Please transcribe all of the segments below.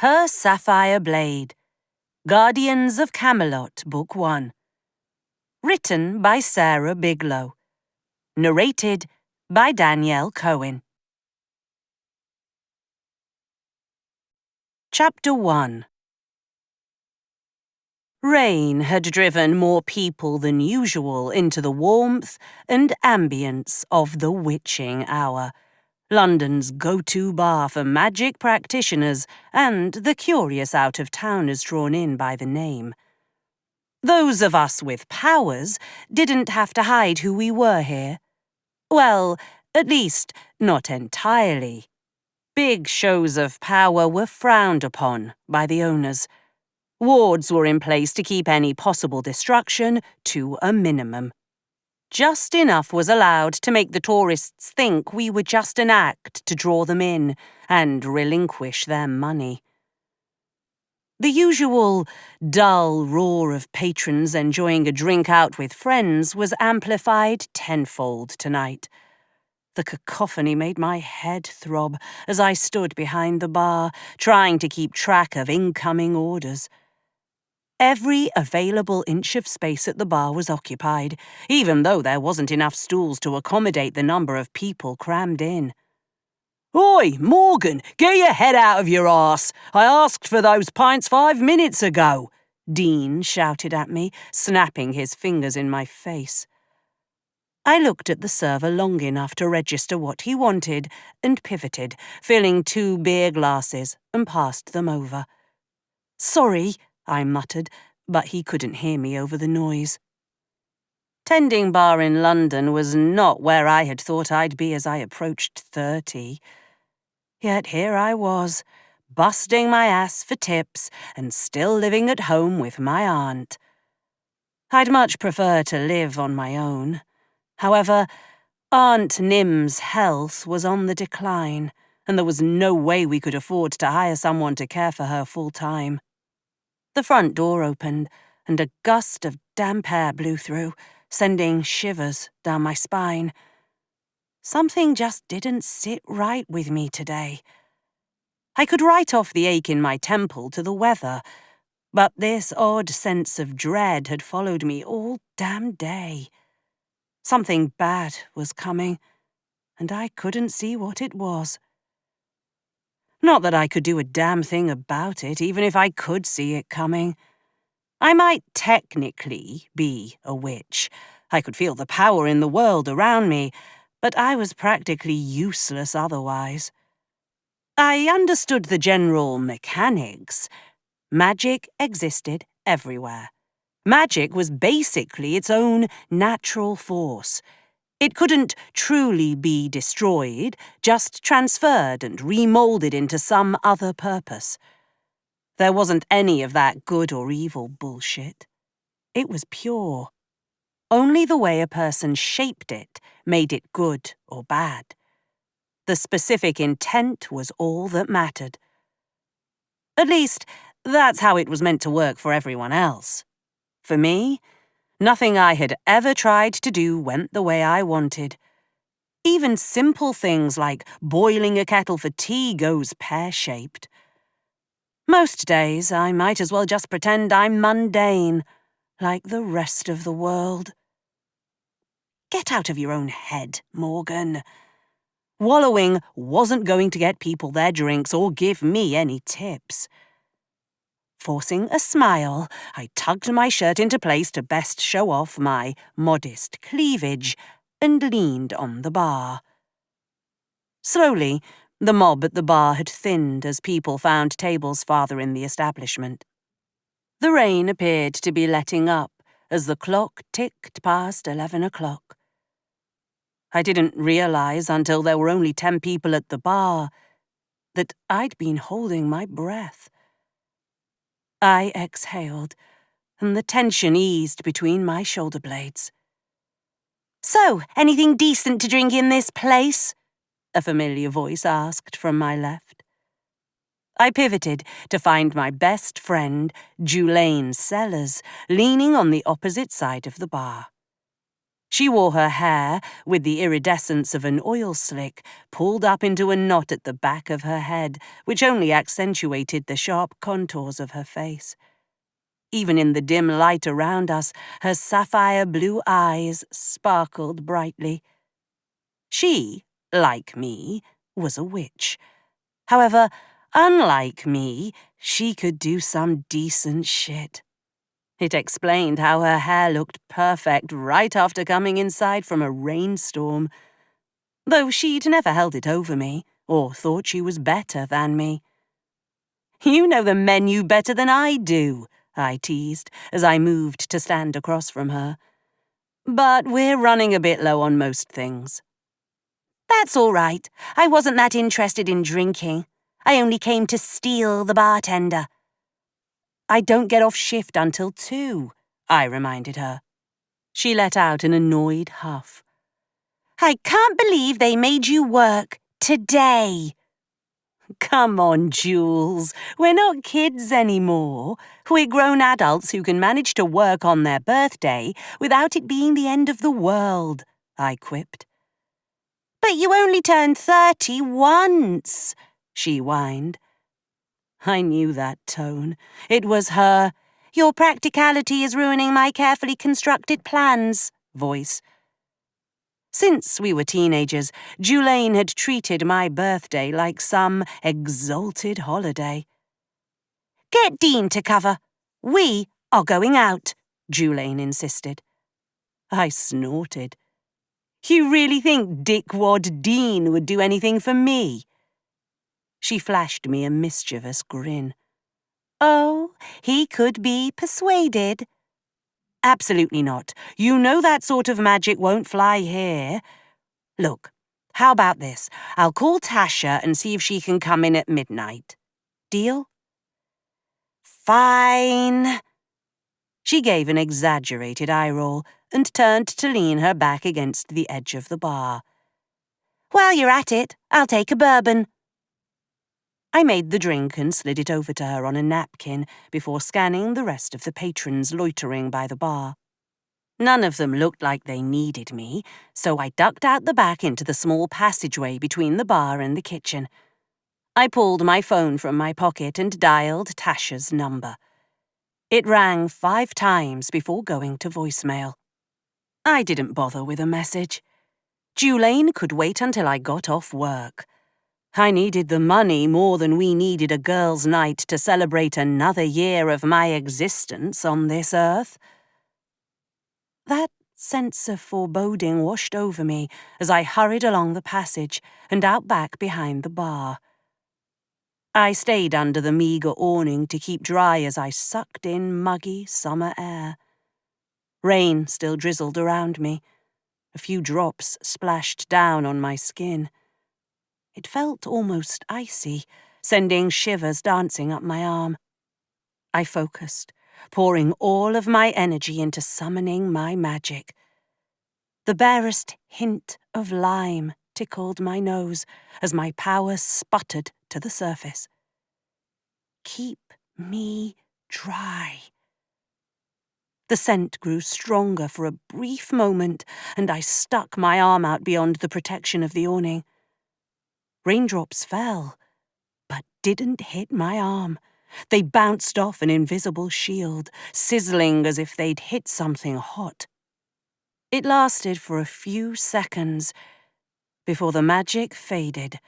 Her Sapphire Blade. Guardians of Camelot, Book 1. Written by Sarah Biglow. Narrated by Danielle Cohen. Chapter 1. Rain had driven more people than usual into the warmth and ambience of the witching hour, London's go-to bar for magic practitioners and the curious out-of-towners drawn in by the name. Those of us with powers didn't have to hide who we were here. Well, at least, not entirely. Big shows of power were frowned upon by the owners. Wards were in place to keep any possible destruction to a minimum. Just enough was allowed to make the tourists think we were just an act to draw them in and relinquish their money. The usual dull roar of patrons enjoying a drink out with friends was amplified tenfold tonight. The cacophony made my head throb as I stood behind the bar, trying to keep track of incoming orders. Every available inch of space at the bar was occupied, even though there wasn't enough stools to accommodate the number of people crammed in. "Oi, Morgan, get your head out of your arse! I asked for those pints 5 minutes ago!" Dean shouted at me, snapping his fingers in my face. I looked at the server long enough to register what he wanted and pivoted, filling 2 beer glasses, and passed them over. "Sorry," I muttered, but he couldn't hear me over the noise. Tending bar in London was not where I had thought I'd be as I approached 30. Yet here I was, busting my ass for tips and still living at home with my aunt. I'd much prefer to live on my own. However, Aunt Nim's health was on the decline, and there was no way we could afford to hire someone to care for her full-time. The front door opened, and a gust of damp air blew through, sending shivers down my spine. Something just didn't sit right with me today. I could write off the ache in my temple to the weather, but this odd sense of dread had followed me all damn day. Something bad was coming, and I couldn't see what it was. Not that I could do a damn thing about it, even if I could see it coming. I might technically be a witch. I could feel the power in the world around me, but I was practically useless otherwise. I understood the general mechanics. Magic existed everywhere. Magic was basically its own natural force. It couldn't truly be destroyed, just transferred and remolded into some other purpose. There wasn't any of that good or evil bullshit. It was pure. Only the way a person shaped it made it good or bad. The specific intent was all that mattered. At least, that's how it was meant to work for everyone else. For me, nothing I had ever tried to do went the way I wanted. Even simple things like boiling a kettle for tea goes pear-shaped. Most days, I might as well just pretend I'm mundane, like the rest of the world. Get out of your own head, Morgan. Wallowing wasn't going to get people their drinks or give me any tips. Forcing a smile, I tugged my shirt into place to best show off my modest cleavage and leaned on the bar. Slowly, the mob at the bar had thinned as people found tables farther in the establishment. The rain appeared to be letting up as the clock ticked past 11 o'clock. I didn't realize until there were only 10 people at the bar that I'd been holding my breath. I exhaled, and the tension eased between my shoulder blades. "So, anything decent to drink in this place?" a familiar voice asked from my left. I pivoted to find my best friend, Julaine Sellers, leaning on the opposite side of the bar. She wore her hair, with the iridescence of an oil slick, pulled up into a knot at the back of her head, which only accentuated the sharp contours of her face. Even in the dim light around us, her sapphire blue eyes sparkled brightly. She, like me, was a witch. However, unlike me, she could do some decent shit. It explained how her hair looked perfect right after coming inside from a rainstorm, though she'd never held it over me or thought she was better than me. "You know the menu better than I do," I teased as I moved to stand across from her. "But we're running a bit low on most things." "That's all right. I wasn't that interested in drinking. I only came to steal the bartender." "I don't get off shift until 2, I reminded her. She let out an annoyed huff. "I can't believe they made you work today." "Come on, Jules. We're not kids anymore. We're grown adults who can manage to work on their birthday without it being the end of the world," I quipped. "But you only turned 30 once," she whined. I knew that tone. It was her "your practicality is ruining my carefully constructed plans" voice. Since we were teenagers, Julaine had treated my birthday like some exalted holiday. "Get Dean to cover. We are going out," Julaine insisted. I snorted. "You really think Dickwad Dean would do anything for me?" She flashed me a mischievous grin. "Oh, he could be persuaded." "Absolutely not. You know that sort of magic won't fly here. Look, how about this? I'll call Tasha and see if she can come in at midnight. Deal?" "Fine." She gave an exaggerated eye roll and turned to lean her back against the edge of the bar. "While you're at it, I'll take a bourbon." I made the drink and slid it over to her on a napkin before scanning the rest of the patrons loitering by the bar. None of them looked like they needed me, so I ducked out the back into the small passageway between the bar and the kitchen. I pulled my phone from my pocket and dialed Tasha's number. It rang 5 times before going to voicemail. I didn't bother with a message. Julaine could wait until I got off work. I needed the money more than we needed a girls' night to celebrate another year of my existence on this earth. That sense of foreboding washed over me as I hurried along the passage and out back behind the bar. I stayed under the meagre awning to keep dry as I sucked in muggy summer air. Rain still drizzled around me. A few drops splashed down on my skin. It felt almost icy, sending shivers dancing up my arm. I focused, pouring all of my energy into summoning my magic. The barest hint of lime tickled my nose as my power sputtered to the surface. "Keep me dry." The scent grew stronger for a brief moment, and I stuck my arm out beyond the protection of the awning. Raindrops fell, but didn't hit my arm. They bounced off an invisible shield, sizzling as if they'd hit something hot. It lasted for a few seconds before the magic faded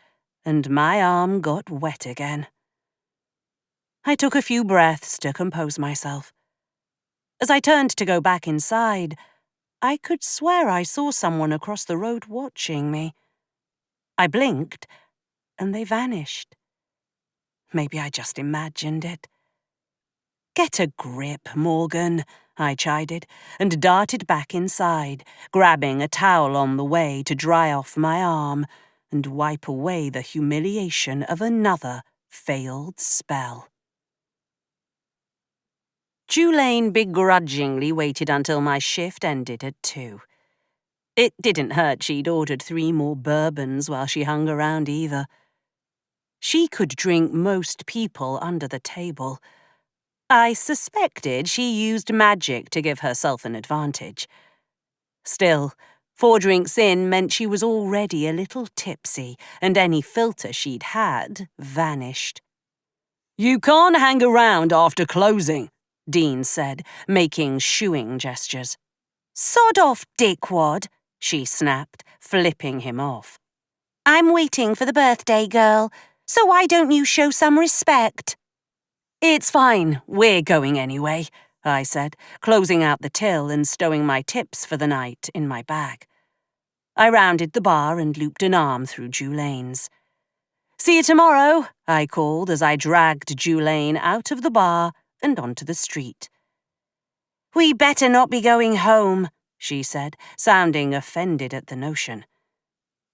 and my arm got wet again. I took a few breaths to compose myself. As I turned to go back inside, I could swear I saw someone across the road watching me. I blinked, and they vanished. Maybe I just imagined it. "Get a grip, Morgan," I chided, and darted back inside, grabbing a towel on the way to dry off my arm and wipe away the humiliation of another failed spell. Julaine begrudgingly waited until my shift ended at 2. It didn't hurt she'd ordered 3 more bourbons while she hung around either. She could drink most people under the table. I suspected she used magic to give herself an advantage. Still, 4 drinks in meant she was already a little tipsy, and any filter she'd had vanished. "You can't hang around after closing," Dean said, making shooing gestures. "Sod off, dickwad," she snapped, flipping him off. "I'm waiting for the birthday girl, so why don't you show some respect?" "It's fine, we're going anyway," I said, closing out the till and stowing my tips for the night in my bag. I rounded the bar and looped an arm through Julane's. "See you tomorrow," I called as I dragged Julane out of the bar and onto the street. "We better not be going home," she said, sounding offended at the notion.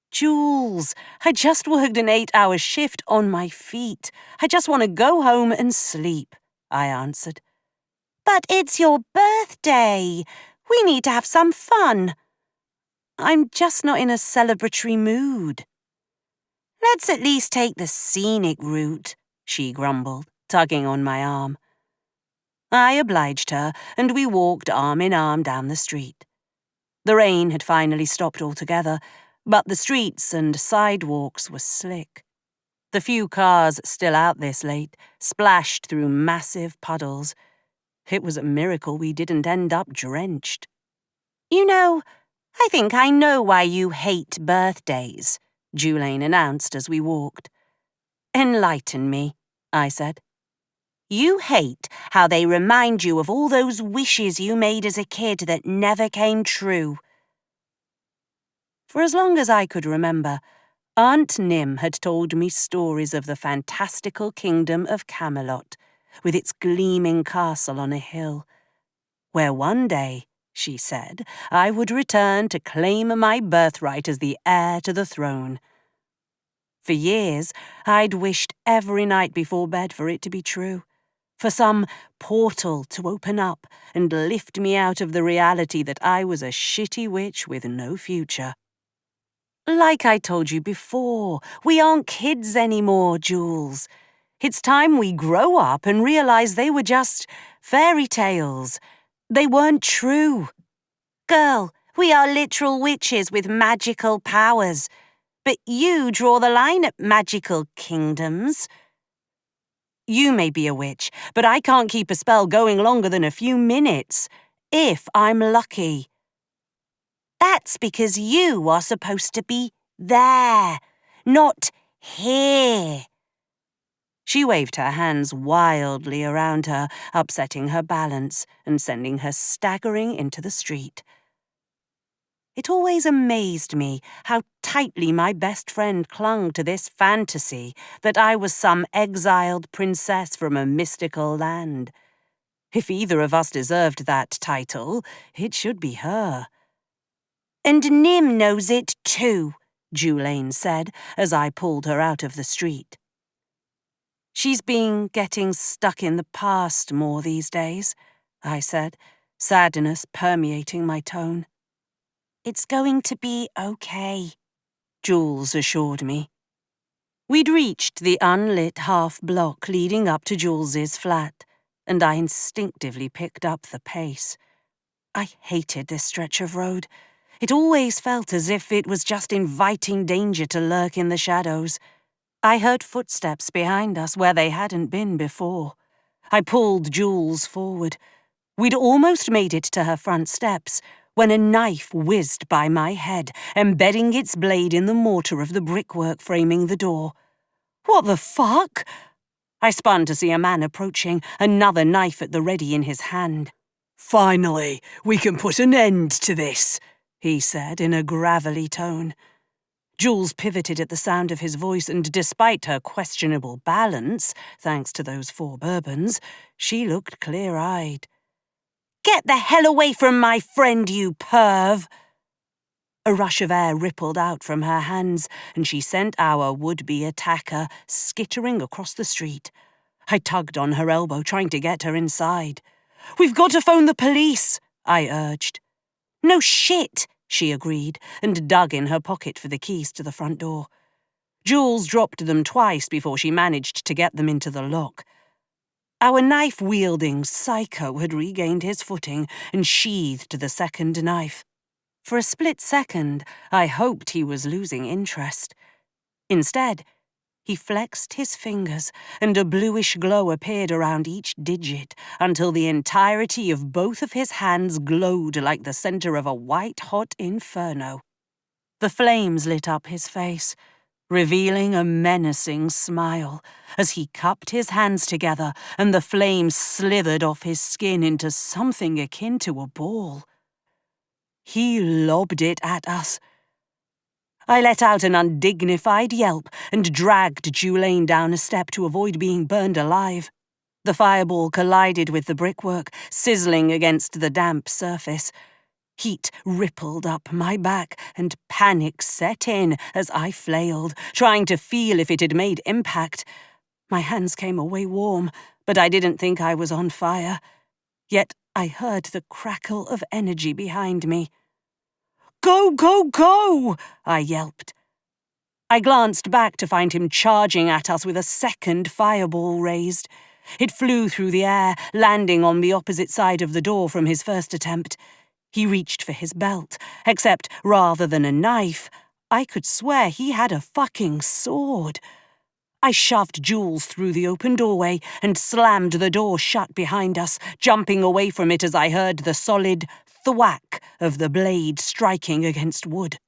"Jules, I just worked an 8-hour shift on my feet. I just want to go home and sleep," I answered. "But it's your birthday. We need to have some fun." "I'm just not in a celebratory mood." "Let's at least take the scenic route," she grumbled, tugging on my arm. I obliged her, and we walked arm in arm down the street. The rain had finally stopped altogether, but the streets and sidewalks were slick. The few cars still out this late splashed through massive puddles. It was a miracle we didn't end up drenched. "You know, I think I know why you hate birthdays," Julane announced as we walked. "Enlighten me," I said. "You hate how they remind you of all those wishes you made as a kid that never came true." For as long as I could remember, Aunt Nim had told me stories of the fantastical kingdom of Camelot, with its gleaming castle on a hill, where one day, she said, I would return to claim my birthright as the heir to the throne. For years, I'd wished every night before bed for it to be true, for some portal to open up and lift me out of the reality that I was a shitty witch with no future. Like I told you before, we aren't kids anymore, Jules. It's time we grow up and realize they were just fairy tales. They weren't true. Girl, we are literal witches with magical powers. But you draw the line at magical kingdoms. You may be a witch, but I can't keep a spell going longer than a few minutes, if I'm lucky. That's because you are supposed to be there, not here. She waved her hands wildly around her, upsetting her balance and sending her staggering into the street. It always amazed me how tightly my best friend clung to this fantasy that I was some exiled princess from a mystical land. If either of us deserved that title, it should be her. "And Nim knows it too," Julane said as I pulled her out of the street. "She's been getting stuck in the past more these days," I said, sadness permeating my tone. "It's going to be okay," Jules assured me. We'd reached the unlit half-block leading up to Jules's flat, and I instinctively picked up the pace. I hated this stretch of road. It always felt as if it was just inviting danger to lurk in the shadows. I heard footsteps behind us where they hadn't been before. I pulled Jules forward. We'd almost made it to her front steps when a knife whizzed by my head, embedding its blade in the mortar of the brickwork framing the door. "What the fuck?" I spun to see a man approaching, another knife at the ready in his hand. "Finally, we can put an end to this," he said in a gravelly tone. Jules pivoted at the sound of his voice, and despite her questionable balance, thanks to those 4 bourbons, she looked clear-eyed. "Get the hell away from my friend, you perv!" A rush of air rippled out from her hands, and she sent our would-be attacker skittering across the street. I tugged on her elbow, trying to get her inside. "We've got to phone the police," I urged. "No shit," she agreed, and dug in her pocket for the keys to the front door. Jules dropped them twice before she managed to get them into the lock. Our knife-wielding psycho had regained his footing and sheathed the second knife. For a split second, I hoped he was losing interest. Instead, he flexed his fingers, and a bluish glow appeared around each digit until the entirety of both of his hands glowed like the center of a white-hot inferno. The flames lit up his face, revealing a menacing smile as he cupped his hands together and the flames slithered off his skin into something akin to a ball. He lobbed it at us. I let out an undignified yelp and dragged Julaine down a step to avoid being burned alive. The fireball collided with the brickwork, sizzling against the damp surface. Heat rippled up my back, and panic set in as I flailed, trying to feel if it had made impact. My hands came away warm, but I didn't think I was on fire. Yet I heard the crackle of energy behind me. "Go, go, go!" I yelped. I glanced back to find him charging at us with a second fireball raised. It flew through the air, landing on the opposite side of the door from his first attempt. He reached for his belt, except rather than a knife, I could swear he had a fucking sword. I shoved Jules through the open doorway and slammed the door shut behind us, jumping away from it as I heard the solid thwack of the blade striking against wood.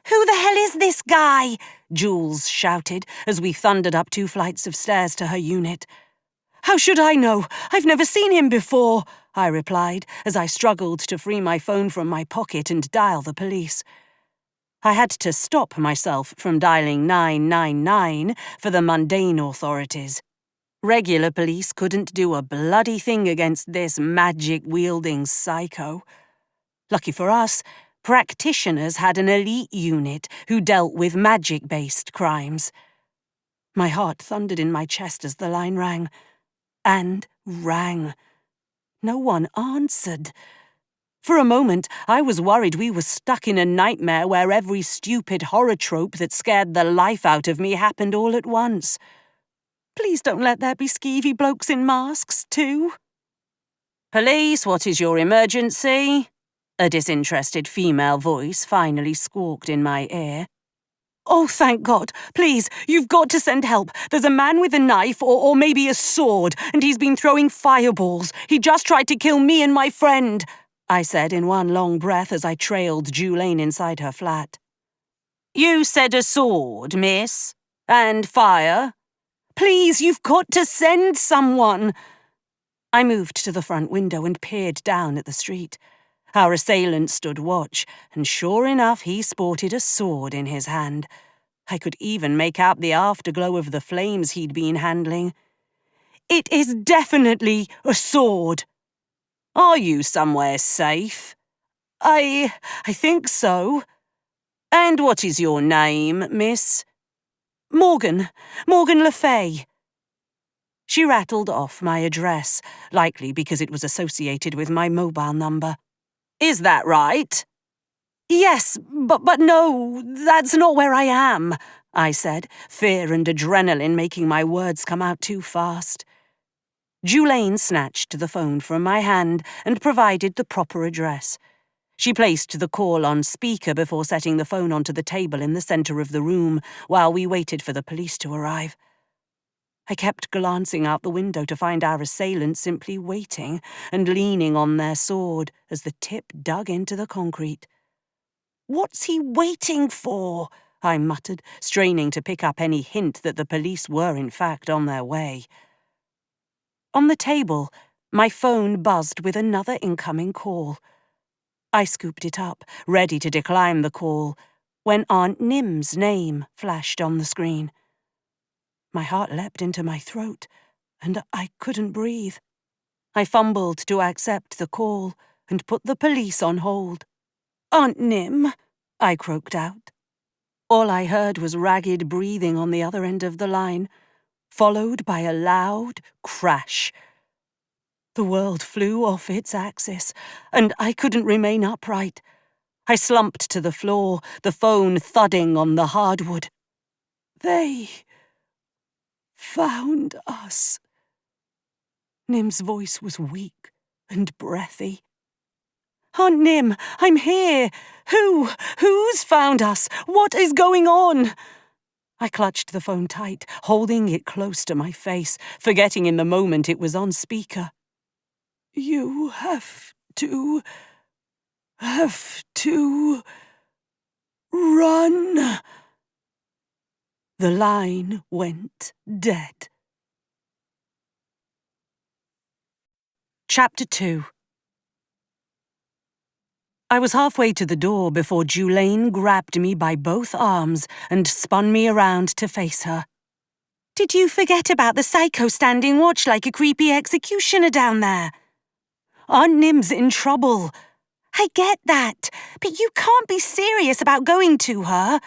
"Who the hell is this guy?" Jules shouted as we thundered up 2 flights of stairs to her unit. "How should I know? I've never seen him before," I replied as I struggled to free my phone from my pocket and dial the police. I had to stop myself from dialing 999 for the mundane authorities. Regular police couldn't do a bloody thing against this magic-wielding psycho. Lucky for us, practitioners had an elite unit who dealt with magic-based crimes. My heart thundered in my chest as the line rang. And rang. No one answered. For a moment, I was worried we were stuck in a nightmare where every stupid horror trope that scared the life out of me happened all at once. Please don't let there be skeevy blokes in masks, too. "Police, what is your emergency?" A disinterested female voice finally squawked in my ear. "Oh, thank God. Please, you've got to send help. There's a man with a knife or maybe a sword, and he's been throwing fireballs. He just tried to kill me and my friend," I said in one long breath as I trailed Julaine inside her flat. "You said a sword, miss? And fire?" "Please, you've got to send someone." I moved to the front window and peered down at the street. Our assailant stood watch, and sure enough he sported a sword in his hand. I could even make out the afterglow of the flames he'd been handling. "It is definitely a sword." "Are you somewhere safe?" I think so." "And what is your name, miss?" Morgan le Fey." She rattled off my address, likely because it was associated with my mobile number. "Is that right?" "Yes, but no, that's not where I am," I said, fear and adrenaline making my words come out too fast. Julaine snatched the phone from my hand and provided the proper address. She placed the call on speaker before setting the phone onto the table in the center of the room while we waited for the police to arrive. I kept glancing out the window to find our assailant simply waiting and leaning on their sword as the tip dug into the concrete. "What's he waiting for?" I muttered, straining to pick up any hint that the police were in fact on their way. On the table, my phone buzzed with another incoming call. I scooped it up, ready to decline the call, when Aunt Nim's name flashed on the screen. My heart leapt into my throat, and I couldn't breathe. I fumbled to accept the call and put the police on hold. "Aunt Nim," I croaked out. All I heard was ragged breathing on the other end of the line, followed by a loud crash. The world flew off its axis, and I couldn't remain upright. I slumped to the floor, the phone thudding on the hardwood. "They found us." Nim's voice was weak and breathy. Aunt Nim, I'm here. Who's found us? What is going on? I clutched the phone tight, holding it close to my face, forgetting in the moment it was on speaker. You have to run. The line went dead. Chapter 2. I was halfway to the door before Julaine grabbed me by both arms and spun me around to face her. Did you forget about the psycho standing watch like a creepy executioner down there? Aunt Nim's in trouble. I get that, but you can't be serious about going to her.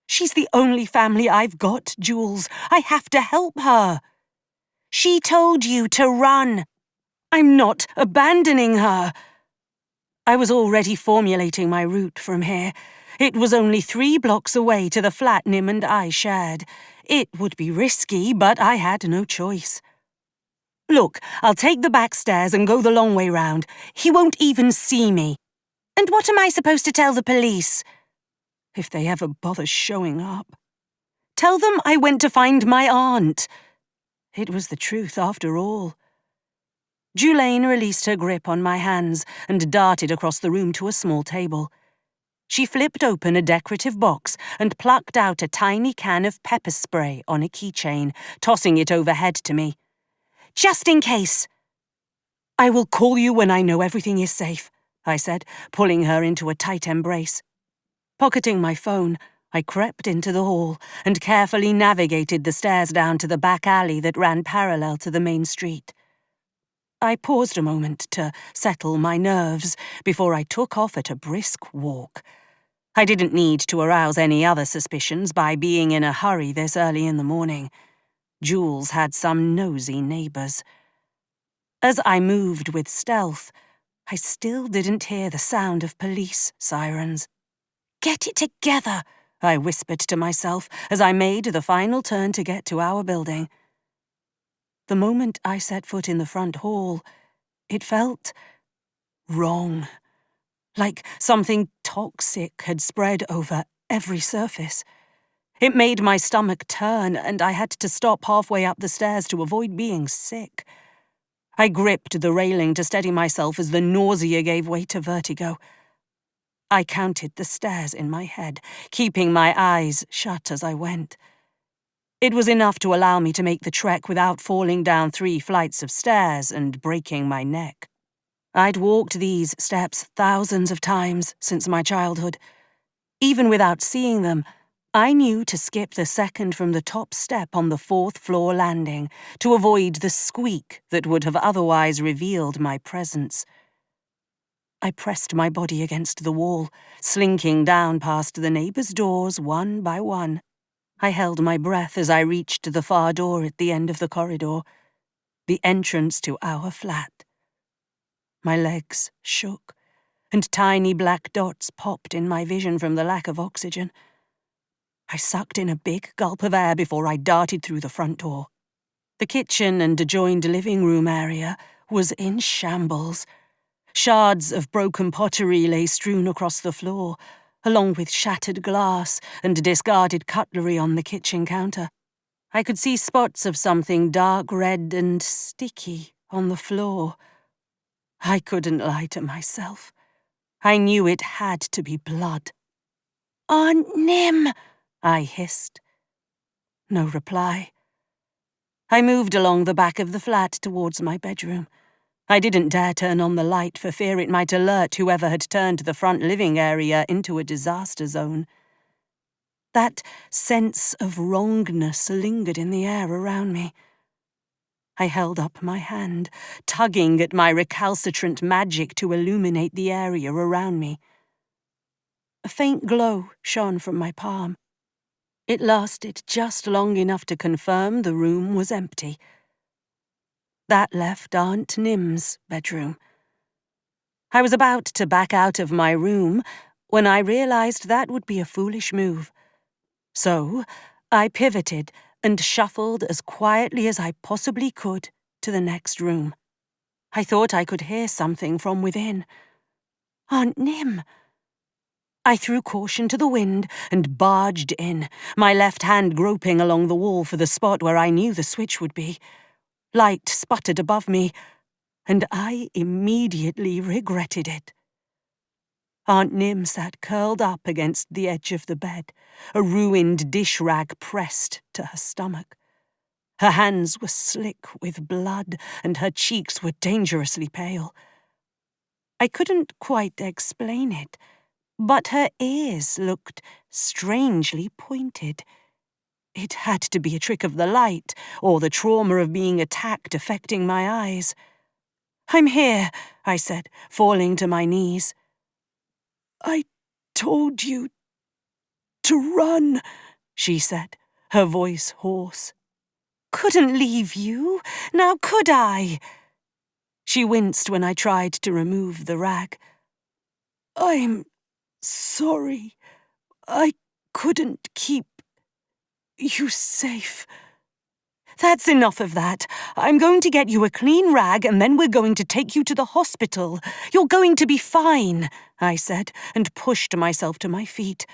She's the only family I've got, Jules. I have to help her. She told you to run. I'm not abandoning her. I was already formulating my route from here. It was only 3 blocks away to the flat Nim and I shared. It would be risky, but I had no choice. Look, I'll take the back stairs and go the long way round. He won't even see me. And what am I supposed to tell the police? If they ever bother showing up. Tell them I went to find my aunt. It was the truth after all. Julaine released her grip on my hands and darted across the room to a small table. She flipped open a decorative box and plucked out a tiny can of pepper spray on a keychain, tossing it overhead to me. Just in case. I will call you when I know everything is safe, I said, pulling her into a tight embrace. Pocketing my phone, I crept into the hall and carefully navigated the stairs down to the back alley that ran parallel to the main street. I paused a moment to settle my nerves before I took off at a brisk walk. I didn't need to arouse any other suspicions by being in a hurry this early in the morning. Jules had some nosy neighbours. As I moved with stealth, I still didn't hear the sound of police sirens. Get it together, I whispered to myself as I made the final turn to get to our building. The moment I set foot in the front hall, it felt wrong, like something toxic had spread over every surface. It made my stomach turn, and I had to stop halfway up the stairs to avoid being sick. I gripped the railing to steady myself as the nausea gave way to vertigo. I counted the stairs in my head, keeping my eyes shut as I went. It was enough to allow me to make the trek without falling down 3 flights of stairs and breaking my neck. I'd walked these steps thousands of times since my childhood. Even without seeing them, I knew to skip the second from the top step on the 4th floor landing to avoid the squeak that would have otherwise revealed my presence. I pressed my body against the wall, slinking down past the neighbours' doors one by one. I held my breath as I reached the far door at the end of the corridor, the entrance to our flat. My legs shook, and tiny black dots popped in my vision from the lack of oxygen. I sucked in a big gulp of air before I darted through the front door. The kitchen and adjoined living room area was in shambles. Shards of broken pottery lay strewn across the floor, along with shattered glass and discarded cutlery on the kitchen counter. I could see spots of something dark red and sticky on the floor. I couldn't lie to myself. I knew it had to be blood. "Aunt Nim!" I hissed. No reply. I moved along the back of the flat towards my bedroom. I didn't dare turn on the light for fear it might alert whoever had turned the front living area into a disaster zone. That sense of wrongness lingered in the air around me. I held up my hand, tugging at my recalcitrant magic to illuminate the area around me. A faint glow shone from my palm. It lasted just long enough to confirm the room was empty. That left Aunt Nim's bedroom. I was about to back out of my room when I realized that would be a foolish move. So, I pivoted and shuffled as quietly as I possibly could to the next room. I thought I could hear something from within. Aunt Nim. I threw caution to the wind and barged in, my left hand groping along the wall for the spot where I knew the switch would be. Light sputtered above me, and I immediately regretted it. Aunt Nim sat curled up against the edge of the bed, a ruined dish rag pressed to her stomach. Her hands were slick with blood, and her cheeks were dangerously pale. I couldn't quite explain it, but her ears looked strangely pointed. It had to be a trick of the light, or the trauma of being attacked affecting my eyes. "I'm here," I said, falling to my knees. "I told you to run," she said, her voice hoarse. "Couldn't leave you, now could I?" She winced when I tried to remove the rag. "I'm sorry. I couldn't keep you safe." "That's enough of that. I'm going to get you a clean rag and then we're going to take you to the hospital. You're going to be fine," I said, and pushed myself to my feet.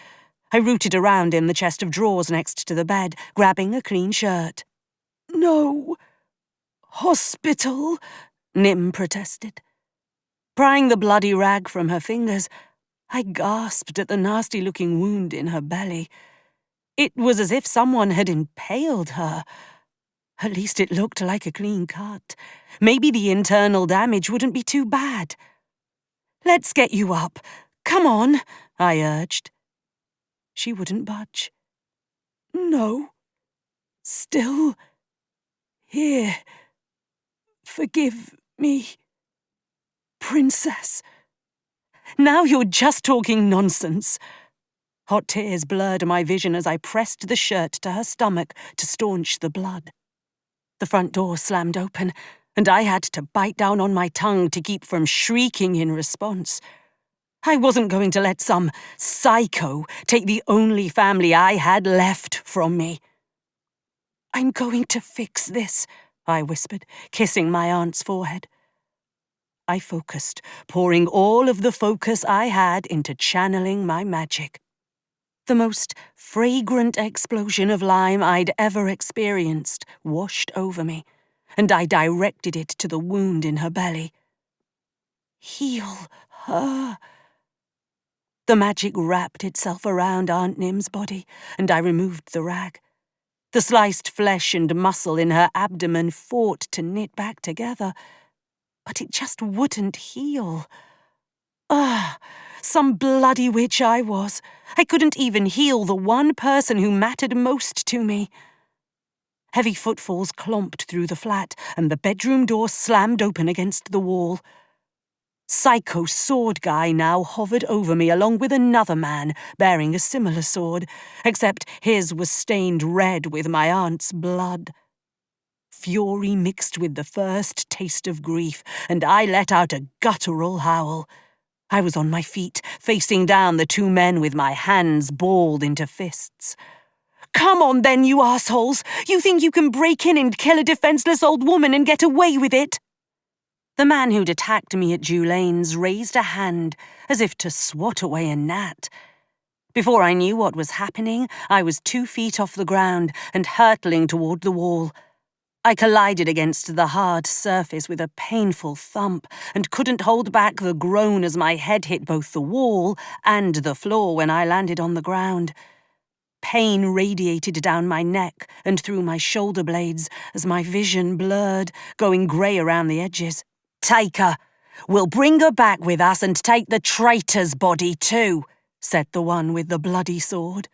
I rooted around in the chest of drawers next to the bed, grabbing a clean shirt. "No hospital," Nim protested. Prying the bloody rag from her fingers, I gasped at the nasty-looking wound in her belly. It was as if someone had impaled her. At least it looked like a clean cut. Maybe the internal damage wouldn't be too bad. "Let's get you up. Come on," I urged. She wouldn't budge. "No. Still here. Forgive me, Princess." "Now you're just talking nonsense." Hot tears blurred my vision as I pressed the shirt to her stomach to staunch the blood. The front door slammed open, and I had to bite down on my tongue to keep from shrieking in response. I wasn't going to let some psycho take the only family I had left from me. "I'm going to fix this," I whispered, kissing my aunt's forehead. I focused, pouring all of the focus I had into channeling my magic. The most fragrant explosion of lime I'd ever experienced washed over me, and I directed it to the wound in her belly. "Heal her." The magic wrapped itself around Aunt Nim's body, and I removed the rag. The sliced flesh and muscle in her abdomen fought to knit back together, but it just wouldn't heal. Some bloody witch I was. I couldn't even heal the one person who mattered most to me. Heavy footfalls clomped through the flat, and the bedroom door slammed open against the wall. Psycho sword guy now hovered over me along with another man bearing a similar sword, except his was stained red with my aunt's blood. Fury mixed with the first taste of grief, and I let out a guttural howl. I was on my feet, facing down the two men with my hands balled into fists. "Come on then, you assholes! You think you can break in and kill a defenseless old woman and get away with it?" The man who'd attacked me at Julane's raised a hand, as if to swat away a gnat. Before I knew what was happening, I was 2 feet off the ground and hurtling toward the wall. I collided against the hard surface with a painful thump and couldn't hold back the groan as my head hit both the wall and the floor when I landed on the ground. Pain radiated down my neck and through my shoulder blades as my vision blurred, going grey around the edges. "Take her. We'll bring her back with us and take the traitor's body too," said the one with the bloody sword.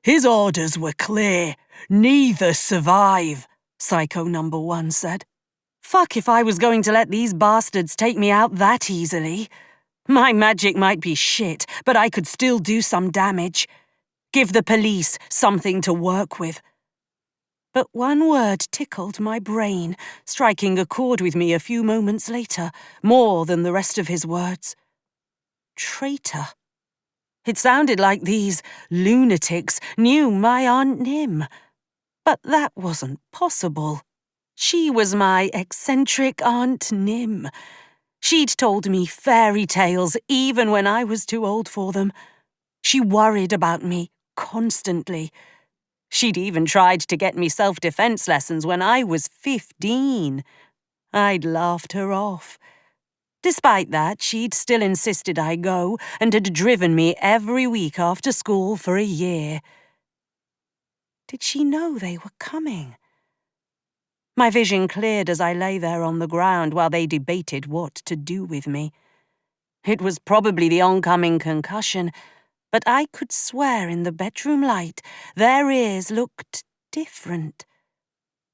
"His orders were clear. Neither survive," Psycho number 1 said. Fuck if I was going to let these bastards take me out that easily. My magic might be shit, but I could still do some damage. Give the police something to work with. But one word tickled my brain, striking a chord with me a few moments later, more than the rest of his words. Traitor. It sounded like these lunatics knew my Aunt Nim. But that wasn't possible. She was my eccentric Aunt Nim. She'd told me fairy tales even when I was too old for them. She worried about me constantly. She'd even tried to get me self-defense lessons when I was 15. I'd laughed her off. Despite that, she'd still insisted I go and had driven me every week after school for a year. Did she know they were coming? My vision cleared as I lay there on the ground while they debated what to do with me. It was probably the oncoming concussion, but I could swear in the bedroom light their ears looked different.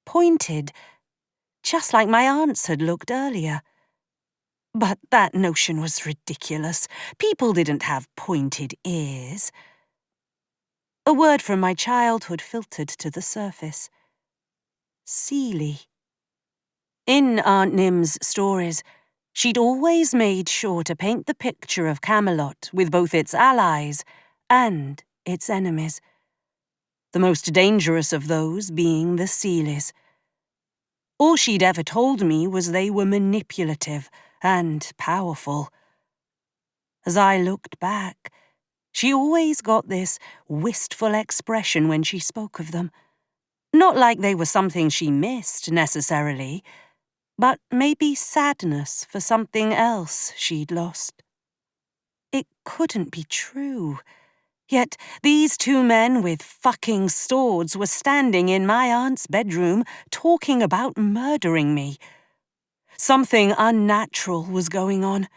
Pointed, just like my aunt's had looked earlier. But that notion was ridiculous. People didn't have pointed ears. A word from my childhood filtered to the surface. Seelie. In Aunt Nim's stories, she'd always made sure to paint the picture of Camelot with both its allies and its enemies. The most dangerous of those being the Seelies. All she'd ever told me was they were manipulative and powerful. As I looked back, she always got this wistful expression when she spoke of them. Not like they were something she missed, necessarily, but maybe sadness for something else she'd lost. It couldn't be true. Yet these two men with fucking swords were standing in my aunt's bedroom talking about murdering me. Something unnatural was going on.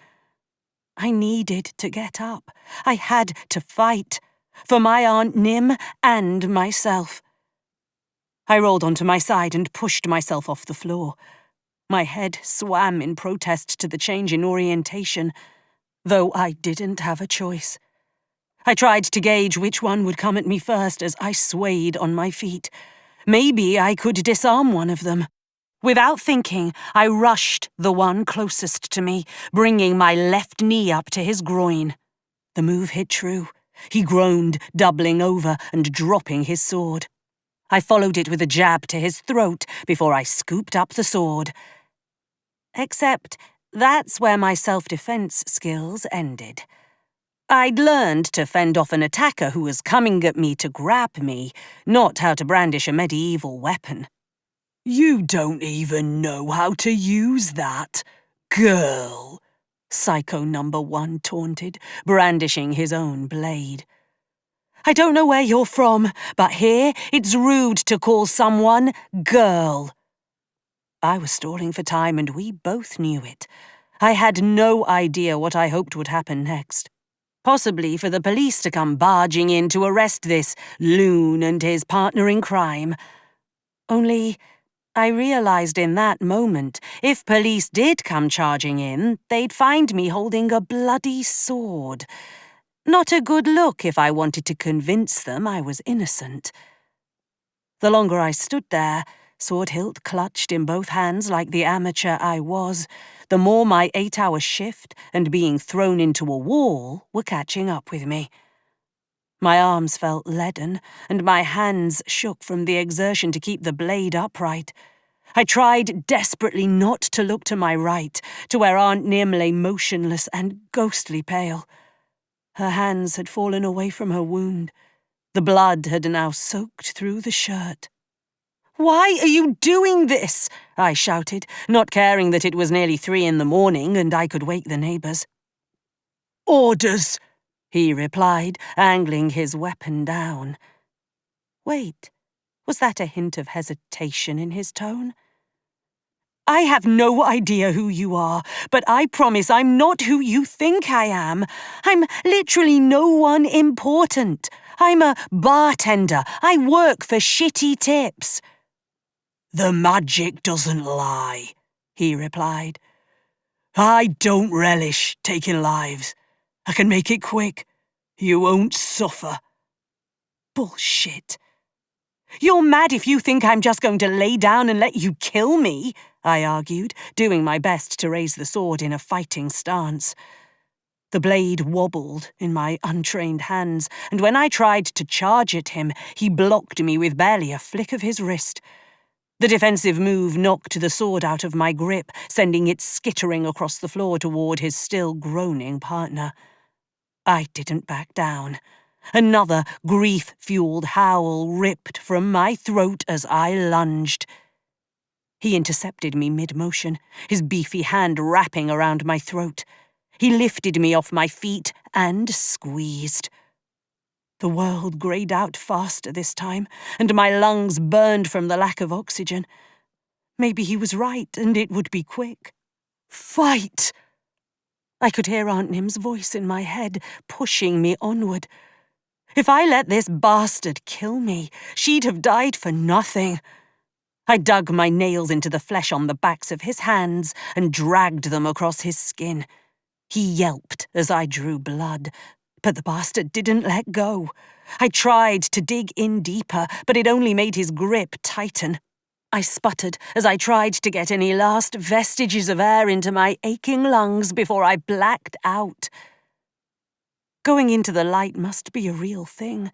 I needed to get up. I had to fight. For my Aunt Nim and myself. I rolled onto my side and pushed myself off the floor. My head swam in protest to the change in orientation, though I didn't have a choice. I tried to gauge which one would come at me first as I swayed on my feet. Maybe I could disarm one of them. Without thinking, I rushed the one closest to me, bringing my left knee up to his groin. The move hit true. He groaned, doubling over and dropping his sword. I followed it with a jab to his throat before I scooped up the sword. Except that's where my self-defense skills ended. I'd learned to fend off an attacker who was coming at me to grab me, not how to brandish a medieval weapon. "You don't even know how to use that, girl," Psycho number 1 taunted, brandishing his own blade. "I don't know where you're from, but here it's rude to call someone girl." I was stalling for time and we both knew it. I had no idea what I hoped would happen next. Possibly for the police to come barging in to arrest this loon and his partner in crime. Only, I realized in that moment, if police did come charging in, they'd find me holding a bloody sword. Not a good look if I wanted to convince them I was innocent. The longer I stood there, sword hilt clutched in both hands like the amateur I was, the more my 8-hour shift and being thrown into a wall were catching up with me. My arms felt leaden, and my hands shook from the exertion to keep the blade upright. I tried desperately not to look to my right, to where Aunt Nim lay motionless and ghostly pale. Her hands had fallen away from her wound. The blood had now soaked through the shirt. "Why are you doing this?" I shouted, not caring that it was nearly 3 in the morning and I could wake the neighbours. "Orders," he replied, angling his weapon down. Wait, was that a hint of hesitation in his tone? "I have no idea who you are, but I promise I'm not who you think I am. I'm literally no one important. I'm a bartender. I work for shitty tips." "The magic doesn't lie," he replied. "I don't relish taking lives. I can make it quick. You won't suffer." "Bullshit. You're mad if you think I'm just going to lay down and let you kill me," I argued, doing my best to raise the sword in a fighting stance. The blade wobbled in my untrained hands, and when I tried to charge at him, he blocked me with barely a flick of his wrist. The defensive move knocked the sword out of my grip, sending it skittering across the floor toward his still groaning partner. I didn't back down. Another grief-fueled howl ripped from my throat as I lunged. He intercepted me mid-motion, his beefy hand wrapping around my throat. He lifted me off my feet and squeezed. The world greyed out faster this time, and my lungs burned from the lack of oxygen. Maybe he was right, and it would be quick. Fight! I could hear Aunt Nim's voice in my head, pushing me onward. If I let this bastard kill me, she'd have died for nothing. I dug my nails into the flesh on the backs of his hands and dragged them across his skin. He yelped as I drew blood, but the bastard didn't let go. I tried to dig in deeper, but it only made his grip tighten. I sputtered as I tried to get any last vestiges of air into my aching lungs before I blacked out. Going into the light must be a real thing.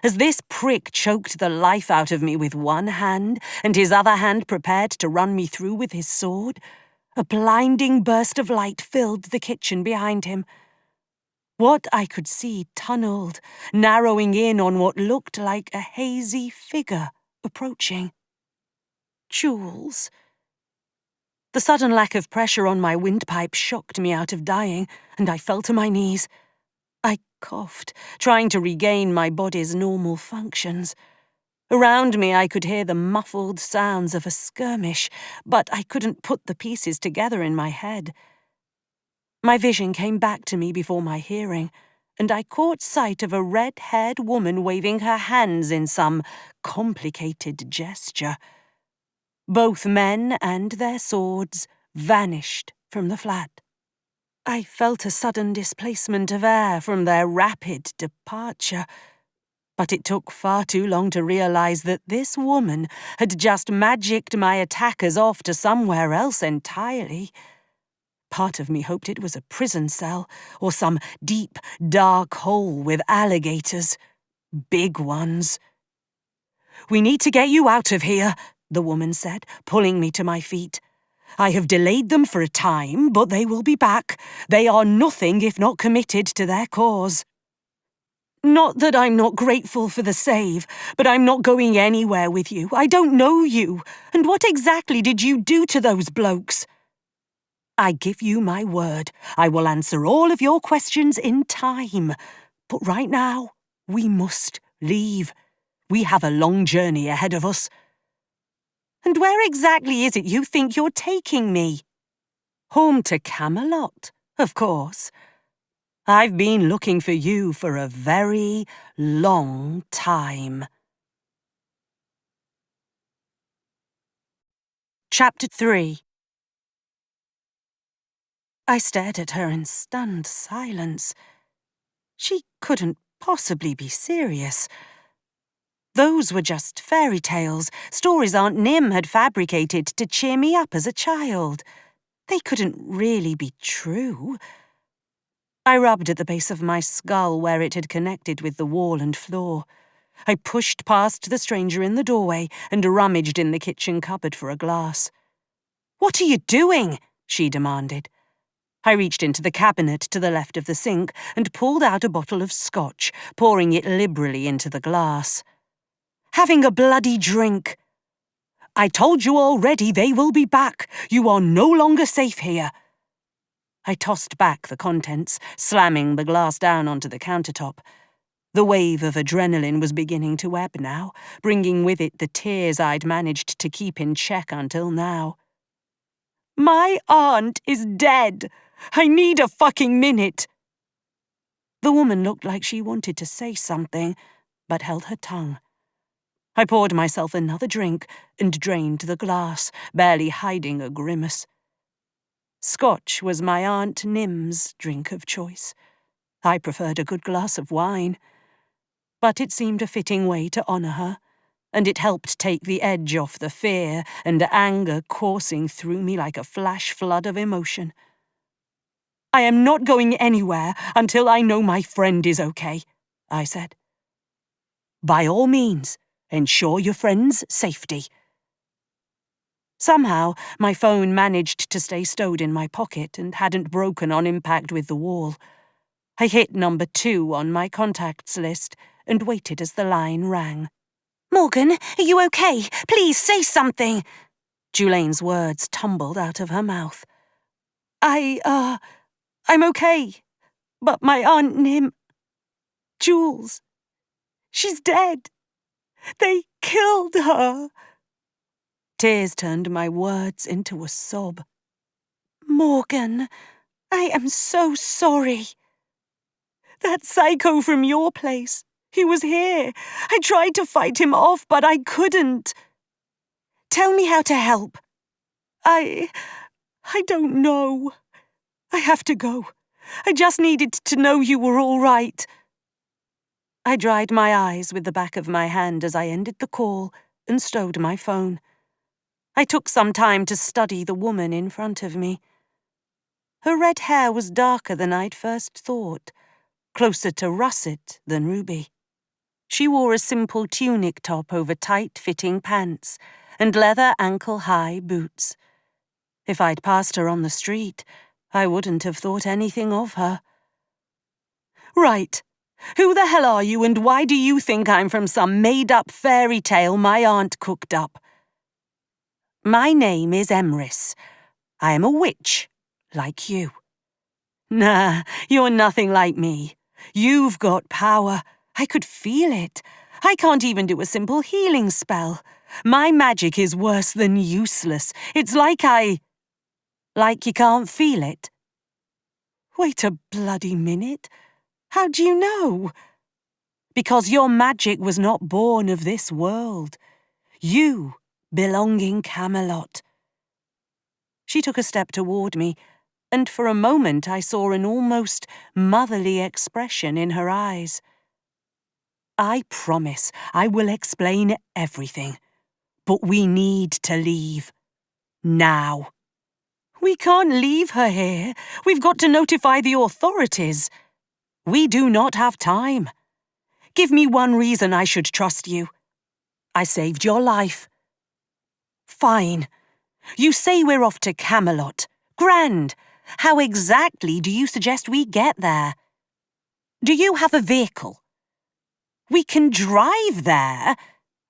As this prick choked the life out of me with one hand, and his other hand prepared to run me through with his sword, a blinding burst of light filled the kitchen behind him. What I could see tunneled, narrowing in on what looked like a hazy figure approaching. Jules. The sudden lack of pressure on my windpipe shocked me out of dying, and I fell to my knees. I coughed, trying to regain my body's normal functions. Around me I could hear the muffled sounds of a skirmish, but I couldn't put the pieces together in my head. My vision came back to me before my hearing, and I caught sight of a red-haired woman waving her hands in some complicated gesture. Both men and their swords vanished from the flat. I felt a sudden displacement of air from their rapid departure, but it took far too long to realize that this woman had just magicked my attackers off to somewhere else entirely. Part of me hoped it was a prison cell, or some deep, dark hole with alligators. Big ones. "We need to get you out of here," the woman said, pulling me to my feet. "I have delayed them for a time, but they will be back. They are nothing if not committed to their cause." "Not that I'm not grateful for the save, but I'm not going anywhere with you. I don't know you. And what exactly did you do to those blokes?" "I give you my word. I will answer all of your questions in time. But right now, we must leave. We have a long journey ahead of us." "And where exactly is it you think you're taking me?" "Home to Camelot, of course. I've been looking for you for a very long time." Chapter 3. I stared at her in stunned silence. She couldn't possibly be serious. Those were just fairy tales, stories Aunt Nim had fabricated to cheer me up as a child. They couldn't really be true. I rubbed at the base of my skull where it had connected with the wall and floor. I pushed past the stranger in the doorway and rummaged in the kitchen cupboard for a glass. "What are you doing?" she demanded. I reached into the cabinet to the left of the sink and pulled out a bottle of scotch, pouring it liberally into the glass. "Having a bloody drink." "I told you already they will be back. You are no longer safe here." I tossed back the contents, slamming the glass down onto the countertop. The wave of adrenaline was beginning to ebb now, bringing with it the tears I'd managed to keep in check until now. "My aunt is dead. I need a fucking minute." The woman looked like she wanted to say something, but held her tongue. I poured myself another drink and drained the glass, barely hiding a grimace. Scotch was my Aunt Nim's drink of choice. I preferred a good glass of wine. But it seemed a fitting way to honour her, and it helped take the edge off the fear and anger coursing through me like a flash flood of emotion. "I am not going anywhere until I know my friend is okay," I said. "By all means, ensure your friend's safety." Somehow, my phone managed to stay stowed in my pocket and hadn't broken on impact with the wall. I hit number 2 on my contacts list and waited as the line rang. "Morgan, are you okay? Please say something." Julane's words tumbled out of her mouth. I'm okay. But my Aunt Nim... Jules... she's dead. They killed her." Tears turned my words into a sob. "Morgan, I am so sorry. That psycho from your place, he was here. I tried to fight him off, but I couldn't. Tell me how to help." I don't know. I have to go. I just needed to know you were all right." I dried my eyes with the back of my hand as I ended the call and stowed my phone. I took some time to study the woman in front of me. Her red hair was darker than I'd first thought, closer to russet than ruby. She wore a simple tunic top over tight-fitting pants and leather ankle-high boots. If I'd passed her on the street, I wouldn't have thought anything of her. "Right. Who the hell are you, and why do you think I'm from some made-up fairy tale my aunt cooked up?" "My name is Emrys. I am a witch, like you." "Nah, you're nothing like me. You've got power. I could feel it. I can't even do a simple healing spell. My magic is worse than useless. It's like Like you can't feel it?" "Wait a bloody minute. How do you know?" "Because your magic was not born of this world. You belong in Camelot." She took a step toward me, and for a moment I saw an almost motherly expression in her eyes. "I promise I will explain everything, but we need to leave. Now." "We can't leave her here. We've got to notify the authorities." "We do not have time. Give me one reason I should trust you." "I saved your life." "Fine. You say we're off to Camelot. Grand. How exactly do you suggest we get there? Do you have a vehicle?" "We can drive there,"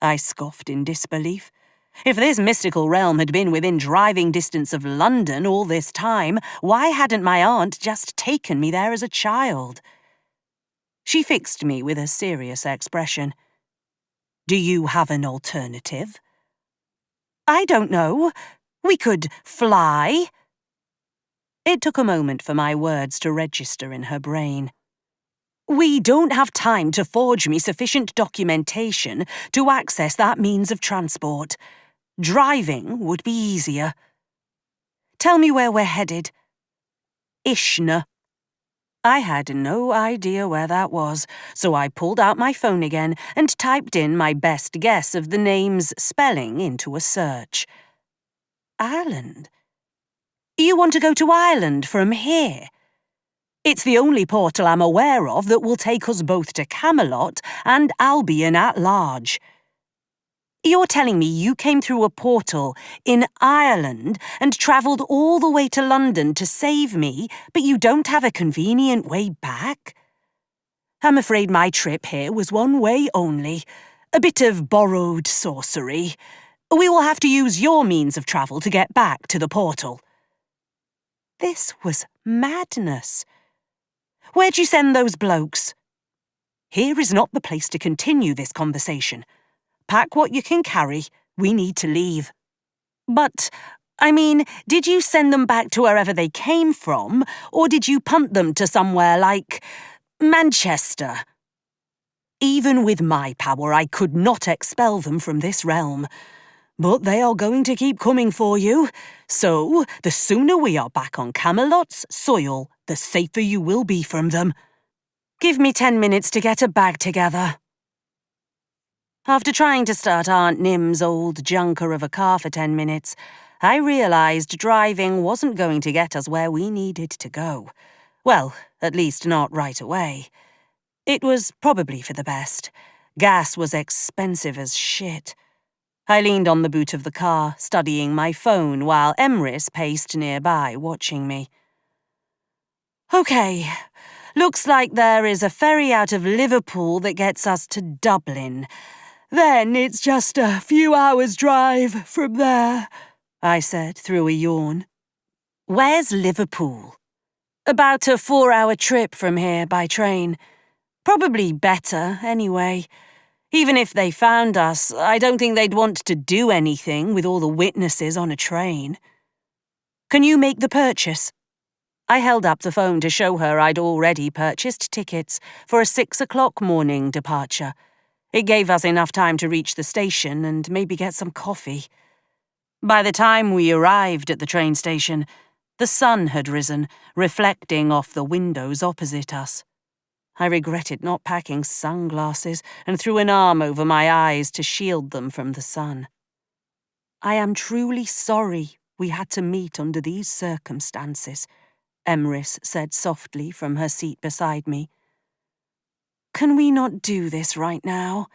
I scoffed in disbelief. If this mystical realm had been within driving distance of London all this time, why hadn't my aunt just taken me there as a child? She fixed me with a serious expression. "Do you have an alternative?" "I don't know. We could fly." It took a moment for my words to register in her brain. "We don't have time to forge me sufficient documentation to access that means of transport. Driving would be easier." "Tell me where we're headed." "Ishna." I had no idea where that was, so I pulled out my phone again and typed in my best guess of the name's spelling into a search. Ireland? You want to go to Ireland from here? It's the only portal I'm aware of that will take us both to Camelot and Albion at large. You're telling me you came through a portal in Ireland and travelled all the way to London to save me, but you don't have a convenient way back? I'm afraid my trip here was one way only. A bit of borrowed sorcery. We will have to use your means of travel to get back to the portal." This was madness. "Where'd you send those blokes?" "Here is not the place to continue this conversation. Pack what you can carry. We need to leave." "But, did you send them back to wherever they came from, or did you punt them to somewhere like Manchester?" "Even with my power, I could not expel them from this realm. But they are going to keep coming for you. So, the sooner we are back on Camelot's soil, the safer you will be from them. Give me 10 minutes to get a bag together." After trying to start Aunt Nim's old junker of a car for 10 minutes, I realised driving wasn't going to get us where we needed to go. Well, at least not right away. It was probably for the best. Gas was expensive as shit. I leaned on the boot of the car, studying my phone, while Emrys paced nearby, watching me. "Okay, looks like there is a ferry out of Liverpool that gets us to Dublin. Then it's just a few hours' drive from there," I said through a yawn. "Where's Liverpool?" "About a 4-hour trip from here by train. Probably better, anyway. Even if they found us, I don't think they'd want to do anything with all the witnesses on a train." "Can you make the purchase?" I held up the phone to show her I'd already purchased tickets for a 6 o'clock morning departure. It gave us enough time to reach the station and maybe get some coffee. By the time we arrived at the train station, the sun had risen, reflecting off the windows opposite us. I regretted not packing sunglasses and threw an arm over my eyes to shield them from the sun. "I am truly sorry we had to meet under these circumstances," Emrys said softly from her seat beside me. "Can we not do this right now?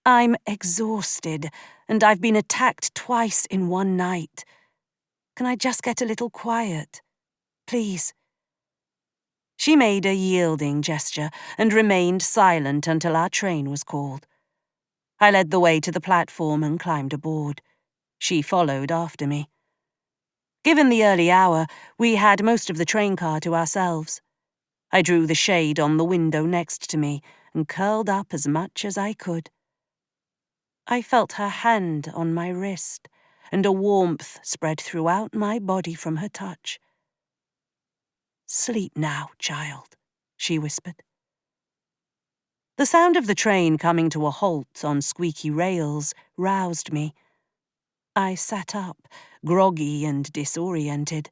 I'm exhausted, and I've been attacked twice in one night. Can I just get a little quiet? Please?" She made a yielding gesture and remained silent until our train was called. I led the way to the platform and climbed aboard. She followed after me. Given the early hour, we had most of the train car to ourselves. I drew the shade on the window next to me and curled up as much as I could. I felt her hand on my wrist, and a warmth spread throughout my body from her touch. "Sleep now, child," she whispered. The sound of the train coming to a halt on squeaky rails roused me. I sat up, groggy and disoriented.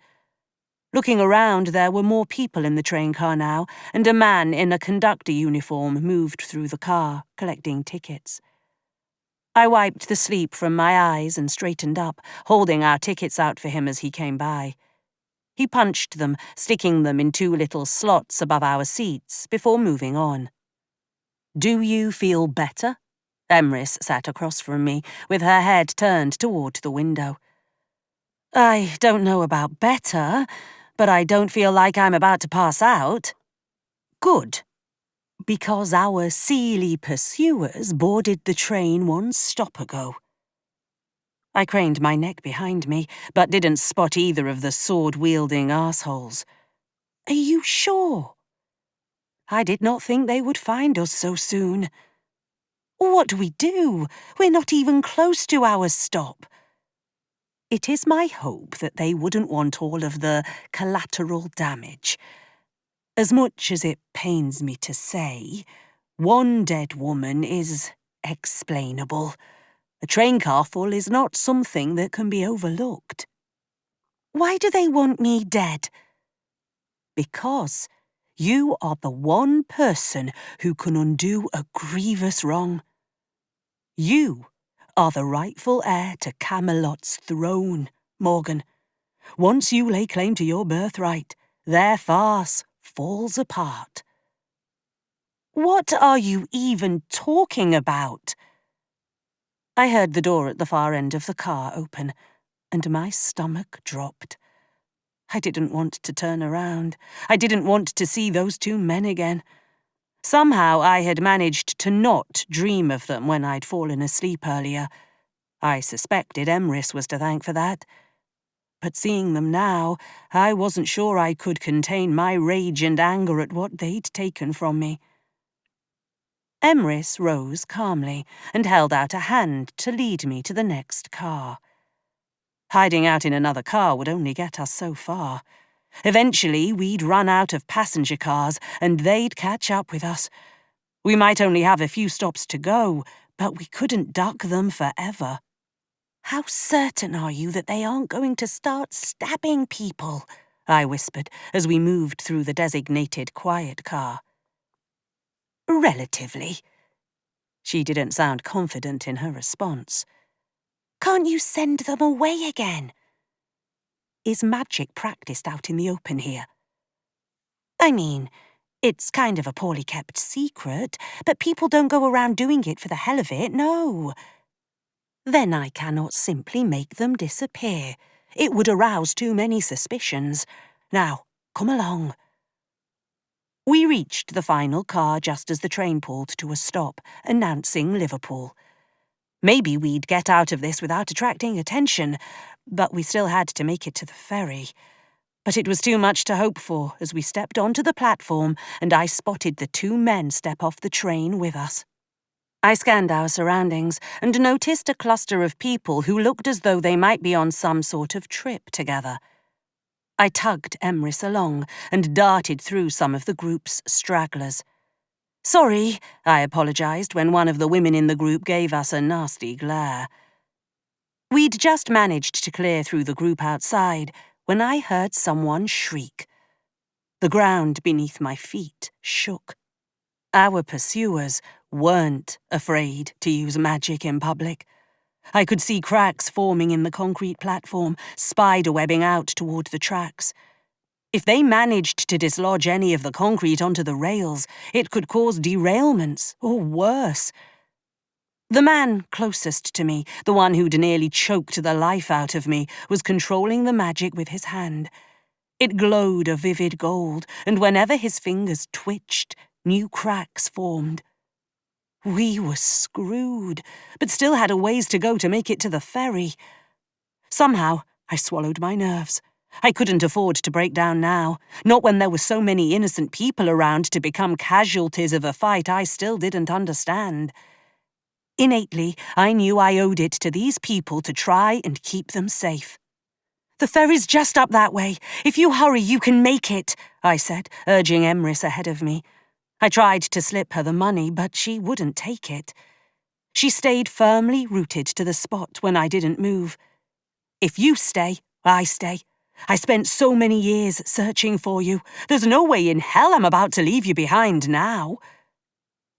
Looking around, there were more people in the train car now, and a man in a conductor uniform moved through the car, collecting tickets. I wiped the sleep from my eyes and straightened up, holding our tickets out for him as he came by. He punched them, sticking them in 2 little slots above our seats, before moving on. "Do you feel better?" Emrys sat across from me, with her head turned toward the window. "I don't know about better, but I don't feel like I'm about to pass out." "Good. Because our seely pursuers boarded the train 1 stop ago." I craned my neck behind me, but didn't spot either of the sword-wielding assholes. "Are you sure?" "I did not think they would find us so soon." "What do we do? We're not even close to our stop." "It is my hope that they wouldn't want all of the collateral damage. As much as it pains me to say, 1 dead woman is explainable. A train car full is not something that can be overlooked." "Why do they want me dead?" "Because you are the one person who can undo a grievous wrong. You are the rightful heir to Camelot's throne, Morgan. Once you lay claim to your birthright, their farce falls apart." "What are you even talking about?" I heard the door at the far end of the car open, and my stomach dropped. I didn't want to turn around. I didn't want to see those 2 men again. Somehow I had managed to not dream of them when I'd fallen asleep earlier. I suspected Emrys was to thank for that. But seeing them now, I wasn't sure I could contain my rage and anger at what they'd taken from me. Emrys rose calmly and held out a hand to lead me to the next car. Hiding out in another car would only get us so far. Eventually, we'd run out of passenger cars, and they'd catch up with us. We might only have a few stops to go, but we couldn't duck them forever. "How certain are you that they aren't going to start stabbing people?" I whispered as we moved through the designated quiet car. "Relatively." She didn't sound confident in her response. "Can't you send them away again?" "Is magic practiced out in the open here?" "I mean, it's kind of a poorly kept secret, but people don't go around doing it for the hell of it, no." Then I cannot simply make them disappear. It would arouse too many suspicions. Now, come along. We reached the final car just as the train pulled to a stop, announcing Liverpool. Maybe we'd get out of this without attracting attention, but we still had to make it to the ferry. But it was too much to hope for as we stepped onto the platform and I spotted the two men step off the train with us. I scanned our surroundings and noticed a cluster of people who looked as though they might be on some sort of trip together. I tugged Emrys along and darted through some of the group's stragglers. Sorry, I apologised when one of the women in the group gave us a nasty glare. We'd just managed to clear through the group outside when I heard someone shriek. The ground beneath my feet shook. Our pursuers weren't afraid to use magic in public. I could see cracks forming in the concrete platform, spiderwebbing out toward the tracks. If they managed to dislodge any of the concrete onto the rails, it could cause derailments, or worse. The man closest to me, the one who'd nearly choked the life out of me, was controlling the magic with his hand. It glowed a vivid gold, and whenever his fingers twitched, new cracks formed. We were screwed, but still had a ways to go to make it to the ferry. Somehow, I swallowed my nerves. I couldn't afford to break down now, not when there were so many innocent people around to become casualties of a fight I still didn't understand. Innately, I knew I owed it to these people to try and keep them safe. The ferry's just up that way. If you hurry, you can make it, I said, urging Emrys ahead of me. I tried to slip her the money, but she wouldn't take it. She stayed firmly rooted to the spot when I didn't move. If you stay, I stay. I spent so many years searching for you. There's no way in hell I'm about to leave you behind now.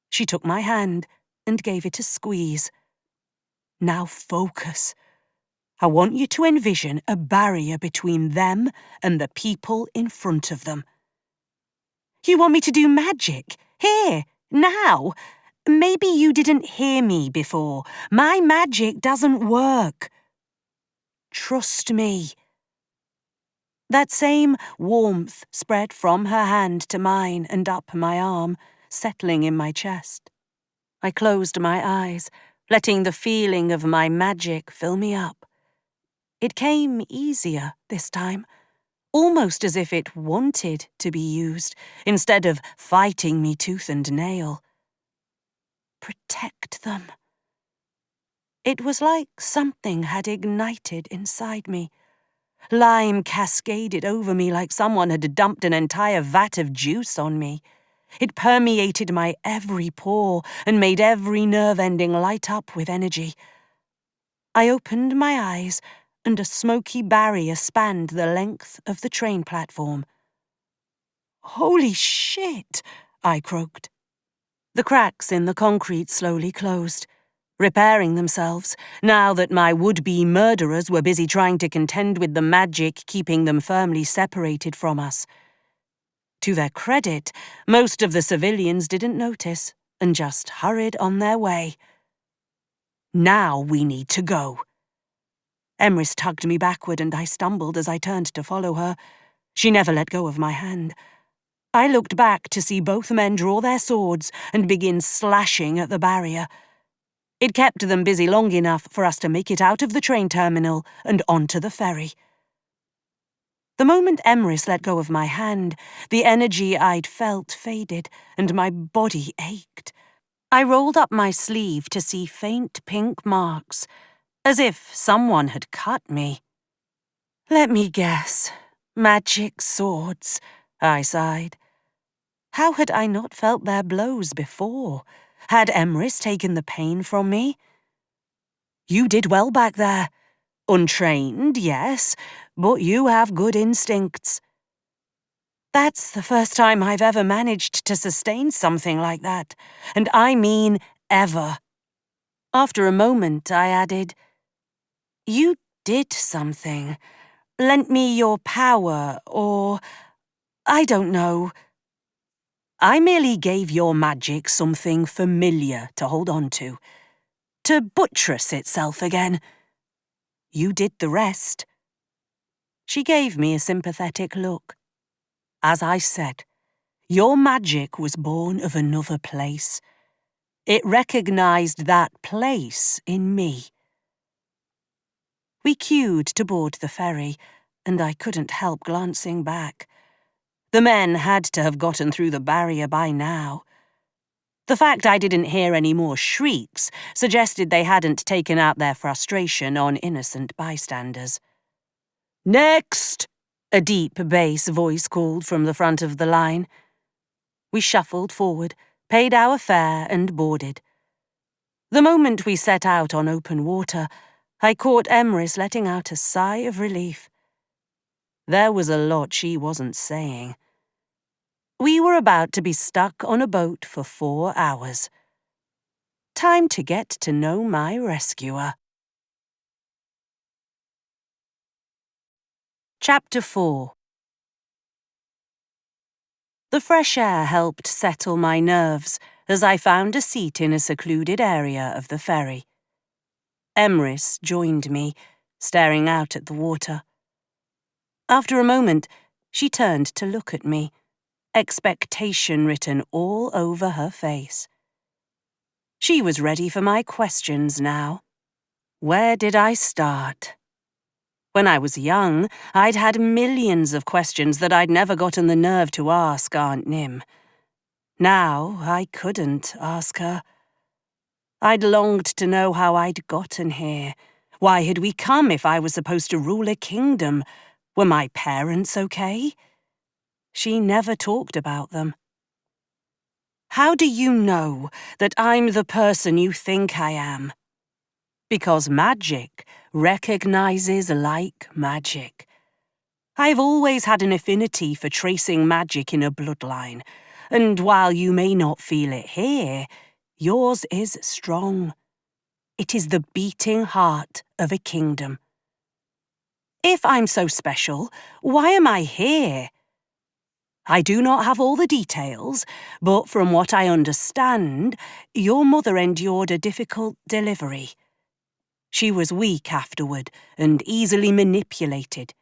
She took my hand and gave it a squeeze. Now focus. I want you to envision a barrier between them and the people in front of them. You want me to do magic? Here, now? Maybe you didn't hear me before. My magic doesn't work. Trust me. That same warmth spread from her hand to mine and up my arm, settling in my chest. I closed my eyes, letting the feeling of my magic fill me up. It came easier this time, almost as if it wanted to be used, instead of fighting me tooth and nail. Protect them. It was like something had ignited inside me. Lime cascaded over me like someone had dumped an entire vat of juice on me. It permeated my every pore and made every nerve ending light up with energy. I opened my eyes, and a smoky barrier spanned the length of the train platform. Holy shit, I croaked. The cracks in the concrete slowly closed, repairing themselves, now that my would-be murderers were busy trying to contend with the magic keeping them firmly separated from us. To their credit, most of the civilians didn't notice and just hurried on their way. Now we need to go. Emrys tugged me backward and I stumbled as I turned to follow her. She never let go of my hand. I looked back to see both men draw their swords and begin slashing at the barrier. It kept them busy long enough for us to make it out of the train terminal and onto the ferry. The moment Emrys let go of my hand, the energy I'd felt faded and my body ached. I rolled up my sleeve to see faint pink marks, as if someone had cut me. Let me guess. Magic swords, I sighed. How had I not felt their blows before? Had Emrys taken the pain from me? You did well back there. Untrained, yes, but you have good instincts. That's the first time I've ever managed to sustain something like that, and I mean ever. After a moment, I added, You did something. Lent me your power, or I don't know. I merely gave your magic something familiar to hold on to. to buttress itself again. You did the rest." She gave me a sympathetic look. "As I said, your magic was born of another place. It recognized that place in me." We queued to board the ferry, and I couldn't help glancing back. The men had to have gotten through the barrier by now. The fact I didn't hear any more shrieks suggested they hadn't taken out their frustration on innocent bystanders. "Next!" a deep bass voice called from the front of the line. We shuffled forward, paid our fare, and boarded. The moment we set out on open water, I caught Emrys letting out a sigh of relief. There was a lot she wasn't saying. We were about to be stuck on a boat for 4 hours. Time to get to know my rescuer. Chapter 4. The fresh air helped settle my nerves as I found a seat in a secluded area of the ferry. Emrys joined me, staring out at the water. After a moment, she turned to look at me, expectation written all over her face. She was ready for my questions now. Where did I start? When I was young, I'd had millions of questions that I'd never gotten the nerve to ask Aunt Nim. Now I couldn't ask her. I'd longed to know how I'd gotten here. Why had we come if I was supposed to rule a kingdom? Were my parents okay? She never talked about them. How do you know that I'm the person you think I am? Because magic recognizes like magic. I've always had an affinity for tracing magic in a bloodline, and while you may not feel it here, yours is strong. It is the beating heart of a kingdom. If I'm so special, why am I here? I do not have all the details, but from what I understand, your mother endured a difficult delivery. She was weak afterward and easily manipulated.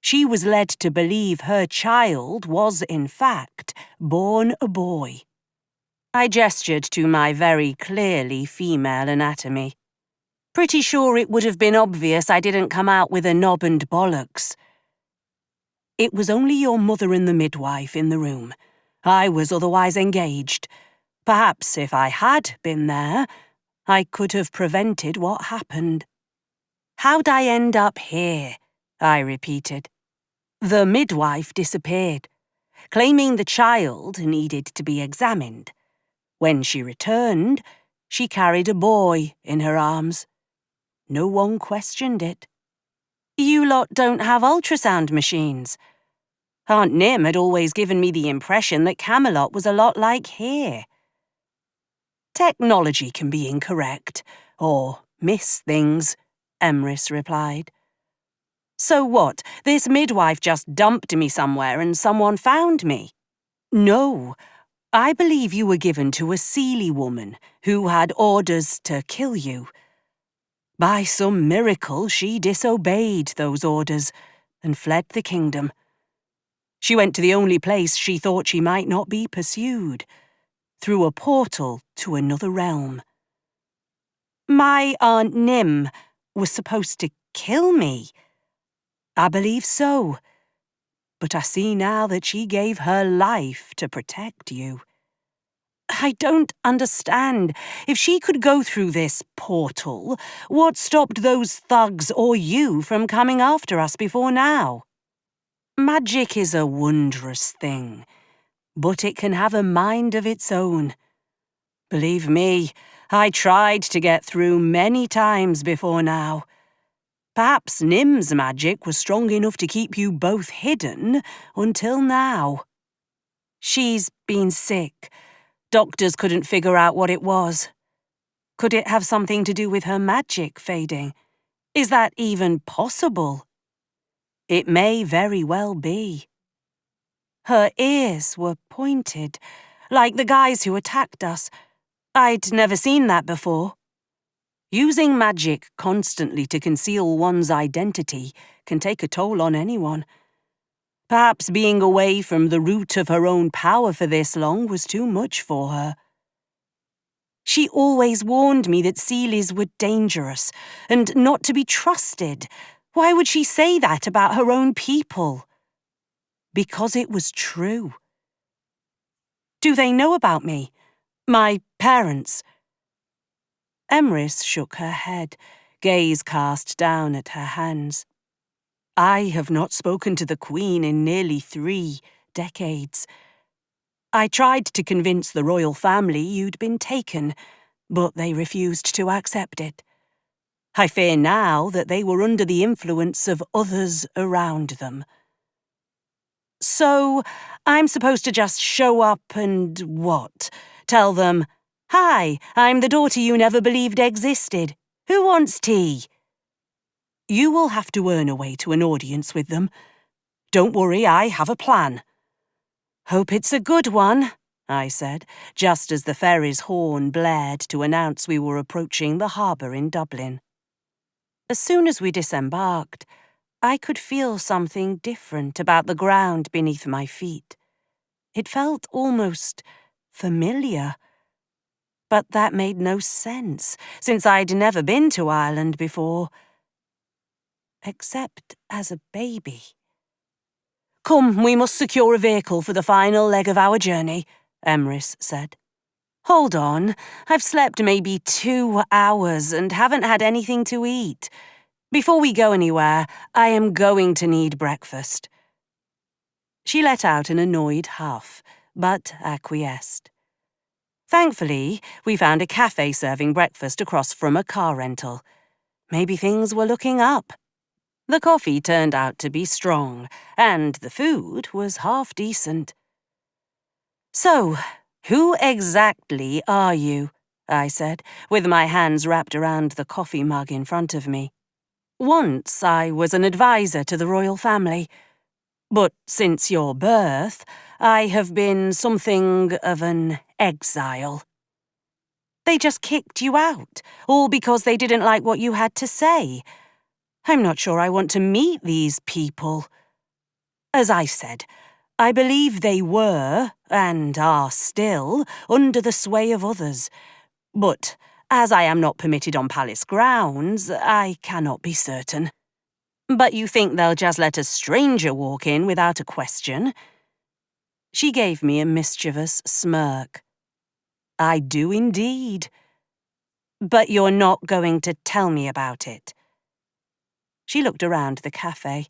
She was led to believe her child was, in fact, born a boy. I gestured to my very clearly female anatomy. Pretty sure it would have been obvious I didn't come out with a knob and bollocks. It was only your mother and the midwife in the room. I was otherwise engaged. Perhaps if I had been there, I could have prevented what happened. How'd I end up here? I repeated. The midwife disappeared, claiming the child needed to be examined. When she returned, she carried a boy in her arms. No one questioned it. You lot don't have ultrasound machines. Aunt Nim had always given me the impression that Camelot was a lot like here. Technology can be incorrect, or miss things, Emrys replied. So what, this midwife just dumped me somewhere and someone found me? No, I believe you were given to a Seelie woman who had orders to kill you. By some miracle, she disobeyed those orders and fled the kingdom. She went to the only place she thought she might not be pursued, through a portal to another realm. My Aunt Nim was supposed to kill me. I believe so, but I see now that she gave her life to protect you. I don't understand. If she could go through this portal, what stopped those thugs or you from coming after us before now? Magic is a wondrous thing, but it can have a mind of its own. Believe me, I tried to get through many times before now. Perhaps Nim's magic was strong enough to keep you both hidden until now. She's been sick. Doctors couldn't figure out what it was. Could it have something to do with her magic fading? Is that even possible? It may very well be. Her ears were pointed, like the guys who attacked us. I'd never seen that before. Using magic constantly to conceal one's identity can take a toll on anyone. Perhaps being away from the root of her own power for this long was too much for her. She always warned me that Seelies were dangerous and not to be trusted. Why would she say that about her own people? Because it was true. Do they know about me? My parents? Emrys shook her head, gaze cast down at her hands. I have not spoken to the Queen in nearly 3 decades. I tried to convince the royal family you'd been taken, but they refused to accept it. I fear now that they were under the influence of others around them. So, I'm supposed to just show up and what? Tell them, "Hi, I'm the daughter you never believed existed. Who wants tea?" You will have to earn a way to an audience with them. Don't worry, I have a plan. Hope it's a good one, I said, just as the ferry's horn blared to announce we were approaching the harbour in Dublin. As soon as we disembarked, I could feel something different about the ground beneath my feet. It felt almost familiar. But that made no sense, since I'd never been to Ireland before. Except as a baby. Come, we must secure a vehicle for the final leg of our journey, Emrys said. Hold on, I've slept maybe 2 hours and haven't had anything to eat. Before we go anywhere, I am going to need breakfast. She let out an annoyed huff, but acquiesced. Thankfully, we found a cafe serving breakfast across from a car rental. Maybe things were looking up. The coffee turned out to be strong, and the food was half decent. So, who exactly are you? I said, with my hands wrapped around the coffee mug in front of me. Once I was an advisor to the royal family, but since your birth, I have been something of an exile. They just kicked you out, all because they didn't like what you had to say. I'm not sure I want to meet these people. As I said, I believe they were, and are still, under the sway of others. But as I am not permitted on palace grounds, I cannot be certain. But you think they'll just let a stranger walk in without a question? She gave me a mischievous smirk. I do indeed. But you're not going to tell me about it. She looked around the cafe.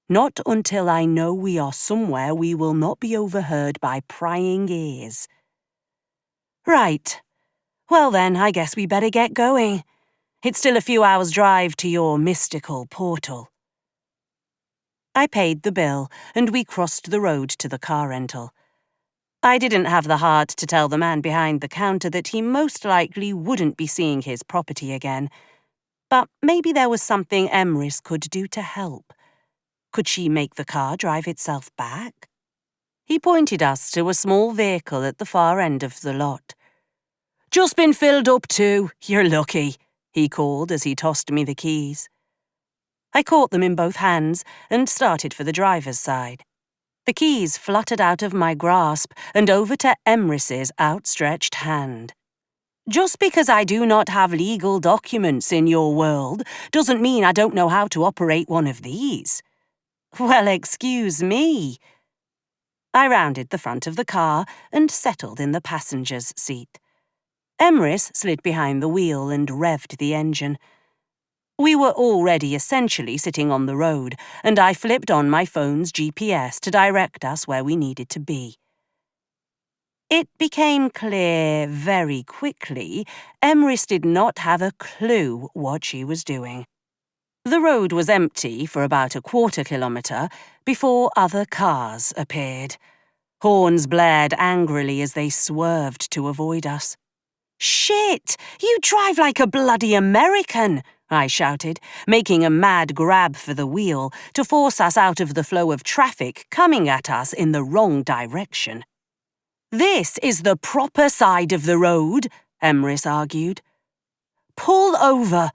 Not until I know we are somewhere we will not be overheard by prying ears. Right. Well then, I guess we better get going. It's still a few hours' drive to your mystical portal. I paid the bill, and we crossed the road to the car rental. I didn't have the heart to tell the man behind the counter that he most likely wouldn't be seeing his property again. But maybe there was something Emrys could do to help. Could she make the car drive itself back? He pointed us to a small vehicle at the far end of the lot. Just been filled up too, you're lucky, he called as he tossed me the keys. I caught them in both hands and started for the driver's side. The keys fluttered out of my grasp and over to Emrys's outstretched hand. Just because I do not have legal documents in your world doesn't mean I don't know how to operate one of these. Well, excuse me. I rounded the front of the car and settled in the passenger's seat. Emrys slid behind the wheel and revved the engine. We were already essentially sitting on the road, and I flipped on my phone's GPS to direct us where we needed to be. It became clear very quickly Emrys did not have a clue what she was doing. The road was empty for about a 1/4 kilometre before other cars appeared. Horns blared angrily as they swerved to avoid us. Shit! You drive like a bloody American! I shouted, making a mad grab for the wheel to force us out of the flow of traffic coming at us in the wrong direction. This is the proper side of the road, Emrys argued. Pull over!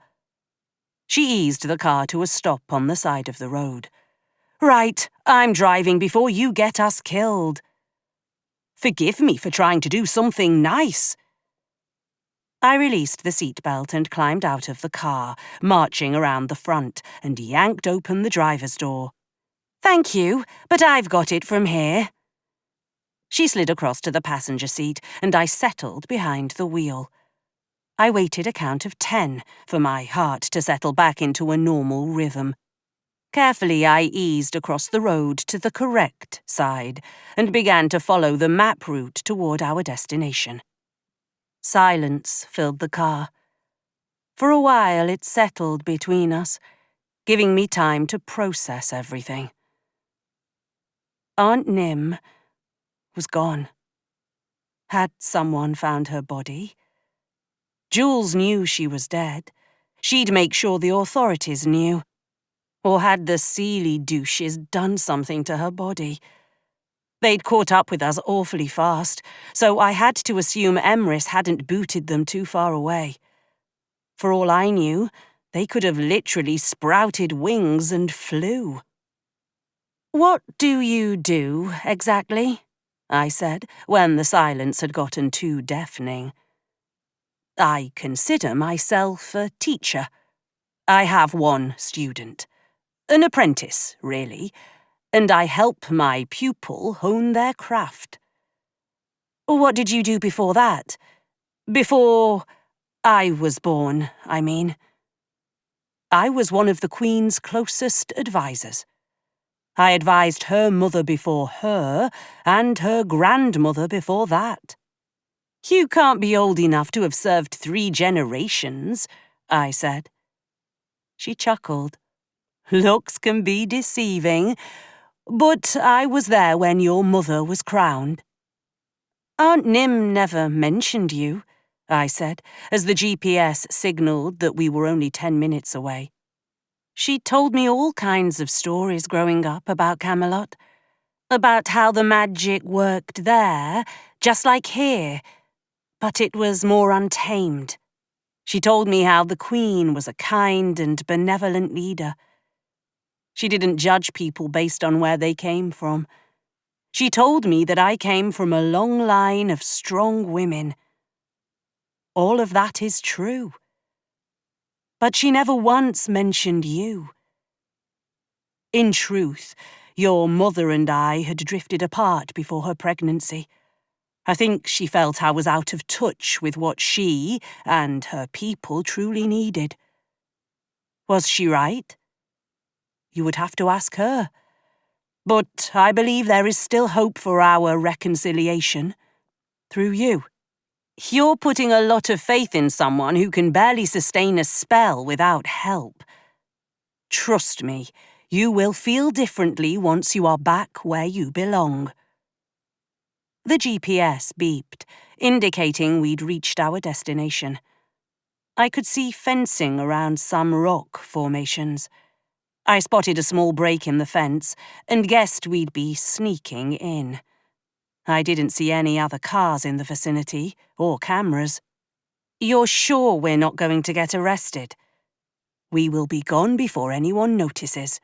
She eased the car to a stop on the side of the road. Right, I'm driving before you get us killed. Forgive me for trying to do something nice. I released the seatbelt and climbed out of the car, marching around the front, and yanked open the driver's door. Thank you, but I've got it from here. She slid across to the passenger seat, and I settled behind the wheel. I waited a count of 10 for my heart to settle back into a normal rhythm. Carefully, I eased across the road to the correct side and began to follow the map route toward our destination. Silence filled the car. For a while, it settled between us, giving me time to process everything. Aunt Nim was gone. Had someone found her body? Jules knew she was dead. She'd make sure the authorities knew. Or had the Seeley douches done something to her body? They'd caught up with us awfully fast, so I had to assume Emrys hadn't booted them too far away. For all I knew, they could have literally sprouted wings and flew. What do you do, exactly? I said, when the silence had gotten too deafening. I consider myself a teacher. I have one student. An apprentice, really, and I help my pupil hone their craft. What did you do before that? Before I was born, I mean. I was one of the Queen's closest advisors. I advised her mother before her, and her grandmother before that. You can't be old enough to have served 3 generations, I said. She chuckled. Looks can be deceiving, but I was there when your mother was crowned. Aunt Nim never mentioned you, I said, as the GPS signalled that we were only 10 minutes away. She told me all kinds of stories growing up about Camelot, about how the magic worked there, just like here, but it was more untamed. She told me how the Queen was a kind and benevolent leader. She didn't judge people based on where they came from. She told me that I came from a long line of strong women. All of that is true. But she never once mentioned you. In truth, your mother and I had drifted apart before her pregnancy. I think she felt I was out of touch with what she and her people truly needed. Was she right? You would have to ask her. But I believe there is still hope for our reconciliation. Through you. You're putting a lot of faith in someone who can barely sustain a spell without help. Trust me, you will feel differently once you are back where you belong. The GPS beeped, indicating we'd reached our destination. I could see fencing around some rock formations. I spotted a small break in the fence and guessed we'd be sneaking in. I didn't see any other cars in the vicinity, or cameras. You're sure we're not going to get arrested? We will be gone before anyone notices.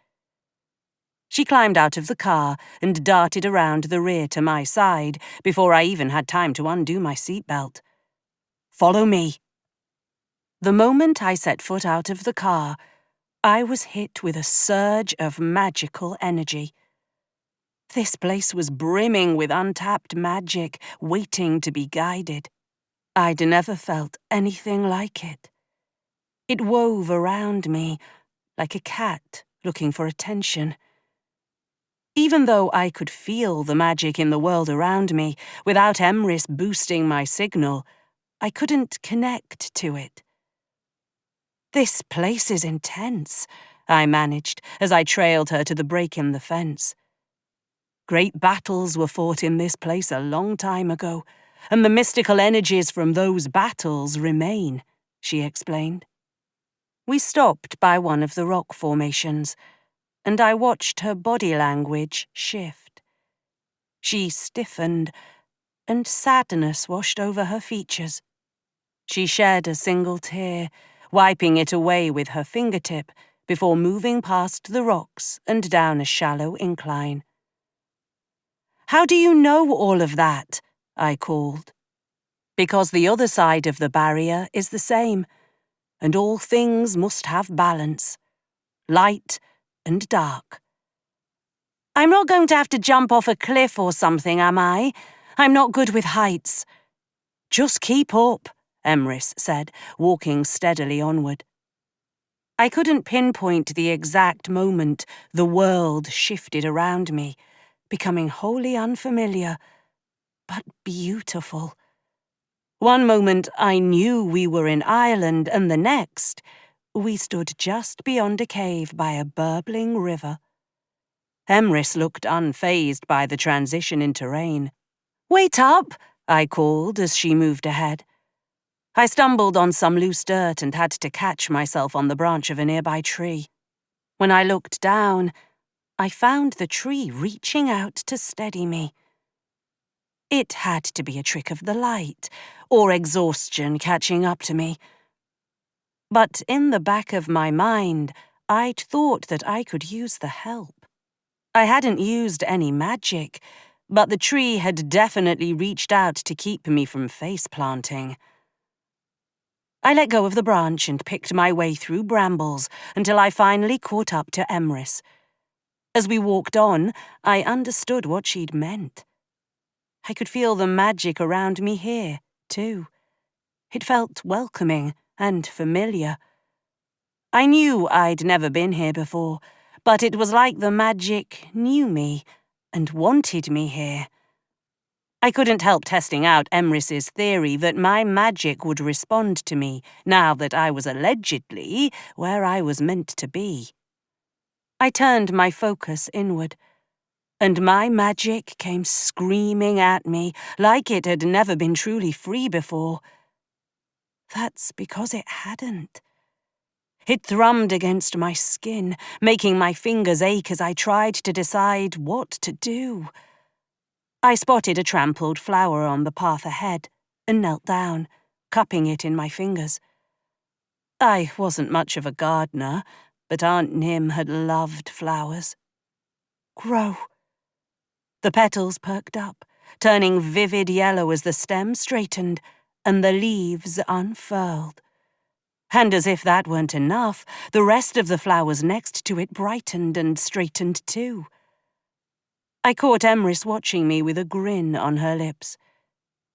She climbed out of the car and darted around the rear to my side before I even had time to undo my seatbelt. Follow me. The moment I set foot out of the car, I was hit with a surge of magical energy. This place was brimming with untapped magic, waiting to be guided. I'd never felt anything like it. It wove around me, like a cat looking for attention. Even though I could feel the magic in the world around me, without Emrys boosting my signal, I couldn't connect to it. This place is intense, I managed as I trailed her to the break in the fence. Great battles were fought in this place a long time ago, and the mystical energies from those battles remain, she explained. We stopped by one of the rock formations, and I watched her body language shift. She stiffened, and sadness washed over her features. She shed a single tear, wiping it away with her fingertip before moving past the rocks and down a shallow incline. "How do you know all of that?" I called. "Because the other side of the barrier is the same, and all things must have balance, light and dark." "I'm not going to have to jump off a cliff or something, am I? I'm not good with heights." "Just keep up," Emrys said, walking steadily onward. I couldn't pinpoint the exact moment the world shifted around me, becoming wholly unfamiliar, but beautiful. One moment I knew we were in Ireland, and the next, we stood just beyond a cave by a burbling river. Emrys looked unfazed by the transition in terrain. "Wait up!" I called as she moved ahead. I stumbled on some loose dirt and had to catch myself on the branch of a nearby tree. When I looked down, I found the tree reaching out to steady me. It had to be a trick of the light, or exhaustion catching up to me. But in the back of my mind, I'd thought that I could use the help. I hadn't used any magic, but the tree had definitely reached out to keep me from face-planting. I let go of the branch and picked my way through brambles until I finally caught up to Emrys. As we walked on, I understood what she'd meant. I could feel the magic around me here, too. It felt welcoming and familiar. I knew I'd never been here before, but it was like the magic knew me and wanted me here. I couldn't help testing out Emrys's theory that my magic would respond to me now that I was allegedly where I was meant to be. I turned my focus inward, and my magic came screaming at me like it had never been truly free before. That's because it hadn't. It thrummed against my skin, making my fingers ache as I tried to decide what to do. I spotted a trampled flower on the path ahead and knelt down, cupping it in my fingers. I wasn't much of a gardener, but Aunt Nim had loved flowers. "Grow." The petals perked up, turning vivid yellow as the stem straightened and the leaves unfurled. And as if that weren't enough, the rest of the flowers next to it brightened and straightened too. I caught Emrys watching me with a grin on her lips.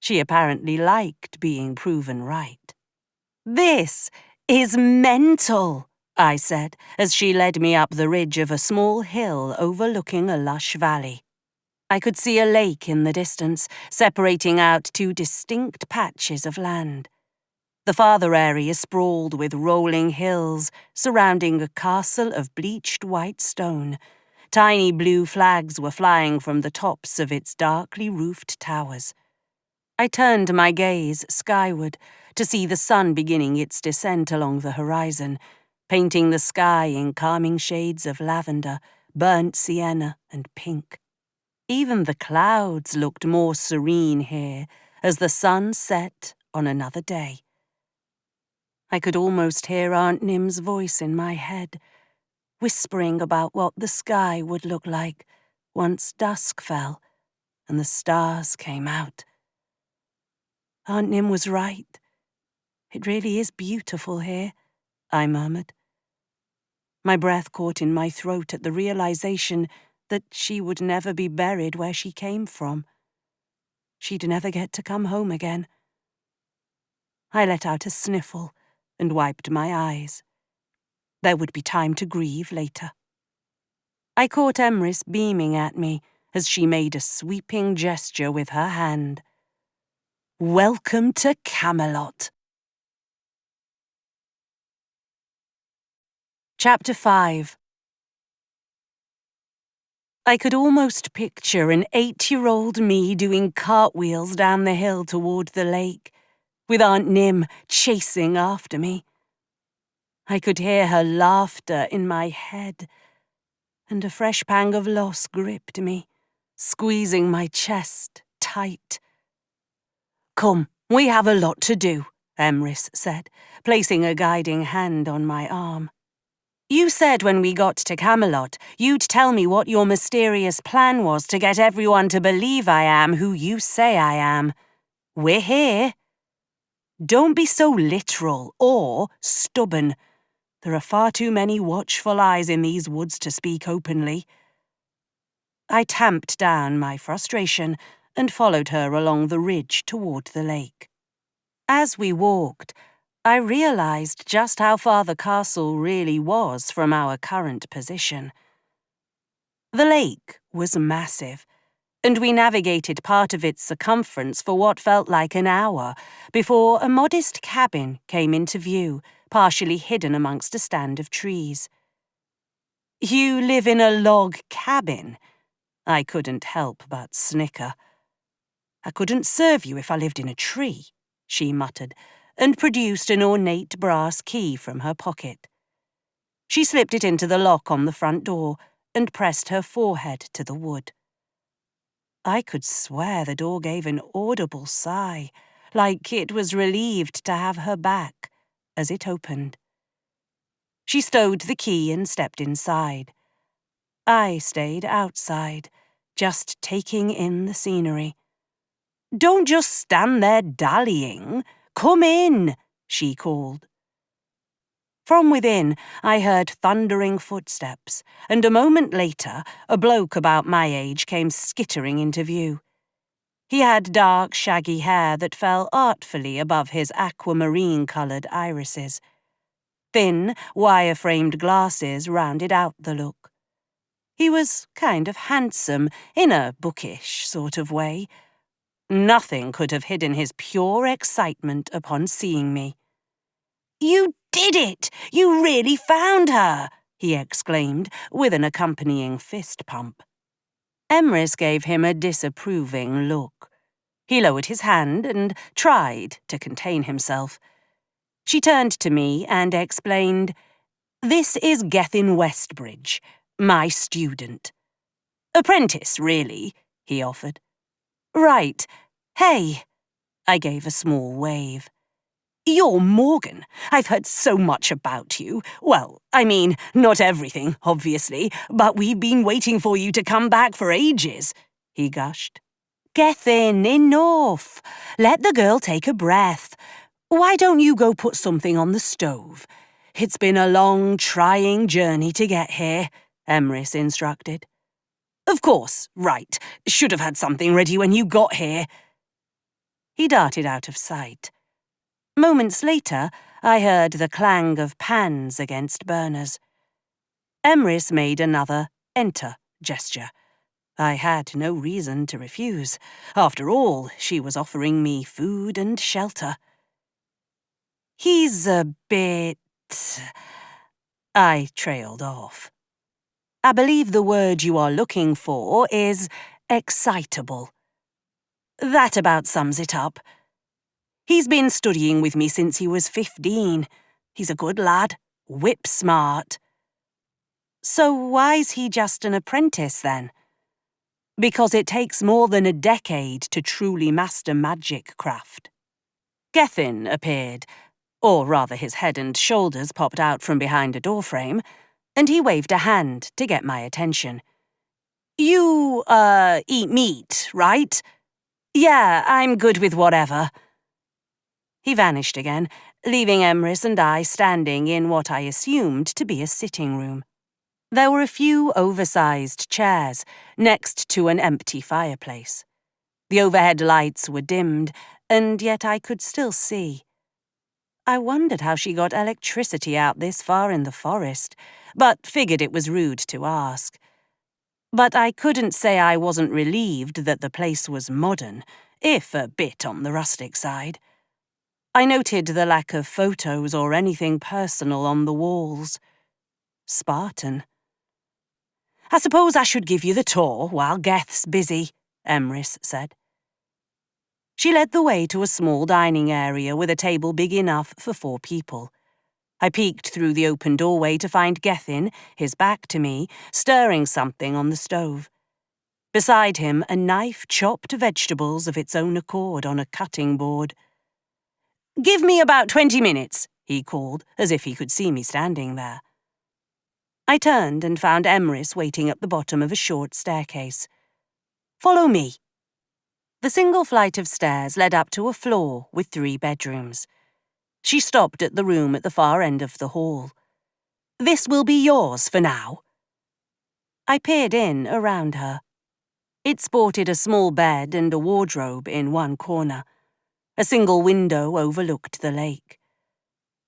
She apparently liked being proven right. "This is mental," I said, as she led me up the ridge of a small hill overlooking a lush valley. I could see a lake in the distance, separating out two distinct patches of land. The farther area sprawled with rolling hills surrounding a castle of bleached white stone. Tiny blue flags were flying from the tops of its darkly roofed towers. I turned my gaze skyward to see the sun beginning its descent along the horizon, painting the sky in calming shades of lavender, burnt sienna, and pink. Even the clouds looked more serene here as the sun set on another day. I could almost hear Aunt Nim's voice in my head, whispering about what the sky would look like once dusk fell and the stars came out. Aunt Nim was right. It really is beautiful here, I murmured. My breath caught in my throat at the realization that she would never be buried where she came from. She'd never get to come home again. I let out a sniffle and wiped my eyes. There would be time to grieve later. I caught Emrys beaming at me as she made a sweeping gesture with her hand. "Welcome to Camelot." Chapter 5. I could almost picture an 8-year-old me doing cartwheels down the hill toward the lake, with Aunt Nim chasing after me. I could hear her laughter in my head, and a fresh pang of loss gripped me, squeezing my chest tight. "Come, we have a lot to do," Emrys said, placing a guiding hand on my arm. You said when we got to Camelot, you'd tell me what your mysterious plan was to get everyone to believe I am who you say I am. We're here. Don't be so literal or stubborn. There are far too many watchful eyes in these woods to speak openly. I tamped down my frustration and followed her along the ridge toward the lake. As we walked, I realized just how far the castle really was from our current position. The lake was massive, and we navigated part of its circumference for what felt like an hour before a modest cabin came into view, partially hidden amongst a stand of trees. You live in a log cabin? I couldn't help but snicker. I couldn't serve you if I lived in a tree, she muttered, and produced an ornate brass key from her pocket. She slipped it into the lock on the front door and pressed her forehead to the wood. I could swear the door gave an audible sigh, like it was relieved to have her back, as it opened. She stowed the key and stepped inside. I stayed outside, just taking in the scenery. Don't just stand there dallying. Come in, she called. From within, I heard thundering footsteps, and a moment later, a bloke about my age came skittering into view. He had dark, shaggy hair that fell artfully above his aquamarine-coloured irises. Thin, wire-framed glasses rounded out the look. He was kind of handsome, in a bookish sort of way. Nothing could have hidden his pure excitement upon seeing me. You did it! You really found her! He exclaimed, with an accompanying fist pump. Emrys gave him a disapproving look. He lowered his hand and tried to contain himself. She turned to me and explained, This is Gethin Westbridge, my student. Apprentice, really, he offered. Right. Hey. I gave a small wave. You're Morgan. I've heard so much about you. Well, I mean, not everything, obviously, but we've been waiting for you to come back for ages, he gushed. Gethin, enough. Let the girl take a breath. Why don't you go put something on the stove? It's been a long, trying journey to get here, Emrys instructed. Of course, right. Should have had something ready when you got here. He darted out of sight. Moments later, I heard the clang of pans against burners. Emrys made another enter gesture. I had no reason to refuse. After all, she was offering me food and shelter. He's a bit... I trailed off. I believe the word you are looking for is excitable. That about sums it up. He's been studying with me since he was 15. He's a good lad, whip-smart. So why's he just an apprentice, then? Because it takes more than a decade to truly master magic craft. Gethin appeared, or rather his head and shoulders popped out from behind a doorframe, and he waved a hand to get my attention. You, eat meat, right? Yeah, I'm good with whatever. He vanished again, leaving Emrys and I standing in what I assumed to be a sitting room. There were a few oversized chairs next to an empty fireplace. The overhead lights were dimmed, and yet I could still see. I wondered how she got electricity out this far in the forest, but figured it was rude to ask. But I couldn't say I wasn't relieved that the place was modern, if a bit on the rustic side. I noted the lack of photos or anything personal on the walls. Spartan. I suppose I should give you the tour while Geth's busy, Emrys said. She led the way to a small dining area with a table big enough for 4 people. I peeked through the open doorway to find Gethin, his back to me, stirring something on the stove. Beside him, a knife chopped vegetables of its own accord on a cutting board. "Give me about 20 minutes, he called, as if he could see me standing there. I turned and found Emrys waiting at the bottom of a short staircase. "Follow me." The single flight of stairs led up to a floor with 3 bedrooms. She stopped at the room at the far end of the hall. "This will be yours for now." I peered in around her. It sported a small bed and a wardrobe in one corner. A single window overlooked the lake.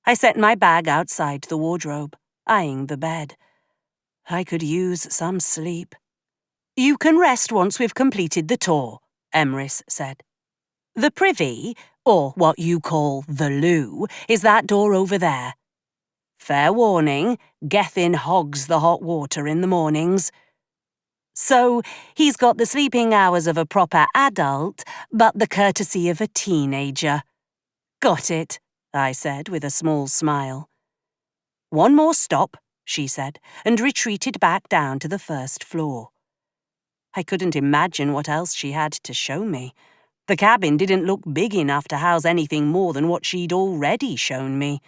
I set my bag outside the wardrobe, eyeing the bed. I could use some sleep. "You can rest once we've completed the tour," Emrys said. "The privy, or what you call the loo, is that door over there. Fair warning, Gethin hogs the hot water in the mornings. So, he's got the sleeping hours of a proper adult, but the courtesy of a teenager." "Got it," I said with a small smile. "One more stop," she said, and retreated back down to the first floor. I couldn't imagine what else she had to show me. The cabin didn't look big enough to house anything more than what she'd already shown me.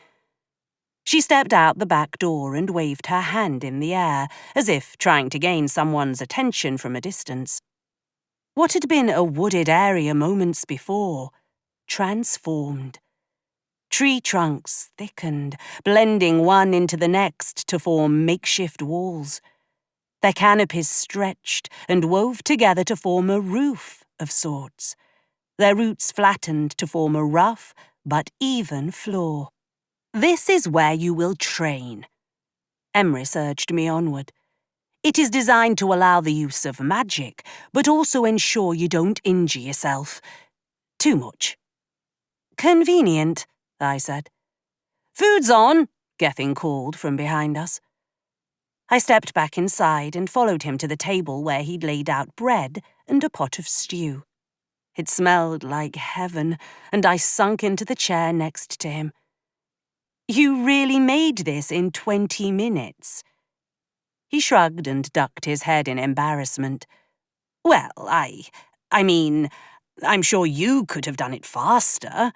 She stepped out the back door and waved her hand in the air, as if trying to gain someone's attention from a distance. What had been a wooded area moments before, transformed. Tree trunks thickened, blending one into the next to form makeshift walls. Their canopies stretched and wove together to form a roof of sorts. Their roots flattened to form a rough but even floor. "This is where you will train." Emrys urged me onward. "It is designed to allow the use of magic, but also ensure you don't injure yourself too much." "Convenient," I said. "Food's on," Gethin called from behind us. I stepped back inside and followed him to the table where he'd laid out bread and a pot of stew. It smelled like heaven, and I sunk into the chair next to him. "You really made this in 20 minutes?" He shrugged and ducked his head in embarrassment. "Well, I mean, I'm sure you could have done it faster."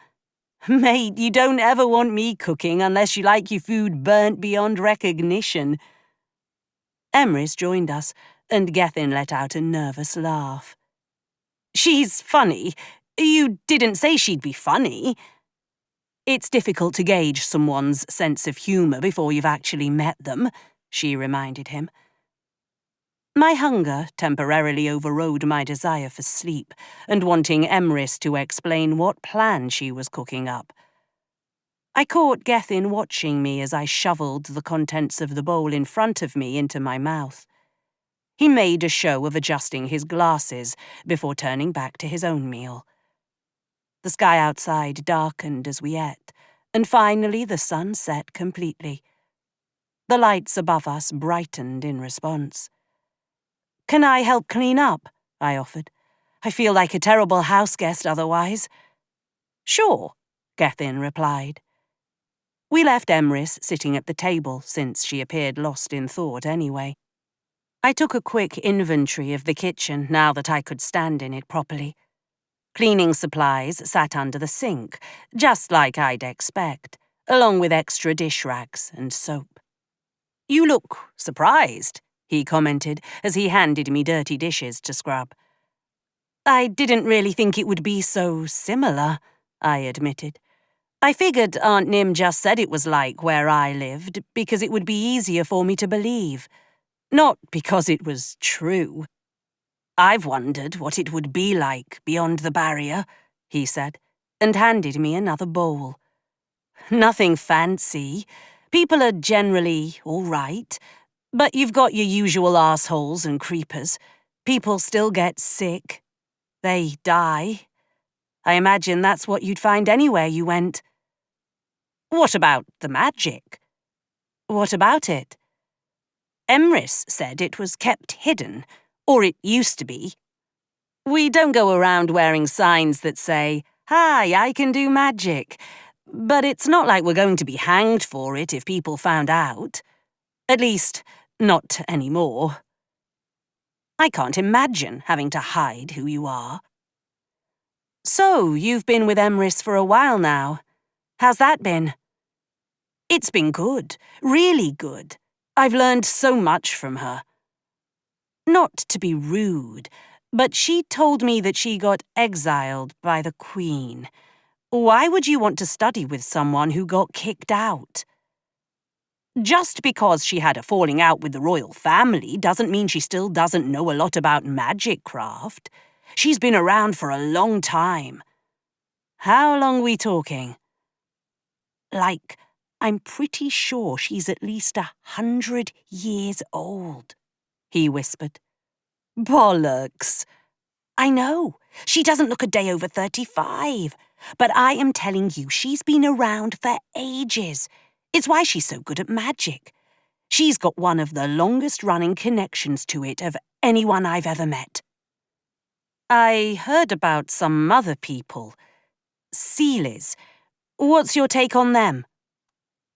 "Mate, you don't ever want me cooking unless you like your food burnt beyond recognition." Emrys joined us, and Gethin let out a nervous laugh. "She's funny. You didn't say she'd be funny." "It's difficult to gauge someone's sense of humour before you've actually met them," she reminded him. My hunger temporarily overrode my desire for sleep, and wanting Emrys to explain what plan she was cooking up. I caught Gethin watching me as I shovelled the contents of the bowl in front of me into my mouth. He made a show of adjusting his glasses before turning back to his own meal. The sky outside darkened as we ate, and finally the sun set completely. The lights above us brightened in response. "Can I help clean up?" I offered. "I feel like a terrible houseguest otherwise." "Sure," Gethin replied. We left Emrys sitting at the table, since she appeared lost in thought anyway. I took a quick inventory of the kitchen now that I could stand in it properly. Cleaning supplies sat under the sink, just like I'd expect, along with extra dish rags and soap. "You look surprised," he commented as he handed me dirty dishes to scrub. "I didn't really think it would be so similar," I admitted. "I figured Aunt Nim just said it was like where I lived because it would be easier for me to believe, not because it was true." "I've wondered what it would be like beyond the barrier," he said, and handed me another bowl. "Nothing fancy. People are generally all right, but you've got your usual assholes and creepers. People still get sick. They die. I imagine that's what you'd find anywhere you went." "What about the magic?" "What about it?" "Emrys said it was kept hidden, or it used to be. We don't go around wearing signs that say, 'Hi, I can do magic,' but it's not like we're going to be hanged for it if people found out. At least, not anymore." "I can't imagine having to hide who you are." "So, you've been with Emrys for a while now. How's that been? It's been good, really good. I've learned so much from her. Not to be rude, but she told me that she got exiled by the Queen. Why would you want to study with someone who got kicked out? Just because she had a falling out with the royal family doesn't mean she still doesn't know a lot about magic craft. She's been around for a long time. How long we talking? Like, I'm pretty sure she's at least 100 years old, he whispered. Bollocks. I know, she doesn't look a day over 35, but I am telling you she's been around for ages. It's why she's so good at magic. She's got one of the longest-running connections to it of anyone I've ever met. I heard about some other people. Sealies. What's your take on them?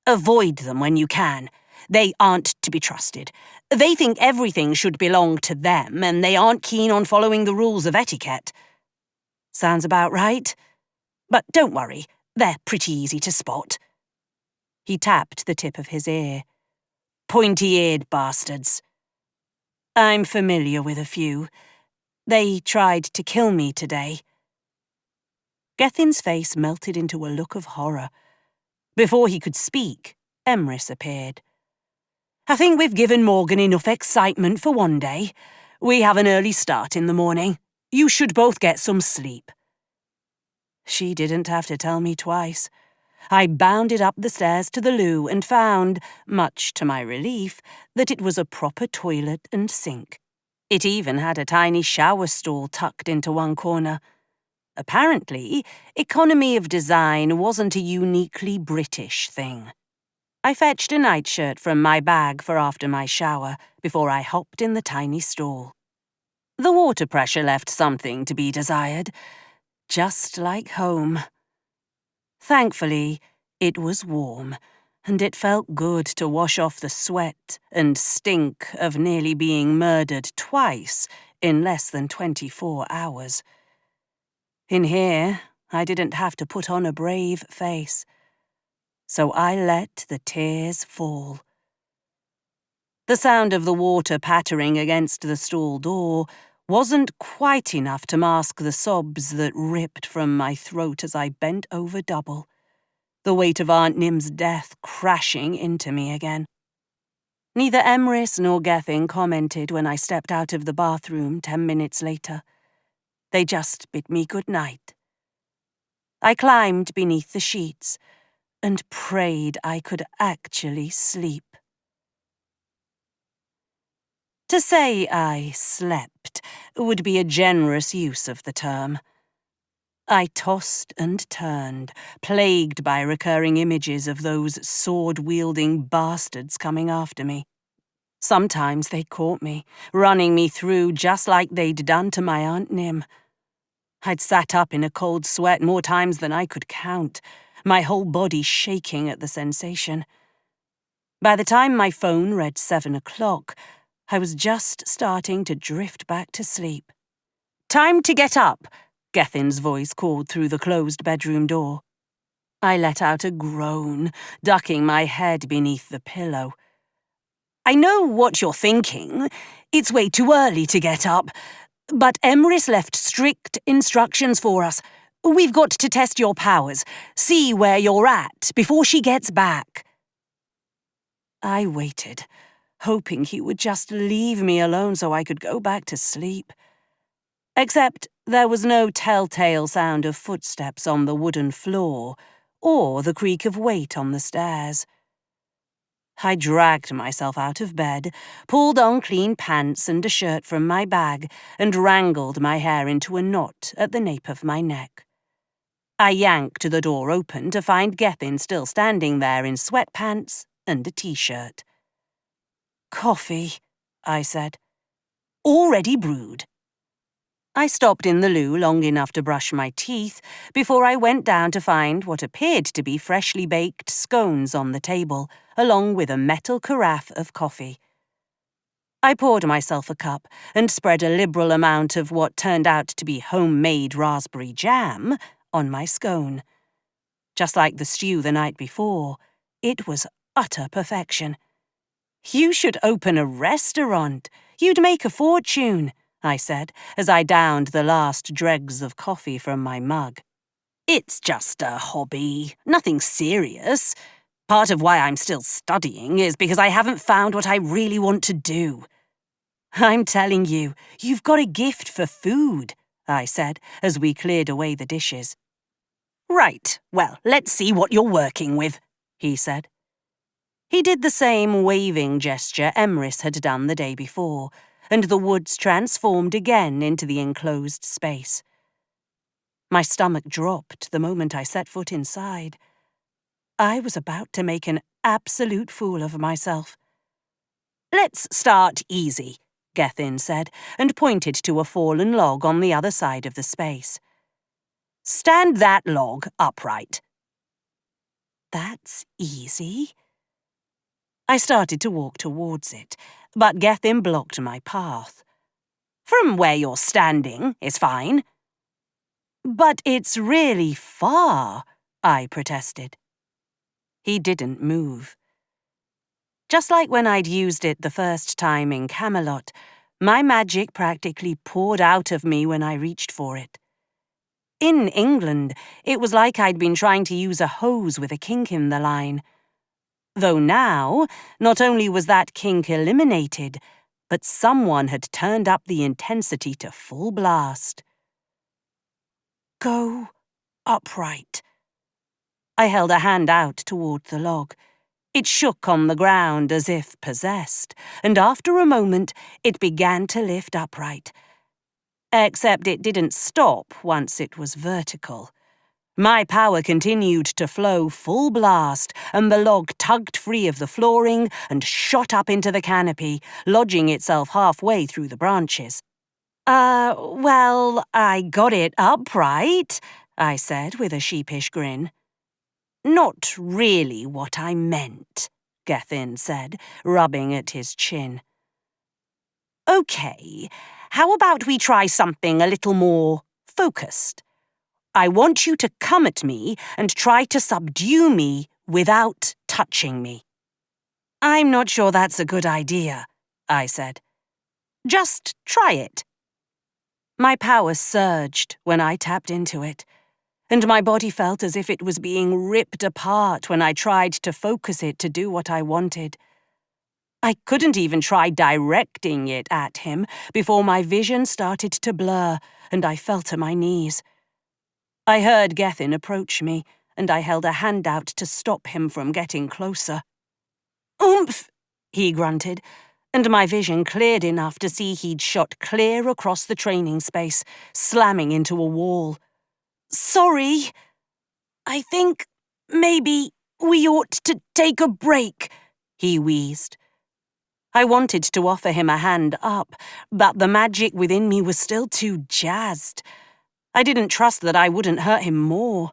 Avoid them when you can. They aren't to be trusted. They think everything should belong to them, and they aren't keen on following the rules of etiquette. Sounds about right. But don't worry, they're pretty easy to spot. He tapped the tip of his ear. Pointy-eared bastards. I'm familiar with a few. They tried to kill me today. Gethin's face melted into a look of horror. Before he could speak, Emrys appeared. I think we've given Morgan enough excitement for one day. We have an early start in the morning. You should both get some sleep. She didn't have to tell me twice. I bounded up the stairs to the loo and found, much to my relief, that it was a proper toilet and sink. It even had a tiny shower stall tucked into one corner. Apparently, economy of design wasn't a uniquely British thing. I fetched a nightshirt from my bag for after my shower before I hopped in the tiny stall. The water pressure left something to be desired, just like home. Thankfully, it was warm, and it felt good to wash off the sweat and stink of nearly being murdered twice in less than 24 hours. In here, I didn't have to put on a brave face, so I let the tears fall. The sound of the water pattering against the stall door wasn't quite enough to mask the sobs that ripped from my throat as I bent over double, the weight of Aunt Nim's death crashing into me again. Neither Emrys nor Gethin commented when I stepped out of the bathroom 10 minutes later. They just bid me good night. I climbed beneath the sheets and prayed I could actually sleep. To say I slept would be a generous use of the term. I tossed and turned, plagued by recurring images of those sword-wielding bastards coming after me. Sometimes they caught me, running me through just like they'd done to my Aunt Nim. I'd sat up in a cold sweat more times than I could count, my whole body shaking at the sensation. By the time my phone read 7 o'clock, I was just starting to drift back to sleep. Time to get up, Gethin's voice called through the closed bedroom door. I let out a groan, ducking my head beneath the pillow. I know what you're thinking. It's way too early to get up. But Emrys left strict instructions for us. We've got to test your powers, see where you're at before she gets back. I waited, hoping he would just leave me alone so I could go back to sleep. Except there was no telltale sound of footsteps on the wooden floor, or the creak of weight on the stairs. I dragged myself out of bed, pulled on clean pants and a shirt from my bag, and wrangled my hair into a knot at the nape of my neck. I yanked the door open to find Gethin still standing there in sweatpants and a t-shirt. Coffee, I said. Already brewed. I stopped in the loo long enough to brush my teeth before I went down to find what appeared to be freshly baked scones on the table, along with a metal carafe of coffee. I poured myself a cup and spread a liberal amount of what turned out to be homemade raspberry jam on my scone. Just like the stew the night before, it was utter perfection. "You should open a restaurant. You'd make a fortune," I said, as I downed the last dregs of coffee from my mug. "It's just a hobby, nothing serious. Part of why I'm still studying is because I haven't found what I really want to do." "I'm telling you, you've got a gift for food," I said, as we cleared away the dishes. "Right, well, let's see what you're working with," he said. He did the same waving gesture Emrys had done the day before, and the woods transformed again into the enclosed space. My stomach dropped the moment I set foot inside. I was about to make an absolute fool of myself. "Let's start easy," Gethin said, and pointed to a fallen log on the other side of the space. "Stand that log upright." "That's easy." I started to walk towards it, but Gethin blocked my path. "From where you're standing is fine." "But it's really far," I protested. He didn't move. Just like when I'd used it the first time in Camelot, my magic practically poured out of me when I reached for it. In England, it was like I'd been trying to use a hose with a kink in the line. Though now, not only was that kink eliminated, but someone had turned up the intensity to full blast. "Go upright." I held a hand out toward the log. It shook on the ground as if possessed, and after a moment it began to lift upright. Except it didn't stop once it was vertical. My power continued to flow full blast, and the log tugged free of the flooring and shot up into the canopy, lodging itself halfway through the branches. Well, I got it upright," I said with a sheepish grin. "Not really what I meant," Gethin said, rubbing at his chin. "Okay, how about we try something a little more focused? I want you to come at me and try to subdue me without touching me." "I'm not sure that's a good idea," I said. "Just try it." My power surged when I tapped into it, and my body felt as if it was being ripped apart when I tried to focus it to do what I wanted. I couldn't even try directing it at him before my vision started to blur and I fell to my knees. I heard Gethin approach me, and I held a hand out to stop him from getting closer. "Oomph!" he grunted, and my vision cleared enough to see he'd shot clear across the training space, slamming into a wall. "Sorry. I think maybe we ought to take a break," he wheezed. I wanted to offer him a hand up, but the magic within me was still too jazzed. I didn't trust that I wouldn't hurt him more.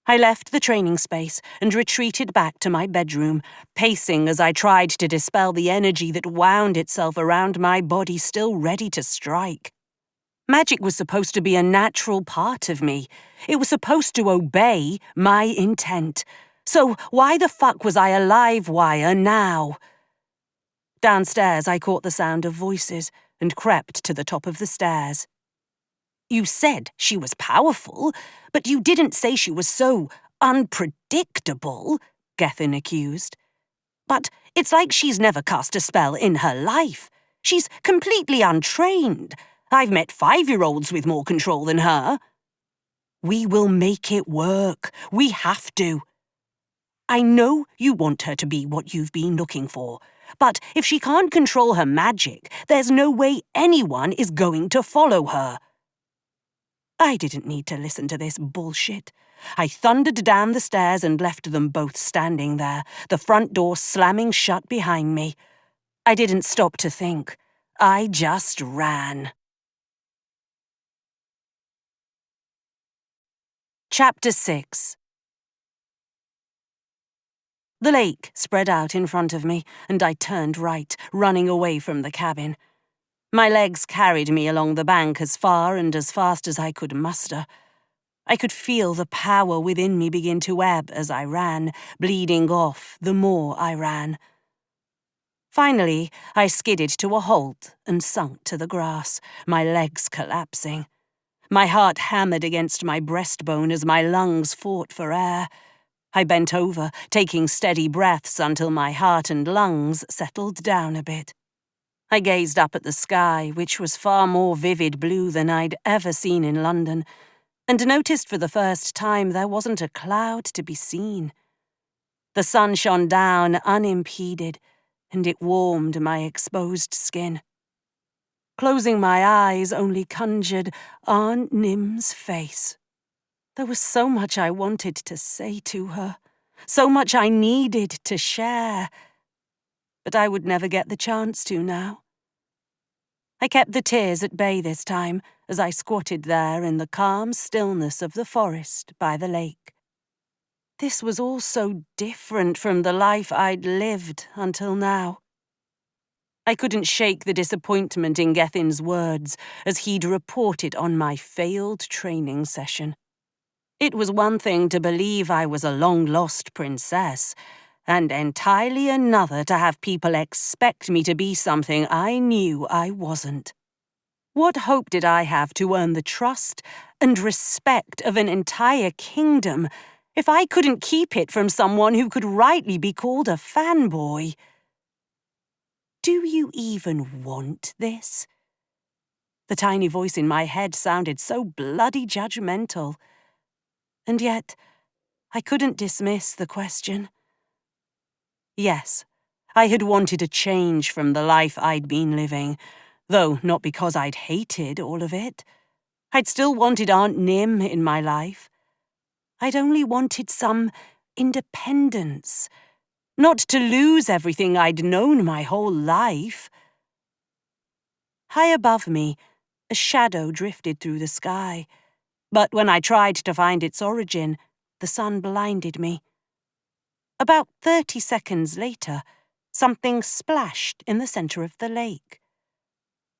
I left the training space and retreated back to my bedroom, pacing as I tried to dispel the energy that wound itself around my body, still ready to strike. Magic was supposed to be a natural part of me. It was supposed to obey my intent. So why the fuck was I a live wire now? Downstairs, I caught the sound of voices and crept to the top of the stairs. "You said she was powerful, but you didn't say she was so unpredictable," Gethin accused. "But it's like she's never cast a spell in her life. She's completely untrained. I've met 5-year-olds with more control than her." "We will make it work. We have to. I know you want her to be what you've been looking for, but if she can't control her magic, there's no way anyone is going to follow her." I didn't need to listen to this bullshit. I thundered down the stairs and left them both standing there, the front door slamming shut behind me. I didn't stop to think. I just ran. Chapter 6. The lake spread out in front of me, and I turned right, running away from the cabin. My legs carried me along the bank as far and as fast as I could muster. I could feel the power within me begin to ebb as I ran, bleeding off the more I ran. Finally, I skidded to a halt and sunk to the grass, my legs collapsing. My heart hammered against my breastbone as my lungs fought for air. I bent over, taking steady breaths until my heart and lungs settled down a bit. I gazed up at the sky, which was far more vivid blue than I'd ever seen in London, and noticed for the first time there wasn't a cloud to be seen. The sun shone down unimpeded, and it warmed my exposed skin. Closing my eyes only conjured Aunt Nim's face. There was so much I wanted to say to her, so much I needed to share, but I would never get the chance to now. I kept the tears at bay this time as I squatted there in the calm stillness of the forest by the lake. This was all so different from the life I'd lived until now. I couldn't shake the disappointment in Gethin's words as he'd reported on my failed training session. It was one thing to believe I was a long-lost princess, and entirely another to have people expect me to be something I knew I wasn't. What hope did I have to earn the trust and respect of an entire kingdom if I couldn't keep it from someone who could rightly be called a fanboy? Do you even want this? The tiny voice in my head sounded so bloody judgmental. And yet, I couldn't dismiss the question. Yes, I had wanted a change from the life I'd been living, though not because I'd hated all of it. I'd still wanted Aunt Nim in my life. I'd only wanted some independence, not to lose everything I'd known my whole life. High above me, a shadow drifted through the sky, but when I tried to find its origin, the sun blinded me. About 30 seconds later, something splashed in the center of the lake.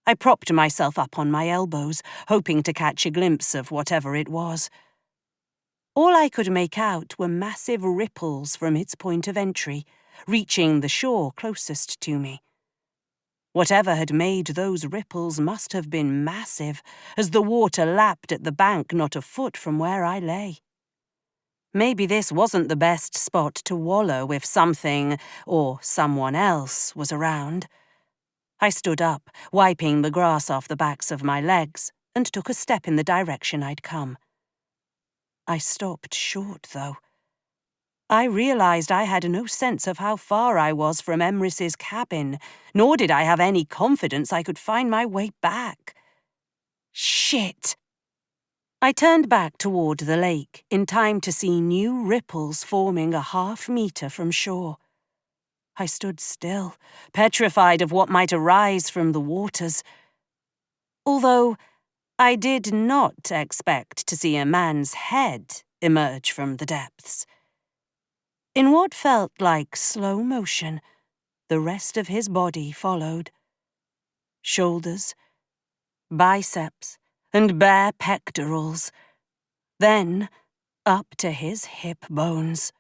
I propped myself up on my elbows, hoping to catch a glimpse of whatever it was. All I could make out were massive ripples from its point of entry, reaching the shore closest to me. Whatever had made those ripples must have been massive, as the water lapped at the bank not a foot from where I lay. Maybe this wasn't the best spot to wallow if something, or someone else, was around. I stood up, wiping the grass off the backs of my legs, and took a step in the direction I'd come. I stopped short, though. I realized I had no sense of how far I was from Emrys's cabin, nor did I have any confidence I could find my way back. Shit! I turned back toward the lake, in time to see new ripples forming a half-meter from shore. I stood still, petrified of what might arise from the waters. Although I did not expect to see a man's head emerge from the depths. In what felt like slow motion, the rest of his body followed. Shoulders, biceps, and bare pectorals. Then, up to his hip bones.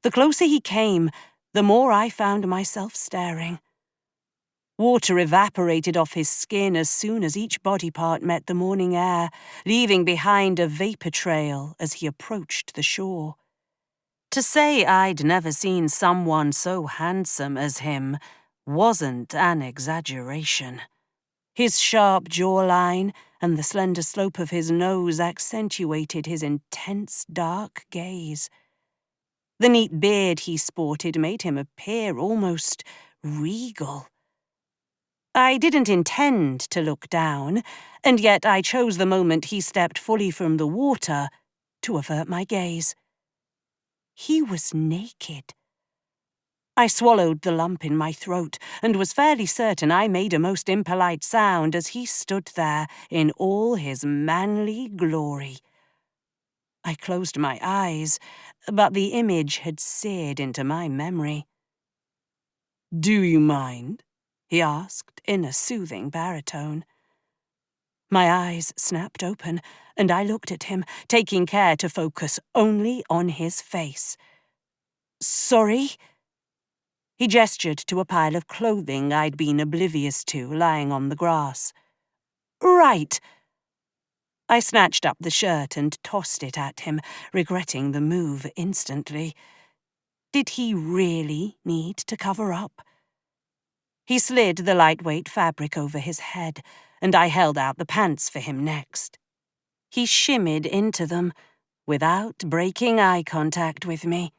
The closer he came, the more I found myself staring. Water evaporated off his skin as soon as each body part met the morning air, leaving behind a vapor trail as he approached the shore. To say I'd never seen someone so handsome as him wasn't an exaggeration. His sharp jawline and the slender slope of his nose accentuated his intense dark gaze. The neat beard he sported made him appear almost regal. I didn't intend to look down, and yet I chose the moment he stepped fully from the water to avert my gaze. He was naked. I swallowed the lump in my throat and was fairly certain I made a most impolite sound as he stood there in all his manly glory. I closed my eyes, but the image had seared into my memory. "Do you mind?" he asked in a soothing baritone. My eyes snapped open, and I looked at him, taking care to focus only on his face. "Sorry?" He gestured to a pile of clothing I'd been oblivious to lying on the grass. "Right." I snatched up the shirt and tossed it at him, regretting the move instantly. Did he really need to cover up? He slid the lightweight fabric over his head, and I held out the pants for him next. He shimmied into them, without breaking eye contact with me.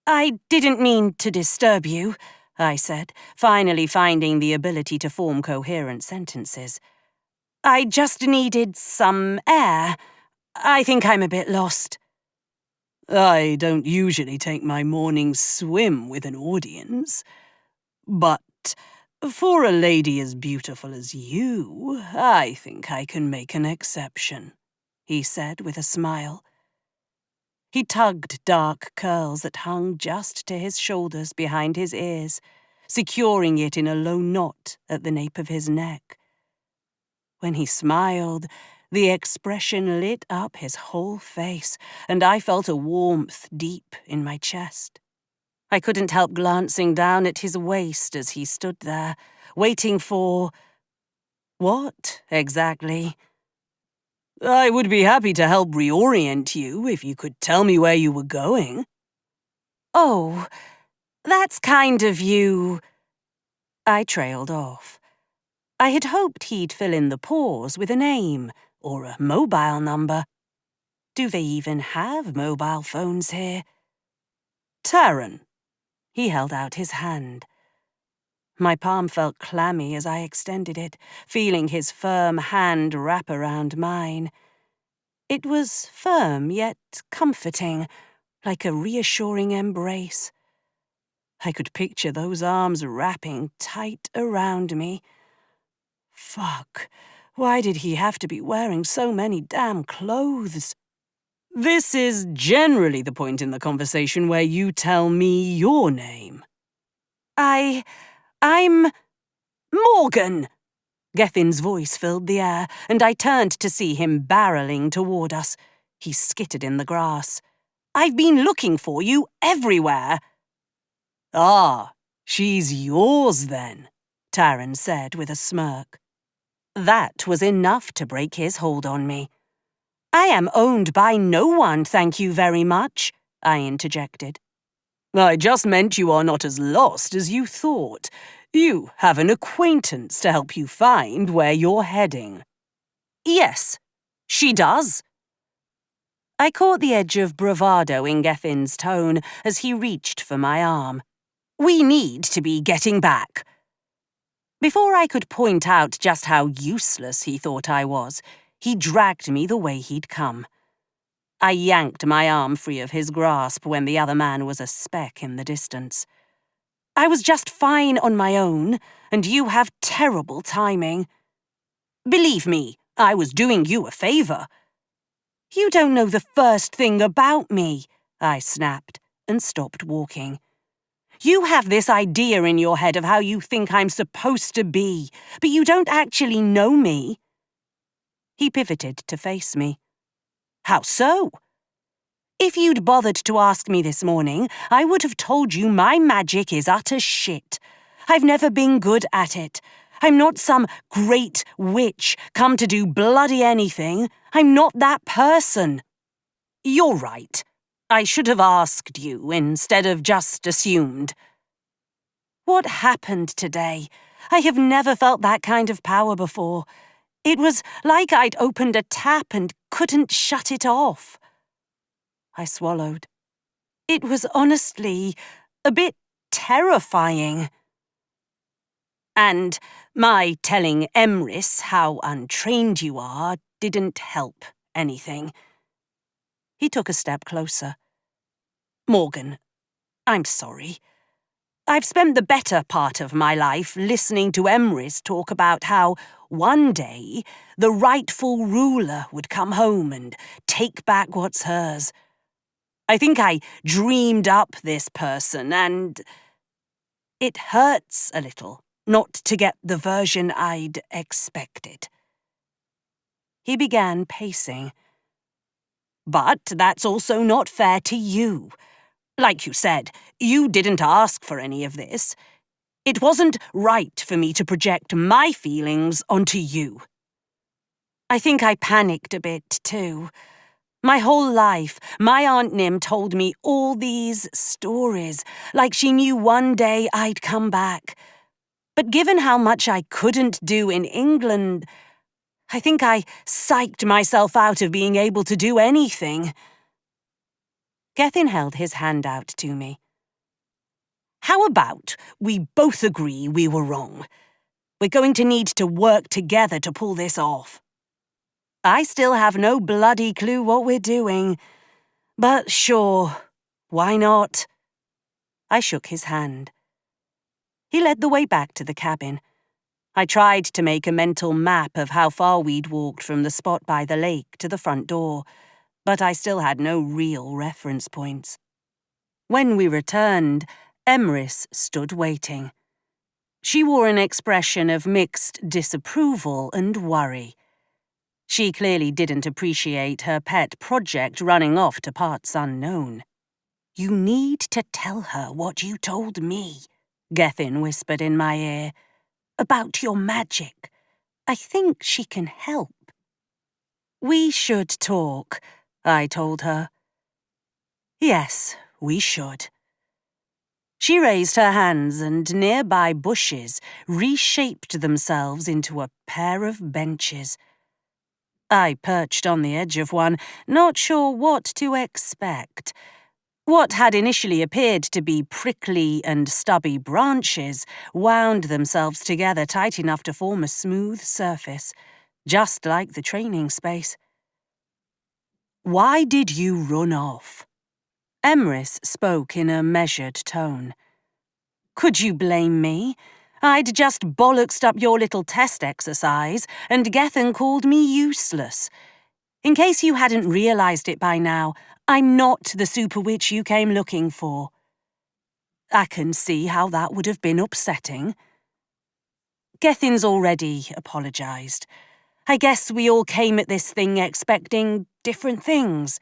"I didn't mean to disturb you," I said, finally finding the ability to form coherent sentences. "I just needed some air. I think I'm a bit lost." "I don't usually take my morning swim with an audience, but for a lady as beautiful as you, I think I can make an exception," he said with a smile. He tugged dark curls that hung just to his shoulders behind his ears, securing it in a low knot at the nape of his neck. When he smiled, the expression lit up his whole face, and I felt a warmth deep in my chest. I couldn't help glancing down at his waist as he stood there, waiting for... what, exactly? "I would be happy to help reorient you if you could tell me where you were going." "Oh, that's kind of you." I trailed off. I had hoped he'd fill in the pause with a name or a mobile number. Do they even have mobile phones here? "Taryn." He held out his hand. My palm felt clammy as I extended it, feeling his firm hand wrap around mine. It was firm yet comforting, like a reassuring embrace. I could picture those arms wrapping tight around me. Fuck, why did he have to be wearing so many damn clothes? "This is generally the point in the conversation where you tell me your name." I'm Morgan." Gethin's voice filled the air, and I turned to see him barreling toward us. He skittered in the grass. "I've been looking for you everywhere." "Ah, she's yours then," Taryn said with a smirk. That was enough to break his hold on me. "I am owned by no one, thank you very much," I interjected. "I just meant you are not as lost as you thought. You have an acquaintance to help you find where you're heading." "Yes, she does." I caught the edge of bravado in Gethin's tone as he reached for my arm. "We need to be getting back." Before I could point out just how useless he thought I was, he dragged me the way he'd come. I yanked my arm free of his grasp when the other man was a speck in the distance. "I was just fine on my own, and you have terrible timing." "Believe me, I was doing you a favor." "You don't know the first thing about me," I snapped, and stopped walking. "You have this idea in your head of how you think I'm supposed to be, but you don't actually know me." He pivoted to face me. "How so?" "If you'd bothered to ask me this morning, I would have told you my magic is utter shit. I've never been good at it. I'm not some great witch come to do bloody anything. I'm not that person." "You're right. I should have asked you instead of just assumed." What happened today? I have never felt that kind of power before. It was like I'd opened a tap and couldn't shut it off. I swallowed. It was honestly a bit terrifying. "And my telling Emrys how untrained you are didn't help anything." He took a step closer. "Morgan, I'm sorry. I've spent the better part of my life listening to Emrys talk about how one day the rightful ruler would come home and take back what's hers. I think I dreamed up this person, and it hurts a little not to get the version I'd expected." He began pacing. "But that's also not fair to you. Like you said, you didn't ask for any of this. It wasn't right for me to project my feelings onto you." I think I panicked a bit, too. My whole life, my Aunt Nim told me all these stories, like she knew one day I'd come back. But given how much I couldn't do in England, I think I psyched myself out of being able to do anything. Gethin held his hand out to me. "How about we both agree we were wrong? We're going to need to work together to pull this off." I still have no bloody clue what we're doing. But sure, why not? I shook his hand. He led the way back to the cabin. I tried to make a mental map of how far we'd walked from the spot by the lake to the front door, but I still had no real reference points. When we returned, Emrys stood waiting. She wore an expression of mixed disapproval and worry. She clearly didn't appreciate her pet project running off to parts unknown. "You need to tell her what you told me," Gethin whispered in my ear. "About your magic. I think she can help." "We should talk," I told her. Yes, we should. She raised her hands and nearby bushes reshaped themselves into a pair of benches. I perched on the edge of one, not sure what to expect. What had initially appeared to be prickly and stubby branches wound themselves together tight enough to form a smooth surface, just like the training space. "Why did you run off?" Emrys spoke in a measured tone. "Could you blame me? I'd just bollocksed up your little test exercise, and Gethin called me useless. In case you hadn't realised it by now, I'm not the super witch you came looking for." I can see how that would have been upsetting. Gethin's already apologised. I guess we all came at this thing expecting different things.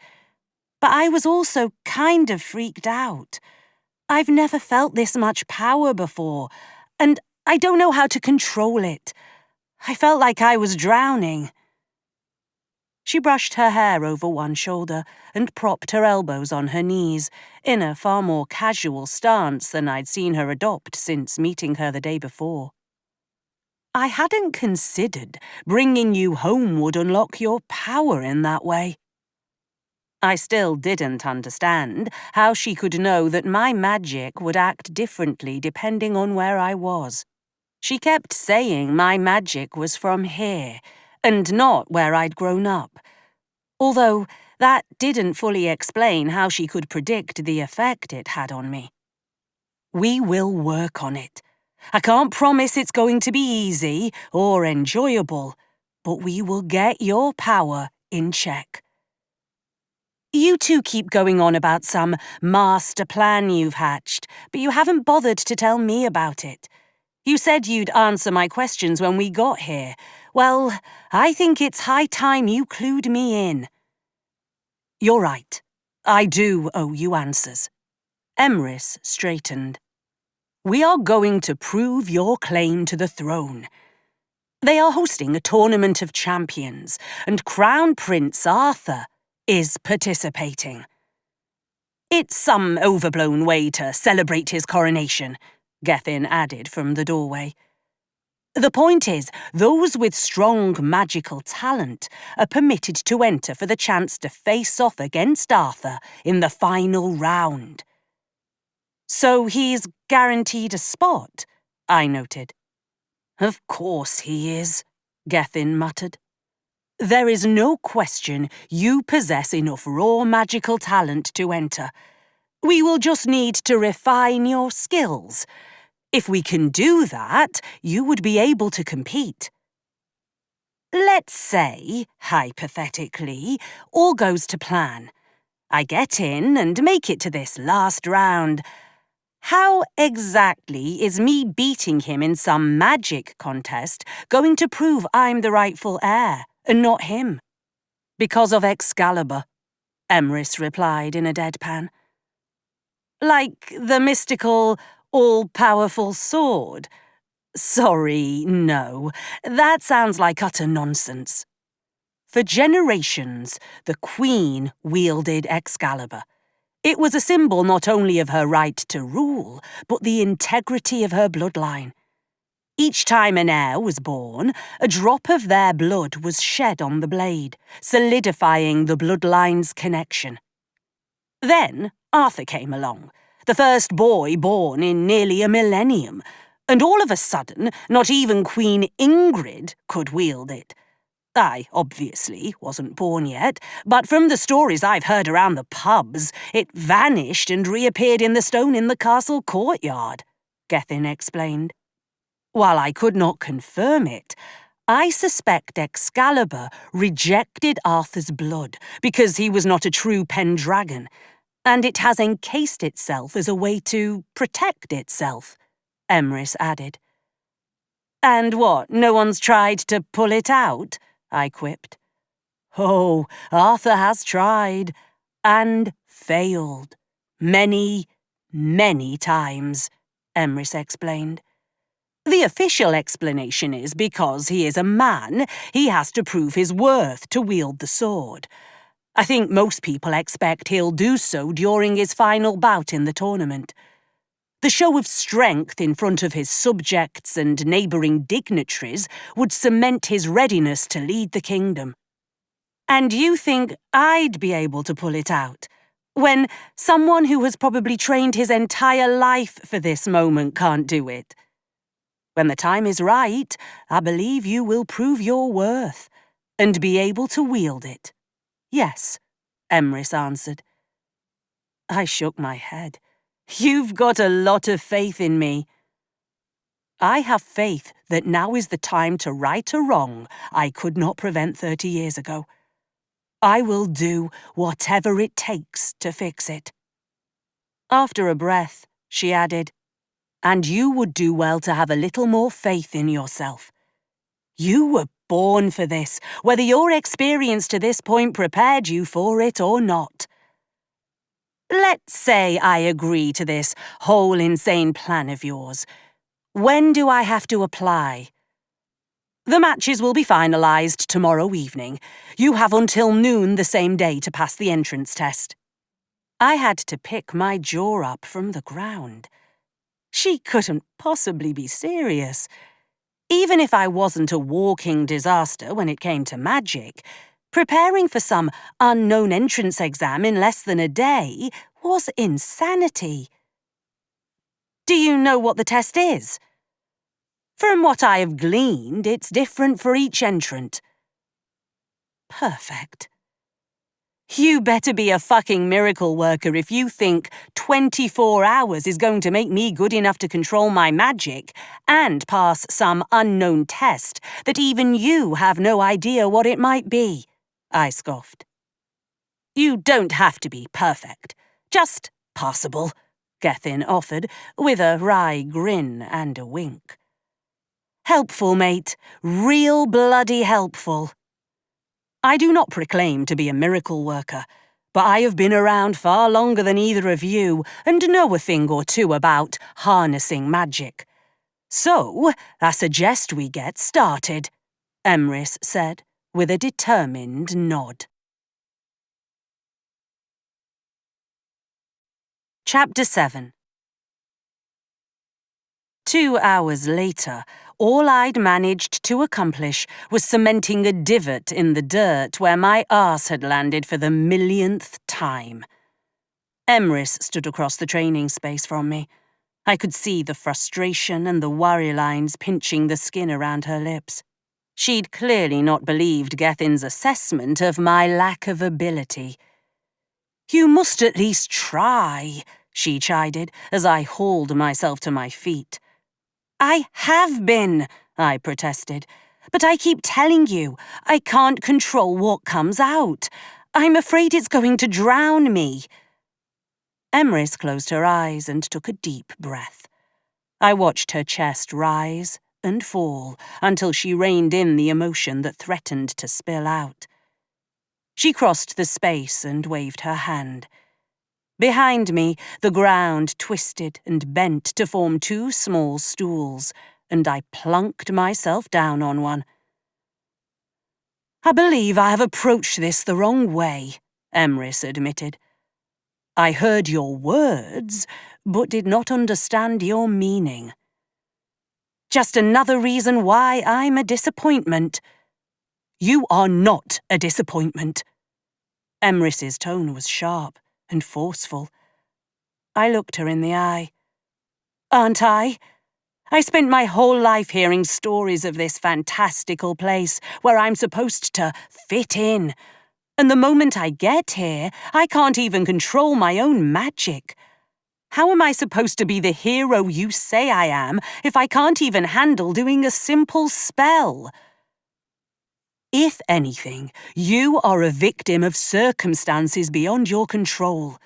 But I was also kind of freaked out. I've never felt this much power before, and I don't know how to control it. I felt like I was drowning. She brushed her hair over one shoulder and propped her elbows on her knees, in a far more casual stance than I'd seen her adopt since meeting her the day before. "I hadn't considered bringing you home would unlock your power in that way." I still didn't understand how she could know that my magic would act differently depending on where I was. She kept saying my magic was from here, and not where I'd grown up. Although that didn't fully explain how she could predict the effect it had on me. "We will work on it. I can't promise it's going to be easy or enjoyable, but we will get your power in check." "You two keep going on about some master plan you've hatched, but you haven't bothered to tell me about it. You said you'd answer my questions when we got here. Well, I think it's high time you clued me in." "You're right. I do owe you answers." Emrys straightened. "We are going to prove your claim to the throne. They are hosting a tournament of champions, and Crown Prince Arthur is participating. It's some overblown way to celebrate his coronation," Gethin added from the doorway. "The point is, those with strong magical talent are permitted to enter for the chance to face off against Arthur in the final round." "So he's guaranteed a spot," I noted. "Of course he is," Gethin muttered. "There is no question you possess enough raw magical talent to enter. We will just need to refine your skills. If we can do that, you would be able to compete. Let's say, hypothetically, all goes to plan. I get in and make it to this last round. How exactly is me beating him in some magic contest going to prove I'm the rightful heir and not him. Because of Excalibur, Emrys replied in a deadpan. Like the mystical, all-powerful sword? Sorry, no. That sounds like utter nonsense. For generations, the Queen wielded Excalibur. It was a symbol not only of her right to rule, but the integrity of her bloodline. Each time an heir was born, a drop of their blood was shed on the blade, solidifying the bloodline's connection. Then Arthur came along, the first boy born in nearly a millennium, and all of a sudden, not even Queen Ingrid could wield it. I, obviously, wasn't born yet, but from the stories I've heard around the pubs, it vanished and reappeared in the stone in the castle courtyard, Gethin explained. While I could not confirm it, I suspect Excalibur rejected Arthur's blood because he was not a true Pendragon, and it has encased itself as a way to protect itself, Emrys added. And what, no one's tried to pull it out? I quipped. Oh, Arthur has tried, and failed. Many, many times, Emrys explained. The official explanation is because he is a man, he has to prove his worth to wield the sword. I think most people expect he'll do so during his final bout in the tournament. The show of strength in front of his subjects and neighbouring dignitaries would cement his readiness to lead the kingdom. And you think I'd be able to pull it out, when someone who has probably trained his entire life for this moment can't do it? When the time is right, I believe you will prove your worth, and be able to wield it. Yes, Emrys answered. I shook my head. You've got a lot of faith in me. I have faith that now is the time to right a wrong I could not prevent 30 years ago. I will do whatever it takes to fix it. After a breath, she added, and you would do well to have a little more faith in yourself. You were born for this, whether your experience to this point prepared you for it or not. Let's say I agree to this whole insane plan of yours. When do I have to apply? The matches will be finalised tomorrow evening. You have until noon the same day to pass the entrance test. I had to pick my jaw up from the ground. She couldn't possibly be serious. Even if I wasn't a walking disaster when it came to magic, preparing for some unknown entrance exam in less than a day was insanity. Do you know what the test is? From what I have gleaned, it's different for each entrant. Perfect. You better be a fucking miracle worker if you think 24 hours is going to make me good enough to control my magic and pass some unknown test that even you have no idea what it might be, I scoffed. You don't have to be perfect, just passable, Gethin offered, with a wry grin and a wink. Helpful, mate, real bloody helpful. I do not proclaim to be a miracle worker, but I have been around far longer than either of you and know a thing or two about harnessing magic. So, I suggest we get started, Emrys said, with a determined nod. Chapter 7. 2 hours later, all I'd managed to accomplish was cementing a divot in the dirt where my arse had landed for the millionth time. Emrys stood across the training space from me. I could see the frustration and the worry lines pinching the skin around her lips. She'd clearly not believed Gethin's assessment of my lack of ability. You must at least try, she chided as I hauled myself to my feet. I have been, I protested, but I keep telling you, I can't control what comes out. I'm afraid it's going to drown me. Emrys closed her eyes and took a deep breath. I watched her chest rise and fall until she reined in the emotion that threatened to spill out. She crossed the space and waved her hand. Behind me, the ground twisted and bent to form two small stools, and I plunked myself down on one. "I believe I have approached this the wrong way," Emrys admitted. "I heard your words, but did not understand your meaning. Just another reason why I'm a disappointment." "You are not a disappointment." Emrys's tone was sharp and forceful. I looked her in the eye. "Aren't I? I spent my whole life hearing stories of this fantastical place where I'm supposed to fit in. And the moment I get here, I can't even control my own magic. How am I supposed to be the hero you say I am if I can't even handle doing a simple spell?" "If anything, you are a victim of circumstances beyond your control.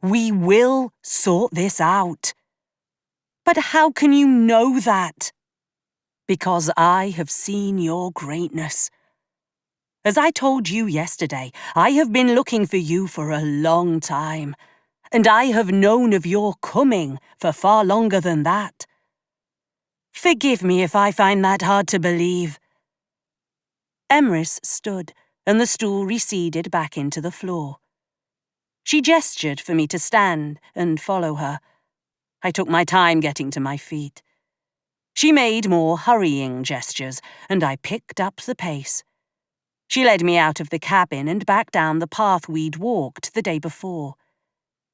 We will sort this out." "But how can you know that?" "Because I have seen your greatness. As I told you yesterday, I have been looking for you for a long time, and I have known of your coming for far longer than that. Forgive me if I find that hard to believe." Emrys stood, and the stool receded back into the floor. She gestured for me to stand and follow her. I took my time getting to my feet. She made more hurrying gestures, and I picked up the pace. She led me out of the cabin and back down the path we'd walked the day before.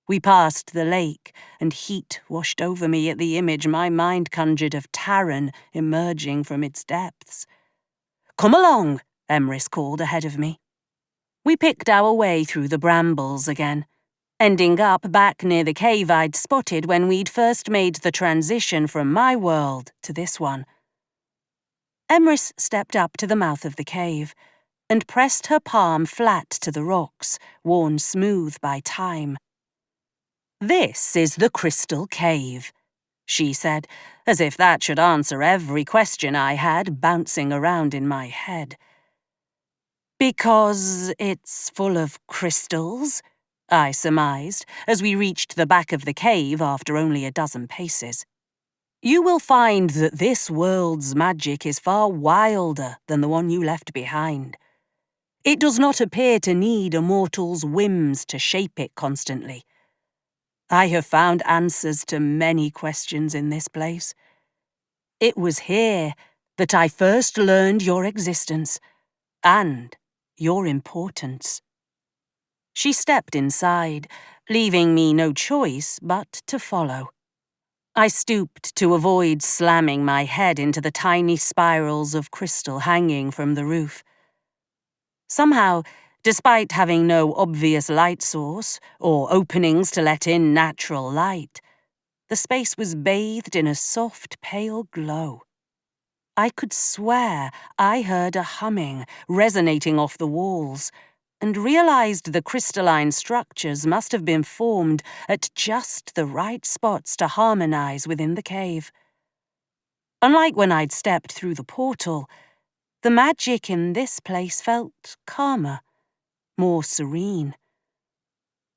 We passed the lake, and heat washed over me at the image my mind conjured of Taran emerging from its depths. "Come along," Emrys called ahead of me. We picked our way through the brambles again, ending up back near the cave I'd spotted when we'd first made the transition from my world to this one. Emrys stepped up to the mouth of the cave and pressed her palm flat to the rocks, worn smooth by time. "This is the Crystal Cave," she said, as if that should answer every question I had bouncing around in my head. "Because it's full of crystals?" I surmised, as we reached the back of the cave after only a dozen paces. "You will find that this world's magic is far wilder than the one you left behind. It does not appear to need a mortal's whims to shape it constantly. I have found answers to many questions in this place. It was here that I first learned your existence and your importance." She stepped inside, leaving me no choice but to follow. I stooped to avoid slamming my head into the tiny spirals of crystal hanging from the roof. Somehow, despite having no obvious light source or openings to let in natural light, the space was bathed in a soft, pale glow. I could swear I heard a humming resonating off the walls, and realized the crystalline structures must have been formed at just the right spots to harmonize within the cave. Unlike when I'd stepped through the portal, the magic in this place felt calmer, more serene.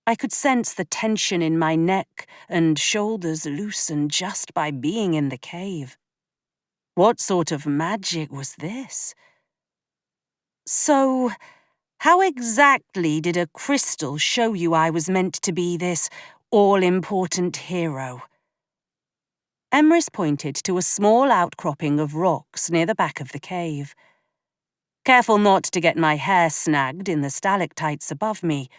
I could sense the tension in my neck and shoulders loosen just by being in the cave. What sort of magic was this? "So, how exactly did a crystal show you I was meant to be this all-important hero?" Emrys pointed to a small outcropping of rocks near the back of the cave. Careful not to get my hair snagged in the stalactites above me,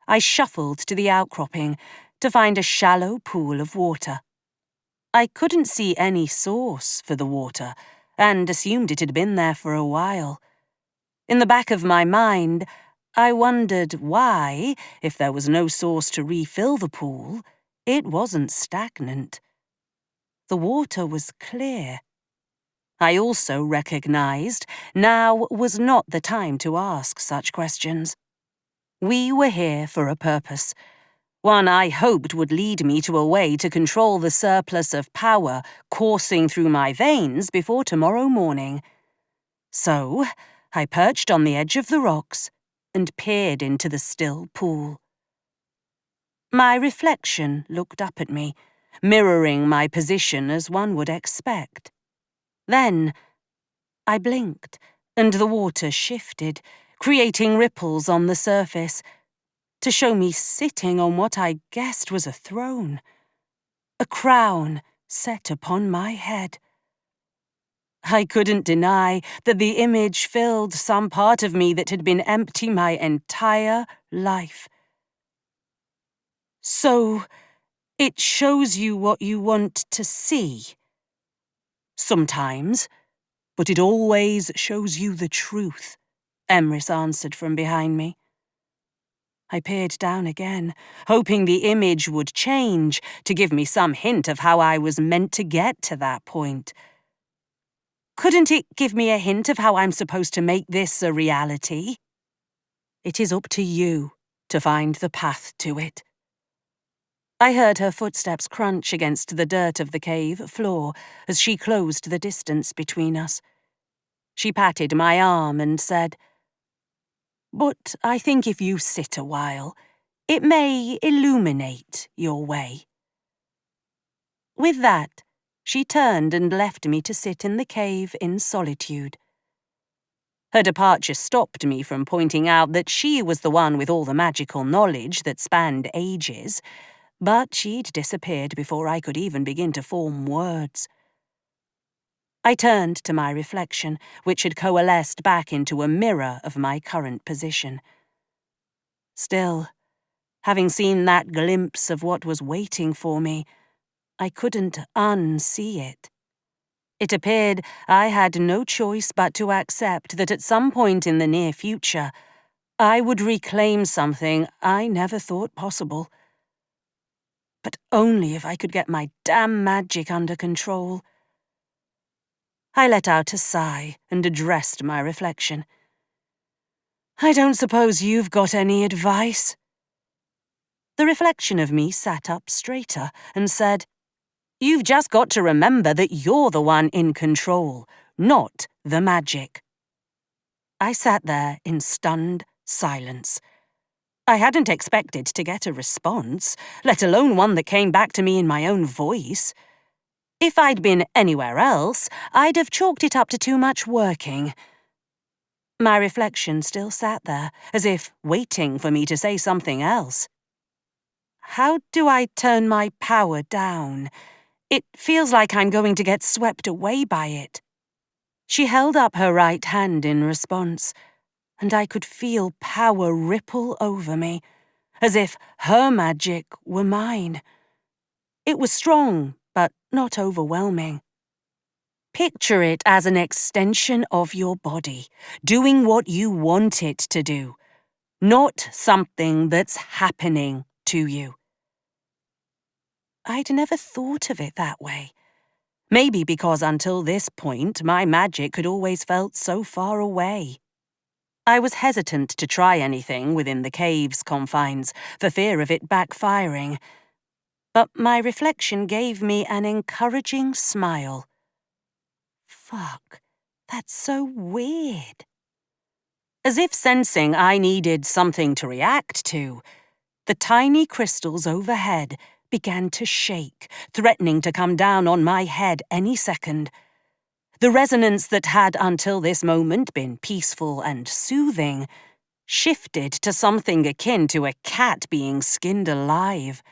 I shuffled to the outcropping to find a shallow pool of water. I couldn't see any source for the water, and assumed it had been there for a while. In the back of my mind, I wondered why, if there was no source to refill the pool, it wasn't stagnant. The water was clear. I also recognized now was not the time to ask such questions. We were here for a purpose. one I hoped would lead me to a way to control the surplus of power coursing through my veins before tomorrow morning. So, I perched on the edge of the rocks and peered into the still pool. My reflection looked up at me, mirroring my position as one would expect. Then, I blinked, and the water shifted, creating ripples on the surface, to show me sitting on what I guessed was a throne, a crown set upon my head. I couldn't deny that the image filled some part of me that had been empty my entire life. So, it shows you what you want to see. Sometimes, but it always shows you the truth, Emrys answered from behind me. I peered down again, hoping the image would change to give me some hint of how I was meant to get to that point. Couldn't it give me a hint of how I'm supposed to make this a reality? It is up to you to find the path to it. I heard her footsteps crunch against the dirt of the cave floor as she closed the distance between us. She patted my arm and said, "But I think if you sit a while, it may illuminate your way." With that, she turned and left me to sit in the cave in solitude. Her departure stopped me from pointing out that she was the one with all the magical knowledge that spanned ages, but she'd disappeared before I could even begin to form words. I turned to my reflection, which had coalesced back into a mirror of my current position. Still, having seen that glimpse of what was waiting for me, I couldn't unsee it. It appeared I had no choice but to accept that at some point in the near future, I would reclaim something I never thought possible. But only if I could get my damn magic under control. I let out a sigh and addressed my reflection. "I don't suppose you've got any advice?" The reflection of me sat up straighter and said, "You've just got to remember that you're the one in control, not the magic." I sat there in stunned silence. I hadn't expected to get a response, let alone one that came back to me in my own voice. If I'd been anywhere else, I'd have chalked it up to too much working. My reflection still sat there, as if waiting for me to say something else. How do I turn my power down? It feels like I'm going to get swept away by it. She held up her right hand in response, and I could feel power ripple over me, as if her magic were mine. It was strong, but not overwhelming. Picture it as an extension of your body, doing what you want it to do, not something that's happening to you. I'd never thought of it that way. Maybe because until this point, my magic had always felt so far away. I was hesitant to try anything within the cave's confines for fear of it backfiring. But my reflection gave me an encouraging smile. Fuck, that's so weird. As if sensing I needed something to react to, the tiny crystals overhead began to shake, threatening to come down on my head any second. The resonance that had until this moment been peaceful and soothing shifted to something akin to a cat being skinned alive.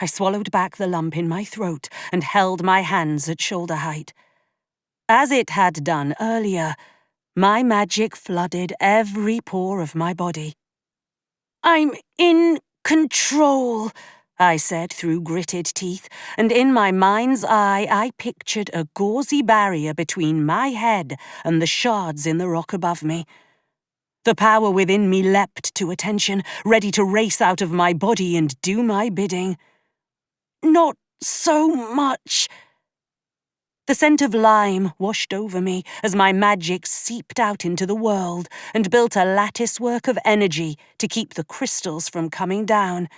I swallowed back the lump in my throat and held my hands at shoulder height. As it had done earlier, my magic flooded every pore of my body. "I'm in control," I said through gritted teeth, and in my mind's eye I pictured a gauzy barrier between my head and the shards in the rock above me. The power within me leapt to attention, ready to race out of my body and do my bidding. "Not so much." The scent of lime washed over me as my magic seeped out into the world and built a latticework of energy to keep the crystals from coming down.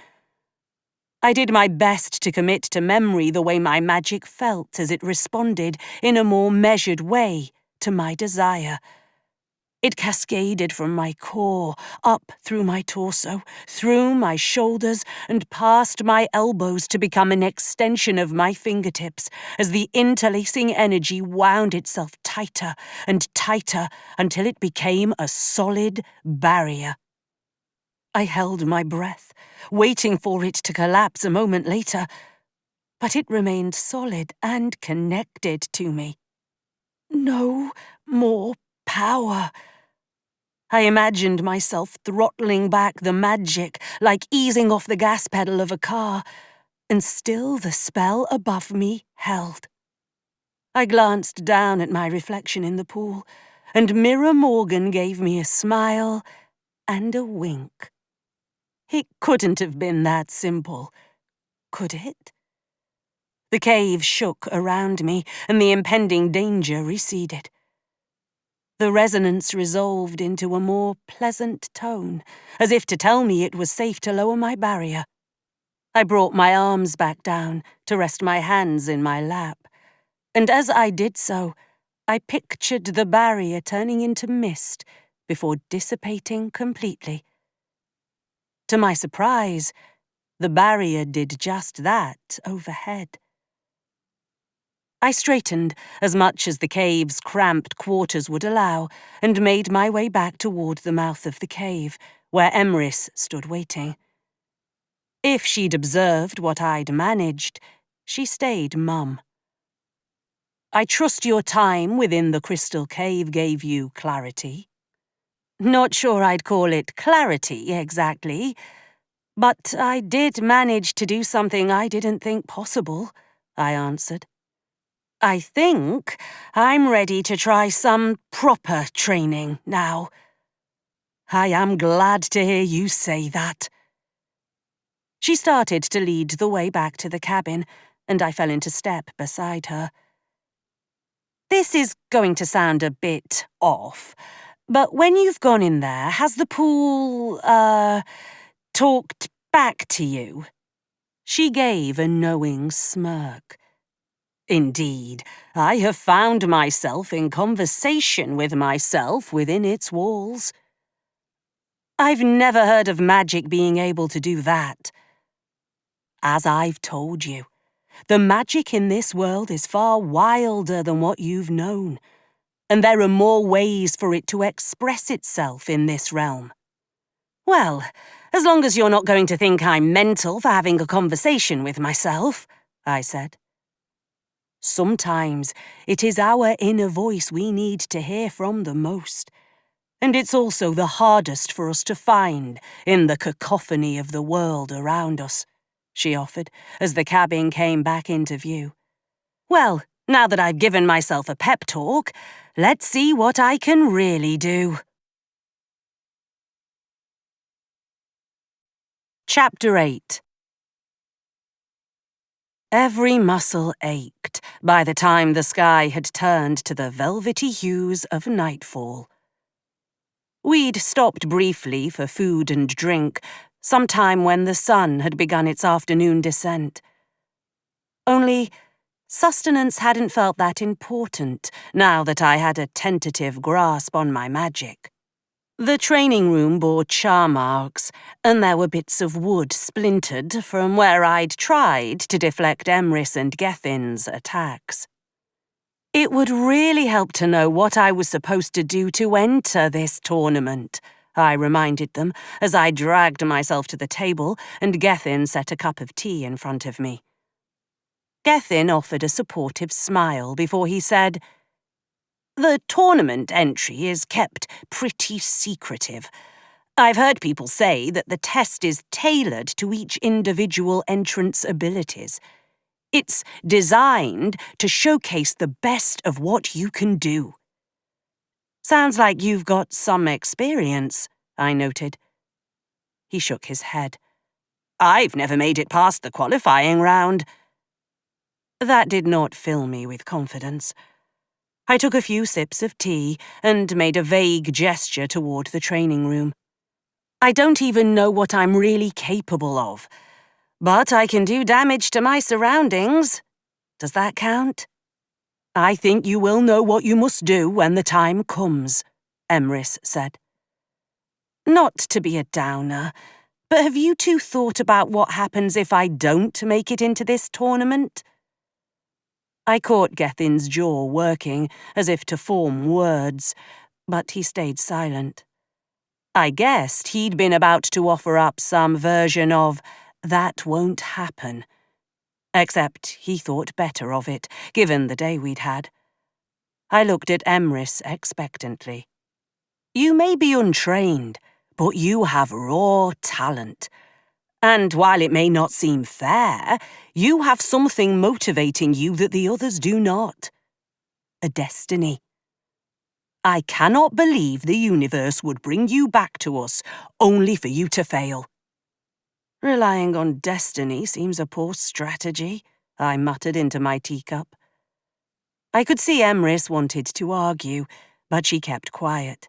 I did my best to commit to memory the way my magic felt as it responded in a more measured way to my desire. It cascaded from my core, up through my torso, through my shoulders, and past my elbows to become an extension of my fingertips as the interlacing energy wound itself tighter and tighter until it became a solid barrier. I held my breath, waiting for it to collapse a moment later, but it remained solid and connected to me. No more power. I imagined myself throttling back the magic like easing off the gas pedal of a car, and still the spell above me held. I glanced down at my reflection in the pool, and Mirror Morgan gave me a smile and a wink. It couldn't have been that simple, could it? The cave shook around me, and the impending danger receded. The resonance resolved into a more pleasant tone, as if to tell me it was safe to lower my barrier. I brought my arms back down to rest my hands in my lap, and as I did so, I pictured the barrier turning into mist before dissipating completely. To my surprise, the barrier did just that overhead. I straightened as much as the cave's cramped quarters would allow and made my way back toward the mouth of the cave, where Emrys stood waiting. If she'd observed what I'd managed, she stayed mum. I trust your time within the crystal cave gave you clarity. Not sure I'd call it clarity, exactly, but I did manage to do something I didn't think possible, I answered. I think I'm ready to try some proper training now. I am glad to hear you say that. She started to lead the way back to the cabin, and I fell into step beside her. This is going to sound a bit off, but when you've gone in there, has the pool, talked back to you? She gave a knowing smirk. Indeed, I have found myself in conversation with myself within its walls. I've never heard of magic being able to do that. As I've told you, the magic in this world is far wilder than what you've known, and there are more ways for it to express itself in this realm. Well, as long as you're not going to think I'm mental for having a conversation with myself, I said. Sometimes it is our inner voice we need to hear from the most, and it's also the hardest for us to find in the cacophony of the world around us, she offered as the cabin came back into view. Well, now that I've given myself a pep talk, let's see what I can really do. Chapter 8. Every muscle ached by the time the sky had turned to the velvety hues of nightfall. We'd stopped briefly for food and drink, sometime when the sun had begun its afternoon descent. Only, sustenance hadn't felt that important now that I had a tentative grasp on my magic. The training room bore char marks, and there were bits of wood splintered from where I'd tried to deflect Emrys and Gethin's attacks. It would really help to know what I was supposed to do to enter this tournament, I reminded them as I dragged myself to the table and Gethin set a cup of tea in front of me. Gethin offered a supportive smile before he said, "The tournament entry is kept pretty secretive. I've heard people say that the test is tailored to each individual entrant's abilities. It's designed to showcase the best of what you can do." Sounds like you've got some experience, I noted. He shook his head. I've never made it past the qualifying round. That did not fill me with confidence. I took a few sips of tea and made a vague gesture toward the training room. I don't even know what I'm really capable of. But I can do damage to my surroundings. Does that count? I think you will know what you must do when the time comes, Emrys said. Not to be a downer, but have you two thought about what happens if I don't make it into this tournament? I caught Gethin's jaw working, as if to form words, but he stayed silent. I guessed he'd been about to offer up some version of "that won't happen." Except he thought better of it, given the day we'd had. I looked at Emrys expectantly. You may be untrained, but you have raw talent. And while it may not seem fair, you have something motivating you that the others do not. A destiny. I cannot believe the universe would bring you back to us only for you to fail. Relying on destiny seems a poor strategy, I muttered into my teacup. I could see Emrys wanted to argue, but she kept quiet.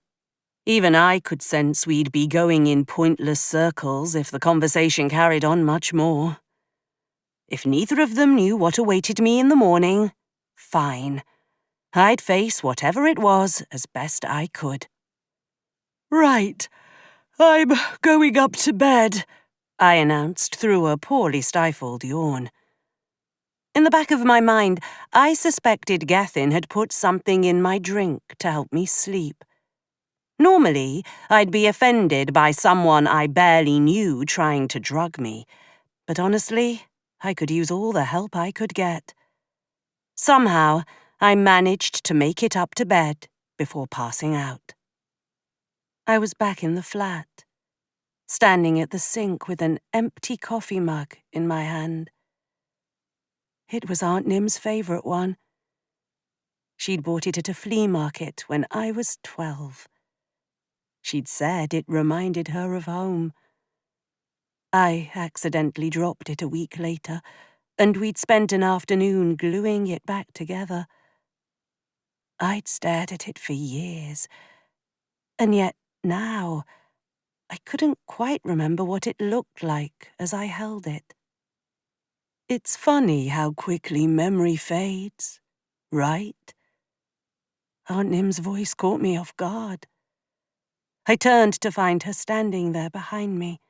Even I could sense we'd be going in pointless circles if the conversation carried on much more. If neither of them knew what awaited me in the morning, fine. I'd face whatever it was as best I could. Right, I'm going up to bed, I announced through a poorly stifled yawn. In the back of my mind, I suspected Gethin had put something in my drink to help me sleep. Normally, I'd be offended by someone I barely knew trying to drug me, but honestly, I could use all the help I could get. Somehow, I managed to make it up to bed before passing out. I was back in the flat, standing at the sink with an empty coffee mug in my hand. It was Aunt Nim's favourite one. She'd bought it at a flea market when I was 12. She'd said it reminded her of home. I accidentally dropped it a week later, and we'd spent an afternoon gluing it back together. I'd stared at it for years, and yet now I couldn't quite remember what it looked like as I held it. It's funny how quickly memory fades, right? Aunt Nim's voice caught me off guard. I turned to find her standing there behind me.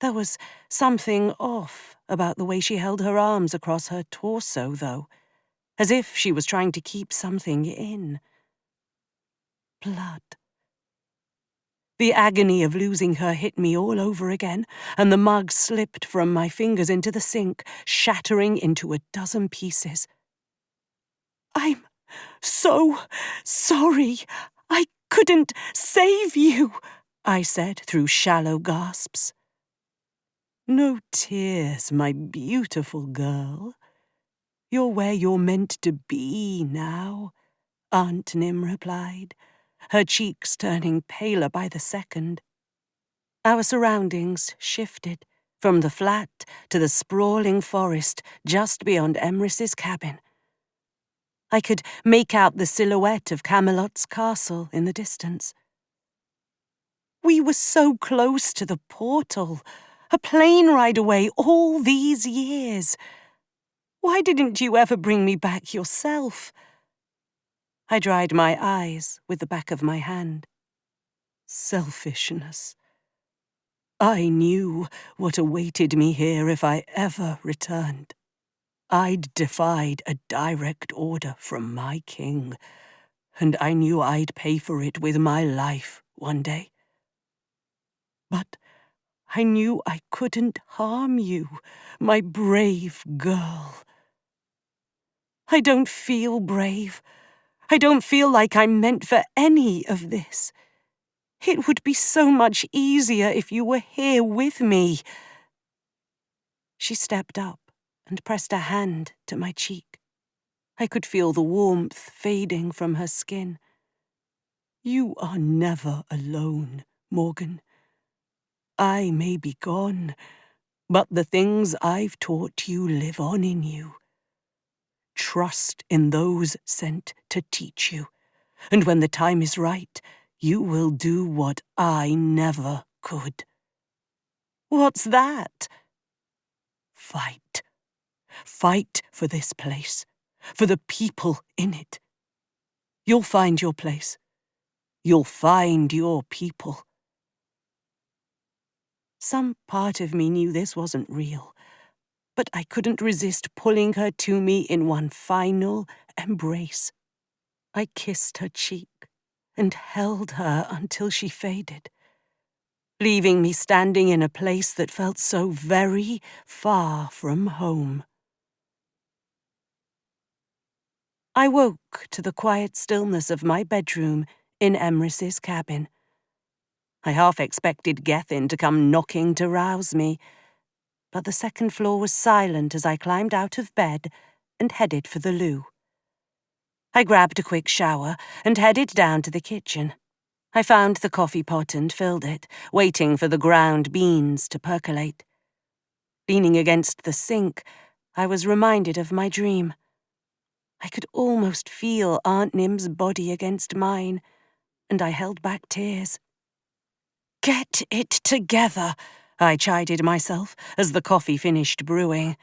There was something off about the way she held her arms across her torso, though, as if she was trying to keep something in. Blood. The agony of losing her hit me all over again, and the mug slipped from my fingers into the sink, shattering into a dozen pieces. I'm so sorry. I couldn't save you, I said through shallow gasps. No tears, my beautiful girl. You're where you're meant to be now, Aunt Nim replied, her cheeks turning paler by the second. Our surroundings shifted, from the flat to the sprawling forest just beyond Emrys's cabin. I could make out the silhouette of Camelot's castle in the distance. We were so close to the portal, a plane ride away all these years. Why didn't you ever bring me back yourself? I dried my eyes with the back of my hand. Selfishness. I knew what awaited me here if I ever returned. I'd defied a direct order from my king, and I knew I'd pay for it with my life one day. But I knew I couldn't harm you, my brave girl. I don't feel brave. I don't feel like I'm meant for any of this. It would be so much easier if you were here with me. She stepped up and pressed a hand to my cheek. I could feel the warmth fading from her skin. You are never alone, Morgan. I may be gone, but the things I've taught you live on in you. Trust in those sent to teach you, and when the time is right, you will do what I never could. What's that? Fight. Fight for this place, for the people in it. You'll find your place. You'll find your people. Some part of me knew this wasn't real, but I couldn't resist pulling her to me in one final embrace. I kissed her cheek and held her until she faded, leaving me standing in a place that felt so very far from home. I woke to the quiet stillness of my bedroom in Emrys's cabin. I half expected Gethin to come knocking to rouse me, but the second floor was silent as I climbed out of bed and headed for the loo. I grabbed a quick shower and headed down to the kitchen. I found the coffee pot and filled it, waiting for the ground beans to percolate. Leaning against the sink, I was reminded of my dream. I could almost feel Aunt Nim's body against mine, and I held back tears. Get it together, I chided myself as the coffee finished brewing.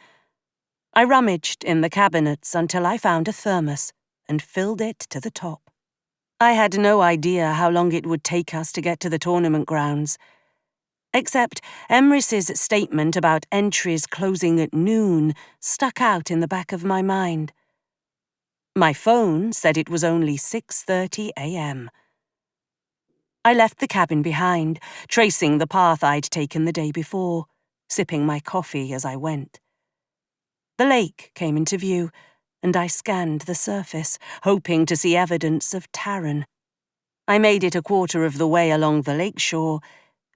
I rummaged in the cabinets until I found a thermos and filled it to the top. I had no idea how long it would take us to get to the tournament grounds. Except Emrys's statement about entries closing at noon stuck out in the back of my mind. My phone said it was only 6:30 a.m. I left the cabin behind, tracing the path I'd taken the day before, sipping my coffee as I went. The lake came into view, and I scanned the surface, hoping to see evidence of Taran. I made it a quarter of the way along the lakeshore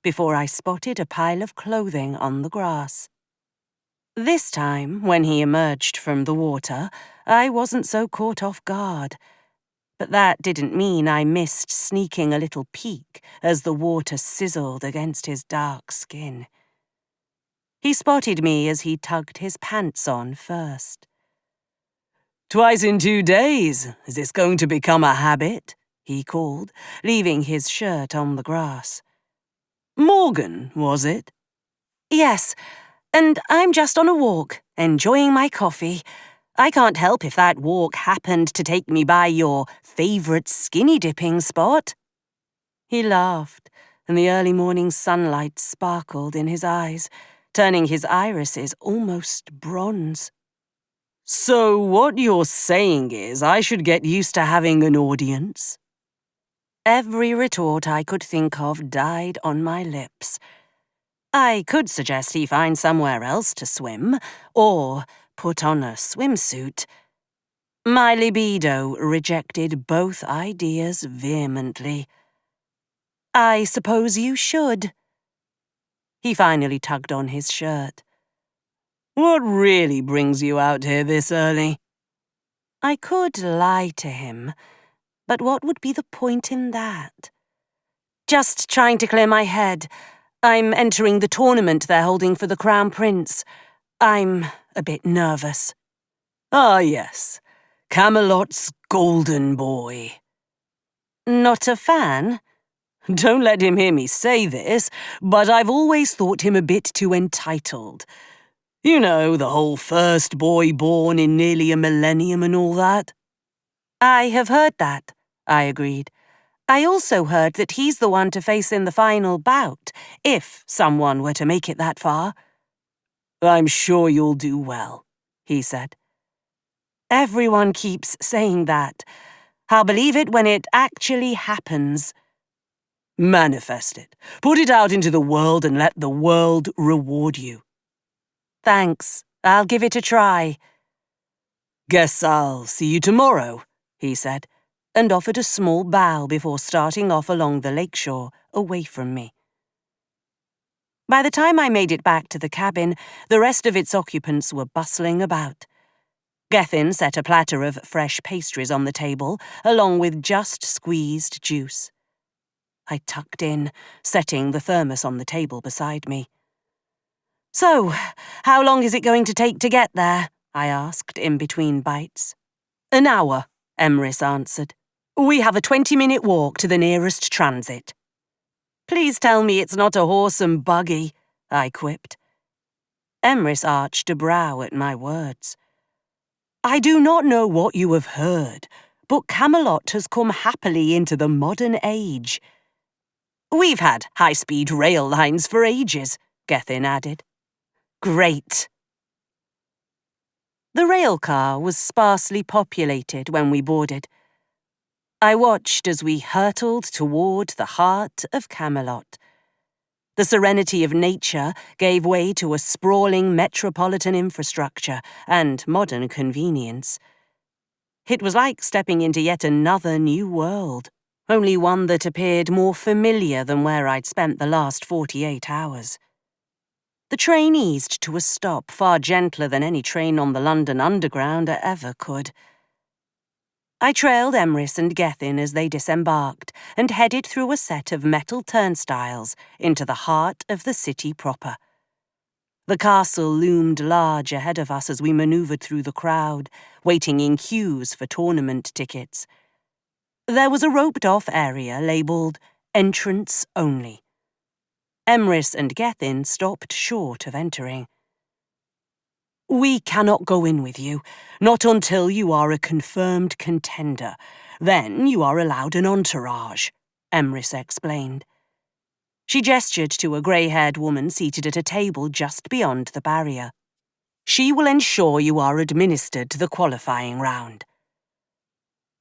before I spotted a pile of clothing on the grass. This time, when he emerged from the water, I wasn't so caught off guard. But that didn't mean I missed sneaking a little peek as the water sizzled against his dark skin. He spotted me as he tugged his pants on first. "Twice in 2 days. Is this going to become a habit?" he called, leaving his shirt on the grass. "Morgan, was it?" "Yes, and I'm just on a walk, enjoying my coffee. I can't help if that walk happened to take me by your favourite skinny dipping spot." He laughed, and the early morning sunlight sparkled in his eyes, turning his irises almost bronze. "So what you're saying is I should get used to having an audience?" Every retort I could think of died on my lips. I could suggest he find somewhere else to swim, or put on a swimsuit. My libido rejected both ideas vehemently. "I suppose you should." He finally tugged on his shirt. "What really brings you out here this early?" I could lie to him, but what would be the point in that? "Just trying to clear my head. I'm entering the tournament they're holding for the Crown Prince. I'm a bit nervous." "Ah, yes. Camelot's golden boy." "Not a fan?" "Don't let him hear me say this, but I've always thought him a bit too entitled. You know, the whole first boy born in nearly a millennium and all that." "I have heard that," I agreed. "I also heard that he's the one to face in the final bout, if someone were to make it that far." "I'm sure you'll do well," he said. "Everyone keeps saying that. I'll believe it when it actually happens." "Manifest it. Put it out into the world and let the world reward you." "Thanks. I'll give it a try." "Guess I'll see you tomorrow," he said, and offered a small bow before starting off along the lakeshore, away from me. By the time I made it back to the cabin, the rest of its occupants were bustling about. Gethin set a platter of fresh pastries on the table, along with just squeezed juice. I tucked in, setting the thermos on the table beside me. "So, how long is it going to take to get there?" I asked in between bites. "An hour," Emrys answered. "We have a 20-minute walk to the nearest transit." "Please tell me it's not a horse and buggy," I quipped. Emrys arched a brow at my words. I do not know what you have heard, but Camelot has come happily into the modern age. We've had high-speed rail lines for ages, Gethin added. Great. The rail car was sparsely populated when we boarded. I watched as we hurtled toward the heart of Camelot. The serenity of nature gave way to a sprawling metropolitan infrastructure and modern convenience. It was like stepping into yet another new world, only one that appeared more familiar than where I'd spent the last 48 hours. The train eased to a stop far gentler than any train on the London Underground ever could. I trailed Emrys and Gethin as they disembarked and headed through a set of metal turnstiles into the heart of the city proper. The castle loomed large ahead of us as we manoeuvred through the crowd, waiting in queues for tournament tickets. There was a roped-off area labelled Entrance Only. Emrys and Gethin stopped short of entering. We cannot go in with you, not until you are a confirmed contender. Then you are allowed an entourage, Emrys explained. She gestured to a grey-haired woman seated at a table just beyond the barrier. She will ensure you are administered to the qualifying round.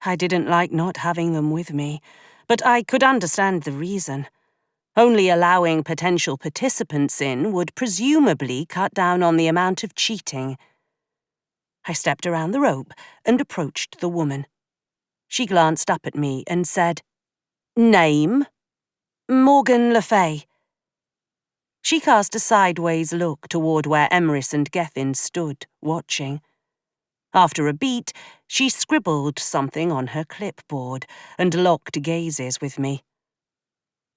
I didn't like not having them with me, but I could understand the reason. Only allowing potential participants in would presumably cut down on the amount of cheating. I stepped around the rope and approached the woman. She glanced up at me and said, Name? Morgan le Fey. She cast a sideways look toward where Emrys and Gethin stood, watching. After a beat, she scribbled something on her clipboard and locked gazes with me.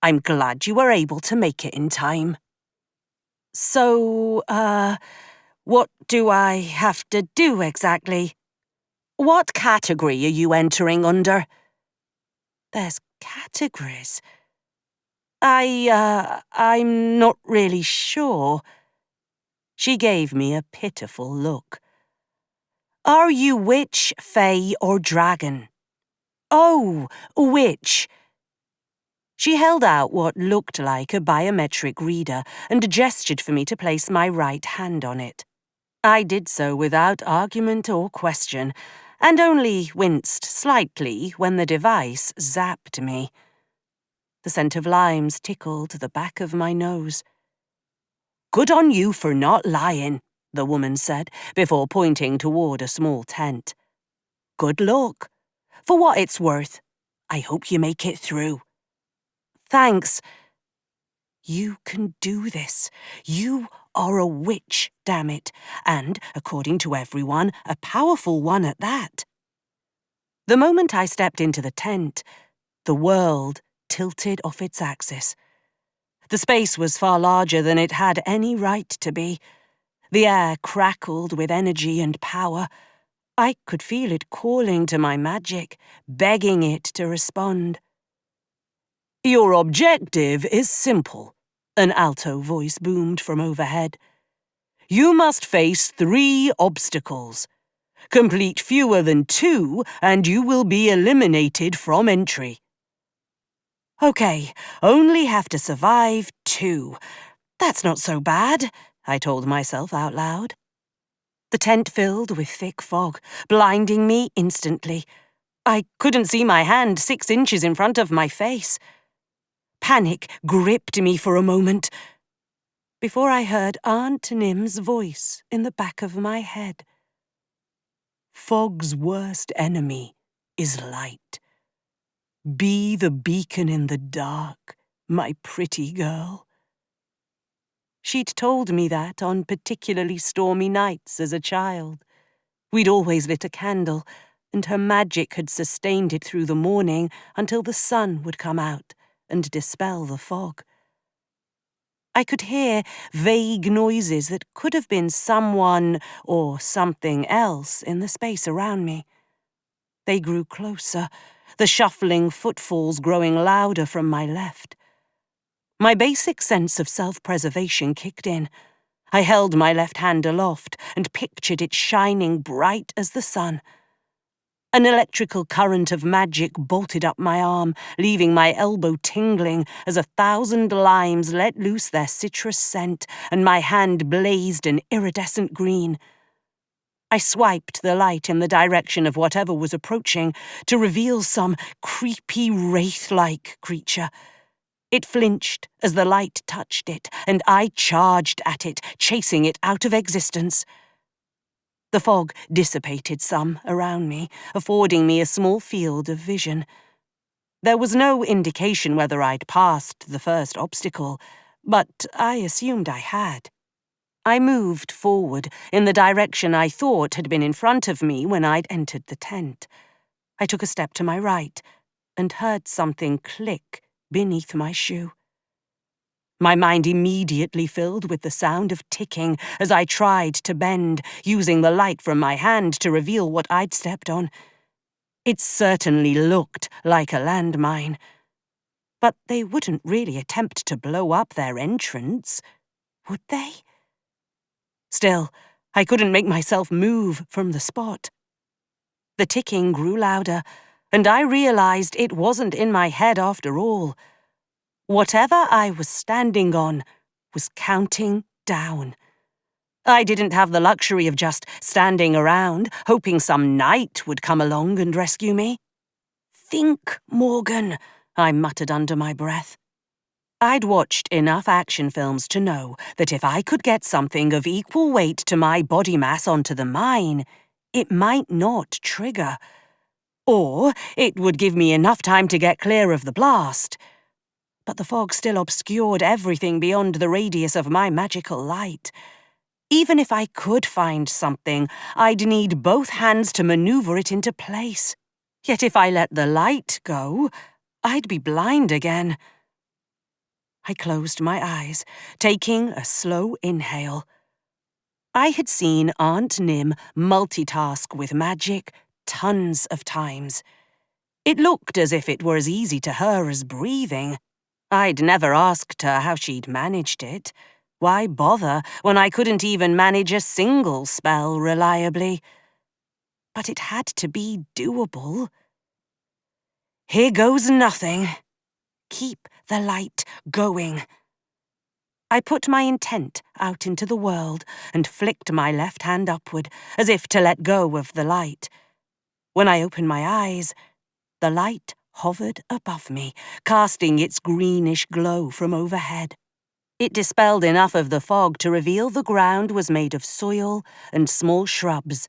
I'm glad you were able to make it in time. So, what do I have to do exactly? What category are you entering under? There's categories. I'm not really sure. She gave me a pitiful look. Are you witch, fey, or dragon? Oh, witch. She held out what looked like a biometric reader and gestured for me to place my right hand on it. I did so without argument or question, and only winced slightly when the device zapped me. The scent of limes tickled the back of my nose. Good on you for not lying, the woman said, before pointing toward a small tent. Good luck. For what it's worth, I hope you make it through. Thanks. You can do this. You are a witch, damn it, and, according to everyone, a powerful one at that. The moment I stepped into the tent, the world tilted off its axis. The space was far larger than it had any right to be. The air crackled with energy and power. I could feel it calling to my magic, begging it to respond. Your objective is simple, an alto voice boomed from overhead. You must face 3 obstacles. Complete fewer than 2, and you will be eliminated from entry. Okay, only have to survive 2. That's not so bad, I told myself out loud. The tent filled with thick fog, blinding me instantly. I couldn't see my hand 6 inches in front of my face. Panic gripped me for a moment, before I heard Aunt Nim's voice in the back of my head. Fog's worst enemy is light. Be the beacon in the dark, my pretty girl. She'd told me that on particularly stormy nights as a child. We'd always lit a candle, and her magic had sustained it through the morning until the sun would come out and dispel the fog. I could hear vague noises that could have been someone or something else in the space around me. They grew closer, the shuffling footfalls growing louder from my left. My basic sense of self-preservation kicked in. I held my left hand aloft and pictured it shining bright as the sun. An electrical current of magic bolted up my arm, leaving my elbow tingling as 1,000 limes let loose their citrus scent, and my hand blazed an iridescent green. I swiped the light in the direction of whatever was approaching to reveal some creepy wraith-like creature. It flinched as the light touched it, and I charged at it, chasing it out of existence. The fog dissipated some around me, affording me a small field of vision. There was no indication whether I'd passed the first obstacle, but I assumed I had. I moved forward in the direction I thought had been in front of me when I'd entered the tent. I took a step to my right and heard something click beneath my shoe. My mind immediately filled with the sound of ticking as I tried to bend, using the light from my hand to reveal what I'd stepped on. It certainly looked like a landmine. But they wouldn't really attempt to blow up their entrance, would they? Still, I couldn't make myself move from the spot. The ticking grew louder, and I realized it wasn't in my head after all. Whatever I was standing on was counting down. I didn't have the luxury of just standing around, hoping some knight would come along and rescue me. "Think, Morgan," I muttered under my breath. I'd watched enough action films to know that if I could get something of equal weight to my body mass onto the mine, it might not trigger. Or it would give me enough time to get clear of the blast. But the fog still obscured everything beyond the radius of my magical light. Even if I could find something, I'd need both hands to maneuver it into place. Yet if I let the light go, I'd be blind again. I closed my eyes, taking a slow inhale. I had seen Aunt Nim multitask with magic tons of times. It looked as if it were as easy to her as breathing. I'd never asked her how she'd managed it. Why bother when I couldn't even manage a single spell reliably? But it had to be doable. Here goes nothing. Keep the light going. I put my intent out into the world and flicked my left hand upward, as if to let go of the light. When I opened my eyes, the light hovered above me, casting its greenish glow from overhead. It dispelled enough of the fog to reveal the ground was made of soil and small shrubs.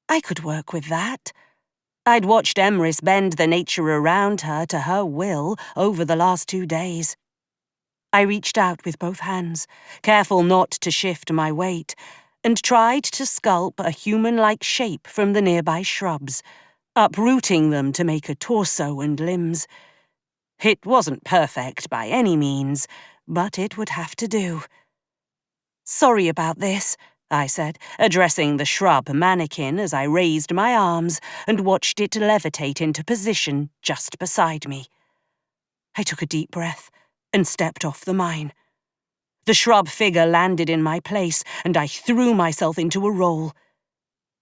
I could work with that. I'd watched Emrys bend the nature around her to her will over the last 2 days. I reached out with both hands, careful not to shift my weight, and tried to sculpt a human-like shape from the nearby shrubs, uprooting them to make a torso and limbs. It wasn't perfect by any means, but it would have to do. "Sorry about this," I said, addressing the shrub mannequin as I raised my arms and watched it levitate into position just beside me. I took a deep breath and stepped off the mine. The shrub figure landed in my place, and I threw myself into a roll.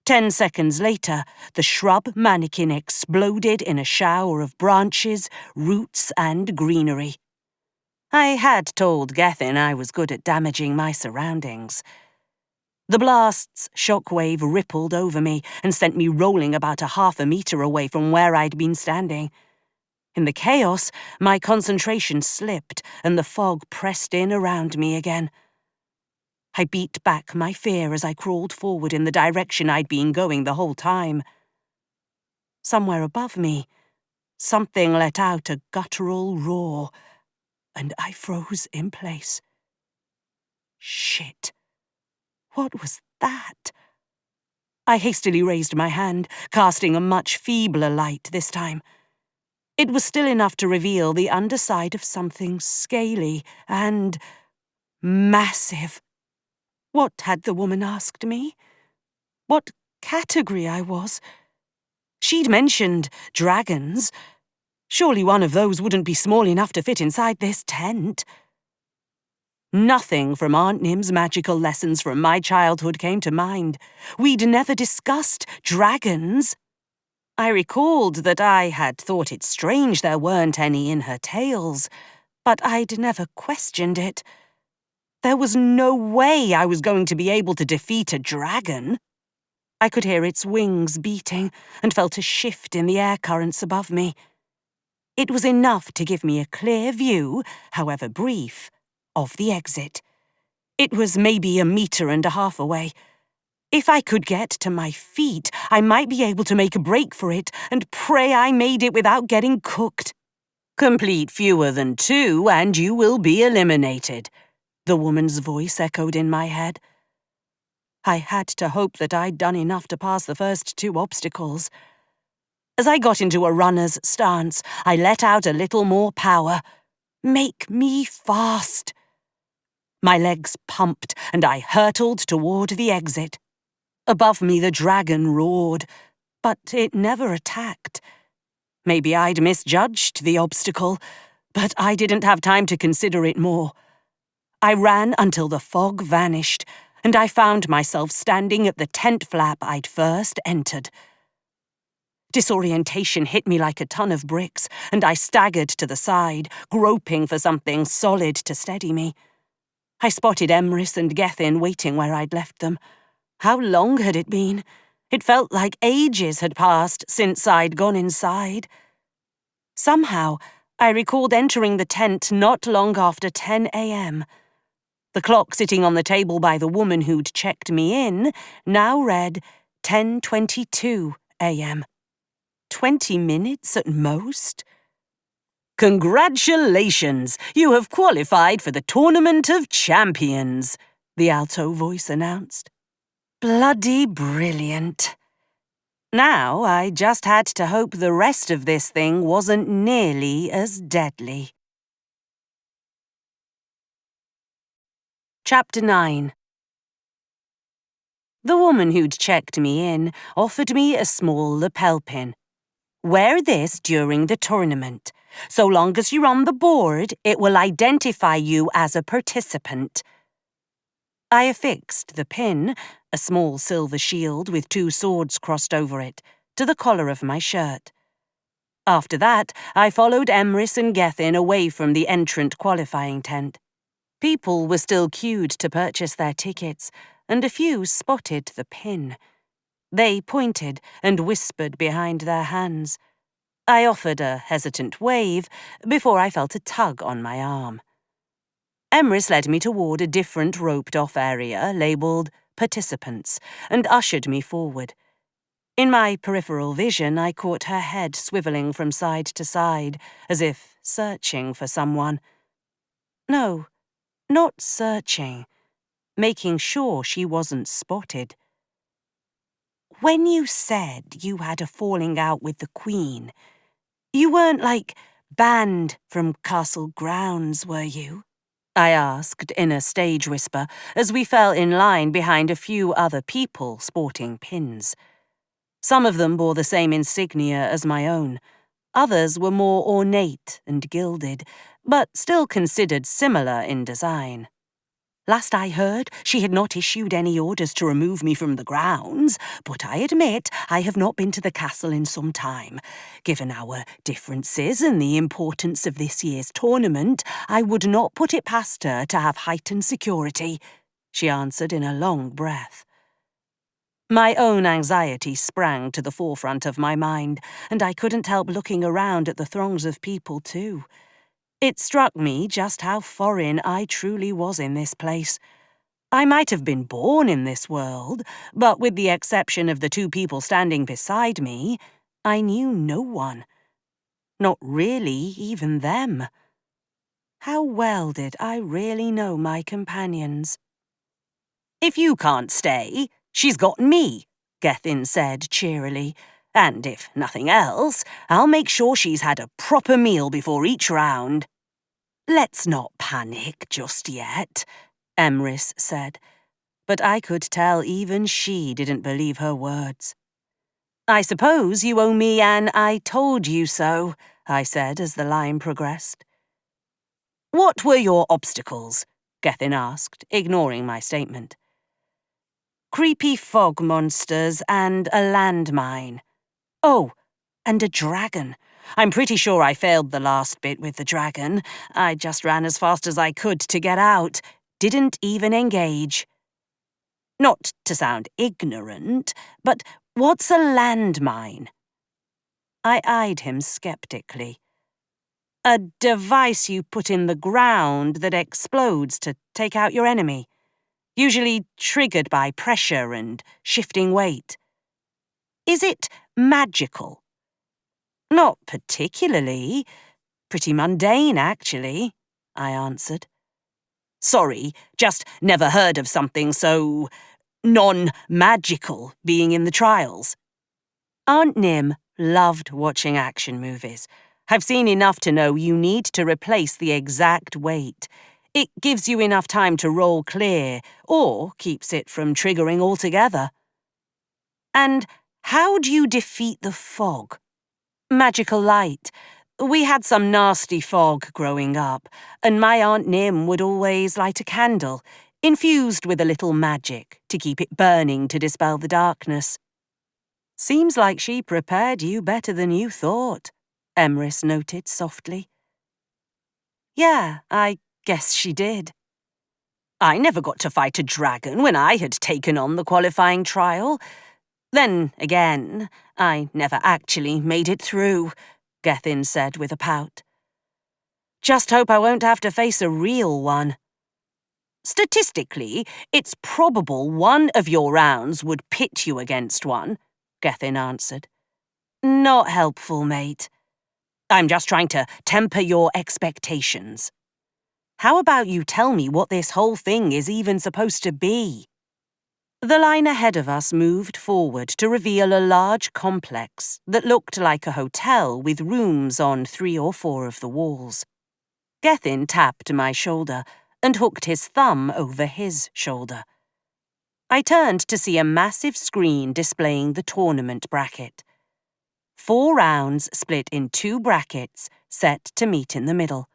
10 seconds later, the shrub mannequin exploded in a shower of branches, roots, and greenery. I had told Gethin I was good at damaging my surroundings. The blast's shockwave rippled over me and sent me rolling about 1/2 meter away from where I'd been standing. In the chaos, my concentration slipped and the fog pressed in around me again. I beat back my fear as I crawled forward in the direction I'd been going the whole time. Somewhere above me, something let out a guttural roar, and I froze in place. Shit. What was that? I hastily raised my hand, casting a much feebler light this time. It was still enough to reveal the underside of something scaly and massive. What had the woman asked me? What category I was? She'd mentioned dragons. Surely one of those wouldn't be small enough to fit inside this tent. Nothing from Aunt Nim's magical lessons from my childhood came to mind. We'd never discussed dragons. I recalled that I had thought it strange there weren't any in her tales, but I'd never questioned it. There was no way I was going to be able to defeat a dragon. I could hear its wings beating and felt a shift in the air currents above me. It was enough to give me a clear view, however brief, of the exit. It was maybe 1.5 meters away. If I could get to my feet, I might be able to make a break for it and pray I made it without getting cooked. Complete fewer than 2 and you will be eliminated, the woman's voice echoed in my head. I had to hope that I'd done enough to pass the first 2 obstacles. As I got into a runner's stance, I let out a little more power. Make me fast. My legs pumped and I hurtled toward the exit. Above me the dragon roared, but it never attacked. Maybe I'd misjudged the obstacle, but I didn't have time to consider it more. I ran until the fog vanished, and I found myself standing at the tent flap I'd first entered. Disorientation hit me like a ton of bricks, and I staggered to the side, groping for something solid to steady me. I spotted Emrys and Gethin waiting where I'd left them. How long had it been? It felt like ages had passed since I'd gone inside. Somehow, I recalled entering the tent not long after 10 a.m. The clock sitting on the table by the woman who'd checked me in now read 10:22 a.m. 20 minutes at most? Congratulations! You have qualified for the Tournament of Champions, the alto voice announced. Bloody brilliant. Now I just had to hope the rest of this thing wasn't nearly as deadly. Chapter 9. The woman who'd checked me in offered me a small lapel pin. Wear this during the tournament. So long as you're on the board, it will identify you as a participant. I affixed the pin, a small silver shield with 2 swords crossed over it, to the collar of my shirt. After that, I followed Emrys and Gethin away from the entrant qualifying tent. People were still queued to purchase their tickets, and a few spotted the pin. They pointed and whispered behind their hands. I offered a hesitant wave before I felt a tug on my arm. Emrys led me toward a different roped-off area labelled Participants and ushered me forward. In my peripheral vision, I caught her head swivelling from side to side, as if searching for someone. No, not searching. Making sure she wasn't spotted. When you said you had a falling out with the Queen, you weren't, like, banned from castle grounds, were you? I asked in a stage whisper as we fell in line behind a few other people sporting pins. Some of them bore the same insignia as my own. Others were more ornate and gilded, but still considered similar in design. Last I heard, she had not issued any orders to remove me from the grounds, but I admit I have not been to the castle in some time. Given our differences and the importance of this year's tournament, I would not put it past her to have heightened security, she answered in a long breath. My own anxiety sprang to the forefront of my mind, and I couldn't help looking around at the throngs of people too. It struck me just how foreign I truly was in this place. I might have been born in this world, but with the exception of the 2 people standing beside me, I knew no one. Not really even them. How well did I really know my companions? If you can't stay, she's got me, Gethin said cheerily. And if nothing else, I'll make sure she's had a proper meal before each round. Let's not panic just yet, Emrys said, but I could tell even she didn't believe her words. I suppose you owe me an "I told you so," I said as the line progressed. What were your obstacles? Gethin asked, ignoring my statement. Creepy fog monsters and a landmine. Oh, and a dragon. I'm pretty sure I failed the last bit with the dragon. I just ran as fast as I could to get out. Didn't even engage. Not to sound ignorant, but what's a landmine? I eyed him skeptically. A device you put in the ground that explodes to take out your enemy, usually triggered by pressure and shifting weight. Is it magical? Not particularly. Pretty mundane, actually, I answered. Sorry, just never heard of something so non-magical being in the trials. Aunt Nim loved watching action movies. I've seen enough to know you need to replace the exact weight. It gives you enough time to roll clear, or keeps it from triggering altogether. And how do you defeat the fog? Magical light. We had some nasty fog growing up, and my Aunt Nim would always light a candle, infused with a little magic, to keep it burning to dispel the darkness. Seems like she prepared you better than you thought, Emrys noted softly. Yeah, I guess she did. I never got to fight a dragon when I had taken on the qualifying trial. Then, again, I never actually made it through, Gethin said with a pout. Just hope I won't have to face a real one. Statistically, it's probable one of your rounds would pit you against one, Gethin answered. Not helpful, mate. I'm just trying to temper your expectations. How about you tell me what this whole thing is even supposed to be? The line ahead of us moved forward to reveal a large complex that looked like a hotel with rooms on 3 or 4 of the walls. Gethin tapped my shoulder and hooked his thumb over his shoulder. I turned to see a massive screen displaying the tournament bracket. 4 rounds split in 2 brackets, set to meet in the middle.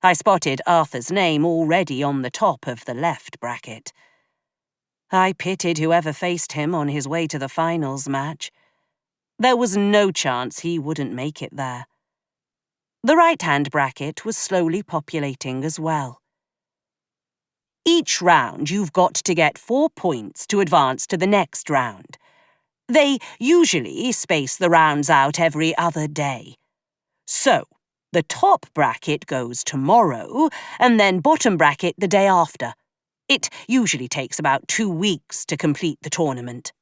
I spotted Arthur's name already on the top of the left bracket. I pitied whoever faced him on his way to the finals match. There was no chance he wouldn't make it there. The right-hand bracket was slowly populating as well. Each round you've got to get 4 points to advance to the next round. They usually space the rounds out every other day. So, the top bracket goes tomorrow, and then bottom bracket the day after. It usually takes about 2 weeks to complete the tournament.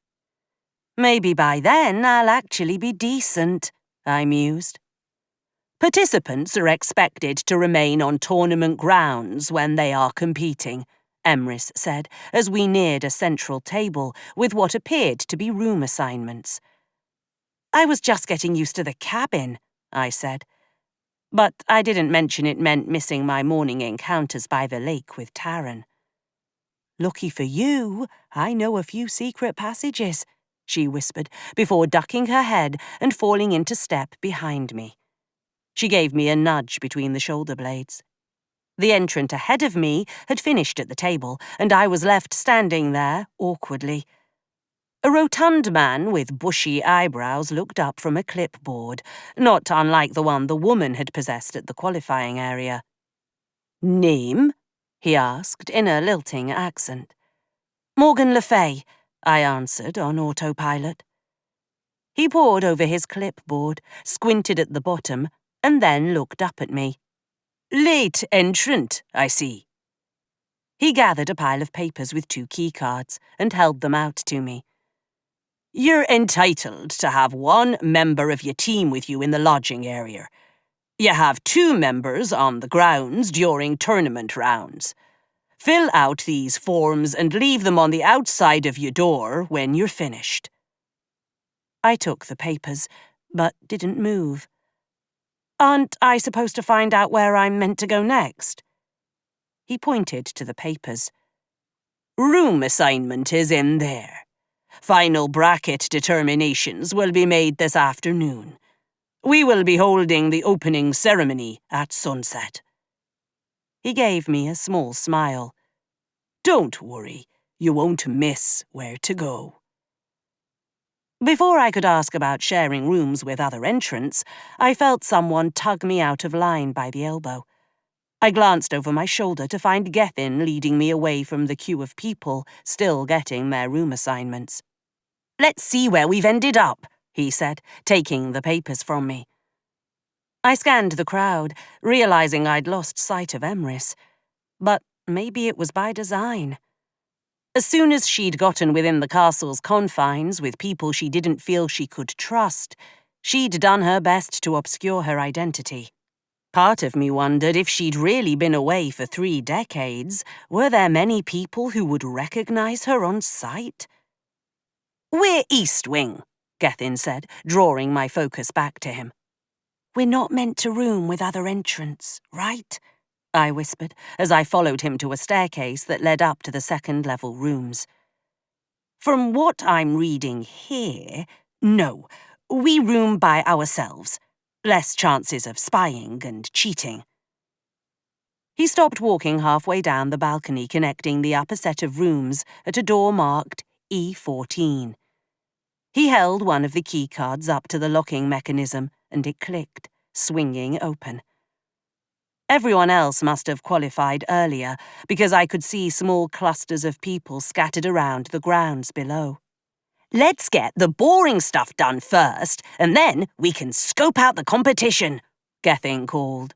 Maybe by then I'll actually be decent, I mused. Participants are expected to remain on tournament grounds when they are competing, Emrys said, as we neared a central table with what appeared to be room assignments. I was just getting used to the cabin, I said. But I didn't mention it meant missing my morning encounters by the lake with Taran. Lucky for you, I know a few secret passages, she whispered, before ducking her head and falling into step behind me. She gave me a nudge between the shoulder blades. The entrant ahead of me had finished at the table, and I was left standing there, awkwardly. A rotund man with bushy eyebrows looked up from a clipboard, not unlike the one the woman had possessed at the qualifying area. Name? He asked in a lilting accent. Morgan le Fey, I answered on autopilot. He pored over his clipboard, squinted at the bottom, and then looked up at me. Late entrant, I see. He gathered a pile of papers with 2 keycards and held them out to me. You're entitled to have 1 member of your team with you in the lodging area. You have 2 members on the grounds during tournament rounds. Fill out these forms and leave them on the outside of your door when you're finished. I took the papers, but didn't move. Aren't I supposed to find out where I'm meant to go next? He pointed to the papers. Room assignment is in there. Final bracket determinations will be made this afternoon. We will be holding the opening ceremony at sunset. He gave me a small smile. "Don't worry, you won't miss where to go." Before I could ask about sharing rooms with other entrants, I felt someone tug me out of line by the elbow. I glanced over my shoulder to find Gethin leading me away from the queue of people still getting their room assignments. "Let's see where we've ended up," he said, taking the papers from me. I scanned the crowd, realizing I'd lost sight of Emrys. But maybe it was by design. As soon as she'd gotten within the castle's confines with people she didn't feel she could trust, she'd done her best to obscure her identity. Part of me wondered if she'd really been away for 3 decades, were there many people who would recognize her on sight? "We're East Wing," Gethin said, drawing my focus back to him. "We're not meant to room with other entrants, right?" I whispered as I followed him to a staircase that led up to the second-level rooms. "From what I'm reading here, no, we room by ourselves. Less chances of spying and cheating." He stopped walking halfway down the balcony connecting the upper set of rooms at a door marked E14. He held one of the key cards up to the locking mechanism and it clicked, swinging open. Everyone else must have qualified earlier because I could see small clusters of people scattered around the grounds below. "Let's get the boring stuff done first, and then we can scope out the competition," Gethin called.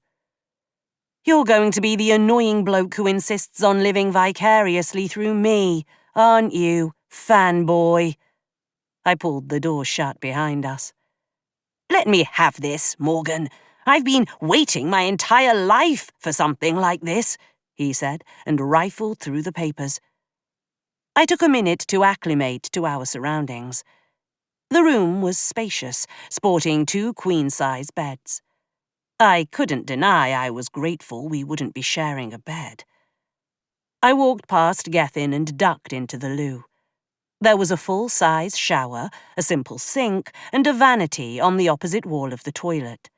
"You're going to be the annoying bloke who insists on living vicariously through me, aren't you, fanboy?" I pulled the door shut behind us. "Let me have this, Morgan. I've been waiting my entire life for something like this," he said, and rifled through the papers. I took a minute to acclimate to our surroundings. The room was spacious, sporting 2 queen-size beds. I couldn't deny I was grateful we wouldn't be sharing a bed. I walked past Gethin and ducked into the loo. There was a full-size shower, a simple sink, and a vanity on the opposite wall of the toilet.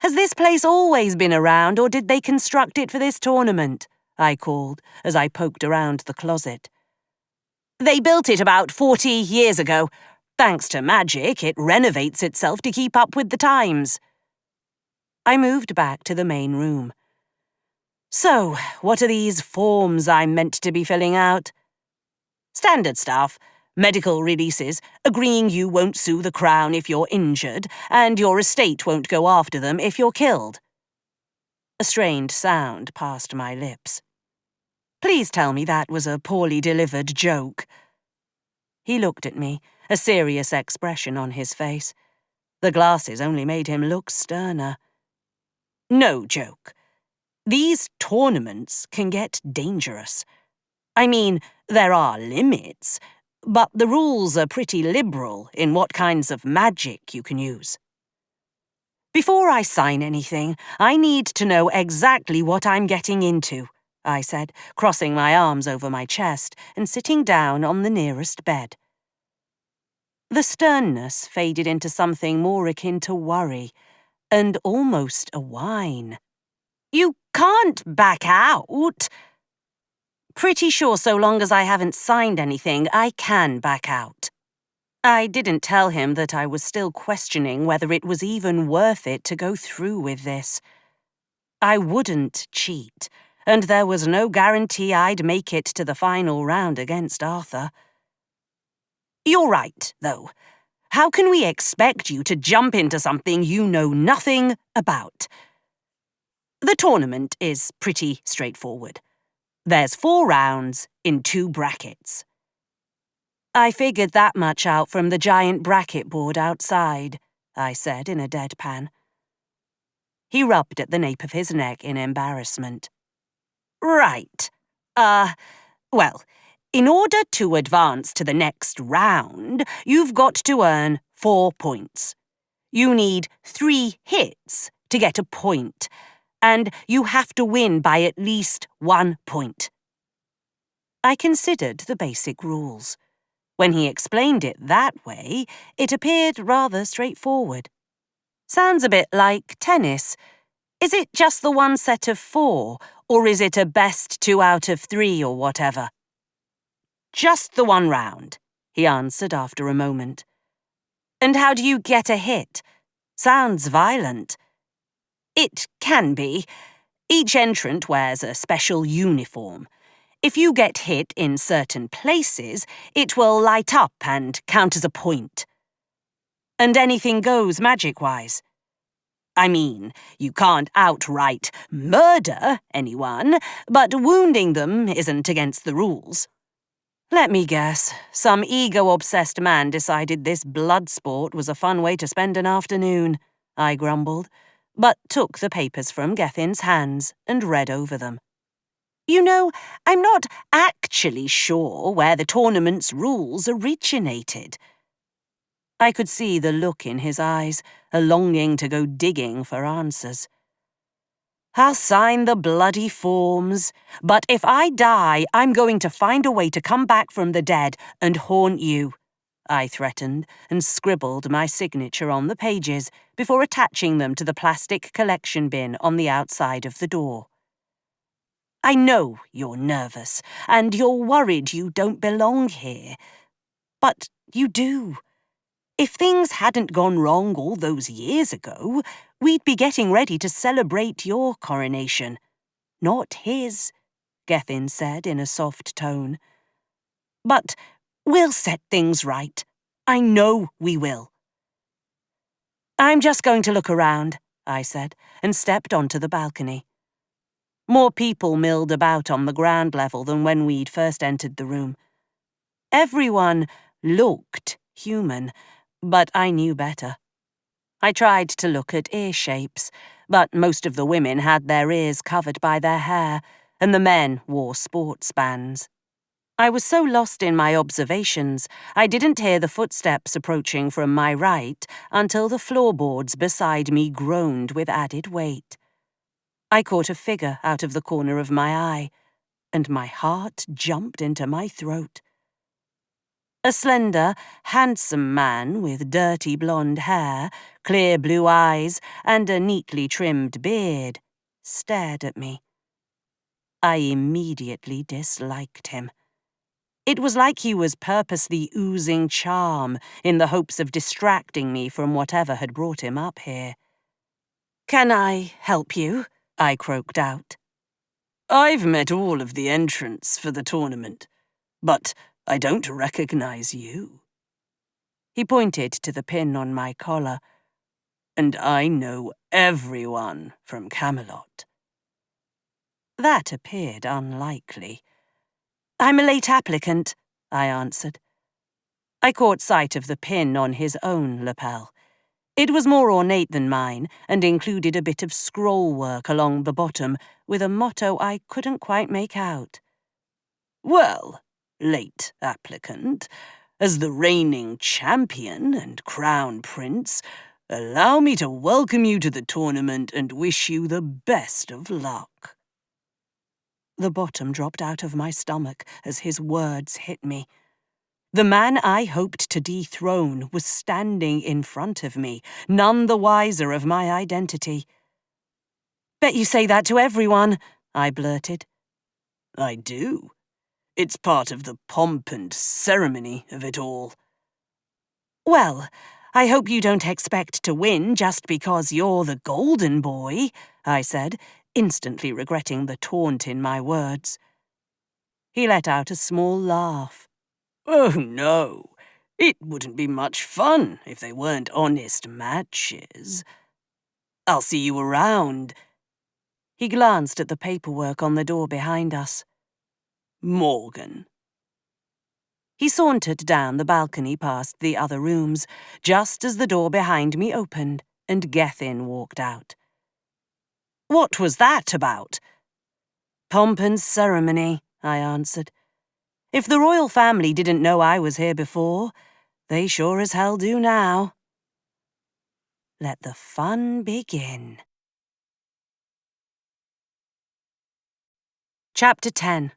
"Has this place always been around, or did they construct it for this tournament?" I called as I poked around the closet. "They built it about 40 years ago. Thanks to magic, it renovates itself to keep up with the times." I moved back to the main room. "So, what are these forms I'm meant to be filling out?" "Standard stuff. Medical releases, agreeing you won't sue the Crown if you're injured, and your estate won't go after them if you're killed." A strained sound passed my lips. "Please tell me that was a poorly delivered joke." He looked at me, a serious expression on his face. The glasses only made him look sterner. "No joke. These tournaments can get dangerous. I mean, there are limits, but the rules are pretty liberal in what kinds of magic you can use. Before I sign anything, I need to know exactly what I'm getting into," I said, crossing my arms over my chest and sitting down on the nearest bed. The sternness faded into something more akin to worry, and almost a whine. "You can't back out." "Pretty sure so long as I haven't signed anything, I can back out." I didn't tell him that I was still questioning whether it was even worth it to go through with this. I wouldn't cheat, and there was no guarantee I'd make it to the final round against Arthur. "You're right, though. How can we expect you to jump into something you know nothing about? The tournament is pretty straightforward. There's 4 rounds in 2 brackets." "I figured that much out from the giant bracket board outside," I said in a deadpan. He rubbed at the nape of his neck in embarrassment. "Right. Well, in order to advance to the next round, you've got to earn 4 points. You need 3 hits to get a point, and you have to win by at least 1 point." I considered the basic rules. When he explained it that way, it appeared rather straightforward. Sounds a bit like tennis. Is it just the one set of 4, or is it a best 2 out of 3 or whatever? Just the one round, he answered after a moment. And how do you get a hit? Sounds violent. It can be. Each entrant wears a special uniform. If you get hit in certain places, it will light up and count as a point. And anything goes magic-wise. I mean, you can't outright murder anyone, but wounding them isn't against the rules. Let me guess, some ego-obsessed man decided this blood sport was a fun way to spend an afternoon, I grumbled, but took the papers from Gethin's hands and read over them. You know, I'm not actually sure where the tournament's rules originated. I could see the look in his eyes, a longing to go digging for answers. I'll sign the bloody forms, but if I die, I'm going to find a way to come back from the dead and haunt you, I threatened, and scribbled my signature on the pages before attaching them to the plastic collection bin on the outside of the door. I know you're nervous, and you're worried you don't belong here, but you do. If things hadn't gone wrong all those years ago, we'd be getting ready to celebrate your coronation. Not his, Gethin said in a soft tone. But we'll set things right. I know we will. I'm just going to look around, I said, and stepped onto the balcony. More people milled about on the ground level than when we'd first entered the room. Everyone looked human, but I knew better. I tried to look at ear shapes, but most of the women had their ears covered by their hair, and the men wore sports bands. I was so lost in my observations, I didn't hear the footsteps approaching from my right until the floorboards beside me groaned with added weight. I caught a figure out of the corner of my eye, and my heart jumped into my throat. A slender, handsome man with dirty blonde hair, clear blue eyes, and a neatly trimmed beard stared at me. I immediately disliked him. It was like he was purposely oozing charm in the hopes of distracting me from whatever had brought him up here. "Can I help you?" I croaked out. "I've met all of the entrants for the tournament, but I don't recognize you." He pointed to the pin on my collar. "And I know everyone from Camelot." That appeared unlikely. "I'm a late applicant," I answered. I caught sight of the pin on his own lapel. It was more ornate than mine and included a bit of scroll work along the bottom with a motto I couldn't quite make out. "Well, late applicant, as the reigning champion and crown prince, allow me to welcome you to the tournament and wish you the best of luck." The bottom dropped out of my stomach as his words hit me. The man I hoped to dethrone was standing in front of me, none the wiser of my identity. "Bet you say that to everyone," I blurted. "I do. It's part of the pomp and ceremony of it all." "Well, I hope you don't expect to win just because you're the golden boy," I said, instantly regretting the taunt in my words. He let out a small laugh. "Oh, no. It wouldn't be much fun if they weren't honest matches. I'll see you around." He glanced at the paperwork on the door behind us. "Morgan." He sauntered down the balcony past the other rooms, just as the door behind me opened and Gethin walked out. "What was that about?" "Pomp and ceremony," I answered. "If the royal family didn't know I was here before, they sure as hell do now." Let the fun begin. Chapter 10.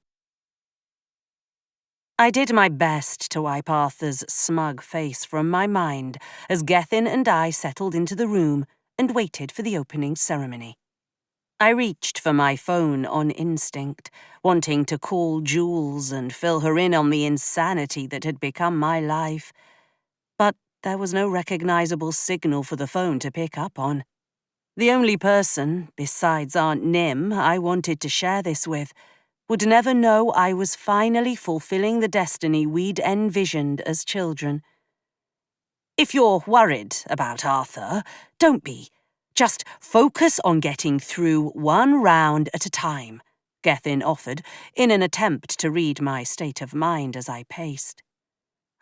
I did my best to wipe Arthur's smug face from my mind as Gethin and I settled into the room and waited for the opening ceremony. I reached for my phone on instinct, wanting to call Jules and fill her in on the insanity that had become my life. But there was no recognizable signal for the phone to pick up on. The only person, besides Aunt Nim, I wanted to share this with would never know I was finally fulfilling the destiny we'd envisioned as children. If you're worried about Arthur, don't be. Just focus on getting through one round at a time, Gethin offered, in an attempt to read my state of mind as I paced.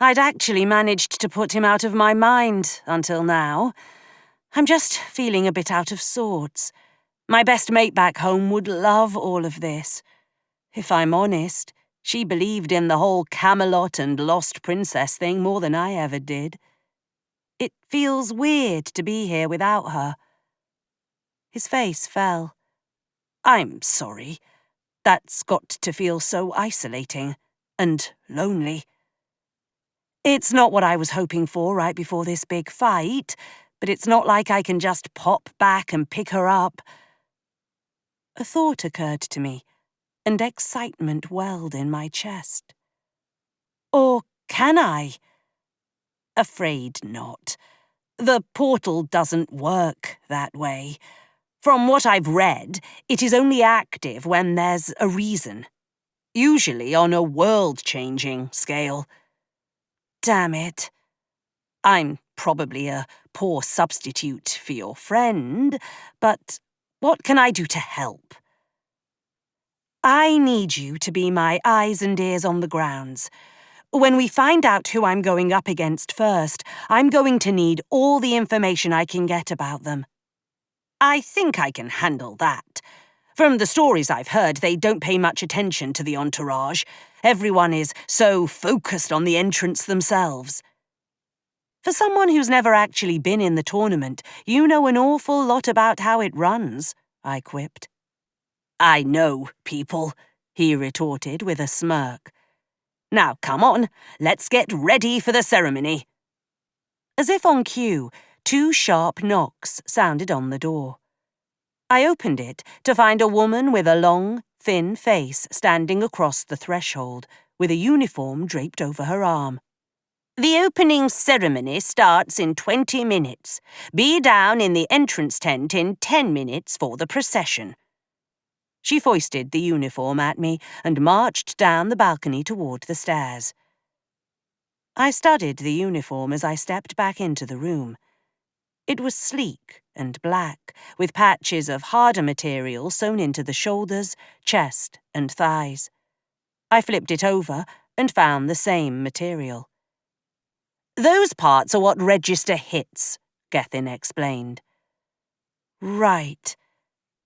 I'd actually managed to put him out of my mind until now. I'm just feeling a bit out of sorts. My best mate back home would love all of this. If I'm honest, she believed in the whole Camelot and Lost Princess thing more than I ever did. It feels weird to be here without her. His face fell. I'm sorry. That's got to feel so isolating and lonely. It's not what I was hoping for right before this big fight, but it's not like I can just pop back and pick her up. A thought occurred to me, and excitement welled in my chest. Or can I? Afraid not. The portal doesn't work that way. From what I've read, it is only active when there's a reason. Usually on a world-changing scale. Damn it. I'm probably a poor substitute for your friend, but what can I do to help? I need you to be my eyes and ears on the grounds. When we find out who I'm going up against first, I'm going to need all the information I can get about them. I think I can handle that. From the stories I've heard, they don't pay much attention to the entourage. Everyone is so focused on the entrants themselves. For someone who's never actually been in the tournament, you know an awful lot about how it runs, I quipped. I know, people, he retorted with a smirk. Now, come on, let's get ready for the ceremony. As if on cue, 2 sharp knocks sounded on the door. I opened it to find a woman with a long, thin face standing across the threshold, with a uniform draped over her arm. The opening ceremony starts in 20 minutes. Be down in the entrance tent in 10 minutes for the procession. She foisted the uniform at me and marched down the balcony toward the stairs. I studied the uniform as I stepped back into the room. It was sleek and black, with patches of harder material sewn into the shoulders, chest, and thighs. I flipped it over and found the same material. Those parts are what register hits, Gethin explained. Right.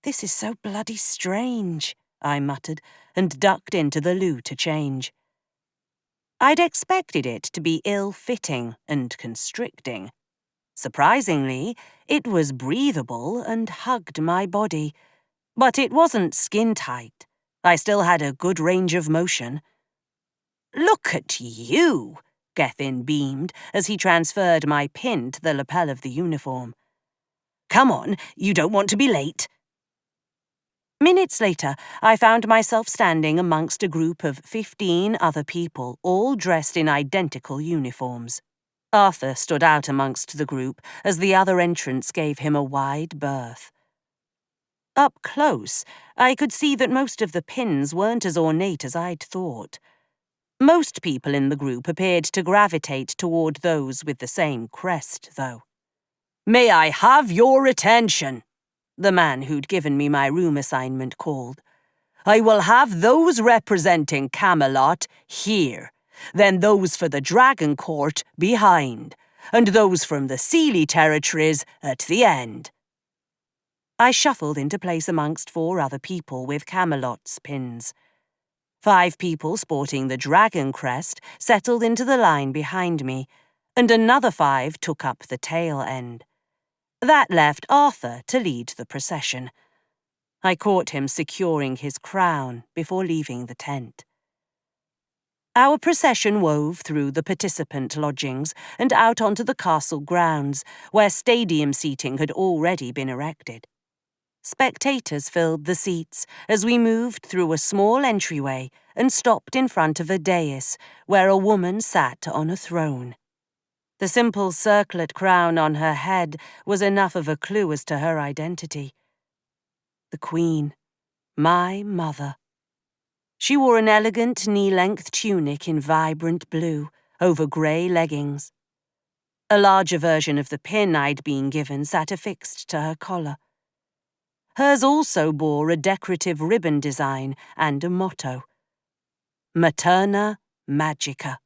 This is so bloody strange, I muttered, and ducked into the loo to change. I'd expected it to be ill-fitting and constricting. Surprisingly, it was breathable and hugged my body. But it wasn't skin-tight. I still had a good range of motion. Look at you, Gethin beamed as he transferred my pin to the lapel of the uniform. Come on, you don't want to be late. Minutes later, I found myself standing amongst a group of 15 other people, all dressed in identical uniforms. Arthur stood out amongst the group as the other entrants gave him a wide berth. Up close, I could see that most of the pins weren't as ornate as I'd thought. Most people in the group appeared to gravitate toward those with the same crest, though. May I have your attention? The man who'd given me my room assignment called. I will have those representing Camelot here, then those for the Dragon Court behind, and those from the Seelie territories at the end. I shuffled into place amongst 4 other people with Camelot's pins. 5 people sporting the dragon crest settled into the line behind me, and another 5 took up the tail end. That left Arthur to lead the procession. I caught him securing his crown before leaving the tent. Our procession wove through the participant lodgings and out onto the castle grounds, where stadium seating had already been erected. Spectators filled the seats as we moved through a small entryway and stopped in front of a dais where a woman sat on a throne. The simple circlet crown on her head was enough of a clue as to her identity. The Queen, my mother. She wore an elegant knee-length tunic in vibrant blue over grey leggings. A larger version of the pin I'd been given sat affixed to her collar. Hers also bore a decorative ribbon design and a motto: Materna Magica.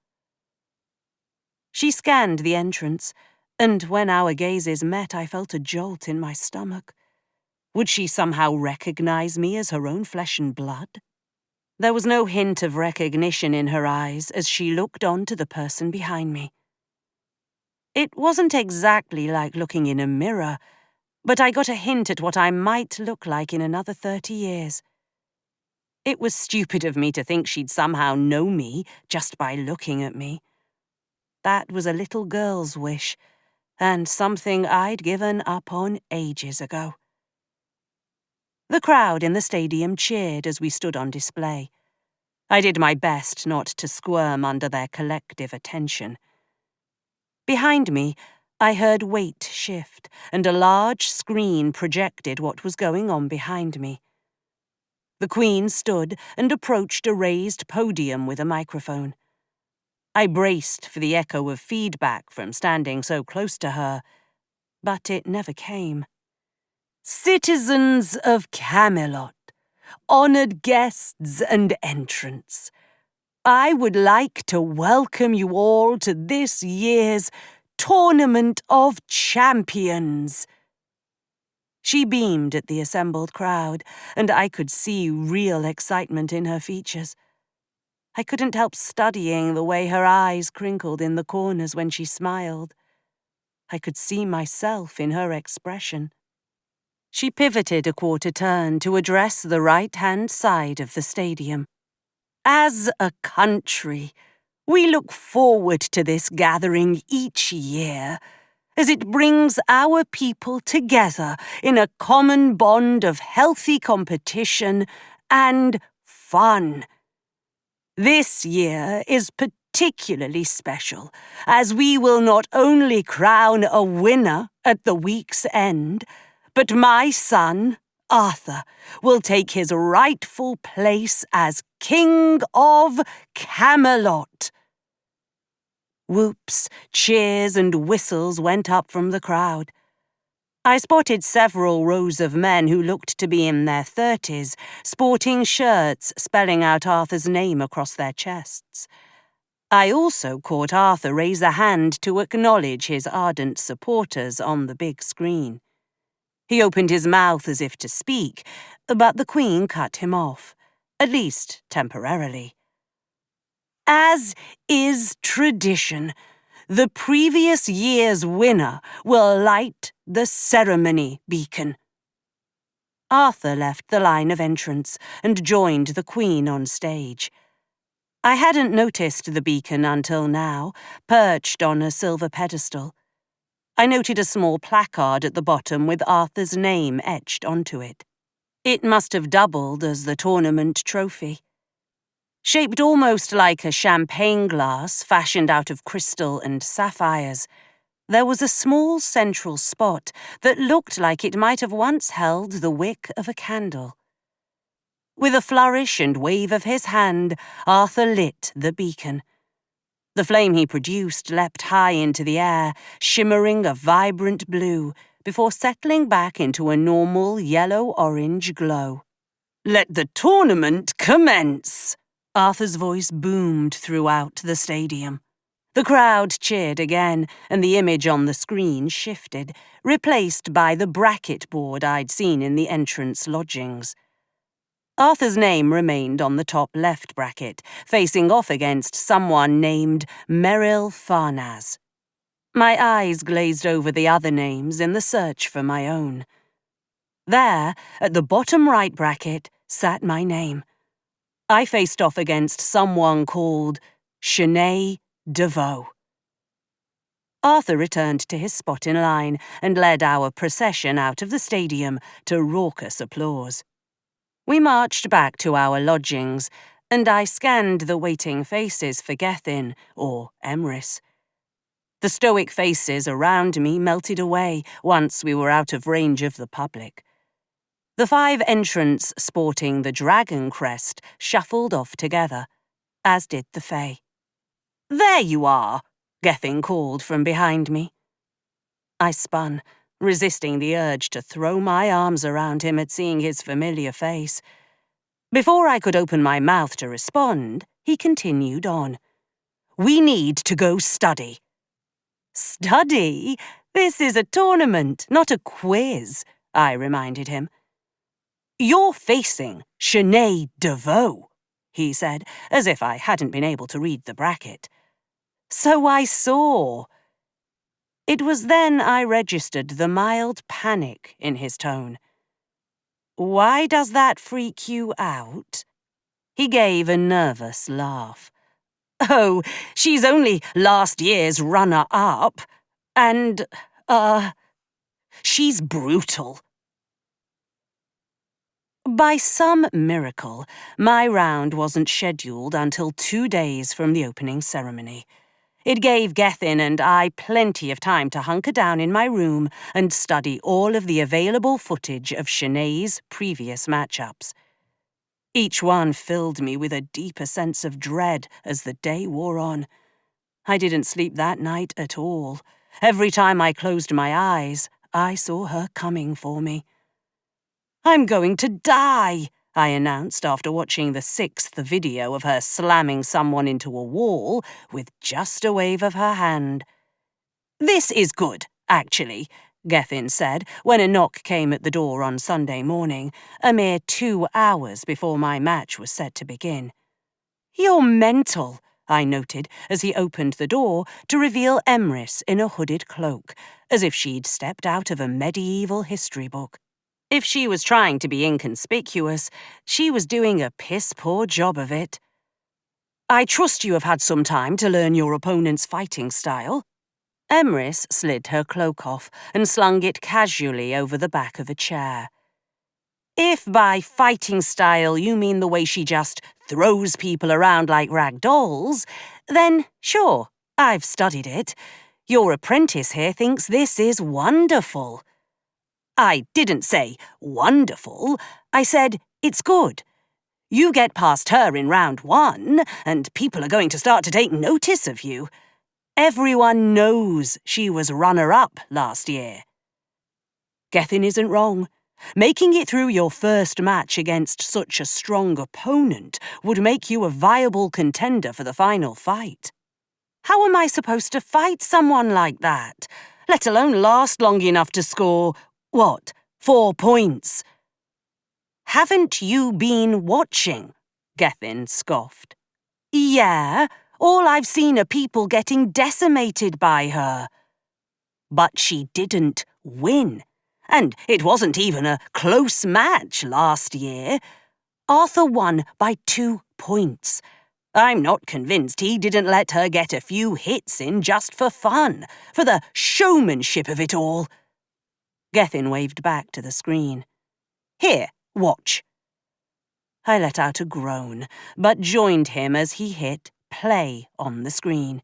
She scanned the entrance, and when our gazes met, I felt a jolt in my stomach. Would she somehow recognize me as her own flesh and blood? There was no hint of recognition in her eyes as she looked on to the person behind me. It wasn't exactly like looking in a mirror, but I got a hint at what I might look like in another 30 years. It was stupid of me to think she'd somehow know me just by looking at me. That was a little girl's wish, and something I'd given up on ages ago. The crowd in the stadium cheered as we stood on display. I did my best not to squirm under their collective attention. Behind me, I heard weight shift, and a large screen projected what was going on behind me. The Queen stood and approached a raised podium with a microphone. I braced for the echo of feedback from standing so close to her, but it never came. Citizens of Camelot, honoured guests and entrants, I would like to welcome you all to this year's Tournament of Champions. She beamed at the assembled crowd, and I could see real excitement in her features. I couldn't help studying the way her eyes crinkled in the corners when she smiled. I could see myself in her expression. She pivoted a quarter turn to address the right-hand side of the stadium. As a country, we look forward to this gathering each year, as it brings our people together in a common bond of healthy competition and fun. This year is particularly special, as we will not only crown a winner at the week's end, but my son, Arthur, will take his rightful place as King of Camelot. Whoops, cheers and whistles went up from the crowd. I spotted several rows of men who looked to be in their 30s, sporting shirts spelling out Arthur's name across their chests. I also caught Arthur raise a hand to acknowledge his ardent supporters on the big screen. He opened his mouth as if to speak, but the Queen cut him off, at least temporarily. As is tradition, the previous year's winner will light the ceremony beacon. Arthur left the line of entrance and joined the Queen on stage. I hadn't noticed the beacon until now, perched on a silver pedestal. I noted a small placard at the bottom with Arthur's name etched onto it. It must have doubled as the tournament trophy. Shaped almost like a champagne glass fashioned out of crystal and sapphires, there was a small central spot that looked like it might have once held the wick of a candle. With a flourish and wave of his hand, Arthur lit the beacon. The flame he produced leapt high into the air, shimmering a vibrant blue, before settling back into a normal yellow-orange glow. "Let the tournament commence!" Arthur's voice boomed throughout the stadium. The crowd cheered again, and the image on the screen shifted, replaced by the bracket board I'd seen in the entrance lodgings. Arthur's name remained on the top left bracket, facing off against someone named Merrill Farnaz. My eyes glazed over the other names in the search for my own. There, at the bottom right bracket, sat my name. I faced off against someone called Shanae DeVoe. Arthur returned to his spot in line and led our procession out of the stadium to raucous applause. We marched back to our lodgings, and I scanned the waiting faces for Gethin or Emrys. The stoic faces around me melted away once we were out of range of the public. The 5 entrants sporting the dragon crest shuffled off together, as did the Fey. "There you are," Gethin called from behind me. I spun, resisting the urge to throw my arms around him at seeing his familiar face. Before I could open my mouth to respond, he continued on. "We need to go study." "Study? This is a tournament, not a quiz," I reminded him. "You're facing Sinead DeVoe," he said, as if I hadn't been able to read the bracket. "So I saw." It was then I registered the mild panic in his tone. "Why does that freak you out?" He gave a nervous laugh. "Oh, she's only last year's runner-up. And, she's brutal." By some miracle, my round wasn't scheduled until 2 days from the opening ceremony. It gave Gethin and I plenty of time to hunker down in my room and study all of the available footage of Sinead's previous matchups. Each one filled me with a deeper sense of dread as the day wore on. I didn't sleep that night at all. Every time I closed my eyes, I saw her coming for me. "I'm going to die," I announced after watching the 6th video of her slamming someone into a wall with just a wave of her hand. "This is good, actually," Gethin said when a knock came at the door on Sunday morning, a mere 2 hours before my match was set to begin. "You're mental," I noted as he opened the door to reveal Emrys in a hooded cloak, as if she'd stepped out of a medieval history book. If she was trying to be inconspicuous, she was doing a piss-poor job of it. "I trust you have had some time to learn your opponent's fighting style." Emrys slid her cloak off and slung it casually over the back of a chair. "If by fighting style you mean the way she just throws people around like rag dolls, then sure, I've studied it. Your apprentice here thinks this is wonderful." "I didn't say wonderful. I said it's good. You get past her in round 1, and people are going to start to take notice of you. Everyone knows she was runner-up last year." Gethin isn't wrong. Making it through your first match against such a strong opponent would make you a viable contender for the final fight. How am I supposed to fight someone like that, let alone last long enough to score, 4 points? "Haven't you been watching?" Gethin scoffed. "Yeah, all I've seen are people getting decimated by her." "But she didn't win. And it wasn't even a close match last year. Arthur won by 2 points. I'm not convinced he didn't let her get a few hits in just for fun, for the showmanship of it all." Gethin waved back to the screen. "Here, watch." I let out a groan, but joined him as he hit play on the screen.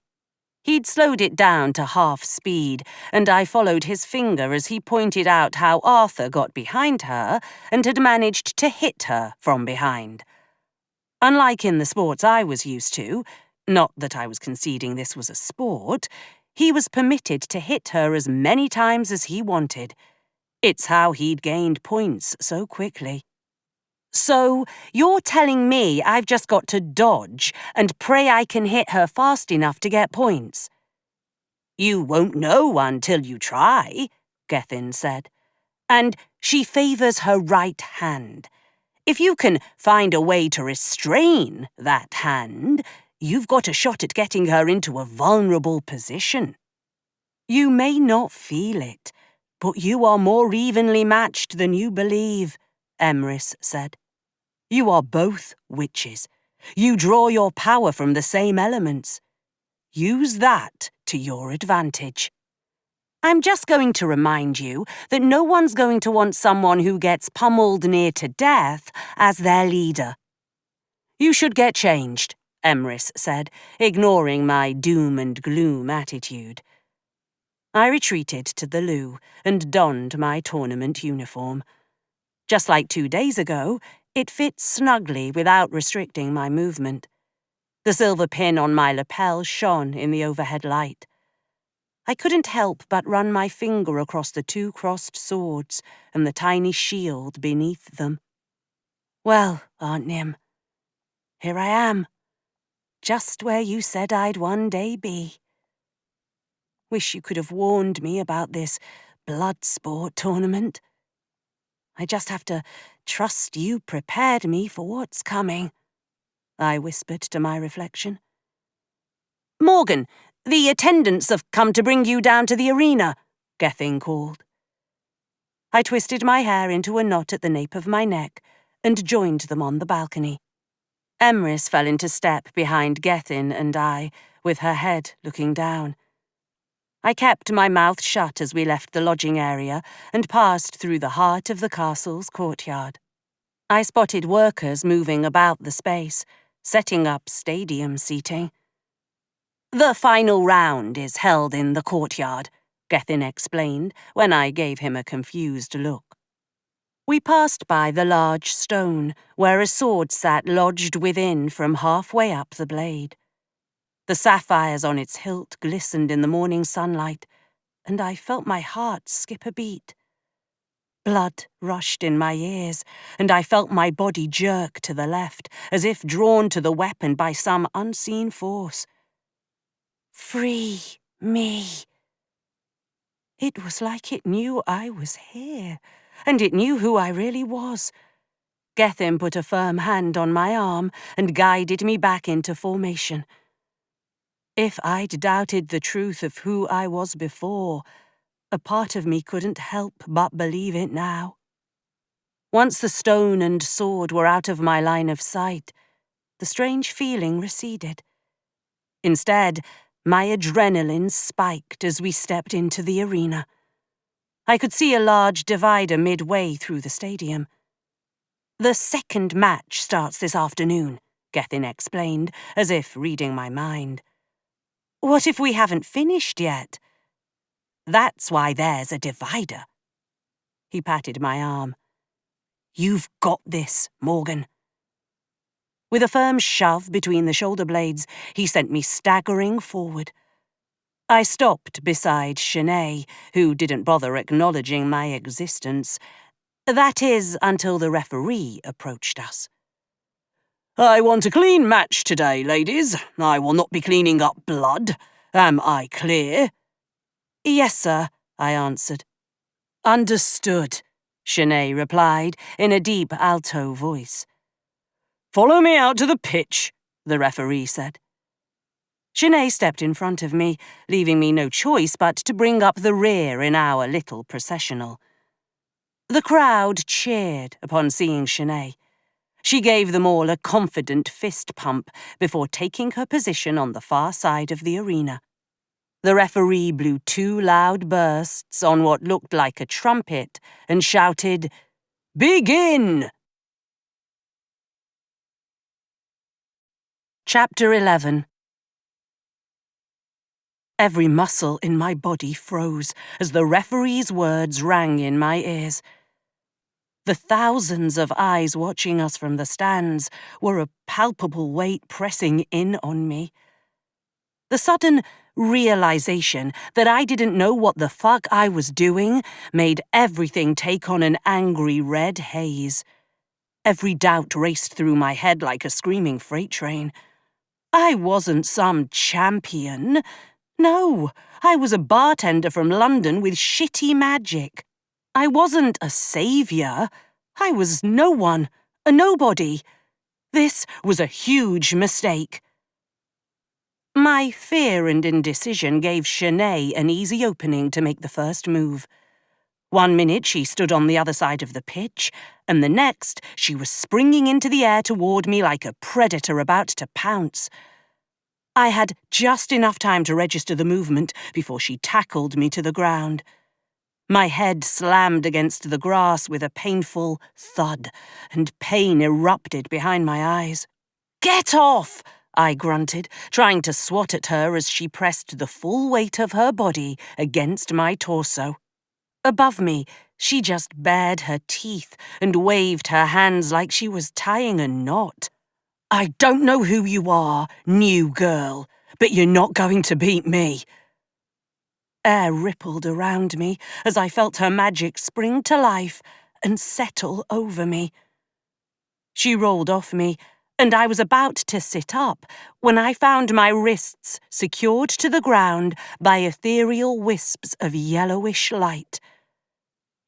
He'd slowed it down to half speed, and I followed his finger as he pointed out how Arthur got behind her and had managed to hit her from behind. Unlike in the sports I was used to, not that I was conceding this was a sport, he was permitted to hit her as many times as he wanted. It's how he'd gained points so quickly. "So, you're telling me I've just got to dodge and pray I can hit her fast enough to get points?" "You won't know until you try," Gethin said. "And she favours her right hand. If you can find a way to restrain that hand, you've got a shot at getting her into a vulnerable position. You may not feel it, but you are more evenly matched than you believe," Emrys said. "You are both witches. You draw your power from the same elements. Use that to your advantage. I'm just going to remind you that no one's going to want someone who gets pummeled near to death as their leader. You should get changed, Emrys said, ignoring my doom and gloom attitude. I retreated to the loo and donned my tournament uniform. Just like 2 days ago, it fit snugly without restricting my movement. The silver pin on my lapel shone in the overhead light. I couldn't help but run my finger across the 2 crossed swords and the tiny shield beneath them. Well, Aunt Nim, here I am, just where you said I'd one day be. Wish you could have warned me about this blood sport tournament. I just have to trust you prepared me for what's coming, I whispered to my reflection. Morgan, the attendants have come to bring you down to the arena, Gethin called. I twisted my hair into a knot at the nape of my neck and joined them on the balcony. Emrys fell into step behind Gethin and I, with her head looking down. I kept my mouth shut as we left the lodging area and passed through the heart of the castle's courtyard. I spotted workers moving about the space, setting up stadium seating. The final round is held in the courtyard, Gethin explained when I gave him a confused look. We passed by the large stone, where a sword sat lodged within from halfway up the blade. The sapphires on its hilt glistened in the morning sunlight, and I felt my heart skip a beat. Blood rushed in my ears, and I felt my body jerk to the left, as if drawn to the weapon by some unseen force. Free me. It was like it knew I was here, and it knew who I really was. Gethin put a firm hand on my arm and guided me back into formation. If I'd doubted the truth of who I was before, a part of me couldn't help but believe it now. Once the stone and sword were out of my line of sight, the strange feeling receded. Instead, my adrenaline spiked as we stepped into the arena. I could see a large divider midway through the stadium. The second match starts this afternoon, Gethin explained, as if reading my mind. What if we haven't finished yet? That's why there's a divider. He patted my arm. You've got this, Morgan. With a firm shove between the shoulder blades, he sent me staggering forward. I stopped beside Shanae, who didn't bother acknowledging my existence. That is, until the referee approached us. I want a clean match today, ladies. I will not be cleaning up blood. Am I clear? Yes, sir, I answered. Understood, Shanae replied in a deep alto voice. Follow me out to the pitch, the referee said. Shanae stepped in front of me, leaving me no choice but to bring up the rear in our little processional. The crowd cheered upon seeing Shanae. She gave them all a confident fist pump before taking her position on the far side of the arena. The referee blew 2 loud bursts on what looked like a trumpet and shouted, Begin! Chapter 11. Every muscle in my body froze as the referee's words rang in my ears. The thousands of eyes watching us from the stands were a palpable weight pressing in on me. The sudden realization that I didn't know what the fuck I was doing made everything take on an angry red haze. Every doubt raced through my head like a screaming freight train. I wasn't some champion. No, I was a bartender from London with shitty magic. I wasn't a savior. I was no one, a nobody. This was a huge mistake. My fear and indecision gave Shanae an easy opening to make the first move. 1 minute she stood on the other side of the pitch, and the next she was springing into the air toward me like a predator about to pounce. I had just enough time to register the movement before she tackled me to the ground. My head slammed against the grass with a painful thud, and pain erupted behind my eyes. "Get off!" I grunted, trying to swat at her as she pressed the full weight of her body against my torso. Above me, she just bared her teeth and waved her hands like she was tying a knot. "I don't know who you are, new girl, but you're not going to beat me." Air rippled around me as I felt her magic spring to life and settle over me. She rolled off me, and I was about to sit up when I found my wrists secured to the ground by ethereal wisps of yellowish light.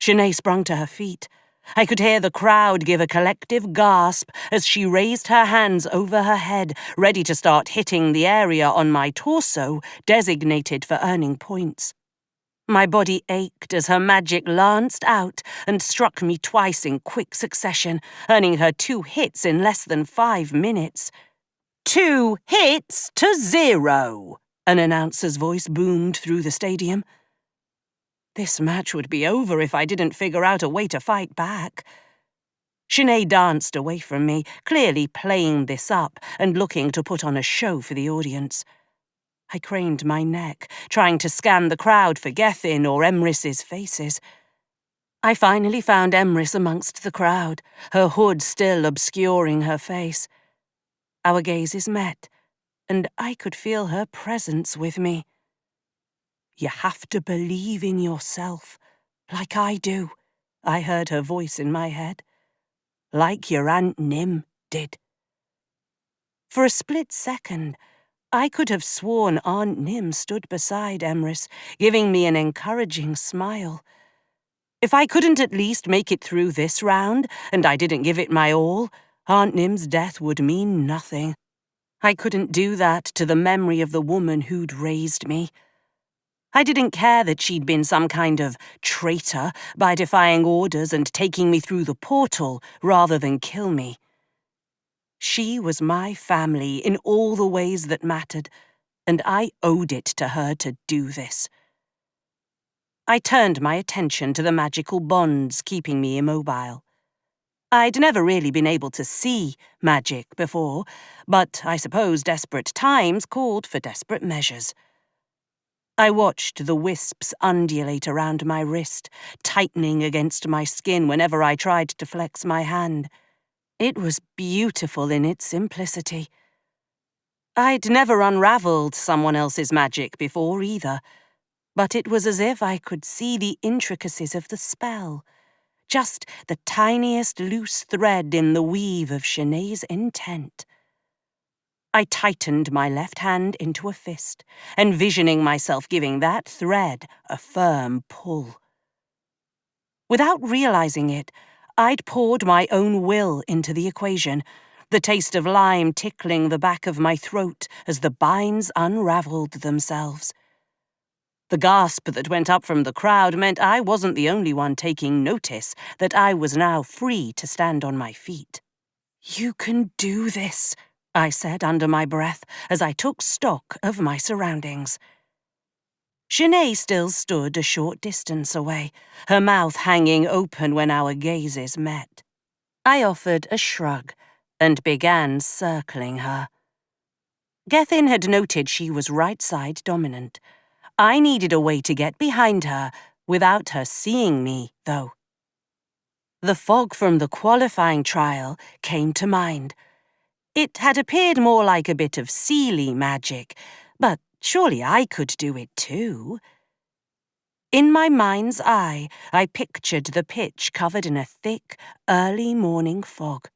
Sinead sprung to her feet. I could hear the crowd give a collective gasp as she raised her hands over her head, ready to start hitting the area on my torso designated for earning points. My body ached as her magic lanced out and struck me twice in quick succession, earning her 2 hits in less than 5 minutes. 2 hits to 0, an announcer's voice boomed through the stadium. This match would be over if I didn't figure out a way to fight back. Sinead danced away from me, clearly playing this up and looking to put on a show for the audience. I craned my neck, trying to scan the crowd for Gethin or Emrys's faces. I finally found Emrys amongst the crowd, her hood still obscuring her face. Our gazes met, and I could feel her presence with me. "You have to believe in yourself, like I do," I heard her voice in my head. "Like your Aunt Nim did." For a split second, I could have sworn Aunt Nim stood beside Emrys, giving me an encouraging smile. If I couldn't at least make it through this round, and I didn't give it my all, Aunt Nim's death would mean nothing. I couldn't do that to the memory of the woman who'd raised me. I didn't care that she'd been some kind of traitor by defying orders and taking me through the portal rather than kill me. She was my family in all the ways that mattered, and I owed it to her to do this. I turned my attention to the magical bonds keeping me immobile. I'd never really been able to see magic before, but I suppose desperate times called for desperate measures. I watched the wisps undulate around my wrist, tightening against my skin whenever I tried to flex my hand. It was beautiful in its simplicity. I'd never unraveled someone else's magic before either, but it was as if I could see the intricacies of the spell, just the tiniest loose thread in the weave of Sinead's intent. I tightened my left hand into a fist, envisioning myself giving that thread a firm pull. Without realizing it, I'd poured my own will into the equation, the taste of lime tickling the back of my throat as the binds unraveled themselves. The gasp that went up from the crowd meant I wasn't the only one taking notice that I was now free to stand on my feet. "You can do this," I said under my breath as I took stock of my surroundings. Sinead still stood a short distance away, her mouth hanging open when our gazes met. I offered a shrug and began circling her. Gethin had noted she was right-side dominant. I needed a way to get behind her without her seeing me, though. The fog from the qualifying trial came to mind. It had appeared more like a bit of Seelie magic, but surely I could do it too. In my mind's eye, I pictured the pitch covered in a thick, early morning fog.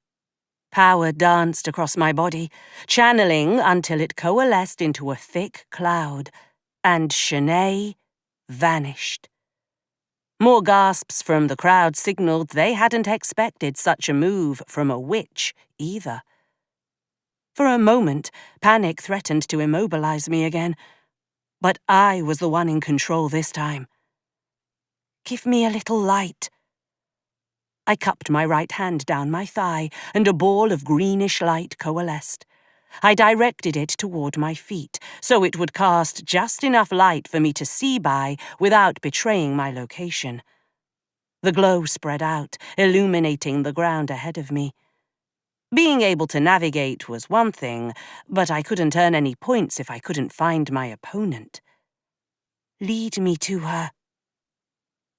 Power danced across my body, channeling until it coalesced into a thick cloud, and Sinead vanished. More gasps from the crowd signaled they hadn't expected such a move from a witch either. For a moment, panic threatened to immobilize me again, but I was the one in control this time. "Give me a little light." I cupped my right hand down my thigh, and a ball of greenish light coalesced. I directed it toward my feet, so it would cast just enough light for me to see by without betraying my location. The glow spread out, illuminating the ground ahead of me. Being able to navigate was one thing, but I couldn't earn any points if I couldn't find my opponent. Lead me to her.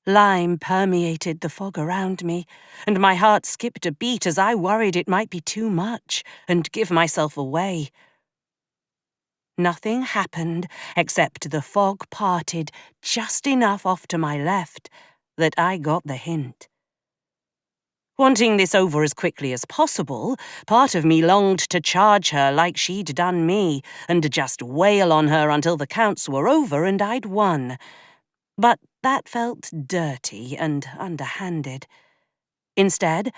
Lime permeated the fog around me, and my heart skipped a beat as I worried it might be too much and give myself away. Nothing happened except the fog parted just enough off to my left that I got the hint. Wanting this over as quickly as possible, part of me longed to charge her like she'd done me and just wail on her until the counts were over and I'd won. But that felt dirty and underhanded. Instead,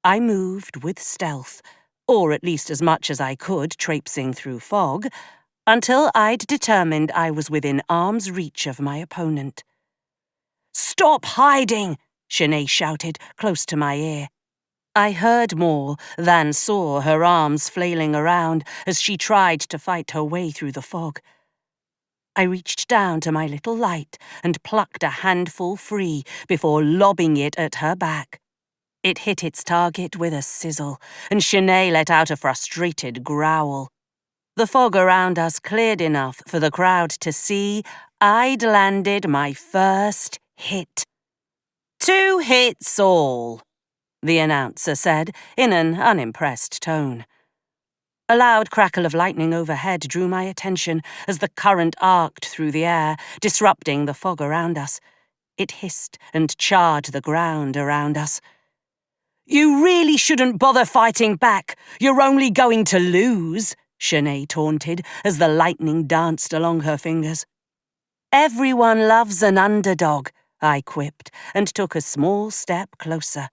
I moved with stealth, or at least as much as I could traipsing through fog, until I'd determined I was within arm's reach of my opponent. "Stop hiding!" Shanae shouted close to my ear. I heard more than saw her arms flailing around as she tried to fight her way through the fog. I reached down to my little light and plucked a handful free before lobbing it at her back. It hit its target with a sizzle, and Shanae let out a frustrated growl. The fog around us cleared enough for the crowd to see I'd landed my first hit. 2 hits all, the announcer said in an unimpressed tone. A loud crackle of lightning overhead drew my attention as the current arced through the air, disrupting the fog around us. It hissed and charred the ground around us. "You really shouldn't bother fighting back. You're only going to lose," Shanae taunted as the lightning danced along her fingers. "Everyone loves an underdog," I quipped and took a small step closer.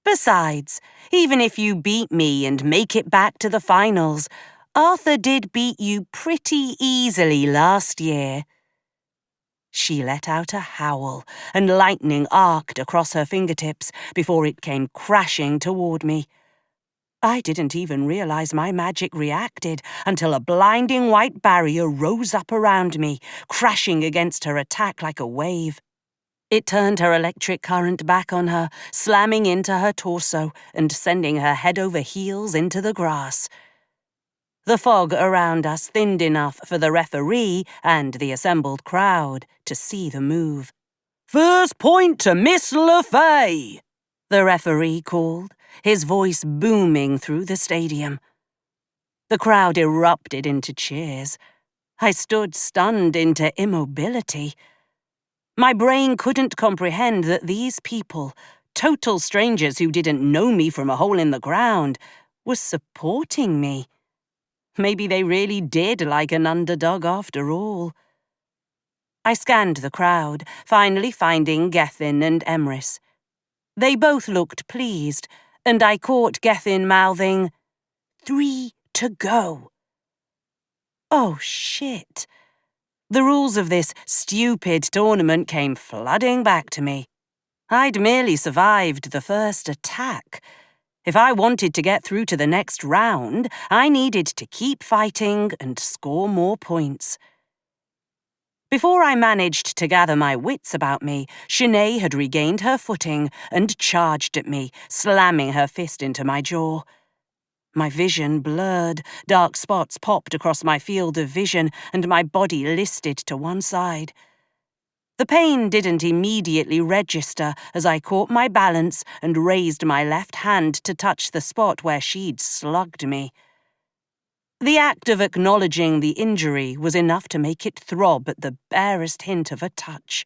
"Besides, even if you beat me and make it back to the finals, Arthur did beat you pretty easily last year." She let out a howl, and lightning arced across her fingertips before it came crashing toward me. I didn't even realize my magic reacted until a blinding white barrier rose up around me, crashing against her attack like a wave. It turned her electric current back on her, slamming into her torso and sending her head over heels into the grass. The fog around us thinned enough for the referee and the assembled crowd to see the move. "First point to Miss le Fey," the referee called, his voice booming through the stadium. The crowd erupted into cheers. I stood stunned into immobility. My brain couldn't comprehend that these people, total strangers who didn't know me from a hole in the ground, were supporting me. Maybe they really did like an underdog after all. I scanned the crowd, finally finding Gethin and Emrys. They both looked pleased, and I caught Gethin mouthing, "3 to go." Oh, shit. The rules of this stupid tournament came flooding back to me. I'd merely survived the first attack. If I wanted to get through to the next round, I needed to keep fighting and score more points. Before I managed to gather my wits about me, Shanae had regained her footing and charged at me, slamming her fist into my jaw. My vision blurred, dark spots popped across my field of vision, and my body listed to one side. The pain didn't immediately register as I caught my balance and raised my left hand to touch the spot where she'd slugged me. The act of acknowledging the injury was enough to make it throb at the barest hint of a touch.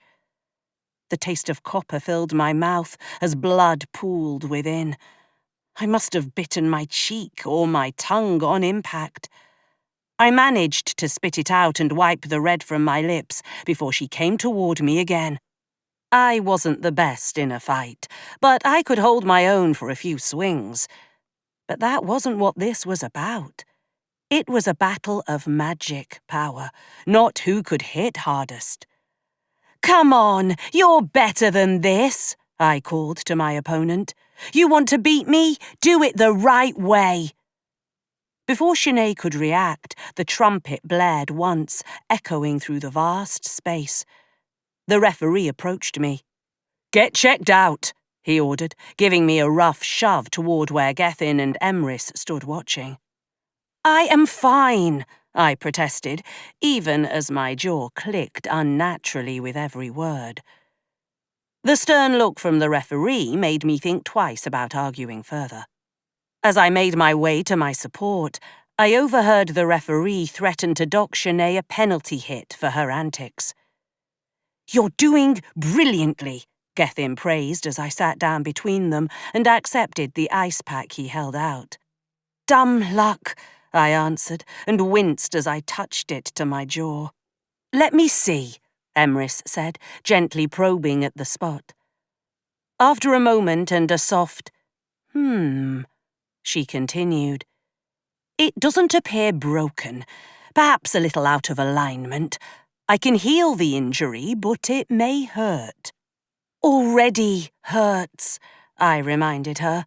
The taste of copper filled my mouth as blood pooled within. I must have bitten my cheek or my tongue on impact. I managed to spit it out and wipe the red from my lips before she came toward me again. I wasn't the best in a fight, but I could hold my own for a few swings. But that wasn't what this was about. It was a battle of magic power, not who could hit hardest. "Come on, you're better than this," I called to my opponent. "You want to beat me? Do it the right way." Before Sinead could react, the trumpet blared once, echoing through the vast space. The referee approached me. "Get checked out," he ordered, giving me a rough shove toward where Gethin and Emrys stood watching. "I am fine," I protested, even as my jaw clicked unnaturally with every word. The stern look from the referee made me think twice about arguing further. As I made my way to my support, I overheard the referee threaten to dock Sinead a penalty hit for her antics. "You're doing brilliantly," Gethin praised as I sat down between them and accepted the ice pack he held out. "Dumb luck," I answered, and winced as I touched it to my jaw. "Let me see," Emrys said, gently probing at the spot. After a moment and a soft, she continued. "It doesn't appear broken, perhaps a little out of alignment. I can heal the injury, but it may hurt." "Already hurts," I reminded her.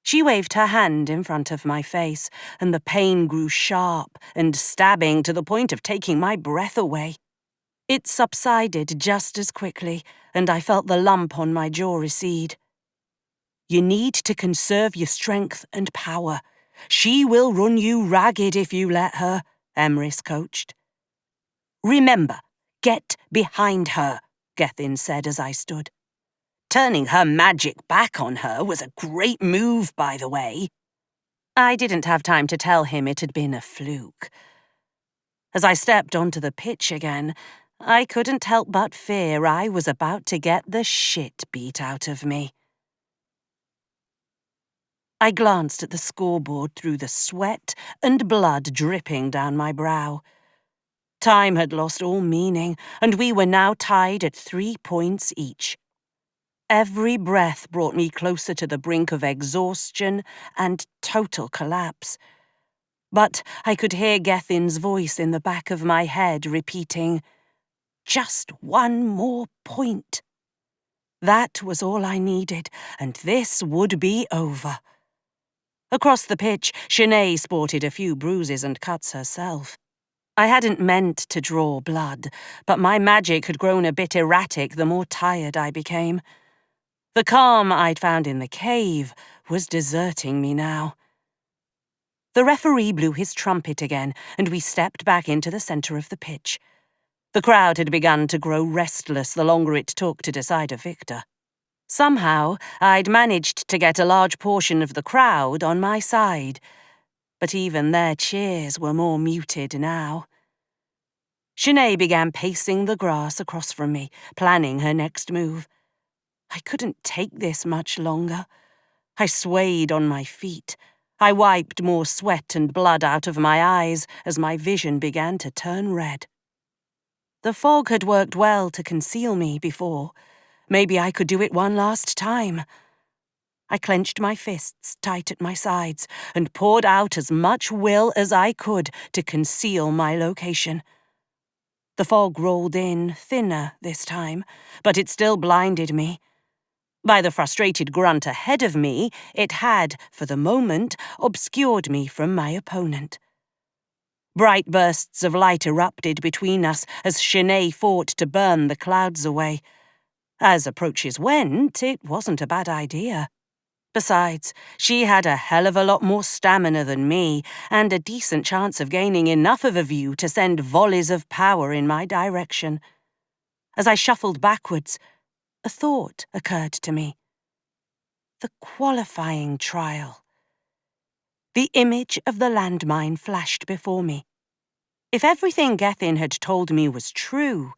She waved her hand in front of my face, and the pain grew sharp and stabbing to the point of taking my breath away. It subsided just as quickly, and I felt the lump on my jaw recede. "You need to conserve your strength and power. She will run you ragged if you let her," Emrys coached. "Remember, get behind her," Gethin said as I stood. "Turning her magic back on her was a great move, by the way." I didn't have time to tell him it had been a fluke. As I stepped onto the pitch again, I couldn't help but fear I was about to get the shit beat out of me. I glanced at the scoreboard through the sweat and blood dripping down my brow. Time had lost all meaning, and we were now tied at 3 points each. Every breath brought me closer to the brink of exhaustion and total collapse. But I could hear Gethin's voice in the back of my head repeating, "Just 1 more point." That was all I needed, and this would be over. Across the pitch, Sinead sported a few bruises and cuts herself. I hadn't meant to draw blood, but my magic had grown a bit erratic the more tired I became. The calm I'd found in the cave was deserting me now. The referee blew his trumpet again, and we stepped back into the centre of the pitch. The crowd had begun to grow restless the longer it took to decide a victor. Somehow, I'd managed to get a large portion of the crowd on my side, but even their cheers were more muted now. Sinead began pacing the grass across from me, planning her next move. I couldn't take this much longer. I swayed on my feet. I wiped more sweat and blood out of my eyes as my vision began to turn red. The fog had worked well to conceal me before. Maybe I could do it one last time. I clenched my fists tight at my sides and poured out as much will as I could to conceal my location. The fog rolled in, thinner this time, but it still blinded me. By the frustrated grunt ahead of me, it had, for the moment, obscured me from my opponent. Bright bursts of light erupted between us as Sinead fought to burn the clouds away. As approaches went, it wasn't a bad idea. Besides, she had a hell of a lot more stamina than me, and a decent chance of gaining enough of a view to send volleys of power in my direction. As I shuffled backwards, a thought occurred to me. The qualifying trial. The image of the landmine flashed before me. If everything Gethin had told me was true,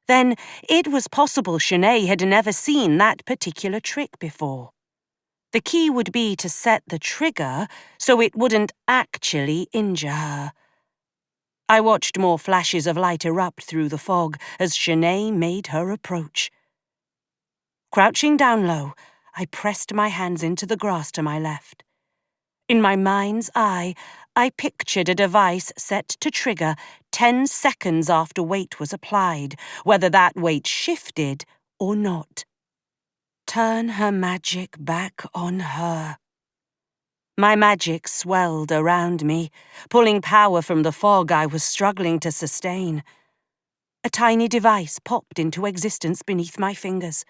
then it was possible Sinead had never seen that particular trick before. The key would be to set the trigger so it wouldn't actually injure her. I watched more flashes of light erupt through the fog as Sinead made her approach. Crouching down low, I pressed my hands into the grass to my left. In my mind's eye, I pictured a device set to trigger 10 seconds after weight was applied, whether that weight shifted or not. Turn her magic back on her. My magic swelled around me, pulling power from the fog I was struggling to sustain. A tiny device popped into existence beneath my fingers.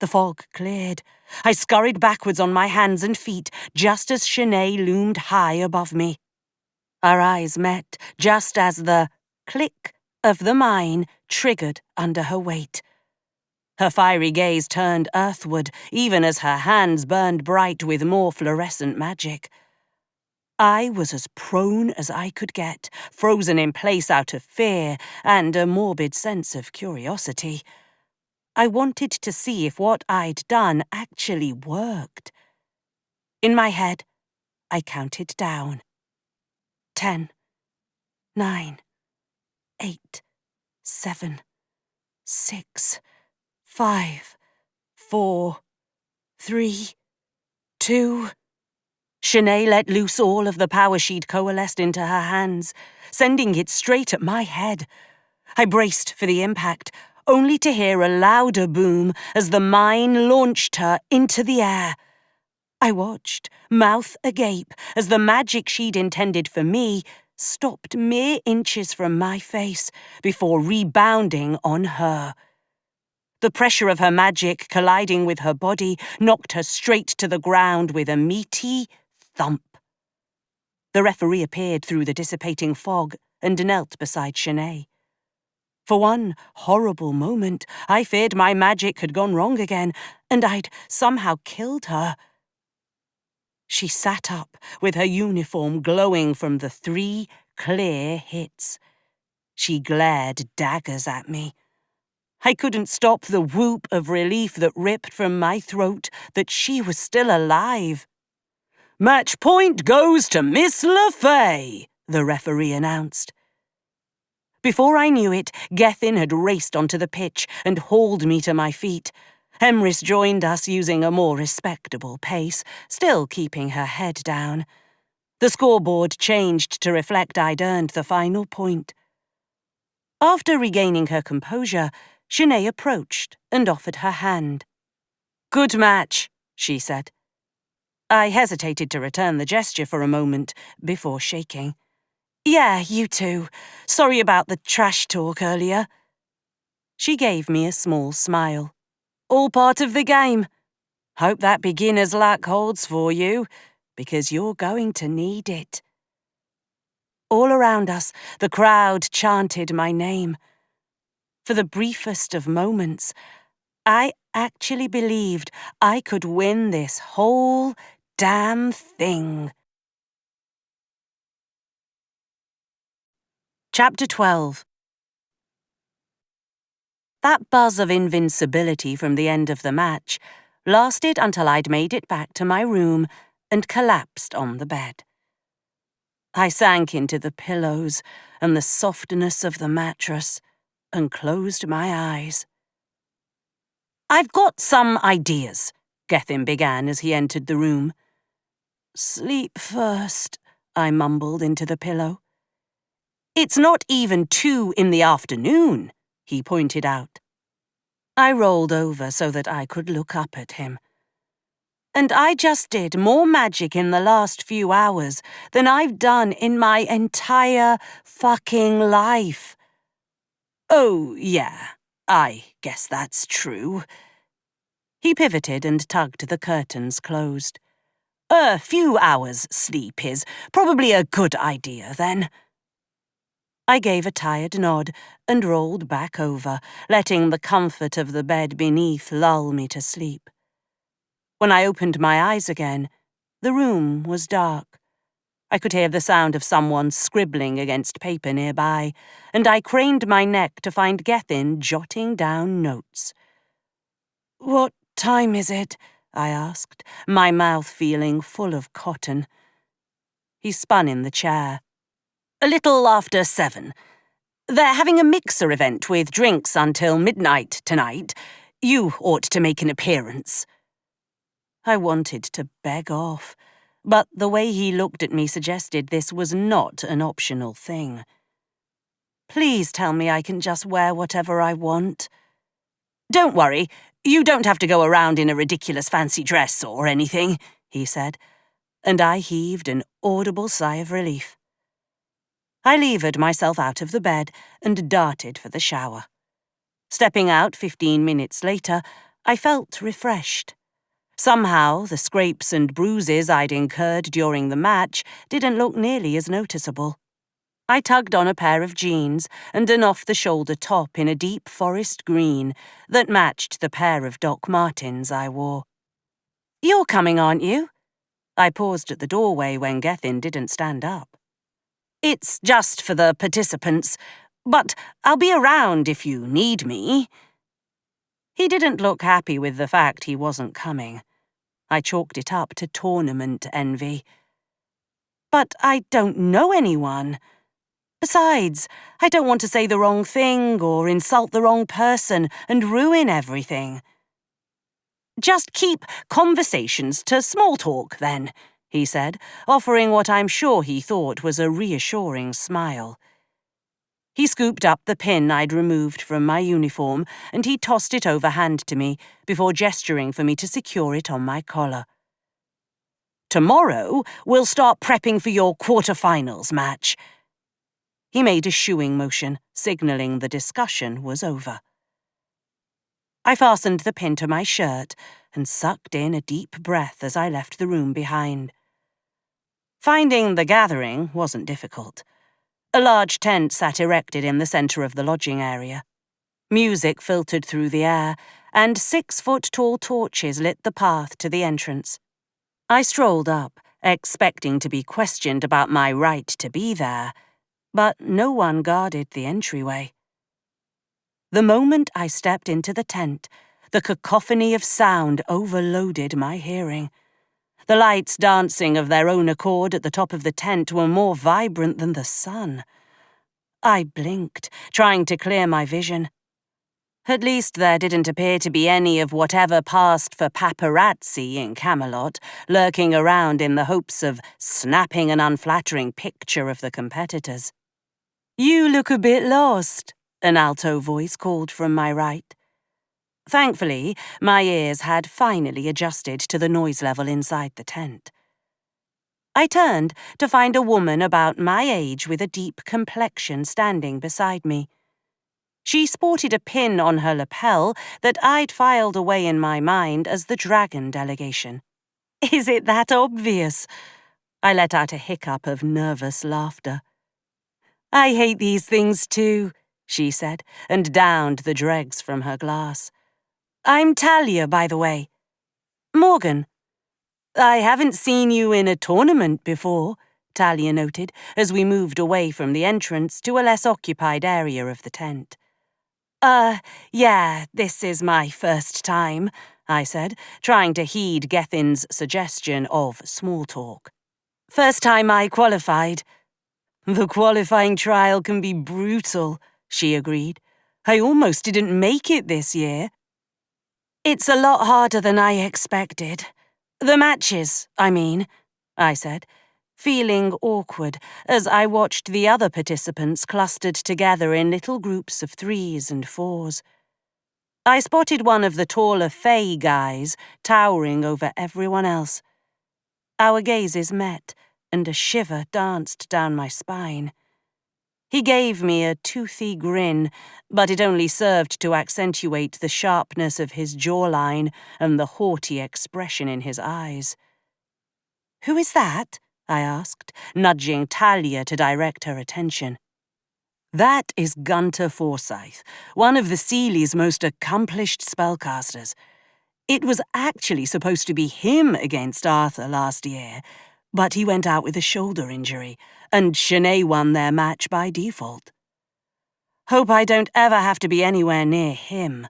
The fog cleared. I scurried backwards on my hands and feet just as Shanae loomed high above me. Our eyes met just as the click of the mine triggered under her weight. Her fiery gaze turned earthward, even as her hands burned bright with more fluorescent magic. I was as prone as I could get, frozen in place out of fear and a morbid sense of curiosity. I wanted to see if what I'd done actually worked. In my head, I counted down. 10, 9, 8, 7, 6, 5, 4, 3, 2... Shanae let loose all of the power she'd coalesced into her hands, sending it straight at my head. I braced for the impact, only to hear a louder boom as the mine launched her into the air. I watched, mouth agape, as the magic she'd intended for me stopped mere inches from my face before rebounding on her. The pressure of her magic colliding with her body knocked her straight to the ground with a meaty thump. The referee appeared through the dissipating fog and knelt beside Shanae. For one horrible moment, I feared my magic had gone wrong again, and I'd somehow killed her. She sat up, with her uniform glowing from the 3 clear hits. She glared daggers at me. I couldn't stop the whoop of relief that ripped from my throat that she was still alive. "Match point goes to Miss le Fey," the referee announced. Before I knew it, Gethin had raced onto the pitch and hauled me to my feet. Emrys joined us using a more respectable pace, still keeping her head down. The scoreboard changed to reflect I'd earned the final point. After regaining her composure, Shanae approached and offered her hand. "Good match," she said. I hesitated to return the gesture for a moment before shaking. "Yeah, you too. Sorry about the trash talk earlier." She gave me a small smile. "All part of the game. Hope that beginner's luck holds for you, because you're going to need it." All around us, the crowd chanted my name. For the briefest of moments, I actually believed I could win this whole damn thing. Chapter 12. That buzz of invincibility from the end of the match lasted until I'd made it back to my room and collapsed on the bed. I sank into the pillows and the softness of the mattress and closed my eyes. "I've got some ideas," Gethin began as he entered the room. "Sleep first," I mumbled into the pillow. "It's not even 2 in the afternoon," he pointed out. I rolled over so that I could look up at him. "And I just did more magic in the last few hours than I've done in my entire fucking life." "Oh, yeah, I guess that's true." He pivoted and tugged the curtains closed. "A few hours' sleep is probably a good idea, then." I gave a tired nod and rolled back over, letting the comfort of the bed beneath lull me to sleep. When I opened my eyes again, the room was dark. I could hear the sound of someone scribbling against paper nearby, and I craned my neck to find Gethin jotting down notes. "What time is it?" I asked, my mouth feeling full of cotton. He spun in the chair. "A little after 7. They're having a mixer event with drinks until midnight tonight. You ought to make an appearance." I wanted to beg off, but the way he looked at me suggested this was not an optional thing. "Please tell me I can just wear whatever I want." "Don't worry, you don't have to go around in a ridiculous fancy dress or anything," he said. and I heaved an audible sigh of relief. I levered myself out of the bed and darted for the shower. Stepping out 15 minutes later, I felt refreshed. Somehow, the scrapes and bruises I'd incurred during the match didn't look nearly as noticeable. I tugged on a pair of jeans and an off-the-shoulder top in a deep forest green that matched the pair of Doc Martens I wore. "You're coming, aren't you?" I paused at the doorway when Gethin didn't stand up. "It's just for the participants, but I'll be around if you need me." He didn't look happy with the fact he wasn't coming. I chalked it up to tournament envy. "But I don't know anyone. Besides, I don't want to say the wrong thing or insult the wrong person and ruin everything." "Just keep conversations to small talk, then," he said, offering what I'm sure he thought was a reassuring smile. He scooped up the pin I'd removed from my uniform and he tossed it overhand to me before gesturing for me to secure it on my collar. "Tomorrow, we'll start prepping for your quarterfinals match." He made a shooing motion, signalling the discussion was over. I fastened the pin to my shirt and sucked in a deep breath as I left the room behind. Finding the gathering wasn't difficult. A large tent sat erected in the centre of the lodging area. Music filtered through the air, and 6-foot-tall torches lit the path to the entrance. I strolled up, expecting to be questioned about my right to be there, but no one guarded the entryway. The moment I stepped into the tent, the cacophony of sound overloaded my hearing. The lights dancing of their own accord at the top of the tent were more vibrant than the sun. I blinked, trying to clear my vision. At least there didn't appear to be any of whatever passed for paparazzi in Camelot lurking around in the hopes of snapping an unflattering picture of the competitors. "You look a bit lost," an alto voice called from my right. Thankfully, my ears had finally adjusted to the noise level inside the tent. I turned to find a woman about my age with a deep complexion standing beside me. She sported a pin on her lapel that I'd filed away in my mind as the dragon delegation. "Is it that obvious?" I let out a hiccup of nervous laughter. "I hate these things too," she said, and downed the dregs from her glass. "I'm Talia, by the way." "Morgan." "I haven't seen you in a tournament before," Talia noted, as we moved away from the entrance to a less occupied area of the tent. Yeah, this is my first time," I said, trying to heed Gethin's suggestion of small talk. "First time I qualified." "The qualifying trial can be brutal," she agreed. "I almost didn't make it this year." "It's a lot harder than I expected. The matches, I mean," I said, feeling awkward as I watched the other participants clustered together in little groups of 3s and 4s. I spotted one of the taller Fey guys towering over everyone else. Our gazes met, and a shiver danced down my spine. He gave me a toothy grin, but it only served to accentuate the sharpness of his jawline and the haughty expression in his eyes. "Who is that?" I asked, nudging Talia to direct her attention. "That is Gunter Forsyth, one of the Seeley's most accomplished spellcasters. It was actually supposed to be him against Arthur last year, but he went out with a shoulder injury, and Shanae won their match by default. Hope I don't ever have to be anywhere near him."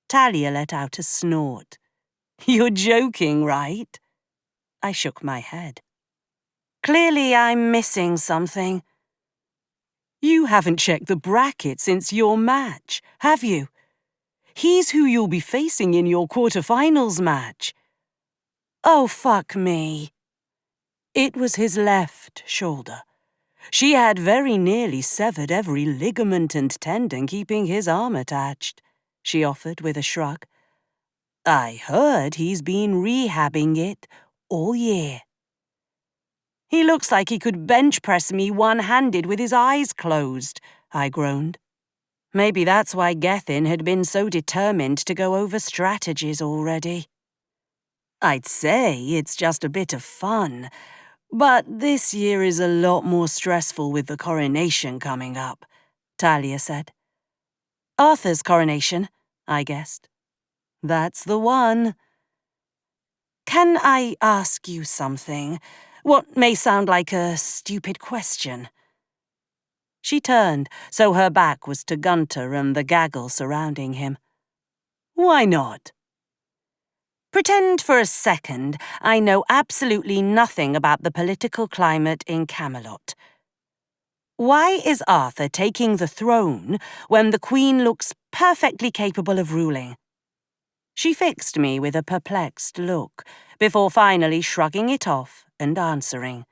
Talia let out a snort. "You're joking, right?" I shook my head. "Clearly I'm missing something." "You haven't checked the bracket since your match, have you? He's who you'll be facing in your quarterfinals match." "Oh, fuck me." It was his left shoulder. She had very nearly severed every ligament and tendon keeping his arm attached, she offered with a shrug. "I heard he's been rehabbing it all year." He looks like he could bench press me one-handed with his eyes closed, I groaned. Maybe that's why Gethin had been so determined to go over strategies already. I'd say it's just a bit of fun, but this year is a lot more stressful with the coronation coming up, Talia said. Arthur's coronation, I guessed. That's the one. Can I ask you something? What may sound like a stupid question. She turned, so her back was to Gunter and the gaggle surrounding him. Why not? Pretend for a second I know absolutely nothing about the political climate in Camelot. Why is Arthur taking the throne when the Queen looks perfectly capable of ruling? She fixed me with a perplexed look, before finally shrugging it off and answering.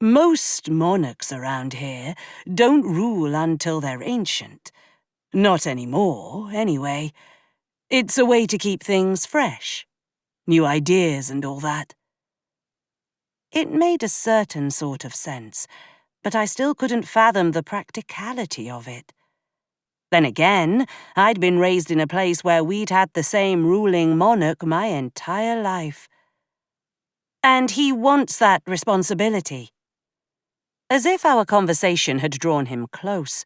Most monarchs around here don't rule until they're ancient. Not anymore, anyway. It's a way to keep things fresh. New ideas and all that. It made a certain sort of sense, but I still couldn't fathom the practicality of it. Then again, I'd been raised in a place where we'd had the same ruling monarch my entire life. And he wants that responsibility. As if our conversation had drawn him close,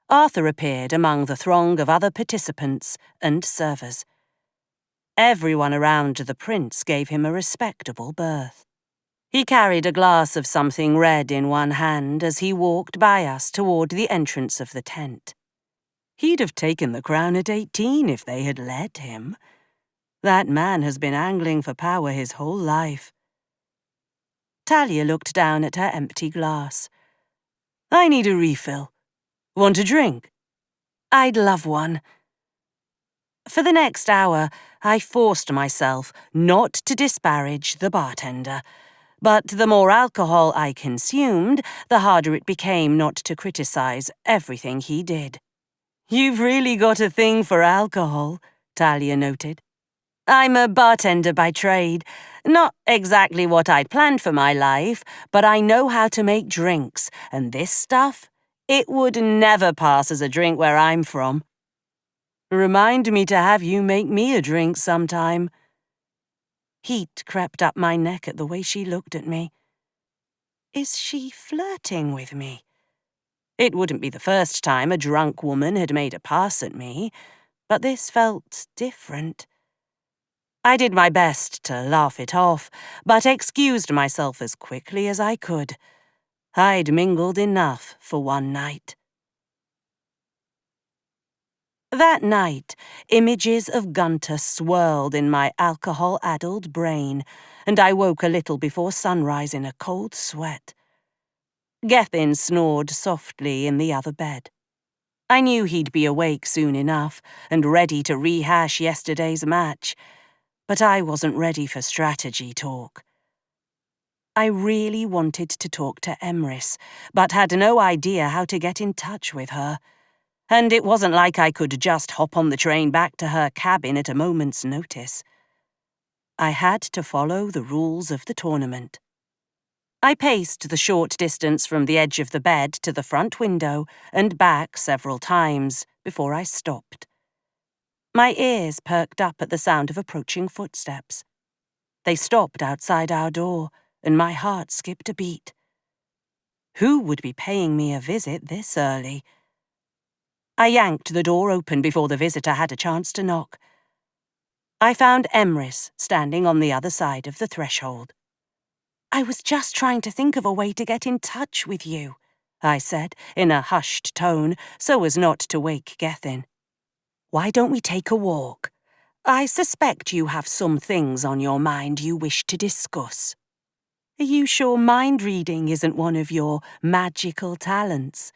Arthur appeared among the throng of other participants and servers. Everyone around the prince gave him a respectable berth. He carried a glass of something red in one hand as he walked by us toward the entrance of the tent. He'd have taken the crown at 18 if they had let him. That man has been angling for power his whole life. Talia looked down at her empty glass. I need a refill. Want a drink? I'd love one. For the next hour, I forced myself not to disparage the bartender, but the more alcohol I consumed, the harder it became not to criticize everything he did. You've really got a thing for alcohol, Talia noted. I'm a bartender by trade. Not exactly what I'd planned for my life, but I know how to make drinks, and this stuff, it would never pass as a drink where I'm from. Remind me to have you make me a drink sometime. Heat crept up my neck at the way she looked at me. Is she flirting with me? It wouldn't be the first time a drunk woman had made a pass at me, but this felt different. I did my best to laugh it off, but excused myself as quickly as I could. I'd mingled enough for one night. That night, images of Gunter swirled in my alcohol-addled brain, and I woke a little before sunrise in a cold sweat. Gethin snored softly in the other bed. I knew he'd be awake soon enough and ready to rehash yesterday's match, but I wasn't ready for strategy talk. I really wanted to talk to Emrys, but had no idea how to get in touch with her. And it wasn't like I could just hop on the train back to her cabin at a moment's notice. I had to follow the rules of the tournament. I paced the short distance from the edge of the bed to the front window and back several times before I stopped. My ears perked up at the sound of approaching footsteps. They stopped outside our door, and my heart skipped a beat. Who would be paying me a visit this early? I yanked the door open before the visitor had a chance to knock. I found Emrys standing on the other side of the threshold. I was just trying to think of a way to get in touch with you, I said in a hushed tone so as not to wake Gethin. Why don't we take a walk? I suspect you have some things on your mind you wish to discuss. Are you sure mind reading isn't one of your magical talents?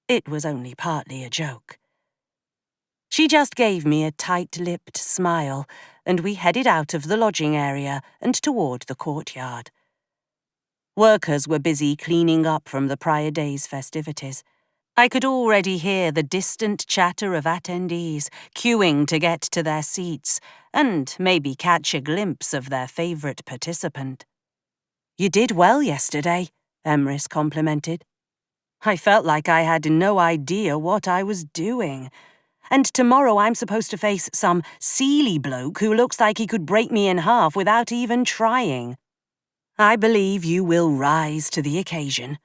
It was only partly a joke. She just gave me a tight-lipped smile, and we headed out of the lodging area and toward the courtyard. Workers were busy cleaning up from the prior day's festivities. I could already hear the distant chatter of attendees queuing to get to their seats and maybe catch a glimpse of their favorite participant. You did well yesterday, Emrys complimented. I felt like I had no idea what I was doing. And tomorrow I'm supposed to face some Seelie bloke who looks like he could break me in half without even trying. I believe you will rise to the occasion.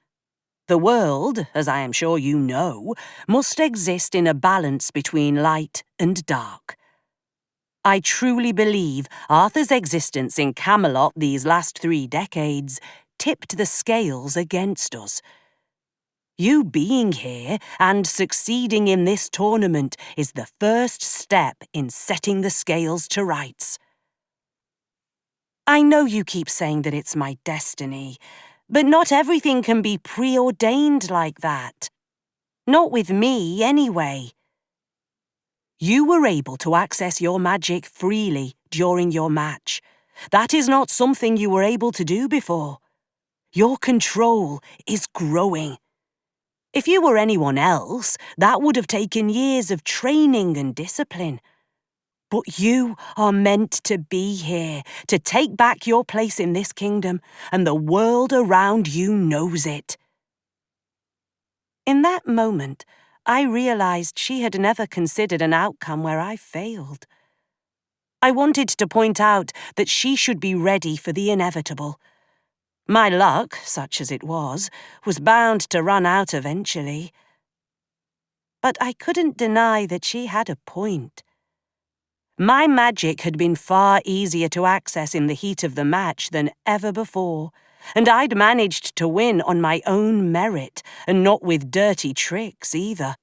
The world, as I am sure you know, must exist in a balance between light and dark. I truly believe Arthur's existence in Camelot these last 3 decades tipped the scales against us. You being here and succeeding in this tournament is the first step in setting the scales to rights. I know you keep saying that it's my destiny, but not everything can be preordained like that. Not with me, anyway. You were able to access your magic freely during your match. That is not something you were able to do before. Your control is growing. If you were anyone else, that would have taken years of training and discipline. But you are meant to be here, to take back your place in this kingdom, and the world around you knows it. In that moment, I realized she had never considered an outcome where I failed. I wanted to point out that she should be ready for the inevitable. My luck, such as it was bound to run out eventually. But I couldn't deny that she had a point. My magic had been far easier to access in the heat of the match than ever before, and I'd managed to win on my own merit, and not with dirty tricks either.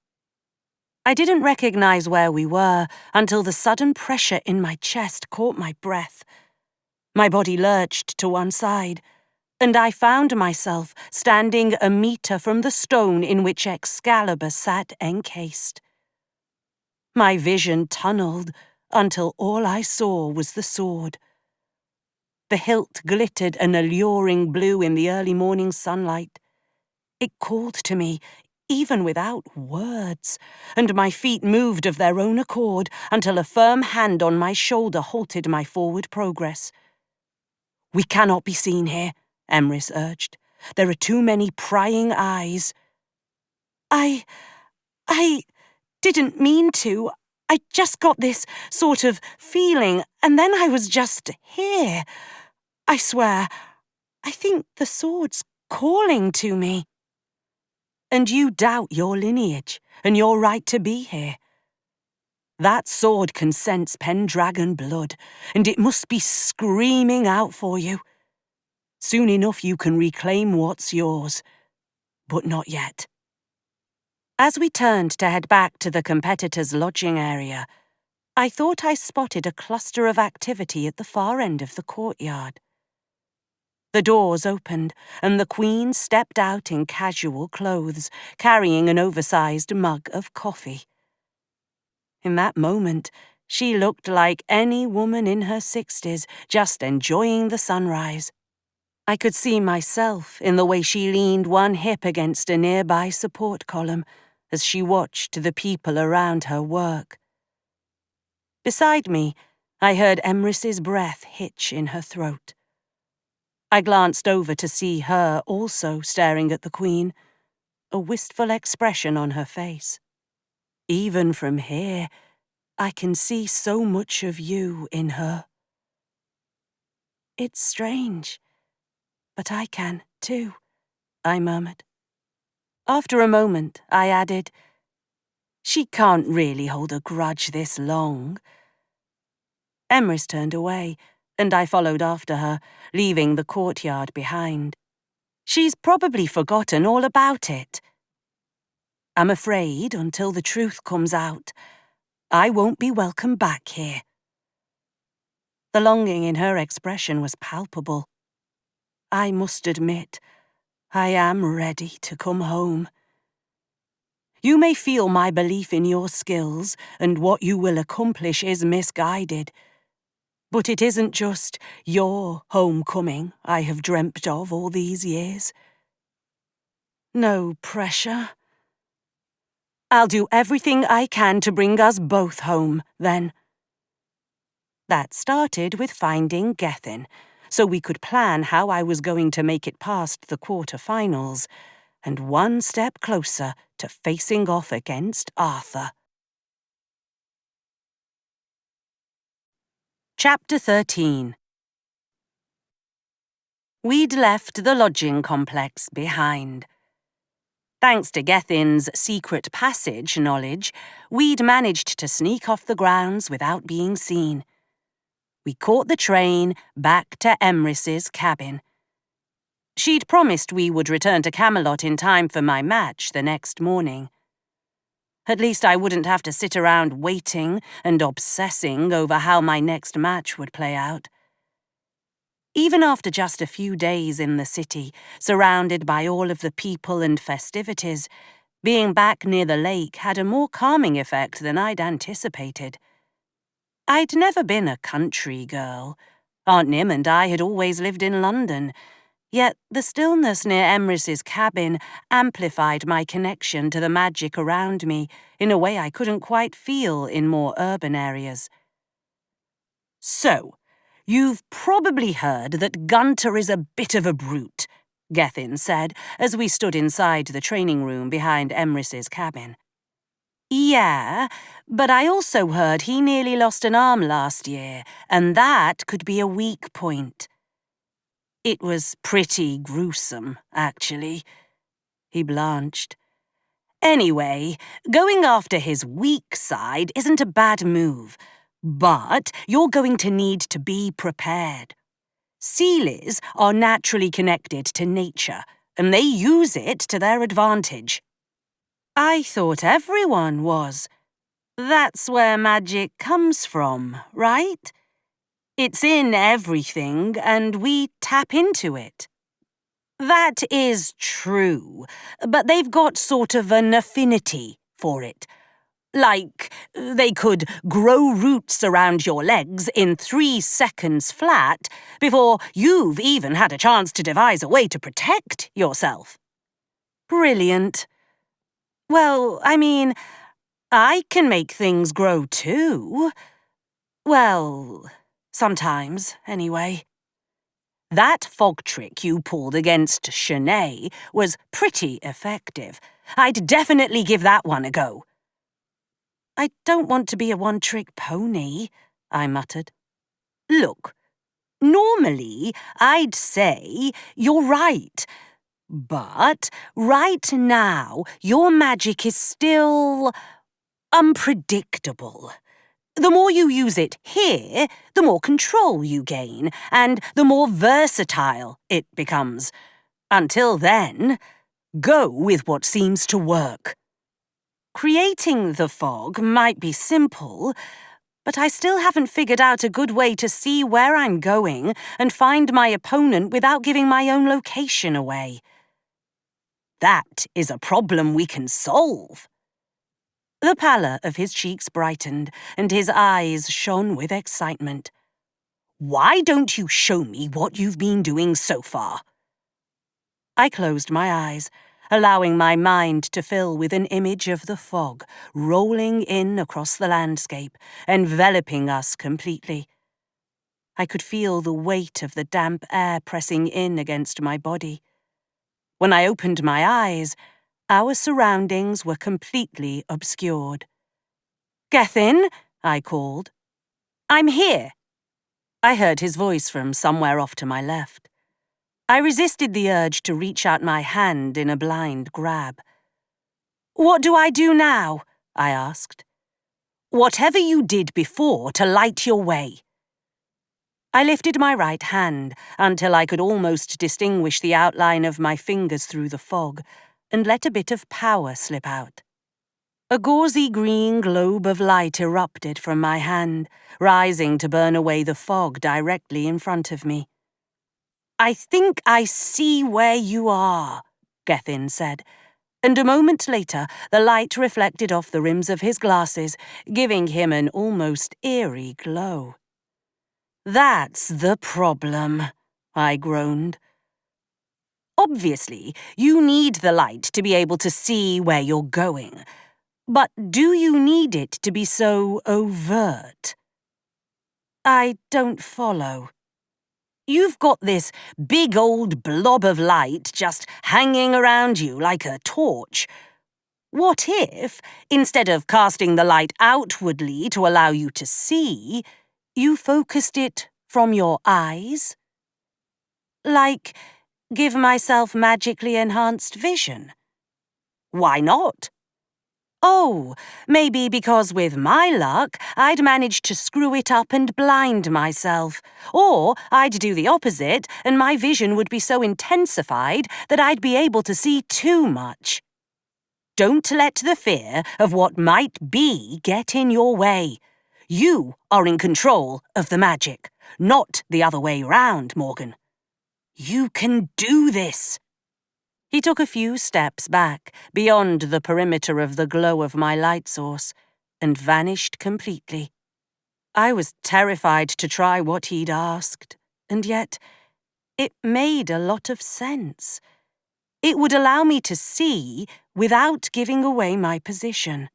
I didn't recognize where we were until the sudden pressure in my chest caught my breath. My body lurched to one side, and I found myself standing a meter from the stone in which Excalibur sat encased. My vision tunneled until all I saw was the sword. The hilt glittered an alluring blue in the early morning sunlight. It called to me, even without words, and my feet moved of their own accord until a firm hand on my shoulder halted my forward progress. "We cannot be seen here," Emrys urged. "There are too many prying eyes." I didn't mean to. I just got this sort of feeling, and then I was just here. I swear, I think the sword's calling to me. And you doubt your lineage and your right to be here. That sword can sense Pendragon blood, and it must be screaming out for you. Soon enough you can reclaim what's yours, but not yet. As we turned to head back to the competitors' lodging area, I thought I spotted a cluster of activity at the far end of the courtyard. The doors opened, and the Queen stepped out in casual clothes, carrying an oversized mug of coffee. In that moment, she looked like any woman in her 60s, just enjoying the sunrise. I could see myself in the way she leaned one hip against a nearby support column as she watched the people around her work. Beside me, I heard Emrys's breath hitch in her throat. I glanced over to see her also staring at the Queen, a wistful expression on her face. Even from here, I can see so much of you in her. It's strange, but I can too, I murmured. After a moment, I added, "She can't really hold a grudge this long." Emrys turned away, and I followed after her, leaving the courtyard behind. "She's probably forgotten all about it. I'm afraid, until the truth comes out, I won't be welcome back here." The longing in her expression was palpable. I must admit, I am ready to come home. You may feel my belief in your skills and what you will accomplish is misguided, but it isn't just your homecoming I have dreamt of all these years. No pressure. I'll do everything I can to bring us both home, then. That started with finding Gethin, so we could plan how I was going to make it past the quarter-finals, and one step closer to facing off against Arthur. Chapter 13. We'd left the lodging complex behind. Thanks to Gethin's secret passage knowledge, we'd managed to sneak off the grounds without being seen. We caught the train back to Emrys's cabin. She'd promised we would return to Camelot in time for my match the next morning. At least I wouldn't have to sit around waiting and obsessing over how my next match would play out. Even after just a few days in the city, surrounded by all of the people and festivities, being back near the lake had a more calming effect than I'd anticipated. I'd never been a country girl. Aunt Nim and I had always lived in London, yet the stillness near Emrys's cabin amplified my connection to the magic around me in a way I couldn't quite feel in more urban areas. "So, you've probably heard that Gunter is a bit of a brute," Gethin said as we stood inside the training room behind Emrys's cabin. "Yeah, but I also heard he nearly lost an arm last year, and that could be a weak point." It was pretty gruesome, actually. He blanched. "Anyway, going after his weak side isn't a bad move, but you're going to need to be prepared. Sealies are naturally connected to nature, and they use it to their advantage." I thought everyone was. That's where magic comes from, right? It's in everything, and we tap into it. That is true, but they've got sort of an affinity for it. Like, they could grow roots around your legs in 3 seconds flat before you've even had a chance to devise a way to protect yourself. Brilliant. Well, I mean, I can make things grow too. Well, sometimes, anyway. That fog trick you pulled against Shanae was pretty effective. I'd definitely give that one a go. "I don't want to be a one-trick pony," I muttered. "Look, normally I'd say you're right. But right now, your magic is still unpredictable. The more you use it here, the more control you gain, and the more versatile it becomes. Until then, go with what seems to work. Creating the fog might be simple, but I still haven't figured out a good way to see where I'm going and find my opponent without giving my own location away. That is a problem we can solve." The pallor of his cheeks brightened, and his eyes shone with excitement. "Why don't you show me what you've been doing so far?" I closed my eyes, allowing my mind to fill with an image of the fog rolling in across the landscape, enveloping us completely. I could feel the weight of the damp air pressing in against my body. When I opened my eyes, our surroundings were completely obscured. "Gethin," I called. "I'm here." I heard his voice from somewhere off to my left. I resisted the urge to reach out my hand in a blind grab. "What do I do now?" I asked. "Whatever you did before to light your way." I lifted my right hand until I could almost distinguish the outline of my fingers through the fog, and let a bit of power slip out. A gauzy green globe of light erupted from my hand, rising to burn away the fog directly in front of me. "I think I see where you are," Gethin said, and a moment later the light reflected off the rims of his glasses, giving him an almost eerie glow. "That's the problem," I groaned. "Obviously, you need the light to be able to see where you're going. But do you need it to be so overt?" "I don't follow." You've got this big old blob of light just hanging around you like a torch. What if, instead of casting the light outwardly to allow you to see, you focused it from your eyes? Like, give myself magically enhanced vision? Why not? Oh, maybe because with my luck, I'd manage to screw it up and blind myself. Or I'd do the opposite and my vision would be so intensified that I'd be able to see too much. Don't let the fear of what might be get in your way. You are in control of the magic, not the other way round, Morgan. You can do this. He took a few steps back, beyond the perimeter of the glow of my light source, and vanished completely. I was terrified to try what he'd asked, and yet it made a lot of sense. It would allow me to see without giving away my position.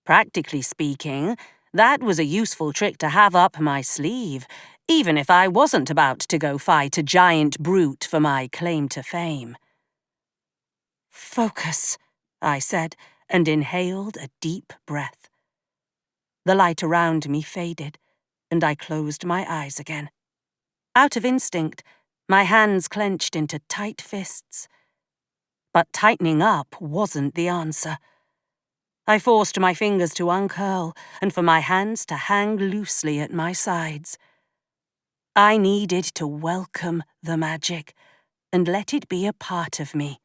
Practically speaking, that was a useful trick to have up my sleeve, even if I wasn't about to go fight a giant brute for my claim to fame. Focus, I said, and inhaled a deep breath. The light around me faded, and I closed my eyes again. Out of instinct, my hands clenched into tight fists. But tightening up wasn't the answer. I forced my fingers to uncurl and for my hands to hang loosely at my sides. I needed to welcome the magic and let it be a part of me.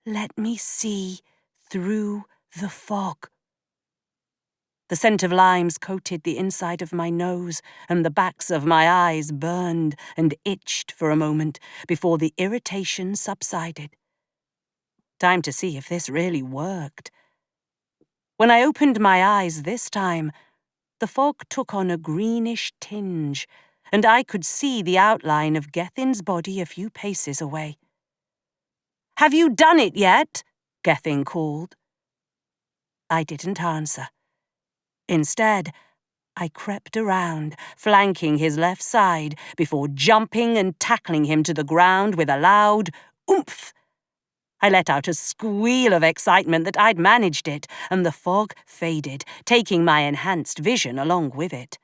Let me see through the fog. The scent of limes coated the inside of my nose, and the backs of my eyes burned and itched for a moment before the irritation subsided. Time to see if this really worked. When I opened my eyes this time, the fog took on a greenish tinge, and I could see the outline of Gethin's body a few paces away. "Have you done it yet?" Gethin called. I didn't answer. Instead, I crept around, flanking his left side, before jumping and tackling him to the ground with a loud oomph. I let out a squeal of excitement that I'd managed it, and the fog faded, taking my enhanced vision along with it.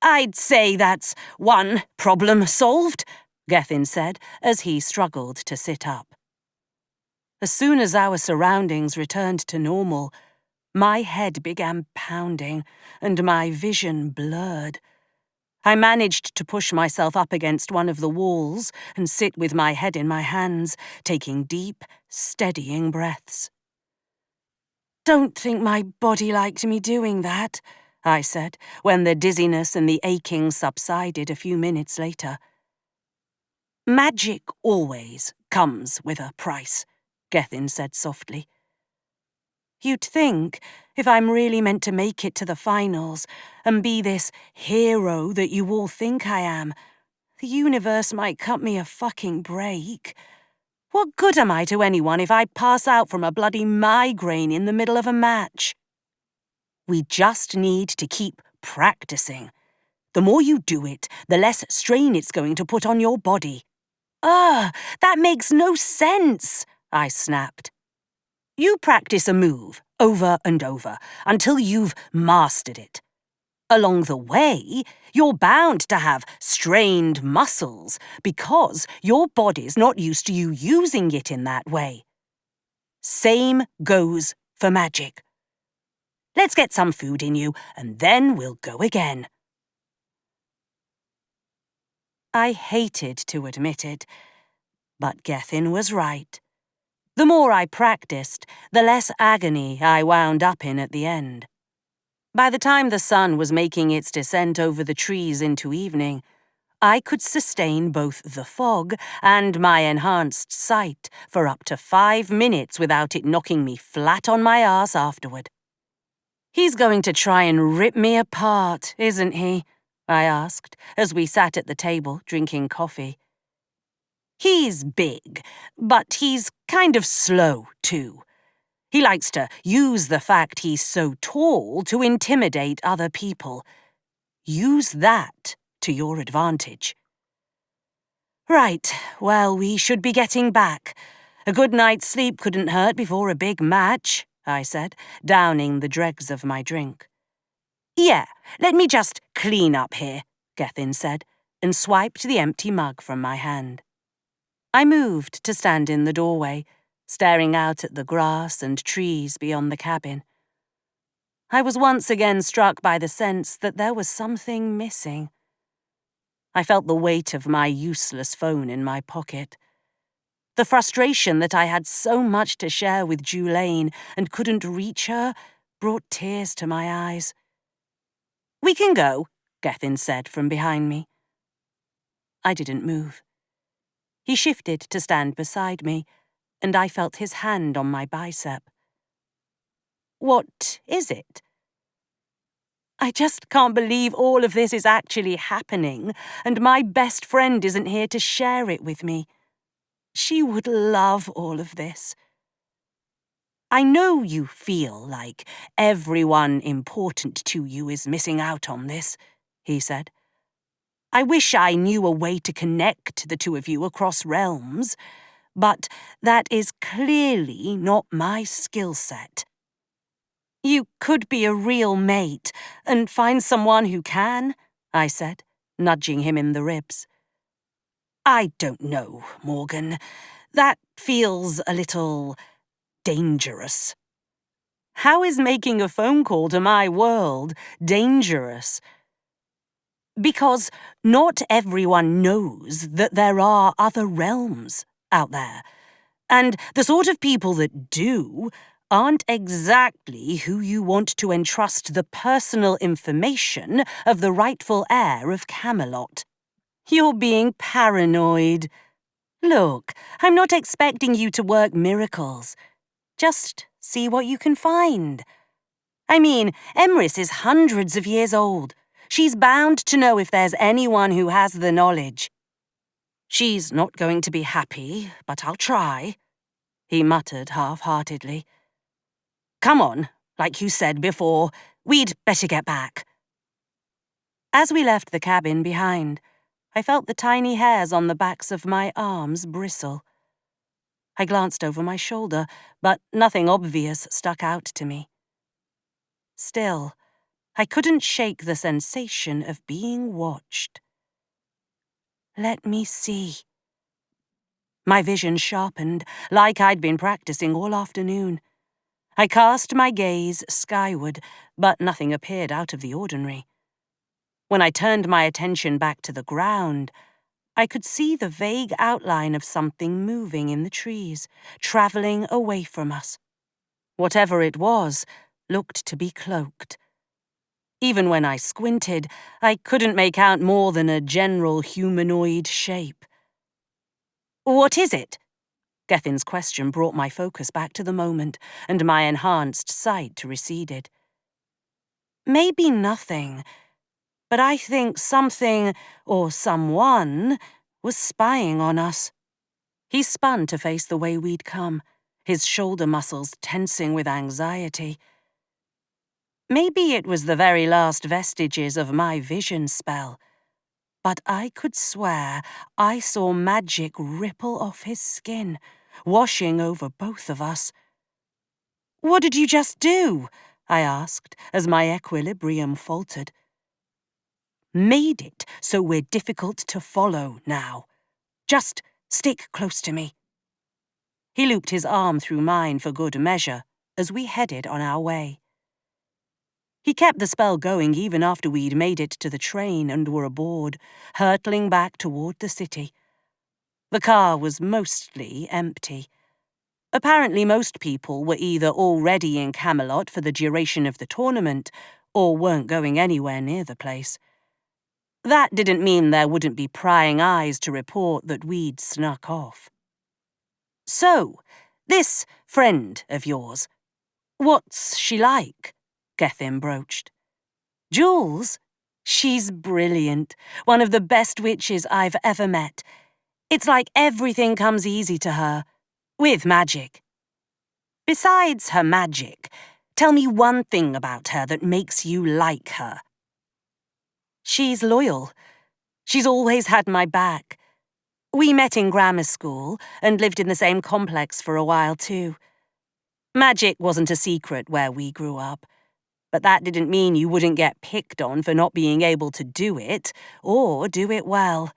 "I'd say that's one problem solved," Gethin said, as he struggled to sit up. As soon as our surroundings returned to normal, my head began pounding, and my vision blurred. I managed to push myself up against one of the walls and sit with my head in my hands, taking deep, steadying breaths. "Don't think my body liked me doing that," I said, when the dizziness and the aching subsided a few minutes later. "Magic always comes with a price," Gethin said softly. "You'd think, if I'm really meant to make it to the finals and be this hero that you all think I am, the universe might cut me a fucking break. What good am I to anyone if I pass out from a bloody migraine in the middle of a match? We just need to keep practicing. The more you do it, the less strain it's going to put on your body." That makes no sense," I snapped. "You practice a move over and over until you've mastered it. Along the way, you're bound to have strained muscles because your body's not used to you using it in that way. Same goes for magic. Let's get some food in you, and then we'll go again." I hated to admit it, but Gethin was right. The more I practiced, the less agony I wound up in at the end. By the time the sun was making its descent over the trees into evening, I could sustain both the fog and my enhanced sight for up to 5 minutes without it knocking me flat on my ass afterward. "He's going to try and rip me apart, isn't he?" I asked, as we sat at the table drinking coffee. "He's big, but he's kind of slow, too. He likes to use the fact he's so tall to intimidate other people. Use that to your advantage. Right, well, we should be getting back. A good night's sleep couldn't hurt before a big match, I said, downing the dregs of my drink. Yeah, let me just clean up here, Gethin said, and swiped the empty mug from my hand. I moved to stand in the doorway, staring out at the grass and trees beyond the cabin. I was once again struck by the sense that there was something missing. I felt the weight of my useless phone in my pocket. The frustration that I had so much to share with Julaine and couldn't reach her brought tears to my eyes. We can go, Gethin said from behind me. I didn't move. He shifted to stand beside me, and I felt his hand on my bicep. What is it? I just can't believe all of this is actually happening, and my best friend isn't here to share it with me. She would love all of this. I know you feel like everyone important to you is missing out on this, he said. I wish I knew a way to connect the two of you across realms, but that is clearly not my skill set. You could be a real mate and find someone who can, I said, nudging him in the ribs. I don't know, Morgan. That feels a little dangerous. How is making a phone call to my world dangerous? Because not everyone knows that there are other realms out there, and the sort of people that do aren't exactly who you want to entrust the personal information of the rightful heir of Camelot. You're being paranoid. Look, I'm not expecting you to work miracles. Just see what you can find. I mean, Emrys is hundreds of years old. She's bound to know if there's anyone who has the knowledge. She's not going to be happy, but I'll try, he muttered half-heartedly. Come on, like you said before, we'd better get back. As we left the cabin behind, I felt the tiny hairs on the backs of my arms bristle. I glanced over my shoulder, but nothing obvious stuck out to me. Still, I couldn't shake the sensation of being watched. Let me see. My vision sharpened, like I'd been practicing all afternoon. I cast my gaze skyward, but nothing appeared out of the ordinary. When I turned my attention back to the ground, I could see the vague outline of something moving in the trees, travelling away from us. Whatever it was looked to be cloaked. Even when I squinted, I couldn't make out more than a general humanoid shape. What is it? Gethin's question brought my focus back to the moment, and my enhanced sight receded. Maybe nothing, but I think something, or someone, was spying on us. He spun to face the way we'd come, his shoulder muscles tensing with anxiety. Maybe it was the very last vestiges of my vision spell, but I could swear I saw magic ripple off his skin, washing over both of us. What did you just do? I asked, as my equilibrium faltered. Made it so we're difficult to follow now. Just stick close to me. He looped his arm through mine for good measure as we headed on our way. He kept the spell going even after we'd made it to the train and were aboard, hurtling back toward the city. The car was mostly empty. Apparently most people were either already in Camelot for the duration of the tournament or weren't going anywhere near the place. That didn't mean there wouldn't be prying eyes to report that we'd snuck off. So, this friend of yours, what's she like? Gethin broached. Jules? She's brilliant, one of the best witches I've ever met. It's like everything comes easy to her, with magic. Besides her magic, tell me one thing about her that makes you like her. She's loyal. She's always had my back. We met in grammar school and lived in the same complex for a while too. Magic wasn't a secret where we grew up, but that didn't mean you wouldn't get picked on for not being able to do it, or do it well.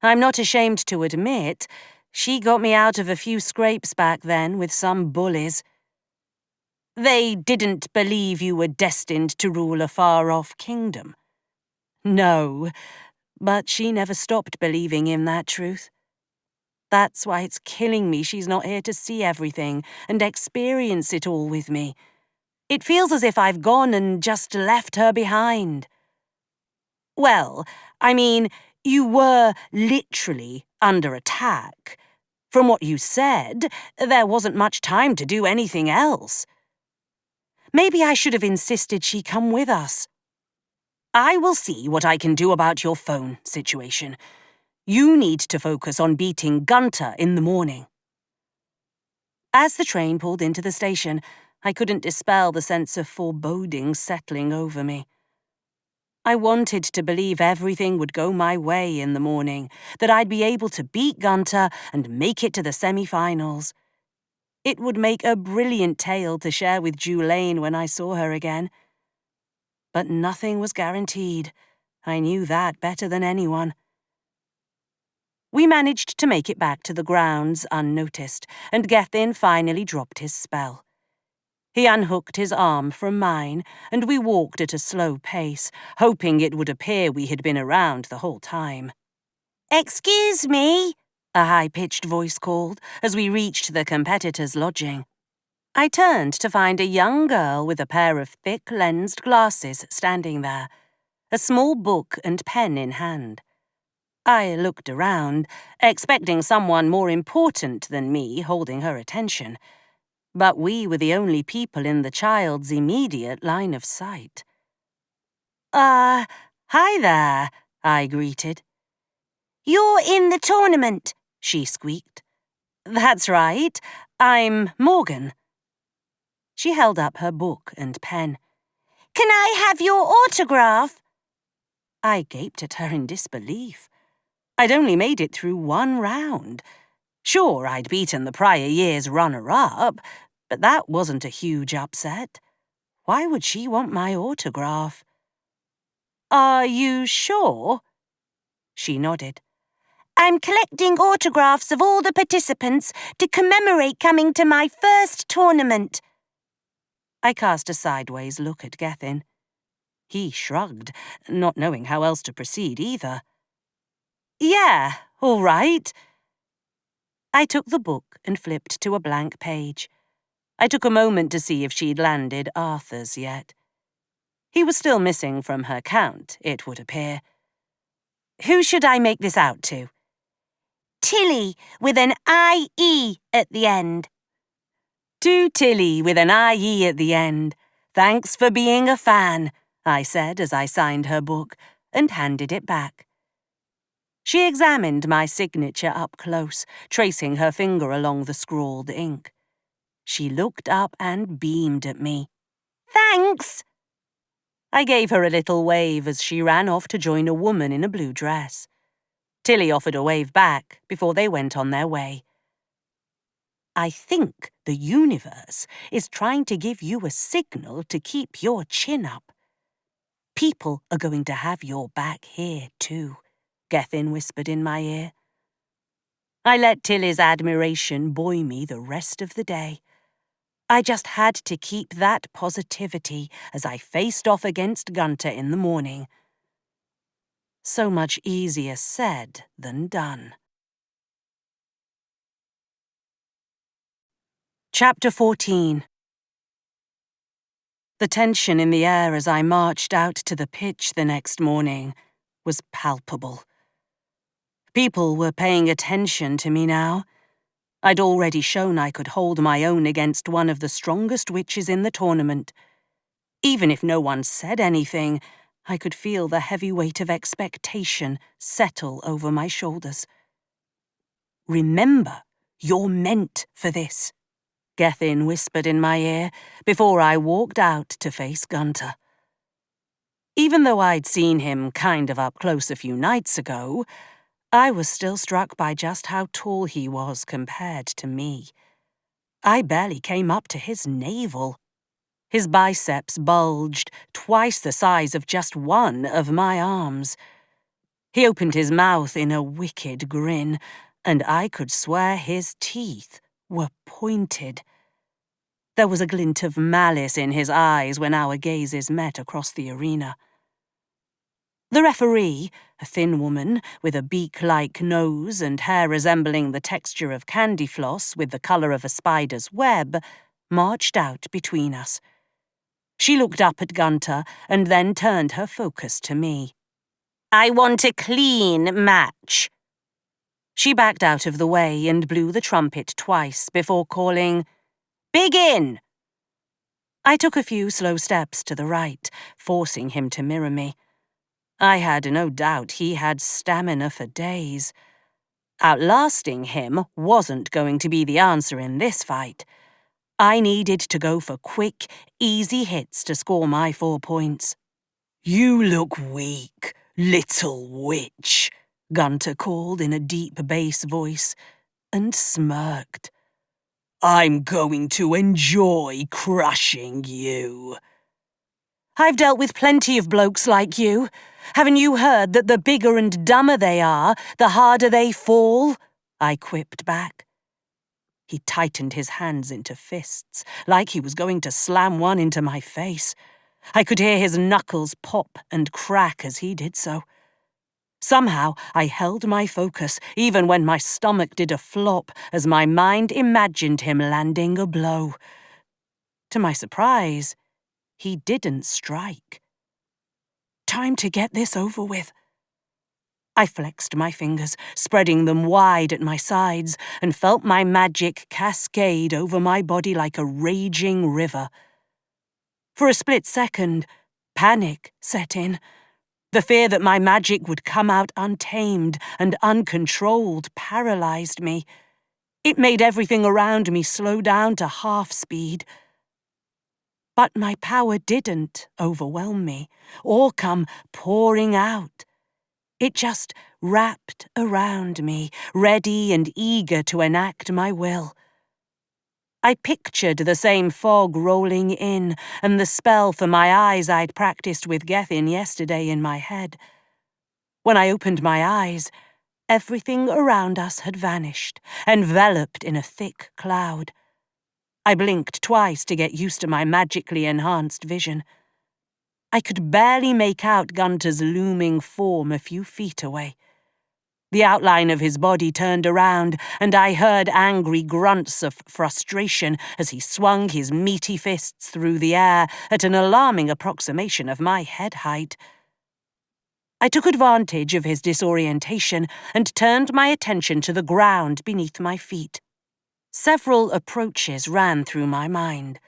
I'm not ashamed to admit, she got me out of a few scrapes back then with some bullies. They didn't believe you were destined to rule a far-off kingdom. No, but she never stopped believing in that truth. That's why it's killing me she's not here to see everything and experience it all with me. It feels as if I've gone and just left her behind. Well, I mean, you were literally under attack. From what you said, there wasn't much time to do anything else. Maybe I should have insisted she come with us. I will see what I can do about your phone situation. You need to focus on beating Gunter in the morning. As the train pulled into the station, I couldn't dispel the sense of foreboding settling over me. I wanted to believe everything would go my way in the morning, that I'd be able to beat Gunter and make it to the semi-finals. It would make a brilliant tale to share with Julaine when I saw her again. But nothing was guaranteed. I knew that better than anyone. We managed to make it back to the grounds unnoticed, and Gethin finally dropped his spell. He unhooked his arm from mine, and we walked at a slow pace, hoping it would appear we had been around the whole time. "Excuse me," a high-pitched voice called as we reached the competitor's lodging. I turned to find a young girl with a pair of thick-lensed glasses standing there, a small book and pen in hand. I looked around, expecting someone more important than me holding her attention, but we were the only people in the child's immediate line of sight. Hi there," I greeted. "You're in the tournament," she squeaked. "That's right. I'm Morgan." She held up her book and pen. "Can I have your autograph?" I gaped at her in disbelief. I'd only made it through one round. Sure, I'd beaten the prior year's runner-up, but that wasn't a huge upset. Why would she want my autograph? "Are you sure?" She nodded. "I'm collecting autographs of all the participants to commemorate coming to my first tournament." I cast a sideways look at Gethin. He shrugged, not knowing how else to proceed either. "Yeah, all right." I took the book and flipped to a blank page. I took a moment to see if she'd landed Arthur's yet. He was still missing from her count, it would appear. "Who should I make this out to?" "Tilly, with an I-E at the end." "To Tilly, with an I-E at the end. Thanks for being a fan," I said as I signed her book and handed it back. She examined my signature up close, tracing her finger along the scrawled ink. She looked up and beamed at me. "Thanks." I gave her a little wave as she ran off to join a woman in a blue dress. Tilly offered a wave back before they went on their way. "I think the universe is trying to give you a signal to keep your chin up. People are going to have your back here too," Gethin whispered in my ear. I let Tilly's admiration buoy me the rest of the day. I just had to keep that positivity as I faced off against Gunter in the morning. So much easier said than done. Chapter 14. The tension in the air as I marched out to the pitch the next morning was palpable. People were paying attention to me now. I'd already shown I could hold my own against one of the strongest witches in the tournament. Even if no one said anything, I could feel the heavy weight of expectation settle over my shoulders. "Remember, you're meant for this," Gethin whispered in my ear before I walked out to face Gunter. Even though I'd seen him kind of up close a few nights ago, I was still struck by just how tall he was compared to me. I barely came up to his navel. His biceps bulged twice the size of just one of my arms. He opened his mouth in a wicked grin, and I could swear his teeth were pointed. There was a glint of malice in his eyes when our gazes met across the arena. The referee, a thin woman with a beak-like nose and hair resembling the texture of candy floss with the colour of a spider's web, marched out between us. She looked up at Gunter and then turned her focus to me. "I want a clean match." She backed out of the way and blew the trumpet twice before calling, "Begin!" I took a few slow steps to the right, forcing him to mirror me. I had no doubt he had stamina for days. Outlasting him wasn't going to be the answer in this fight. I needed to go for quick, easy hits to score my 4 points. "You look weak, little witch," Gunter called in a deep bass voice, and smirked. "I'm going to enjoy crushing you." "I've dealt with plenty of blokes like you. Haven't you heard that the bigger and dumber they are, the harder they fall?" I quipped back. He tightened his hands into fists, like he was going to slam one into my face. I could hear his knuckles pop and crack as he did so. Somehow, I held my focus, even when my stomach did a flop as my mind imagined him landing a blow. To my surprise, he didn't strike. Time to get this over with. I flexed my fingers, spreading them wide at my sides, and felt my magic cascade over my body like a raging river. For a split second, panic set in. The fear that my magic would come out untamed and uncontrolled paralyzed me. It made everything around me slow down to half speed. But my power didn't overwhelm me or come pouring out. It just wrapped around me, ready and eager to enact my will. I pictured the same fog rolling in and the spell for my eyes I'd practiced with Gethin yesterday in my head. When I opened my eyes, everything around us had vanished, enveloped in a thick cloud. I blinked twice to get used to my magically enhanced vision. I could barely make out Gunter's looming form a few feet away. The outline of his body turned around, and I heard angry grunts of frustration as he swung his meaty fists through the air at an alarming approximation of my head height. I took advantage of his disorientation and turned my attention to the ground beneath my feet. Several approaches ran through my mind.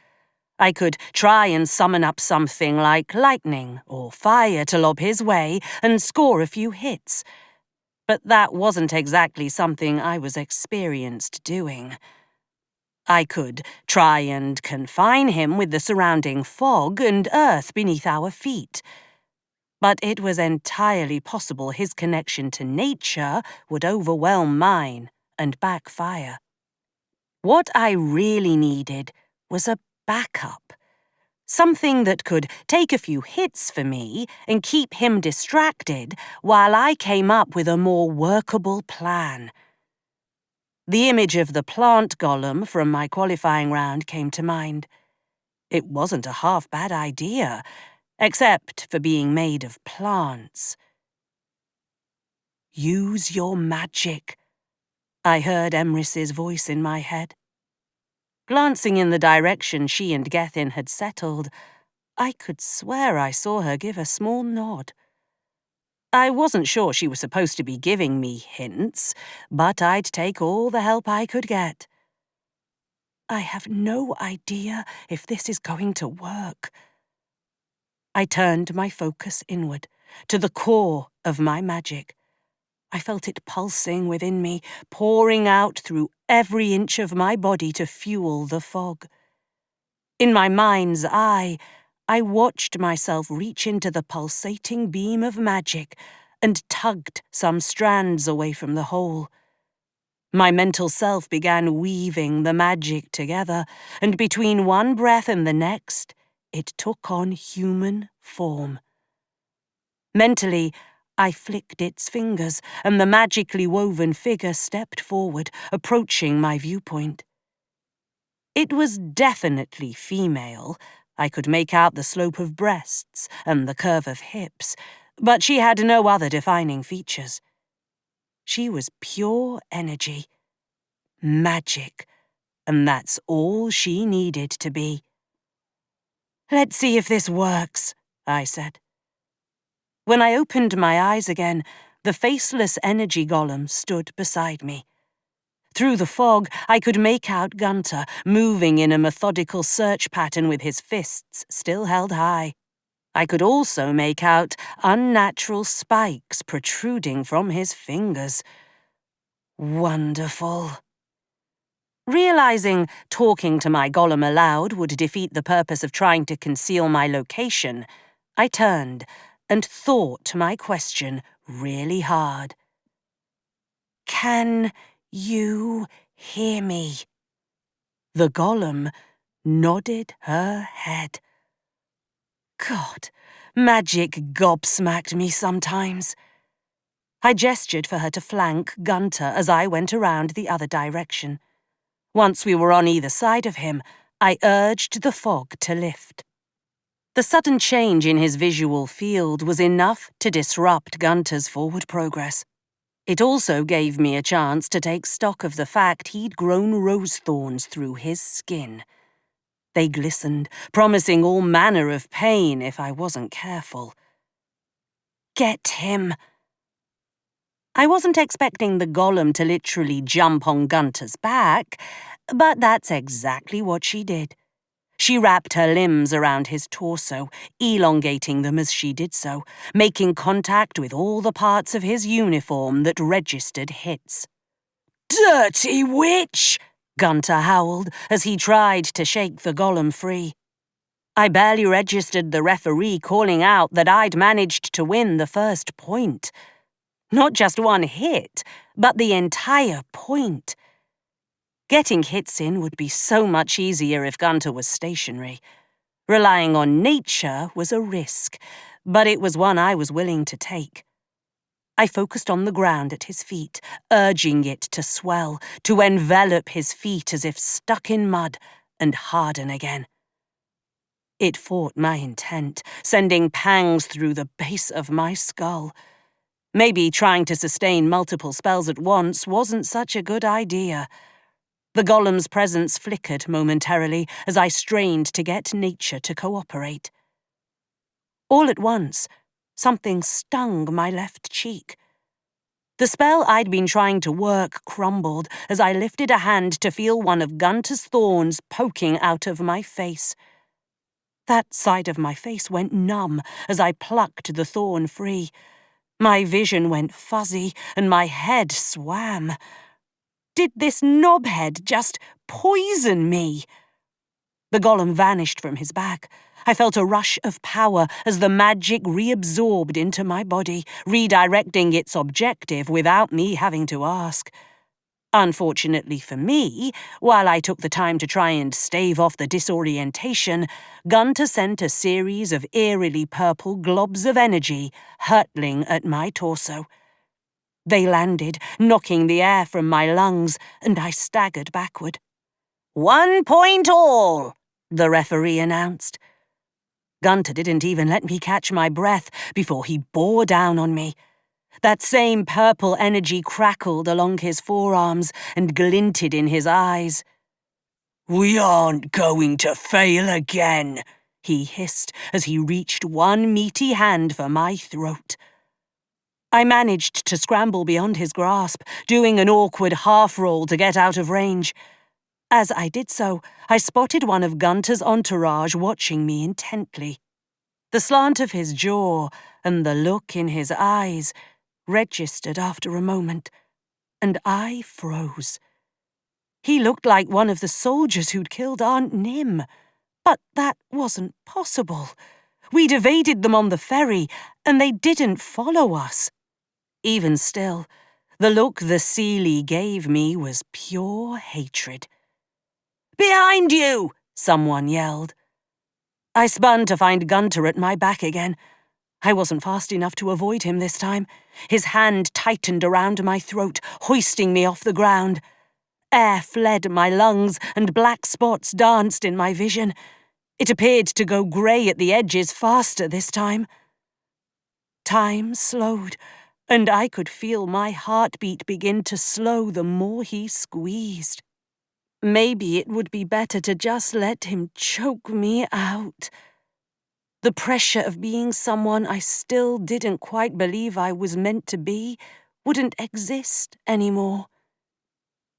I could try and summon up something like lightning or fire to lob his way and score a few hits. But that wasn't exactly something I was experienced doing. I could try and confine him with the surrounding fog and earth beneath our feet. But it was entirely possible his connection to nature would overwhelm mine and backfire. What I really needed was a backup. Something that could take a few hits for me and keep him distracted while I came up with a more workable plan. The image of the plant golem from my qualifying round came to mind. It wasn't a half-bad idea, except for being made of plants. "Use your magic," I heard Emrys's voice in my head. Glancing in the direction she and Gethin had settled, I could swear I saw her give a small nod. I wasn't sure she was supposed to be giving me hints, but I'd take all the help I could get. I have no idea if this is going to work. I turned my focus inward, to the core of my magic. I felt it pulsing within me, pouring out through every inch of my body to fuel the fog. In my mind's eye, I watched myself reach into the pulsating beam of magic and tugged some strands away from the hole. My mental self began weaving the magic together, and between one breath and the next, it took on human form. Mentally, I flicked its fingers, and the magically woven figure stepped forward, approaching my viewpoint. It was definitely female. I could make out the slope of breasts and the curve of hips, but she had no other defining features. She was pure energy, magic, and that's all she needed to be. "Let's see if this works," I said. When I opened my eyes again, the faceless energy golem stood beside me. Through the fog, I could make out Gunter moving in a methodical search pattern with his fists still held high. I could also make out unnatural spikes protruding from his fingers. Wonderful. Realizing talking to my golem aloud would defeat the purpose of trying to conceal my location, I turned and thought my question really hard. "Can you hear me?" The golem nodded her head. God, magic gobsmacked me sometimes. I gestured for her to flank Gunter as I went around the other direction. Once we were on either side of him, I urged the fog to lift. The sudden change in his visual field was enough to disrupt Gunter's forward progress. It also gave me a chance to take stock of the fact he'd grown rose thorns through his skin. They glistened, promising all manner of pain if I wasn't careful. "Get him." I wasn't expecting the golem to literally jump on Gunter's back, but that's exactly what she did. She wrapped her limbs around his torso, elongating them as she did so, making contact with all the parts of his uniform that registered hits. "Dirty witch!" Gunter howled as he tried to shake the golem free. I barely registered the referee calling out that I'd managed to win the first point. Not just one hit, but the entire point. Getting hits in would be so much easier if Gunter was stationary. Relying on nature was a risk, but it was one I was willing to take. I focused on the ground at his feet, urging it to swell, to envelop his feet as if stuck in mud, and harden again. It fought my intent, sending pangs through the base of my skull. Maybe trying to sustain multiple spells at once wasn't such a good idea. The golem's presence flickered momentarily as I strained to get nature to cooperate. All at once, something stung my left cheek. The spell I'd been trying to work crumbled as I lifted a hand to feel one of Gunter's thorns poking out of my face. That side of my face went numb as I plucked the thorn free. My vision went fuzzy and my head swam. Did this knobhead just poison me? The golem vanished from his back. I felt a rush of power as the magic reabsorbed into my body, redirecting its objective without me having to ask. Unfortunately for me, while I took the time to try and stave off the disorientation, Gunter sent a series of eerily purple globs of energy hurtling at my torso. They landed, knocking the air from my lungs, and I staggered backward. 1 point all, the referee announced. Gunter didn't even let me catch my breath before he bore down on me. That same purple energy crackled along his forearms and glinted in his eyes. "We aren't going to fail again," he hissed as he reached one meaty hand for my throat. I managed to scramble beyond his grasp, doing an awkward half-roll to get out of range. As I did so, I spotted one of Gunter's entourage watching me intently. The slant of his jaw and the look in his eyes registered after a moment, and I froze. He looked like one of the soldiers who'd killed Aunt Nim, But that wasn't possible. We'd evaded them on the ferry, and they didn't follow us. Even still, the look the Seelie gave me was pure hatred. "Behind you!" someone yelled. I spun to find Gunter at my back again. I wasn't fast enough to avoid him this time. His hand tightened around my throat, hoisting me off the ground. Air fled my lungs, and black spots danced in my vision. It appeared to go grey at the edges faster this time. Time slowed, and I could feel my heartbeat begin to slow the more he squeezed. Maybe it would be better to just let him choke me out. The pressure of being someone I still didn't quite believe I was meant to be wouldn't exist anymore.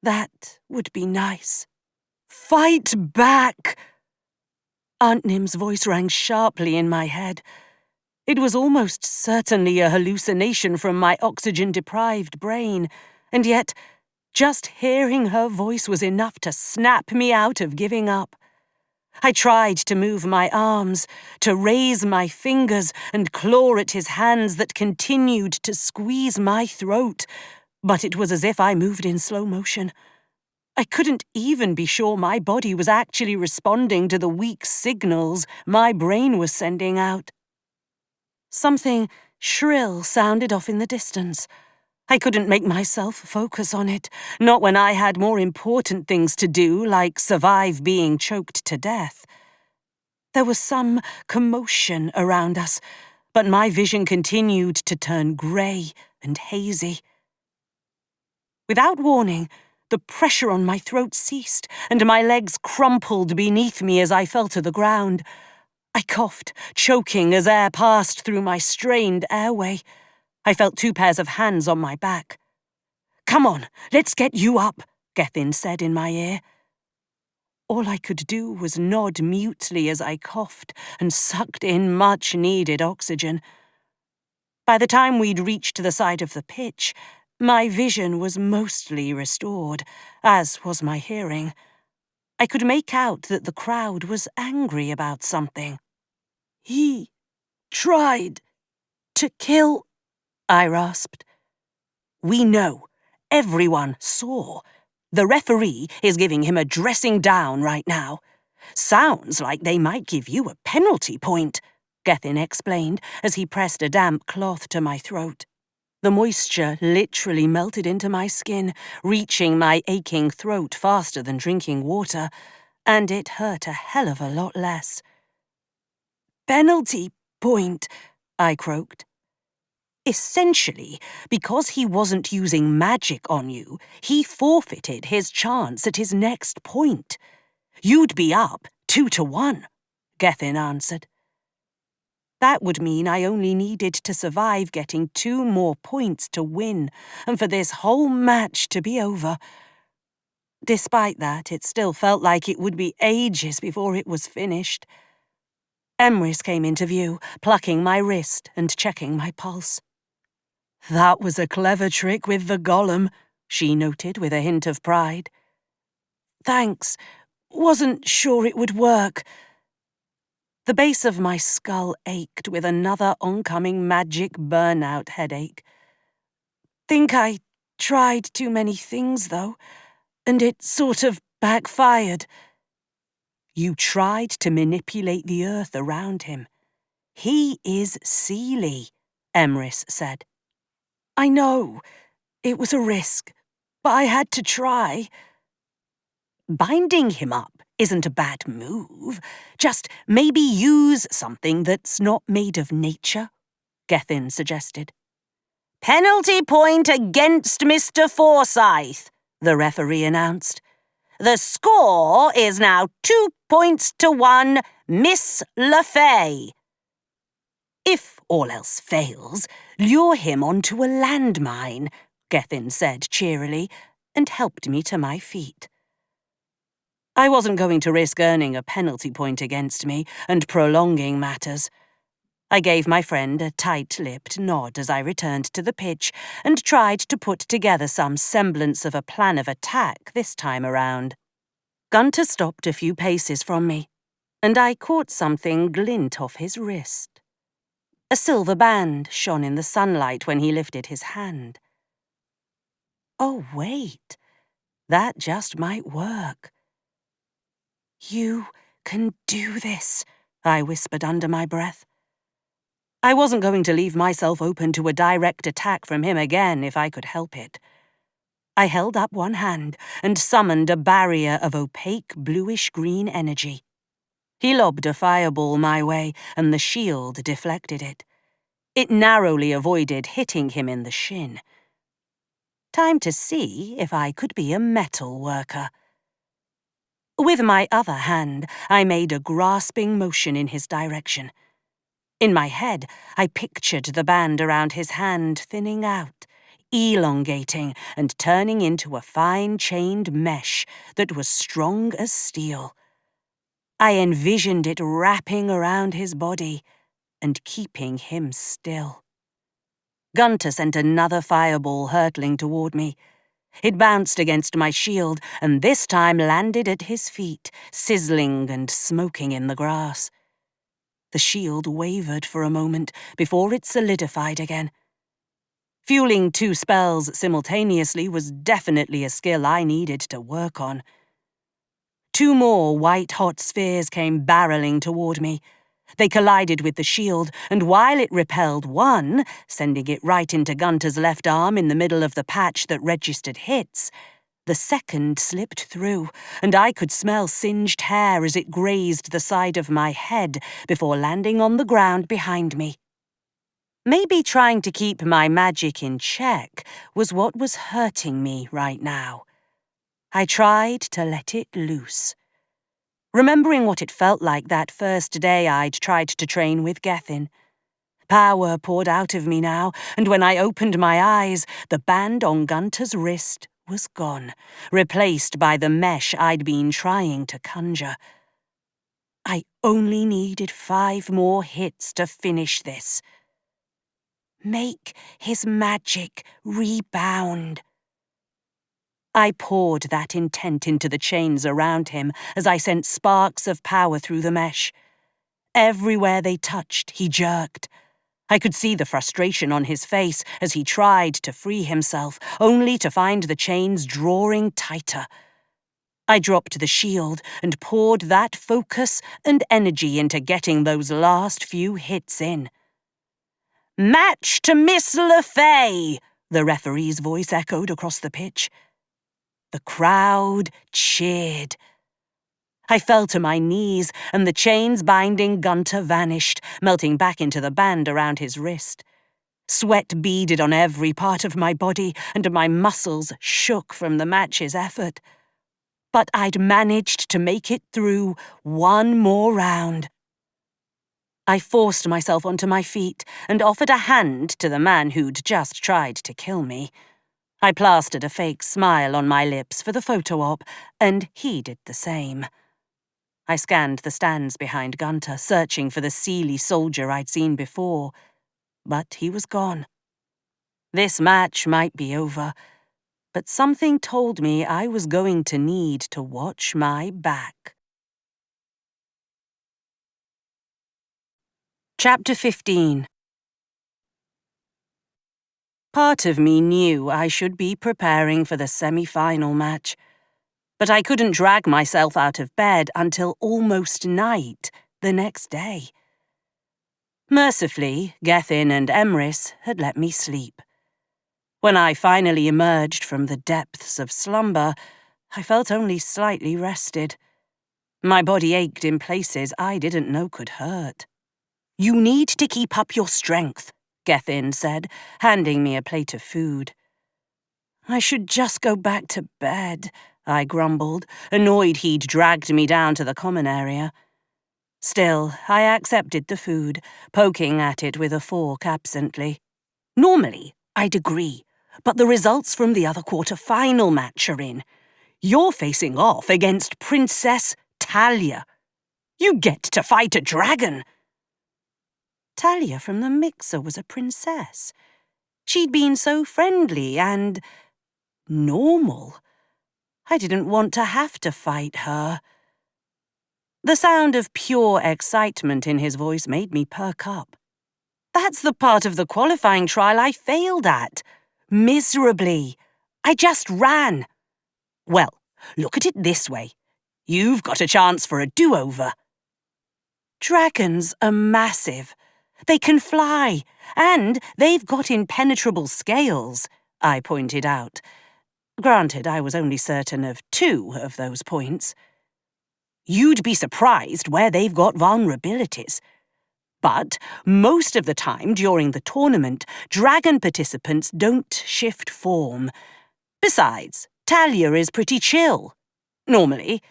That would be nice. "Fight back!" Aunt Nim's voice rang sharply in my head. It was almost certainly a hallucination from my oxygen-deprived brain, and yet just hearing her voice was enough to snap me out of giving up. I tried to move my arms, to raise my fingers and claw at his hands that continued to squeeze my throat, but it was as if I moved in slow motion. I couldn't even be sure my body was actually responding to the weak signals my brain was sending out. Something shrill sounded off in the distance. I couldn't make myself focus on it, not when I had more important things to do, like survive being choked to death. There was some commotion around us, but my vision continued to turn grey and hazy. Without warning, the pressure on my throat ceased, and my legs crumpled beneath me as I fell to the ground. I coughed, choking as air passed through my strained airway. I felt 2 pairs of hands on my back. "Come on, let's get you up," Gethin said in my ear. All I could do was nod mutely as I coughed and sucked in much-needed oxygen. By the time we'd reached the side of the pitch, my vision was mostly restored, as was my hearing. I could make out that the crowd was angry about something. "He tried to kill," I rasped. "We know. Everyone saw. The referee is giving him a dressing down right now. Sounds like they might give you a penalty point," Gethin explained as he pressed a damp cloth to my throat. The moisture literally melted into my skin, reaching my aching throat faster than drinking water, and it hurt a hell of a lot less. "Penalty point," I croaked. "Essentially, because he wasn't using magic on you, he forfeited his chance at his next point. You'd be up 2-1, Gethin answered. That would mean I only needed to survive getting 2 more points to win, and for this whole match to be over. Despite that, it still felt like it would be ages before it was finished. Emrys came into view, plucking my wrist and checking my pulse. "That was a clever trick with the golem," she noted with a hint of pride. "Thanks. Wasn't sure it would work." The base of my skull ached with another oncoming magic burnout headache. "Think I tried too many things, though, and it sort of backfired." "You tried to manipulate the earth around him. He is Seelie," Emrys said. "I know. It was a risk, but I had to try." "Binding him up isn't a bad move. Just maybe use something that's not made of nature," Gethin suggested. "Penalty point against Mr. Forsyth," the referee announced. "The score is now 2-1, Miss le Fey. If all else fails, lure him onto a landmine," Gethin said cheerily, and helped me to my feet. I wasn't going to risk earning a penalty point against me and prolonging matters. I gave my friend a tight-lipped nod as I returned to the pitch and tried to put together some semblance of a plan of attack this time around. Gunter stopped a few paces from me. and I caught something glint off his wrist. A silver band shone in the sunlight when he lifted his hand. Oh, wait, that just might work. You can do this, I whispered under my breath. I wasn't going to leave myself open to a direct attack from him again if I could help it. I held up one hand and summoned a barrier of opaque bluish-green energy. He lobbed a fireball my way, and the shield deflected it. It narrowly avoided hitting him in the shin. Time to see if I could be a metal worker. With my other hand, I made a grasping motion in his direction. In my head, I pictured the band around his hand thinning out, elongating and turning into a fine chained mesh that was strong as steel. I envisioned it wrapping around his body and keeping him still. Gunter sent another fireball hurtling toward me. It bounced against my shield and this time landed at his feet, sizzling and smoking in the grass. The shield wavered for a moment before it solidified again. Fueling 2 spells simultaneously was definitely a skill I needed to work on. 2 more white-hot spheres came barreling toward me. They collided with the shield, and while it repelled one, sending it right into Gunter's left arm in the middle of the patch that registered hits, the second slipped through, and I could smell singed hair as it grazed the side of my head before landing on the ground behind me. Maybe trying to keep my magic in check was what was hurting me right now. I tried to let it loose. Remembering what it felt like that first day I'd tried to train with Gethin. Power poured out of me now, and when I opened my eyes, the band on Gunter's wrist was gone, replaced by the mesh I'd been trying to conjure. I only needed 5 more hits to finish this. Make his magic rebound. I poured that intent into the chains around him as I sent sparks of power through the mesh. Everywhere they touched, he jerked. I could see the frustration on his face as he tried to free himself, only to find the chains drawing tighter. I dropped the shield and poured that focus and energy into getting those last few hits in. "Match to Miss Le Fey!" the referee's voice echoed across the pitch. The crowd cheered. I fell to my knees, and the chains binding Gunter vanished, melting back into the band around his wrist. Sweat beaded on every part of my body, and my muscles shook from the match's effort. But I'd managed to make it through 1 more round. I forced myself onto my feet and offered a hand to the man who'd just tried to kill me. I plastered a fake smile on my lips for the photo op, and he did the same. I scanned the stands behind Gunter, searching for the Seelie soldier I'd seen before, but he was gone. This match might be over, but something told me I was going to need to watch my back. Chapter 15. Part of me knew I should be preparing for the semi-final match, but I couldn't drag myself out of bed until almost night the next day. Mercifully, Gethin and Emrys had let me sleep. When I finally emerged from the depths of slumber, I felt only slightly rested. My body ached in places I didn't know could hurt. "You need to keep up your strength," Gethin said, handing me a plate of food. "I should just go back to bed," I grumbled, annoyed he'd dragged me down to the common area. Still, I accepted the food, poking at it with a fork absently. "Normally, I'd agree, but the results from the other quarter-final match are in. You're facing off against Princess Talia. You get to fight a dragon." Talia from the mixer was a princess. She'd been so friendly and normal. I didn't want to have to fight her. The sound of pure excitement in his voice made me perk up. That's the part of the qualifying trial I failed at. Miserably. I just ran. Well, look at it this way. You've got a chance for a do-over. Dragons are massive. They can fly, and they've got impenetrable scales, I pointed out. Granted, I was only certain of 2 of those points. You'd be surprised where they've got vulnerabilities. But most of the time during the tournament, dragon participants don't shift form. Besides, Talia is pretty chill. Normally,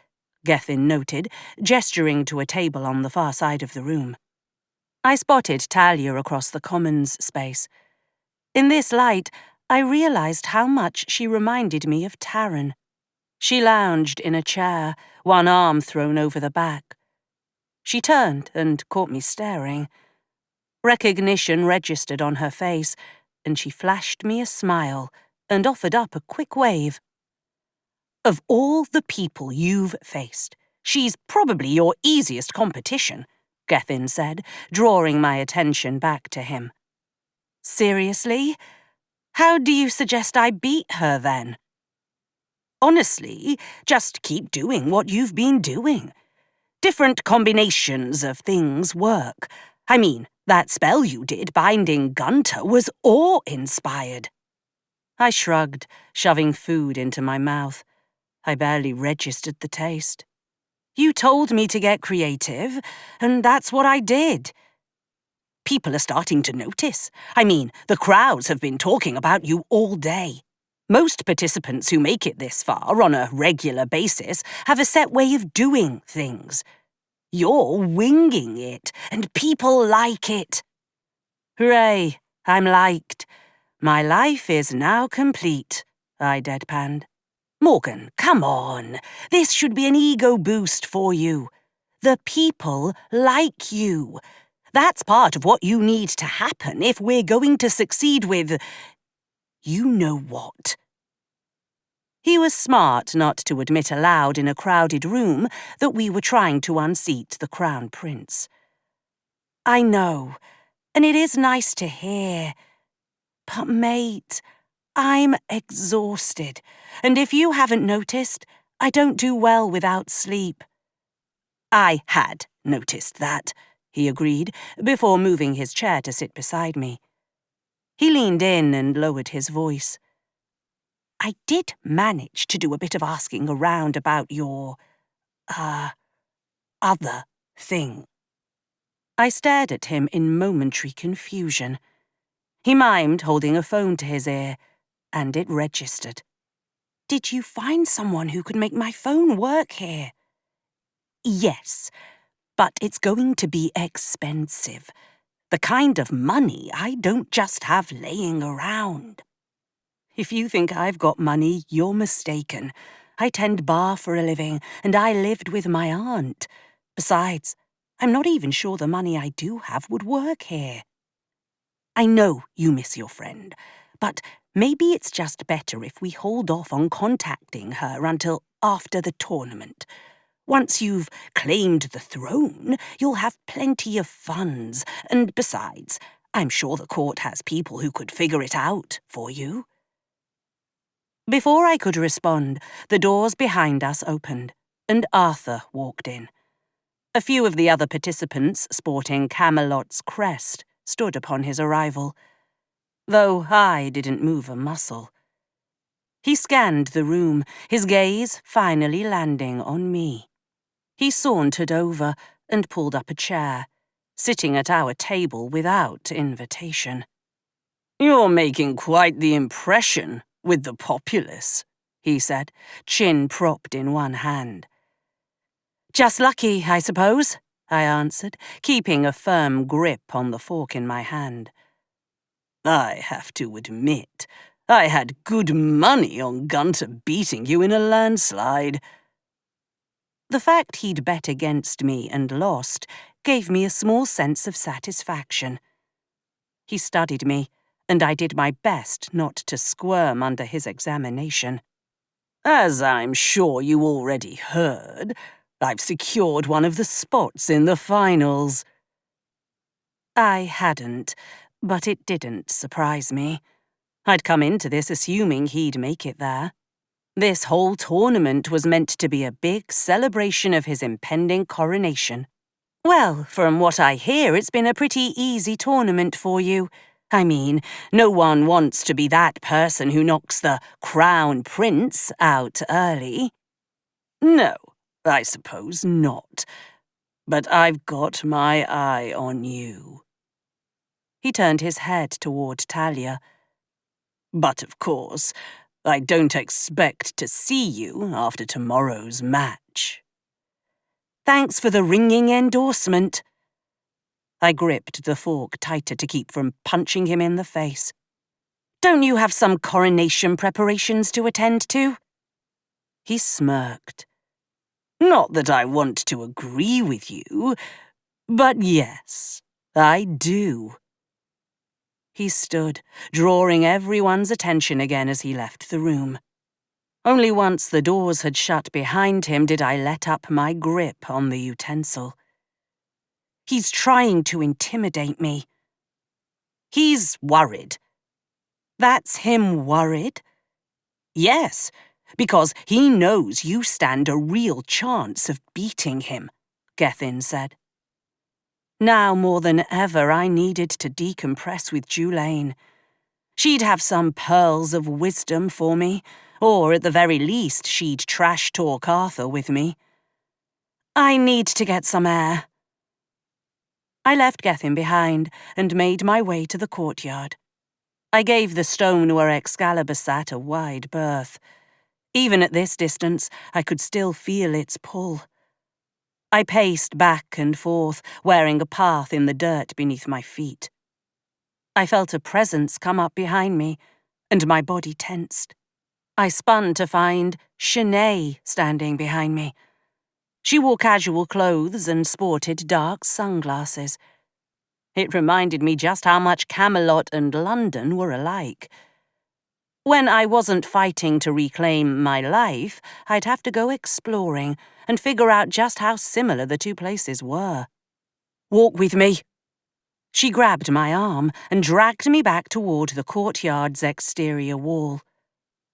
Gethin noted, gesturing to a table on the far side of the room. I spotted Talia across the commons space. In this light, I realized how much she reminded me of Taryn. She lounged in a chair, one arm thrown over the back. She turned and caught me staring. Recognition registered on her face, and she flashed me a smile and offered up a quick wave. Of all the people you've faced, she's probably your easiest competition, Gethin said, drawing my attention back to him. Seriously? How do you suggest I beat her, then? Honestly, just keep doing what you've been doing. Different combinations of things work. I mean, that spell you did binding Gunter was awe-inspired. I shrugged, shoving food into my mouth. I barely registered the taste. You told me to get creative, and that's what I did. People are starting to notice. I mean, the crowds have been talking about you all day. Most participants who make it this far on a regular basis have a set way of doing things. You're winging it, and people like it. Hooray, I'm liked. My life is now complete, I deadpanned. Morgan, come on. This should be an ego boost for you. The people like you. That's part of what you need to happen if we're going to succeed with... you know what. He was smart not to admit aloud in a crowded room that we were trying to unseat the Crown Prince. I know, and it is nice to hear. But, mate, I'm exhausted, and if you haven't noticed, I don't do well without sleep. I had noticed that, he agreed, before moving his chair to sit beside me. He leaned in and lowered his voice. I did manage to do a bit of asking around about your, other thing. I stared at him in momentary confusion. He mimed holding a phone to his ear, and it registered. Did you find someone who could make my phone work here? Yes, but it's going to be expensive. The kind of money I don't just have laying around. If you think I've got money, you're mistaken. I tend bar for a living, and I lived with my aunt. Besides, I'm not even sure the money I do have would work here. I know you miss your friend, but maybe it's just better if we hold off on contacting her until after the tournament. Once you've claimed the throne, you'll have plenty of funds, and besides, I'm sure the court has people who could figure it out for you. Before I could respond, the doors behind us opened, and Arthur walked in. A few of the other participants, sporting Camelot's crest, stood upon his arrival, though I didn't move a muscle. He scanned the room, his gaze finally landing on me. He sauntered over and pulled up a chair, sitting at our table without invitation. You're making quite the impression with the populace, he said, chin propped in one hand. Just lucky, I suppose, I answered, keeping a firm grip on the fork in my hand. I have to admit, I had good money on Gunter beating you in a landslide. The fact he'd bet against me and lost gave me a small sense of satisfaction. He studied me, and I did my best not to squirm under his examination. As I'm sure you already heard, I've secured one of the spots in the finals." I hadn't, but it didn't surprise me. I'd come into this assuming he'd make it there. This whole tournament was meant to be a big celebration of his impending coronation. Well, from what I hear, it's been a pretty easy tournament for you. I mean, no one wants to be that person who knocks the crown prince out early. No, I suppose not. But I've got my eye on you. He turned his head toward Talia. But of course, I don't expect to see you after tomorrow's match. Thanks for the ringing endorsement. I gripped the fork tighter to keep from punching him in the face. Don't you have some coronation preparations to attend to? He smirked. Not that I want to agree with you, but yes, I do. He stood, drawing everyone's attention again as he left the room. Only once the doors had shut behind him did I let up my grip on the utensil. He's trying to intimidate me. He's worried. That's him worried? Yes, because he knows you stand a real chance of beating him, Gethin said. Now more than ever I needed to decompress with Julaine. She'd have some pearls of wisdom for me, or at the very least she'd trash-talk Arthur with me. I need to get some air. I left Gethin behind and made my way to the courtyard. I gave the stone where Excalibur sat a wide berth. Even at this distance, I could still feel its pull. I paced back and forth, wearing a path in the dirt beneath my feet. I felt a presence come up behind me, and my body tensed. I spun to find Shanae standing behind me. She wore casual clothes and sported dark sunglasses. It reminded me just how much Camelot and London were alike. When I wasn't fighting to reclaim my life, I'd have to go exploring and figure out just how similar the two places were. Walk with me. She grabbed my arm and dragged me back toward the courtyard's exterior wall.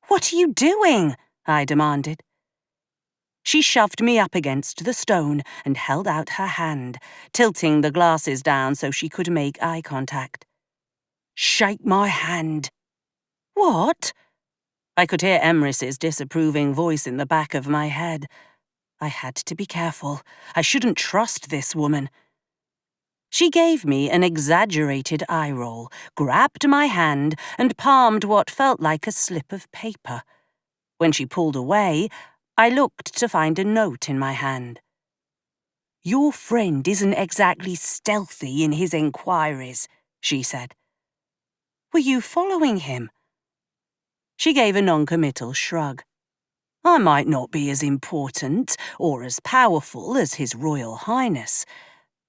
What are you doing? I demanded. She shoved me up against the stone and held out her hand, tilting the glasses down so she could make eye contact. Shake my hand. What? I could hear Emrys's disapproving voice in the back of my head. I had to be careful. I shouldn't trust this woman. She gave me an exaggerated eye roll, grabbed my hand, and palmed what felt like a slip of paper. When she pulled away, I looked to find a note in my hand. Your friend isn't exactly stealthy in his inquiries, she said. Were you following him? She gave a non-committal shrug. I might not be as important or as powerful as His Royal Highness,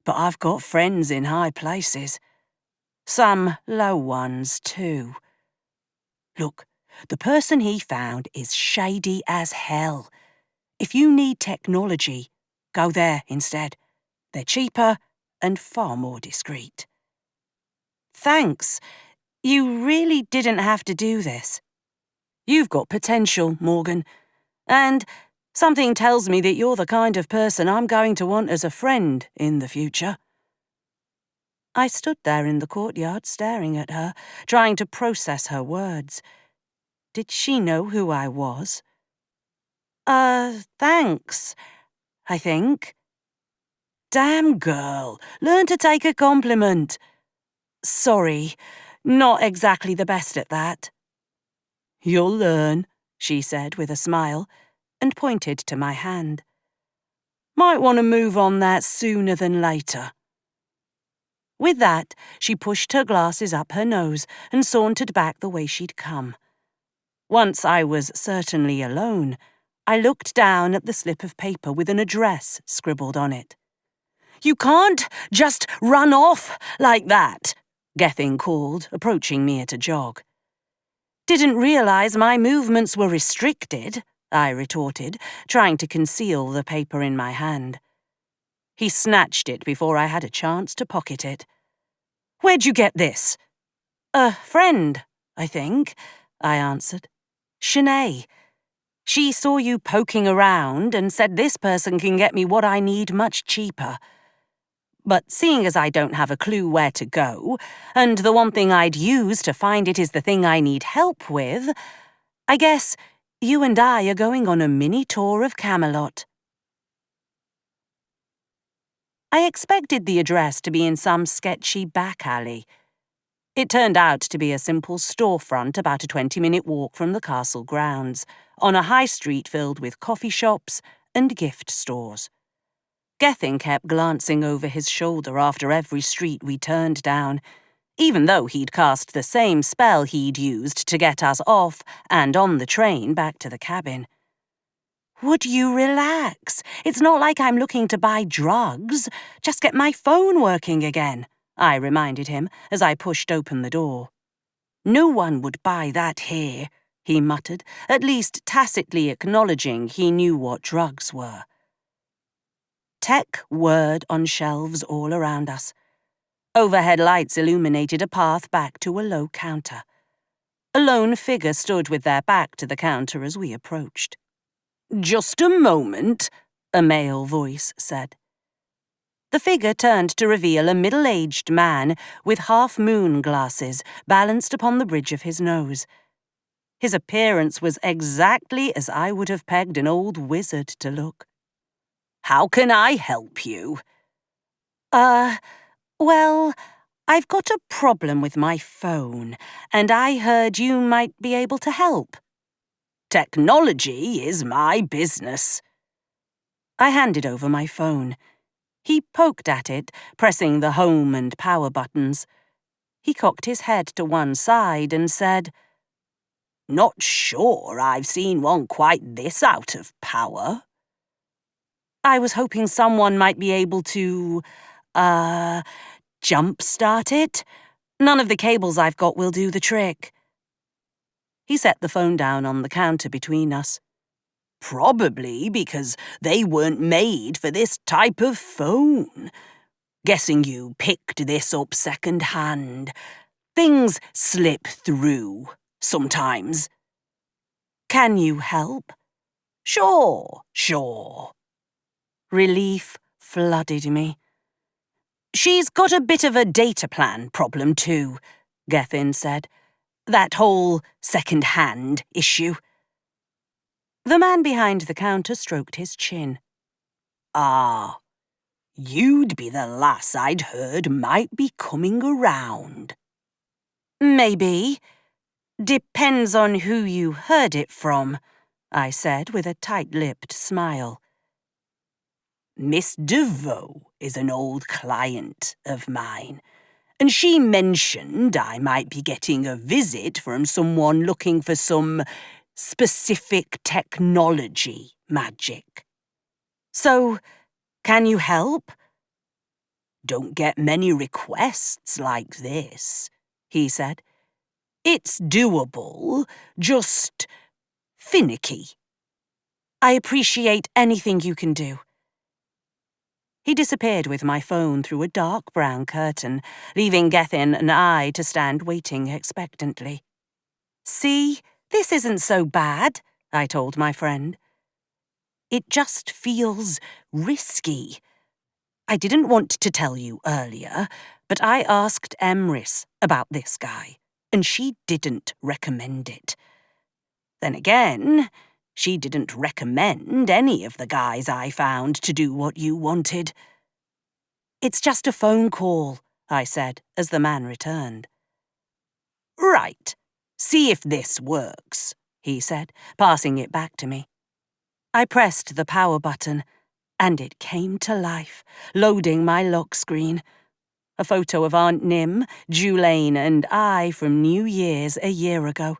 but I've got friends in high places. Some low ones, too. Look, the person he found is shady as hell. If you need technology, go there instead. They're cheaper and far more discreet. Thanks. You really didn't have to do this. You've got potential, Morgan. And something tells me that you're the kind of person I'm going to want as a friend in the future. I stood there in the courtyard staring at her, trying to process her words. Did she know who I was? Thanks, I think. Damn girl, learn to take a compliment. Sorry, not exactly the best at that. You'll learn, she said with a smile, and pointed to my hand. Might want to move on that sooner than later. With that, she pushed her glasses up her nose and sauntered back the way she'd come. Once I was certainly alone, I looked down at the slip of paper with an address scribbled on it. You can't just run off like that, Gethin called, approaching me at a jog. Didn't realize my movements were restricted, I retorted, trying to conceal the paper in my hand. He snatched it before I had a chance to pocket it. "Where'd you get this?" "A friend, I think," I answered. "Shanae. She saw you poking around and said this person can get me what I need much cheaper. But seeing as I don't have a clue where to go, and the one thing I'd use to find it is the thing I need help with, I guess you and I are going on a mini tour of Camelot." I expected the address to be in some sketchy back alley. It turned out to be a simple storefront about a 20-minute walk from the castle grounds, on a high street filled with coffee shops and gift stores. Gethin kept glancing over his shoulder after every street we turned down, even though he'd cast the same spell he'd used to get us off and on the train back to the cabin. "Would you relax? It's not like I'm looking to buy drugs. Just get my phone working again," I reminded him as I pushed open the door. "No one would buy that here," he muttered, at least tacitly acknowledging he knew what drugs were. Tech whirred on shelves all around us. Overhead lights illuminated a path back to a low counter. A lone figure stood with their back to the counter as we approached. "Just a moment," a male voice said. The figure turned to reveal a middle-aged man with half-moon glasses balanced upon the bridge of his nose. His appearance was exactly as I would have pegged an old wizard to look. "How can I help you?" Well, I've got a problem with my phone, and I heard you might be able to help." "Technology is my business." I handed over my phone. He poked at it, pressing the home and power buttons. He cocked his head to one side and said, "Not sure I've seen one quite this out of power." I was hoping someone might be able to, jump-start it. None of the cables I've got will do the trick. He set the phone down on the counter between us. "Probably because they weren't made for this type of phone. Guessing you picked this up second-hand. Things slip through, sometimes." "Can you help?" Sure. Relief flooded me. "She's got a bit of a data plan problem too," Gethin said. "That whole second-hand issue." The man behind the counter stroked his chin. "Ah, you'd be the lass I'd heard might be coming around." "Maybe. Depends on who you heard it from," I said with a tight-lipped smile. "Miss DeVoe is an old client of mine, and she mentioned I might be getting a visit from someone looking for some specific technology magic." "So, can you help?" "Don't get many requests like this," he said. "It's doable, just finicky." "I appreciate anything you can do." He disappeared with my phone through a dark brown curtain, leaving Gethin and I to stand waiting expectantly. "See, this isn't so bad," I told my friend. "It just feels risky. I didn't want to tell you earlier, but I asked Emrys about this guy, and she didn't recommend it. Then again, she didn't recommend any of the guys I found to do what you wanted." "It's just a phone call," I said as the man returned. "Right. See if this works," he said, passing it back to me. I pressed the power button, and it came to life, loading my lock screen. A photo of Aunt Nim, Julaine, and I from New Year's a year ago.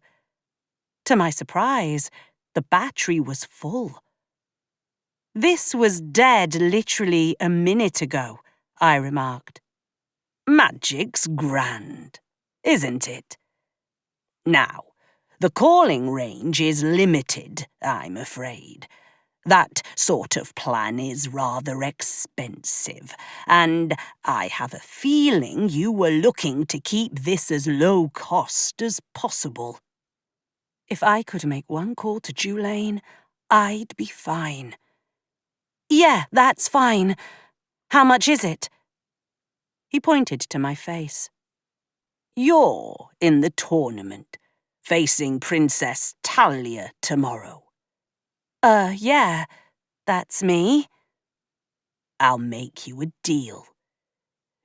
To my surprise, the battery was full. "This was dead literally a minute ago," I remarked. "Magic's grand, isn't it? Now, The calling range is limited, I'm afraid. That sort of plan is rather expensive, and I have a feeling you were looking to keep this as low cost as possible. If I could make one call to Julaine, I'd be fine. Yeah, that's fine. How much is it? He pointed to my face. You're in the tournament, facing Princess Talia tomorrow. Yeah, that's me. I'll make you a deal.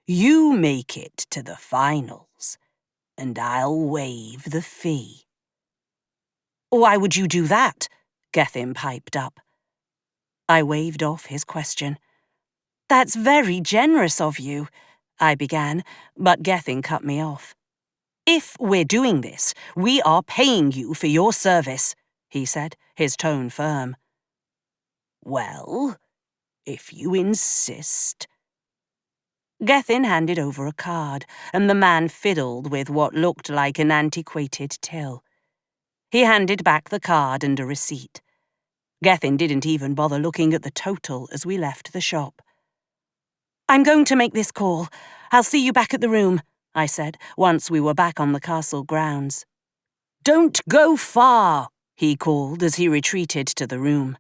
You make it to the finals, and I'll waive the fee. Why would you do that? Gethin piped up. I waved off his question. That's very generous of you, I began, but Gethin cut me off. If we're doing this, we are paying you for your service, he said, his tone firm. Well, if you insist. Gethin handed over a card, and the man fiddled with what looked like an antiquated till. He handed back the card and a receipt. Gethin didn't even bother looking at the total as we left the shop. I'm going to make this call. I'll see you back at the room, I said, once we were back on the castle grounds. Don't go far, he called as he retreated to the room.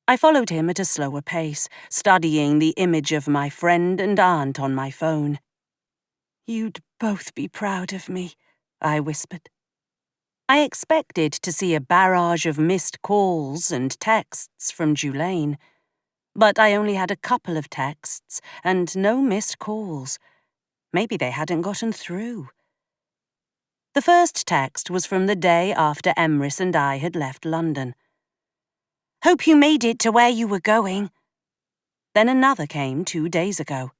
I followed him at a slower pace, studying the image of my friend and aunt on my phone. You'd both be proud of me, I whispered. I expected to see a barrage of missed calls and texts from Julaine, but I only had a couple of texts and no missed calls. Maybe they hadn't gotten through. The first text was from the day after Emrys and I had left London. Hope you made it to where you were going. Then another came 2 days ago.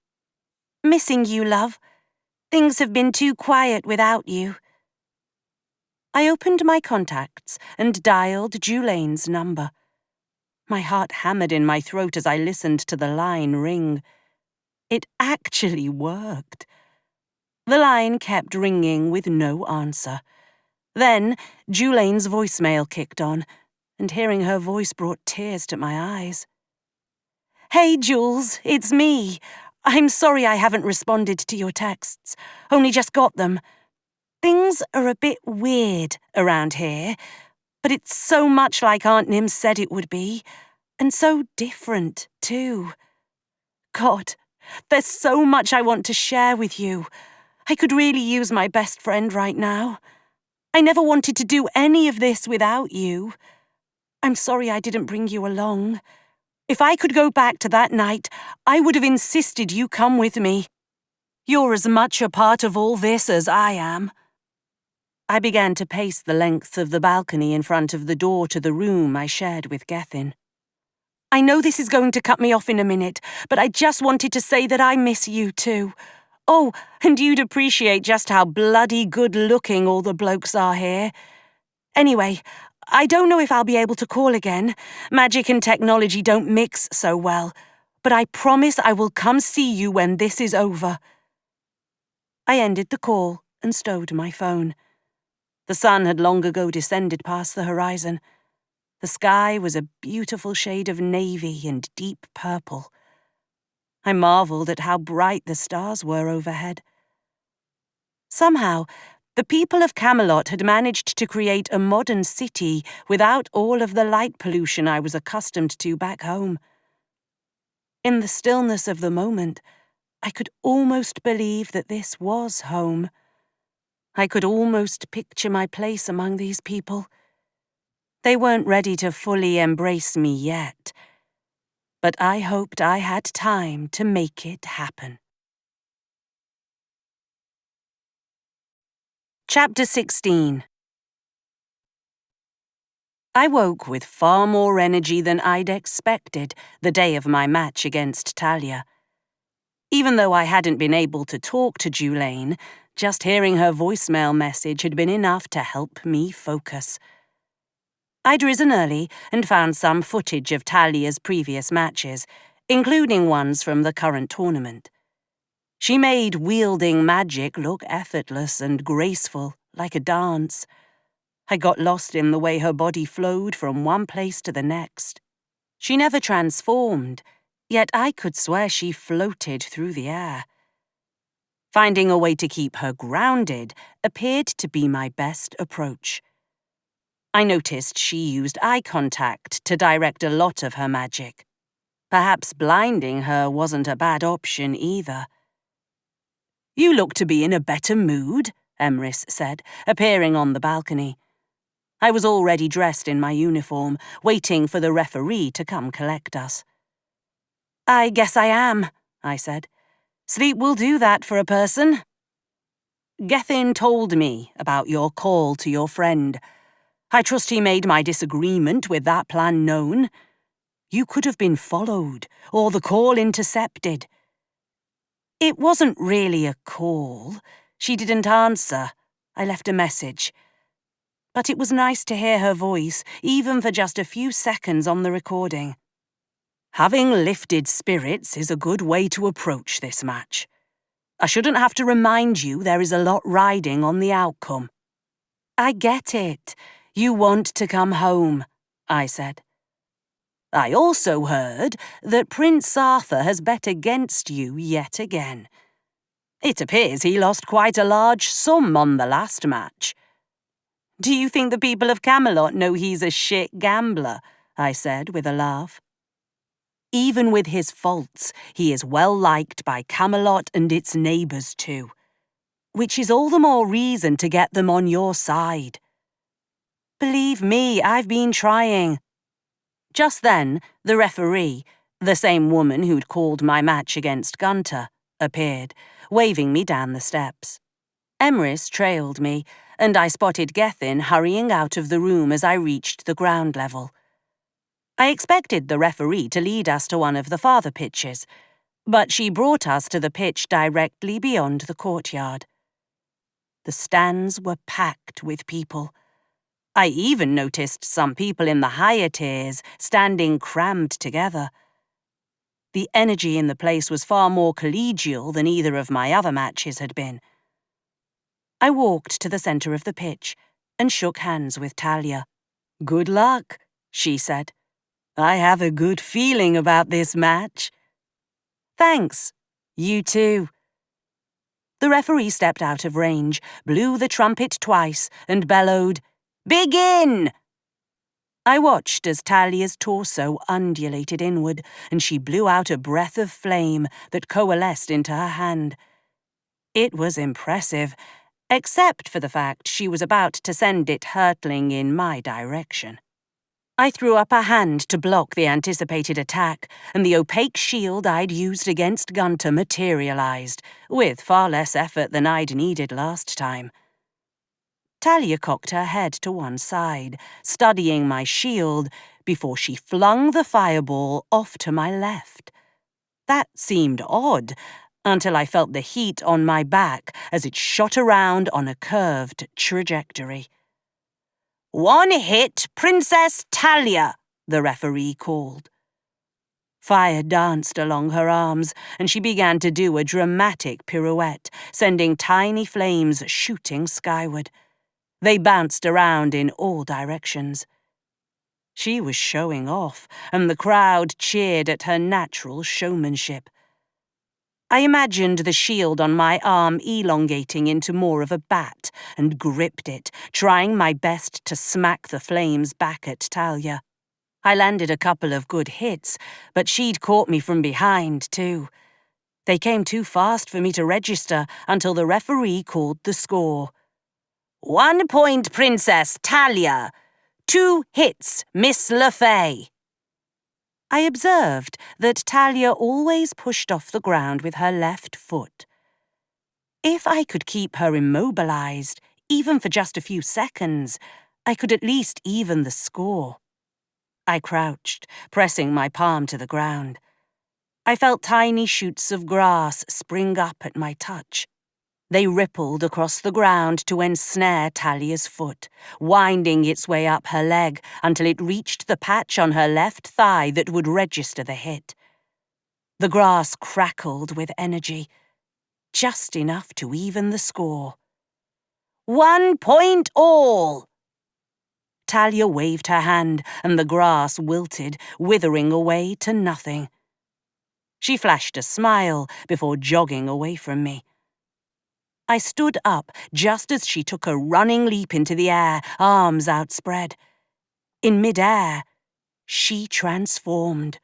Missing you, love. Things have been too quiet without you. I opened my contacts and dialed Julaine's number. My heart hammered in my throat as I listened to the line ring. It actually worked. The line kept ringing with no answer. Then Julaine's voicemail kicked on, and hearing her voice brought tears to my eyes. Hey, Jules, it's me. I'm sorry I haven't responded to your texts. Only just got them. Things are a bit weird around here, but it's so much like Aunt Nim said it would be, and so different, too. God, there's so much I want to share with you. I could really use my best friend right now. I never wanted to do any of this without you. I'm sorry I didn't bring you along. If I could go back to that night, I would have insisted you come with me. You're as much a part of all this as I am. I began to pace the length of the balcony in front of the door to the room I shared with Gethin. I know this is going to cut me off in a minute, but I just wanted to say that I miss you too. Oh, and you'd appreciate just how bloody good-looking all the blokes are here. Anyway, I don't know if I'll be able to call again. Magic and technology don't mix so well, but I promise I will come see you when this is over. I ended the call and stowed my phone. The sun had long ago descended past the horizon. The sky was a beautiful shade of navy and deep purple. I marveled at how bright the stars were overhead. Somehow, the people of Camelot had managed to create a modern city without all of the light pollution I was accustomed to back home. In the stillness of the moment, I could almost believe that this was home. I could almost picture my place among these people. They weren't ready to fully embrace me yet, but I hoped I had time to make it happen. Chapter 16. I woke with far more energy than I'd expected the day of my match against Talia. Even though I hadn't been able to talk to Julaine, just hearing her voicemail message had been enough to help me focus. I'd risen early and found some footage of Talia's previous matches, including ones from the current tournament. She made wielding magic look effortless and graceful, like a dance. I got lost in the way her body flowed from one place to the next. She never transformed, yet I could swear she floated through the air. Finding a way to keep her grounded appeared to be my best approach. I noticed she used eye contact to direct a lot of her magic. Perhaps blinding her wasn't a bad option either. "You look to be in a better mood," Emrys said, appearing on the balcony. I was already dressed in my uniform, waiting for the referee to come collect us. "I guess I am," I said. "Sleep will do that for a person." "Gethin told me about your call to your friend. I trust he made my disagreement with that plan known. You could have been followed, or the call intercepted." "It wasn't really a call. She didn't answer. I left a message. But it was nice to hear her voice, even for just a few seconds on the recording. Having lifted spirits is a good way to approach this match. I shouldn't have to remind you there is a lot riding on the outcome." "I get it. You want to come home," I said. "I also heard that Prince Arthur has bet against you yet again. It appears he lost quite a large sum on the last match." "Do you think the people of Camelot know he's a shit gambler?" I said with a laugh. "Even with his faults, he is well liked by Camelot and its neighbours too, which is all the more reason to get them on your side." "Believe me, I've been trying." Just then, the referee, the same woman who'd called my match against Gunter, appeared, waving me down the steps. Emrys trailed me, and I spotted Gethin hurrying out of the room as I reached the ground level. I expected the referee to lead us to one of the farther pitches, but she brought us to the pitch directly beyond the courtyard. The stands were packed with people. I even noticed some people in the higher tiers standing crammed together. The energy in the place was far more collegial than either of my other matches had been. I walked to the centre of the pitch and shook hands with Talia. "Good luck," she said. "I have a good feeling about this match." "Thanks. You too." The referee stepped out of range, blew the trumpet twice, and bellowed, "Begin!" I watched as Talia's torso undulated inward, and she blew out a breath of flame that coalesced into her hand. It was impressive, except for the fact she was about to send it hurtling in my direction. I threw up a hand to block the anticipated attack, and the opaque shield I'd used against Gunter materialized, with far less effort than I'd needed last time. Talia cocked her head to one side, studying my shield, before she flung the fireball off to my left. That seemed odd, until I felt the heat on my back as it shot around on a curved trajectory. "One hit, Princess Talia," the referee called. Fire danced along her arms, and she began to do a dramatic pirouette, sending tiny flames shooting skyward. They bounced around in all directions. She was showing off, and the crowd cheered at her natural showmanship. I imagined the shield on my arm elongating into more of a bat and gripped it, trying my best to smack the flames back at Talia. I landed a couple of good hits, but she'd caught me from behind, too. They came too fast for me to register until the referee called the score. 1 point, Princess Talia. 2 hits, Miss le Fey. I observed that Talia always pushed off the ground with her left foot. If I could keep her immobilized, even for just a few seconds, I could at least even the score. I crouched, pressing my palm to the ground. I felt tiny shoots of grass spring up at my touch. They rippled across the ground to ensnare Talia's foot, winding its way up her leg until it reached the patch on her left thigh that would register the hit. The grass crackled with energy, just enough to even the score. 1 point all! Talia waved her hand, and the grass wilted, withering away to nothing. She flashed a smile before jogging away from me. I stood up just as she took a running leap into the air, arms outspread. In mid-air, she transformed.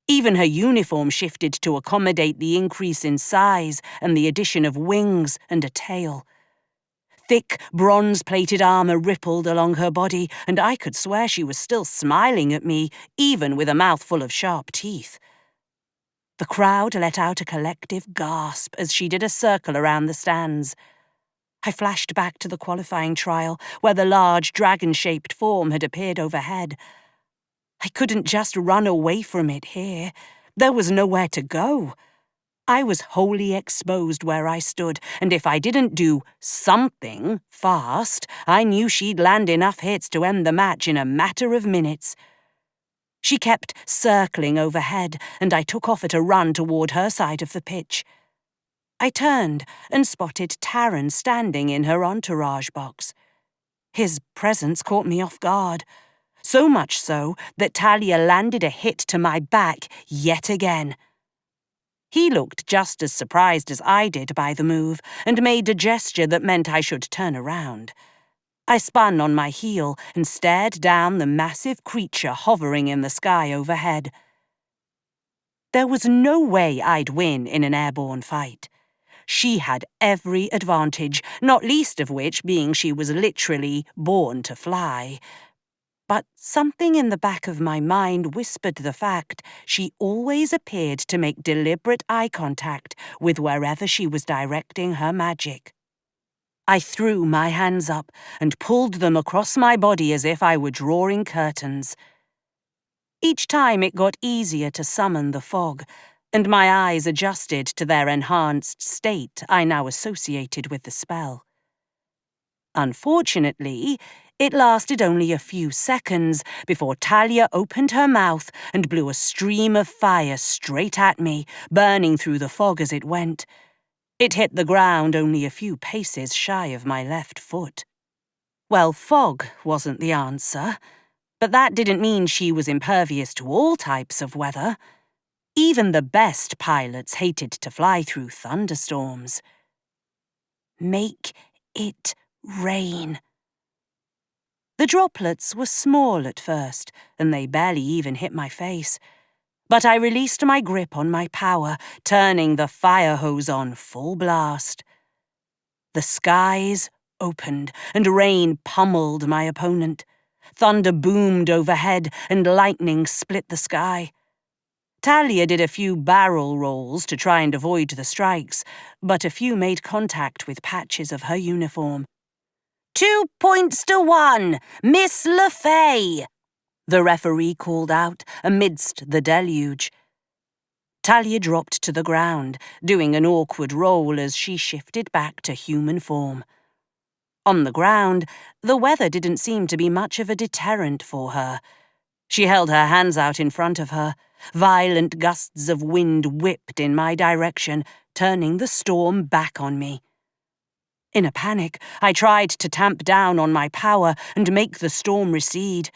Even her uniform shifted to accommodate the increase in size and the addition of wings and a tail. Thick, bronze-plated armor rippled along her body, and I could swear she was still smiling at me, even with a mouthful of sharp teeth. The crowd let out a collective gasp as she did a circle around the stands. I flashed back to the qualifying trial, where the large dragon-shaped form had appeared overhead. I couldn't just run away from it here. There was nowhere to go. I was wholly exposed where I stood, and if I didn't do something fast, I knew she'd land enough hits to end the match in a matter of minutes. She kept circling overhead, and I took off at a run toward her side of the pitch. I turned and spotted Taran standing in her entourage box. His presence caught me off guard, so much so that Talia landed a hit to my back yet again. He looked just as surprised as I did by the move, and made a gesture that meant I should turn around. I spun on my heel and stared down the massive creature hovering in the sky overhead. There was no way I'd win in an airborne fight. She had every advantage, not least of which being she was literally born to fly. But something in the back of my mind whispered the fact she always appeared to make deliberate eye contact with wherever she was directing her magic. I threw my hands up and pulled them across my body as if I were drawing curtains. Each time it got easier to summon the fog, and my eyes adjusted to their enhanced state I now associated with the spell. Unfortunately, it lasted only a few seconds before Talia opened her mouth and blew a stream of fire straight at me, burning through the fog as it went. It hit the ground only a few paces shy of my left foot. Well, fog wasn't the answer, but that didn't mean she was impervious to all types of weather. Even the best pilots hated to fly through thunderstorms. Make it rain. The droplets were small at first, and they barely even hit my face. But I released my grip on my power, turning the fire hose on full blast. The skies opened, and rain pummeled my opponent. Thunder boomed overhead, and lightning split the sky. Talia did a few barrel rolls to try and avoid the strikes, but a few made contact with patches of her uniform. 2 points to 1, Miss le Fey, the referee called out amidst the deluge. Talia dropped to the ground, doing an awkward roll as she shifted back to human form. On the ground, the weather didn't seem to be much of a deterrent for her. She held her hands out in front of her. Violent gusts of wind whipped in my direction, turning the storm back on me. In a panic, I tried to tamp down on my power and make the storm recede.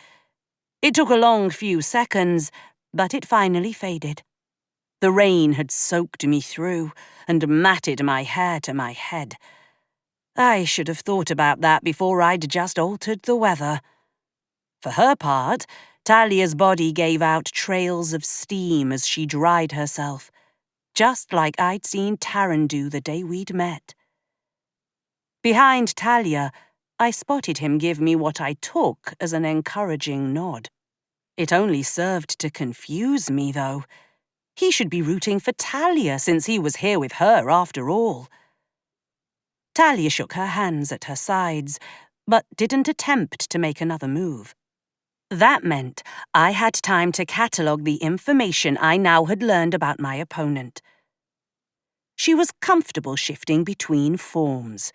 It took a long few seconds, but it finally faded. The rain had soaked me through and matted my hair to my head. I should have thought about that before I'd just altered the weather. For her part, Talia's body gave out trails of steam as she dried herself, just like I'd seen Taran do the day we'd met. Behind Talia, I spotted him give me what I took as an encouraging nod. It only served to confuse me, though. He should be rooting for Talia since he was here with her after all. Talia shook her hands at her sides, but didn't attempt to make another move. That meant I had time to catalogue the information I now had learned about my opponent. She was comfortable shifting between forms,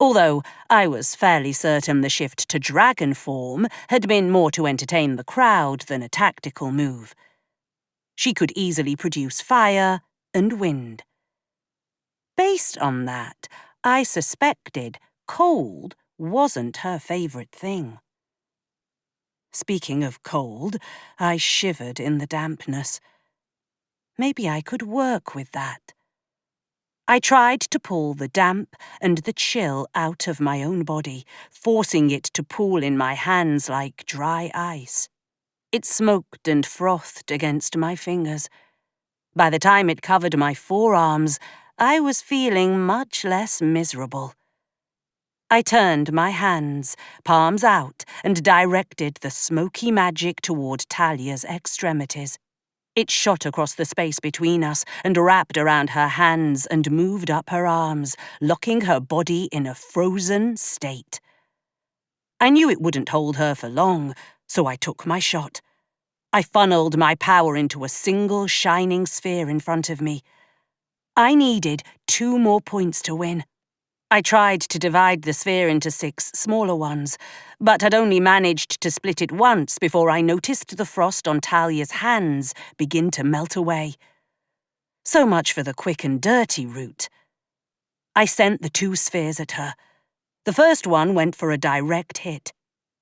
although I was fairly certain the shift to dragon form had been more to entertain the crowd than a tactical move. She could easily produce fire and wind. Based on that, I suspected cold wasn't her favourite thing. Speaking of cold, I shivered in the dampness. Maybe I could work with that. I tried to pull the damp and the chill out of my own body, forcing it to pool in my hands like dry ice. It smoked and frothed against my fingers. By the time it covered my forearms, I was feeling much less miserable. I turned my hands, palms out, and directed the smoky magic toward Talia's extremities. It shot across the space between us and wrapped around her hands and moved up her arms, locking her body in a frozen state. I knew it wouldn't hold her for long, so I took my shot. I funneled my power into a single shining sphere in front of me. I needed 2 more points to win. I tried to divide the sphere into 6 smaller ones, but had only managed to split it once before I noticed the frost on Talia's hands begin to melt away. So much for the quick and dirty route. I sent the 2 spheres at her. The first one went for a direct hit.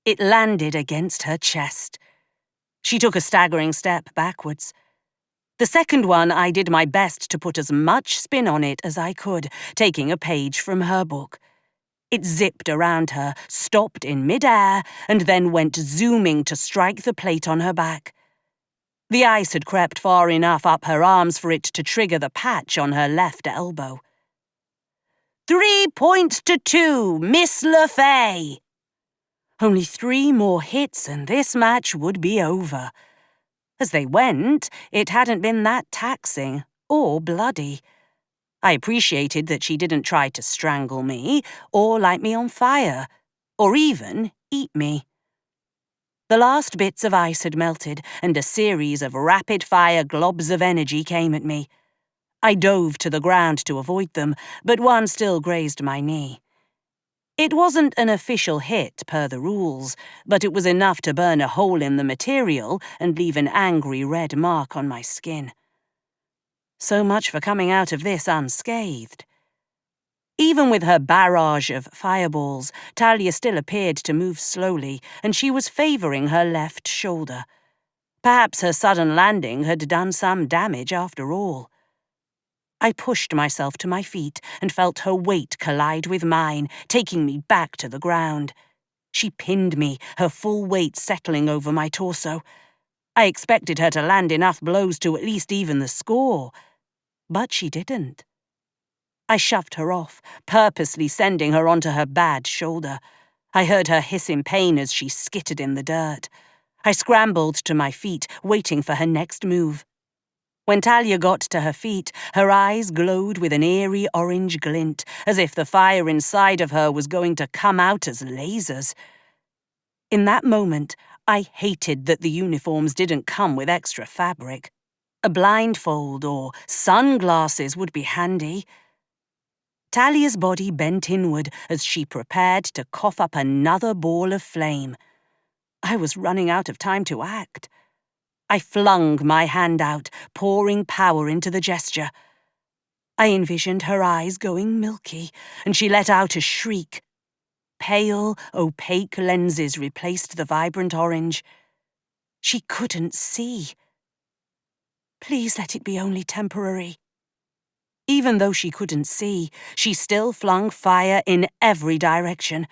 It landed against her chest. She took a staggering step backwards. The second one, I did my best to put as much spin on it as I could, taking a page from her book. It zipped around her, stopped in mid-air, and then went zooming to strike the plate on her back. The ice had crept far enough up her arms for it to trigger the patch on her left elbow. 3 points to 2, Miss le Fey! Only 3 more hits and this match would be over. As they went, it hadn't been that taxing or bloody. I appreciated that she didn't try to strangle me or light me on fire, or even eat me. The last bits of ice had melted, and a series of rapid-fire globs of energy came at me. I dove to the ground to avoid them, but one still grazed my knee. It wasn't an official hit per the rules, but it was enough to burn a hole in the material and leave an angry red mark on my skin. So much for coming out of this unscathed. Even with her barrage of fireballs, Talia still appeared to move slowly, and she was favouring her left shoulder. Perhaps her sudden landing had done some damage after all. I pushed myself to my feet and felt her weight collide with mine, taking me back to the ground. She pinned me, her full weight settling over my torso. I expected her to land enough blows to at least even the score, but she didn't. I shoved her off, purposely sending her onto her bad shoulder. I heard her hiss in pain as she skittered in the dirt. I scrambled to my feet, waiting for her next move. When Talia got to her feet, her eyes glowed with an eerie orange glint, as if the fire inside of her was going to come out as lasers. In that moment, I hated that the uniforms didn't come with extra fabric. A blindfold or sunglasses would be handy. Talia's body bent inward as she prepared to cough up another ball of flame. I was running out of time to act. I flung my hand out, pouring power into the gesture. I envisioned her eyes going milky, and she let out a shriek. Pale, opaque lenses replaced the vibrant orange. She couldn't see. Please let it be only temporary. Even though she couldn't see, she still flung fire in every direction.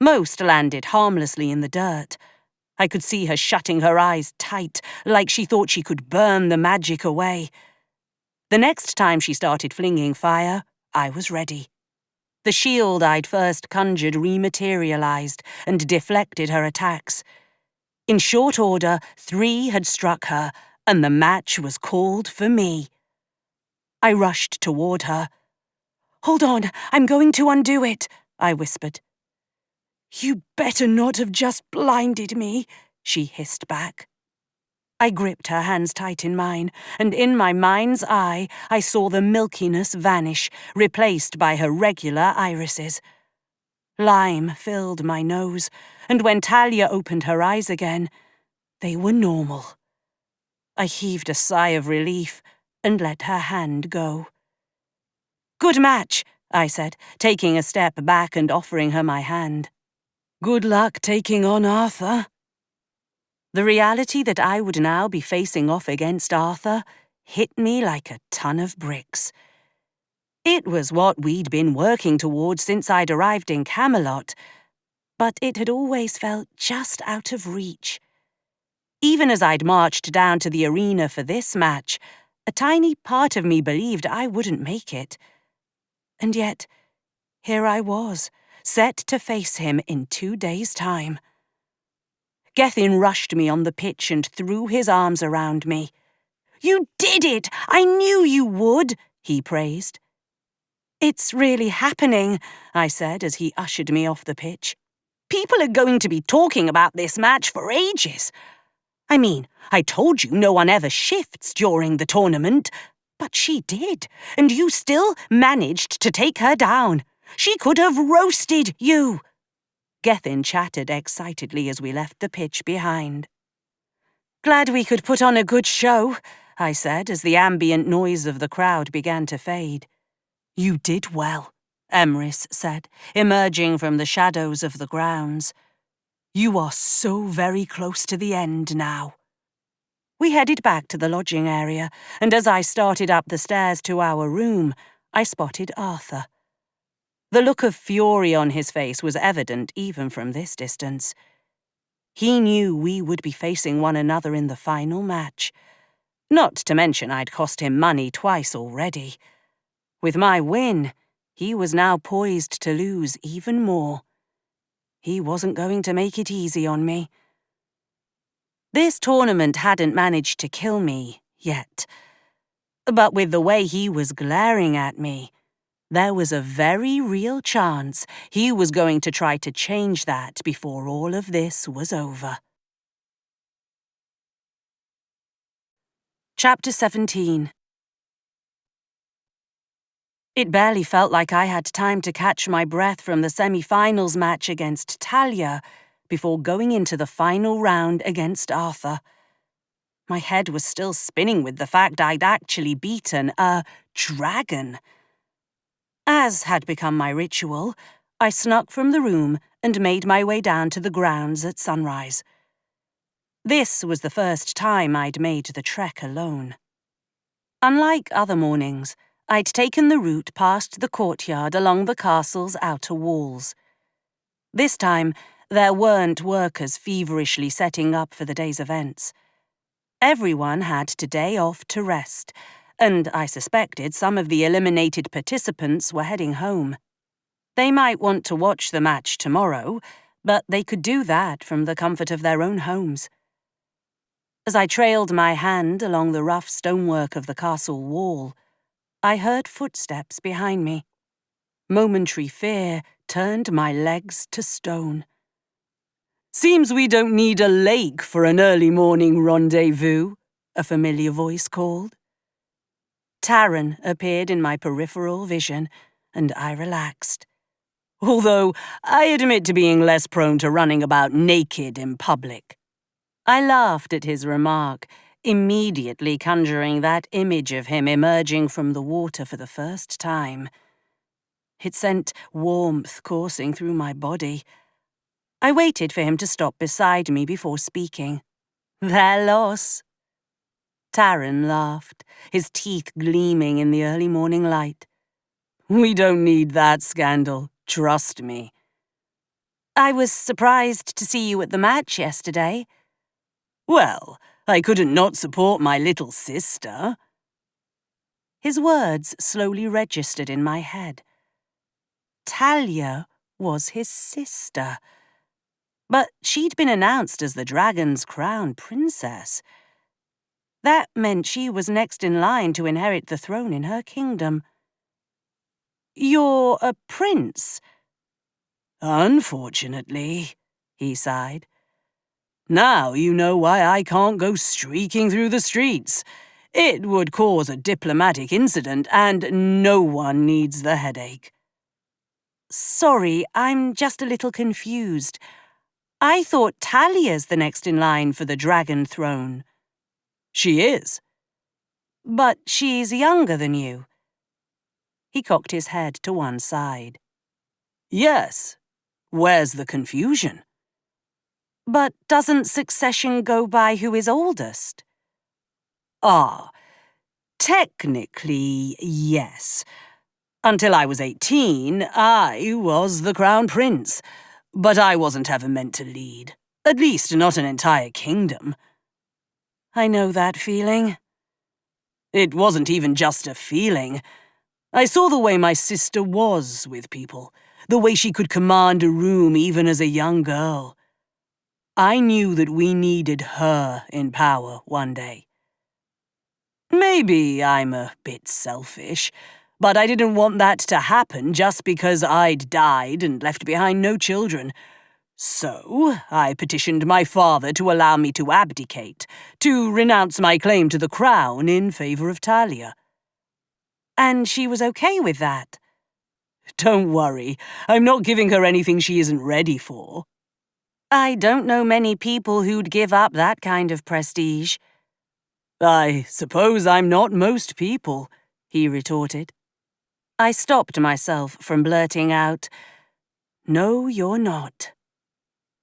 Most landed harmlessly in the dirt. I could see her shutting her eyes tight, like she thought she could burn the magic away. The next time she started flinging fire, I was ready. The shield I'd first conjured rematerialized and deflected her attacks. In short order, 3 had struck her, and the match was called for me. I rushed toward her. "Hold on, I'm going to undo it," I whispered. "You better not have just blinded me," she hissed back. I gripped her hands tight in mine, and in my mind's eye, I saw the milkiness vanish, replaced by her regular irises. Lime filled my nose, and when Talia opened her eyes again, they were normal. I heaved a sigh of relief and let her hand go. "Good match," I said, taking a step back and offering her my hand. "Good luck taking on Arthur." The reality that I would now be facing off against Arthur hit me like a ton of bricks. It was what we'd been working towards since I'd arrived in Camelot, but it had always felt just out of reach. Even as I'd marched down to the arena for this match, a tiny part of me believed I wouldn't make it. And yet, here I was, set to face him in 2 days' time. Gethin rushed me on the pitch and threw his arms around me. "You did it! I knew you would!" he praised. "It's really happening," I said as he ushered me off the pitch. "People are going to be talking about this match for ages. I mean, I told you no one ever shifts during the tournament, but she did, and you still managed to take her down. She could have roasted you." Gethin chattered excitedly as we left the pitch behind. "Glad we could put on a good show," I said as the ambient noise of the crowd began to fade. "You did well," Emrys said, emerging from the shadows of the grounds. "You are so very close to the end now." We headed back to the lodging area, and as I started up the stairs to our room, I spotted Arthur. The look of fury on his face was evident even from this distance. He knew we would be facing one another in the final match. Not to mention I'd cost him money twice already. With my win, he was now poised to lose even more. He wasn't going to make it easy on me. This tournament hadn't managed to kill me yet. But with the way he was glaring at me, there was a very real chance he was going to try to change that before all of this was over. Chapter 17. It barely felt like I had time to catch my breath from the semi-finals match against Talia before going into the final round against Arthur. My head was still spinning with the fact I'd actually beaten a dragon. As had become my ritual, I snuck from the room and made my way down to the grounds at sunrise. This was the first time I'd made the trek alone. Unlike other mornings, I'd taken the route past the courtyard along the castle's outer walls. This time, there weren't workers feverishly setting up for the day's events. Everyone had today off to rest, and I suspected some of the eliminated participants were heading home. They might want to watch the match tomorrow, but they could do that from the comfort of their own homes. As I trailed my hand along the rough stonework of the castle wall, I heard footsteps behind me. Momentary fear turned my legs to stone. "Seems we don't need a lake for an early morning rendezvous," a familiar voice called. Taryn appeared in my peripheral vision, and I relaxed. Although I admit to being less prone to running about naked in public. I laughed at his remark, immediately conjuring that image of him emerging from the water for the first time. It sent warmth coursing through my body. I waited for him to stop beside me before speaking. "Their loss." Taryn laughed, his teeth gleaming in the early morning light. "We don't need that scandal, trust me." "I was surprised to see you at the match yesterday." "Well, I couldn't not support my little sister." His words slowly registered in my head. Talia was his sister. But she'd been announced as the dragon's crown princess. That meant she was next in line to inherit the throne in her kingdom. "You're a prince?" "Unfortunately," he sighed. "Now you know why I can't go streaking through the streets. It would cause a diplomatic incident, and no one needs the headache." "Sorry, I'm just a little confused. I thought Talia's the next in line for the dragon throne." "She is." "But she's younger than you." He cocked his head to one side. "Yes. Where's the confusion?" But doesn't succession go by who is oldest? Ah, technically, yes. Until I was 18, I was the crown prince, but I wasn't ever meant to lead. At least not an entire kingdom. I know that feeling. It wasn't even just a feeling. I saw the way my sister was with people, the way she could command a room even as a young girl. I knew that we needed her in power one day. Maybe I'm a bit selfish, but I didn't want that to happen just because I'd died and left behind no children. So, I petitioned my father to allow me to abdicate, to renounce my claim to the crown in favor of Talia. And she was okay with that? Don't worry, I'm not giving her anything she isn't ready for. I don't know many people who'd give up that kind of prestige. I suppose I'm not most people, he retorted. I stopped myself from blurting out, "No, you're not."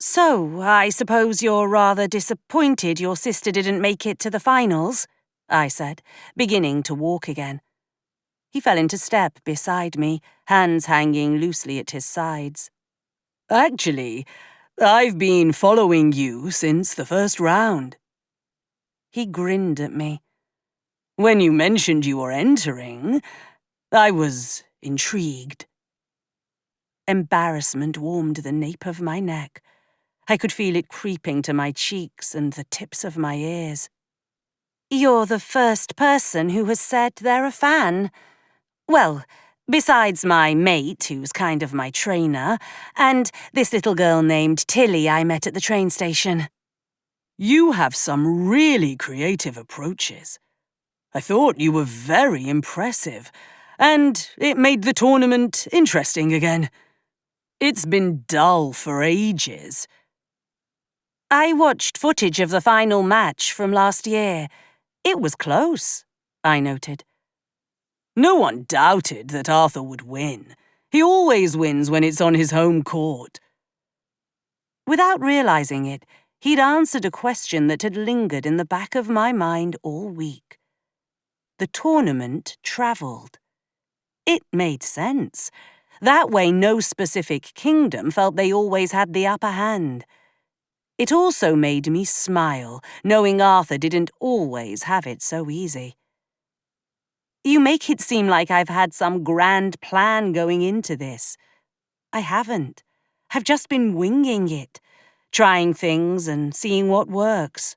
So, I suppose you're rather disappointed your sister didn't make it to the finals, I said, beginning to walk again. He fell into step beside me, hands hanging loosely at his sides. Actually, I've been following you since the first round. He grinned at me. When you mentioned you were entering, I was intrigued. Embarrassment warmed the nape of my neck. I could feel it creeping to my cheeks and the tips of my ears. You're the first person who has said they're a fan. Well, besides my mate, who's kind of my trainer, and this little girl named Tilly I met at the train station. You have some really creative approaches. I thought you were very impressive, and it made the tournament interesting again. It's been dull for ages. I watched footage of the final match from last year. It was close, I noted. No one doubted that Arthur would win. He always wins when it's on his home court. Without realizing it, he'd answered a question that had lingered in the back of my mind all week. The tournament travelled. It made sense. That way no specific kingdom felt they always had the upper hand. It also made me smile, knowing Arthur didn't always have it so easy. You make it seem like I've had some grand plan going into this. I haven't. I've just been winging it, trying things and seeing what works.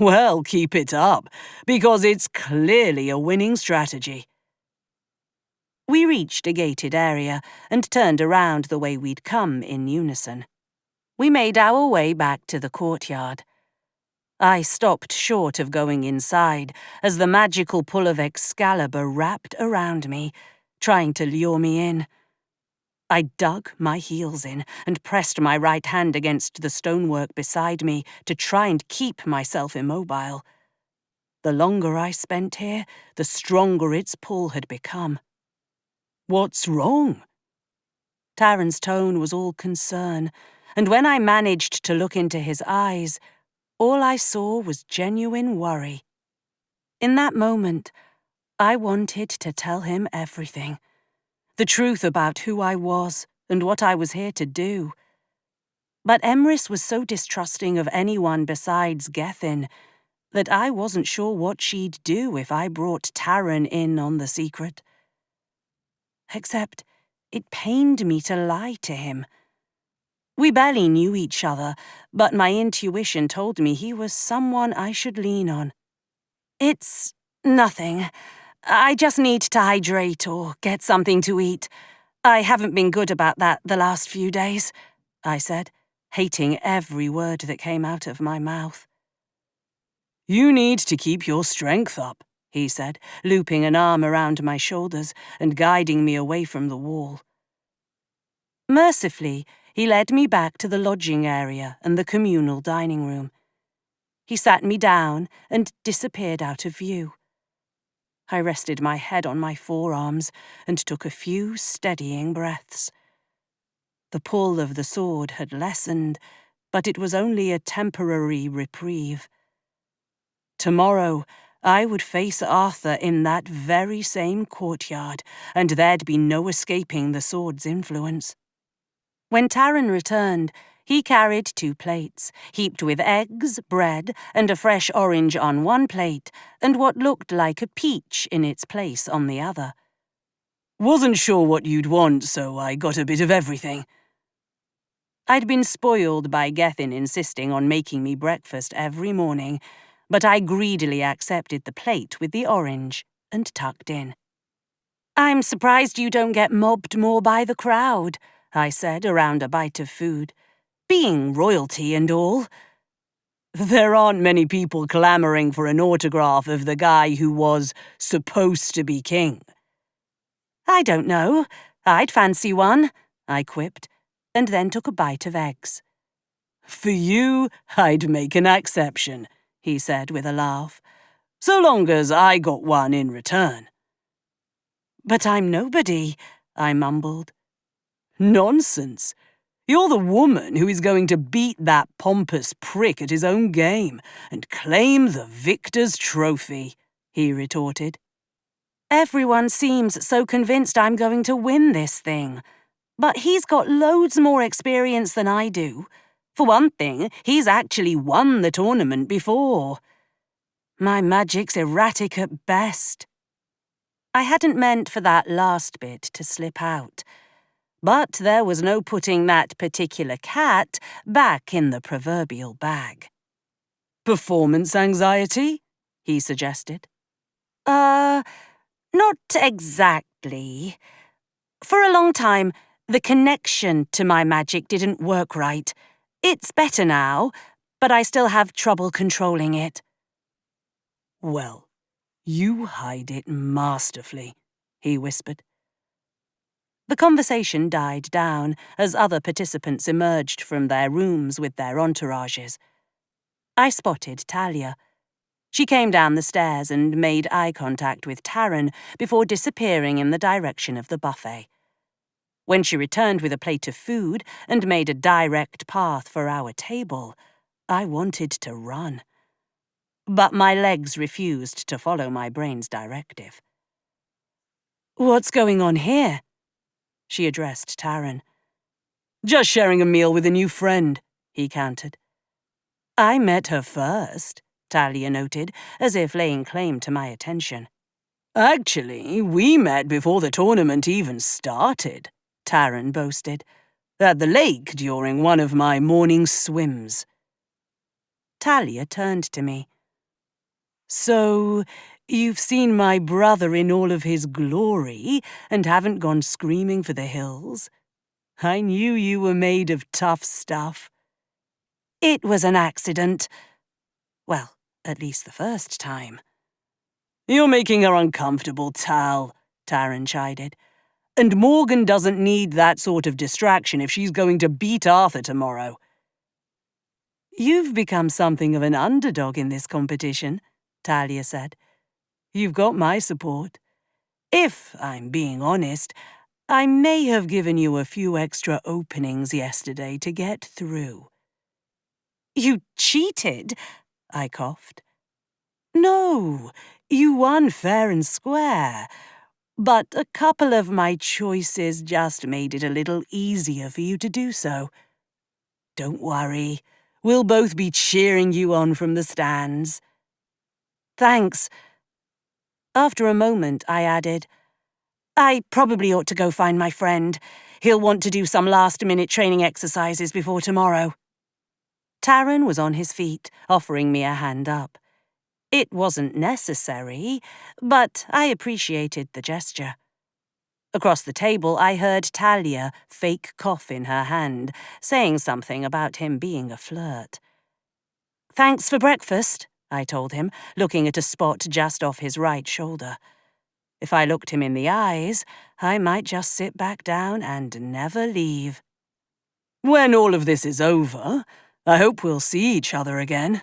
Well, keep it up, because it's clearly a winning strategy. We reached a gated area and turned around the way we'd come in unison. We made our way back to the courtyard. I stopped short of going inside as the magical pull of Excalibur wrapped around me, trying to lure me in. I dug my heels in and pressed my right hand against the stonework beside me to try and keep myself immobile. The longer I spent here, the stronger its pull had become. What's wrong? Taryn's tone was all concern, and when I managed to look into his eyes, all I saw was genuine worry. In that moment, I wanted to tell him everything. The truth about who I was and what I was here to do. But Emrys was so distrusting of anyone besides Gethin that I wasn't sure what she'd do if I brought Taryn in on the secret. Except it pained me to lie to him. We barely knew each other, but my intuition told me he was someone I should lean on. It's nothing. I just need to hydrate or get something to eat. I haven't been good about that the last few days, I said, hating every word that came out of my mouth. You need to keep your strength up, he said, looping an arm around my shoulders and guiding me away from the wall. Mercifully, he led me back to the lodging area and the communal dining room. He sat me down and disappeared out of view. I rested my head on my forearms and took a few steadying breaths. The pull of the sword had lessened, but it was only a temporary reprieve. Tomorrow, I would face Arthur in that very same courtyard, and there'd be no escaping the sword's influence. When Taran returned, he carried 2 plates, heaped with eggs, bread, and a fresh orange on one plate, and what looked like a peach in its place on the other. "Wasn't sure what you'd want, so I got a bit of everything." I'd been spoiled by Gethin insisting on making me breakfast every morning, but I greedily accepted the plate with the orange and tucked in. "I'm surprised you don't get mobbed more by the crowd," I said around a bite of food. "Being royalty and all." "There aren't many people clamoring for an autograph of the guy who was supposed to be king." "I don't know. I'd fancy one," I quipped, and then took a bite of eggs. "For you, I'd make an exception," he said with a laugh, "so long as I got one in return." "But I'm nobody," I mumbled. "Nonsense. You're the woman who is going to beat that pompous prick at his own game and claim the victor's trophy," he retorted. "Everyone seems so convinced I'm going to win this thing. But he's got loads more experience than I do. For one thing, he's actually won the tournament before. My magic's erratic at best." I hadn't meant for that last bit to slip out. But there was no putting that particular cat back in the proverbial bag. "Performance anxiety?" he suggested. Not exactly. For a long time, the connection to my magic didn't work right. It's better now, but I still have trouble controlling it." "Well, you hide it masterfully," he whispered. The conversation died down as other participants emerged from their rooms with their entourages. I spotted Talia. She came down the stairs and made eye contact with Taran before disappearing in the direction of the buffet. When she returned with a plate of food and made a direct path for our table, I wanted to run. But my legs refused to follow my brain's directive. "What's going on here?" she addressed Taran. "Just sharing a meal with a new friend," he countered. "I met her first," Talia noted, as if laying claim to my attention. "Actually, we met before the tournament even started," Taran boasted, "at the lake during one of my morning swims." Talia turned to me. "So, you've seen my brother in all of his glory and haven't gone screaming for the hills? I knew you were made of tough stuff." "It was an accident. Well, at least the first time." "You're making her uncomfortable, Tal," Taran chided. "And Morgan doesn't need that sort of distraction if she's going to beat Arthur tomorrow." "You've become something of an underdog in this competition," Talia said. "You've got my support. If I'm being honest, I may have given you a few extra openings yesterday to get through." "You cheated?" I coughed. "No, you won fair and square. But a couple of my choices just made it a little easier for you to do so. Don't worry, we'll both be cheering you on from the stands." "Thanks." After a moment, I added, "I probably ought to go find my friend. He'll want to do some last-minute training exercises before tomorrow." Taran was on his feet, offering me a hand up. It wasn't necessary, but I appreciated the gesture. Across the table, I heard Talia fake cough in her hand, saying something about him being a flirt. "Thanks for breakfast," I told him, looking at a spot just off his right shoulder. If I looked him in the eyes, I might just sit back down and never leave. "When all of this is over, I hope we'll see each other again."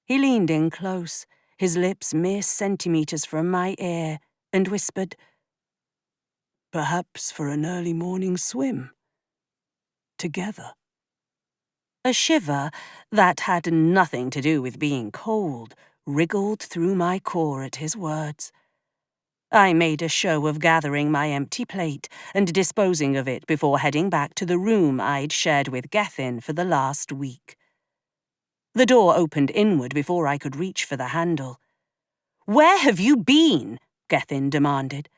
He leaned in close, his lips mere centimeters from my ear, and whispered, "Perhaps for an early morning swim. Together." A shiver that had nothing to do with being cold wriggled through my core at his words. I made a show of gathering my empty plate and disposing of it before heading back to the room I'd shared with Gethin for the last week. The door opened inward before I could reach for the handle. "Where have you been?" Gethin demanded.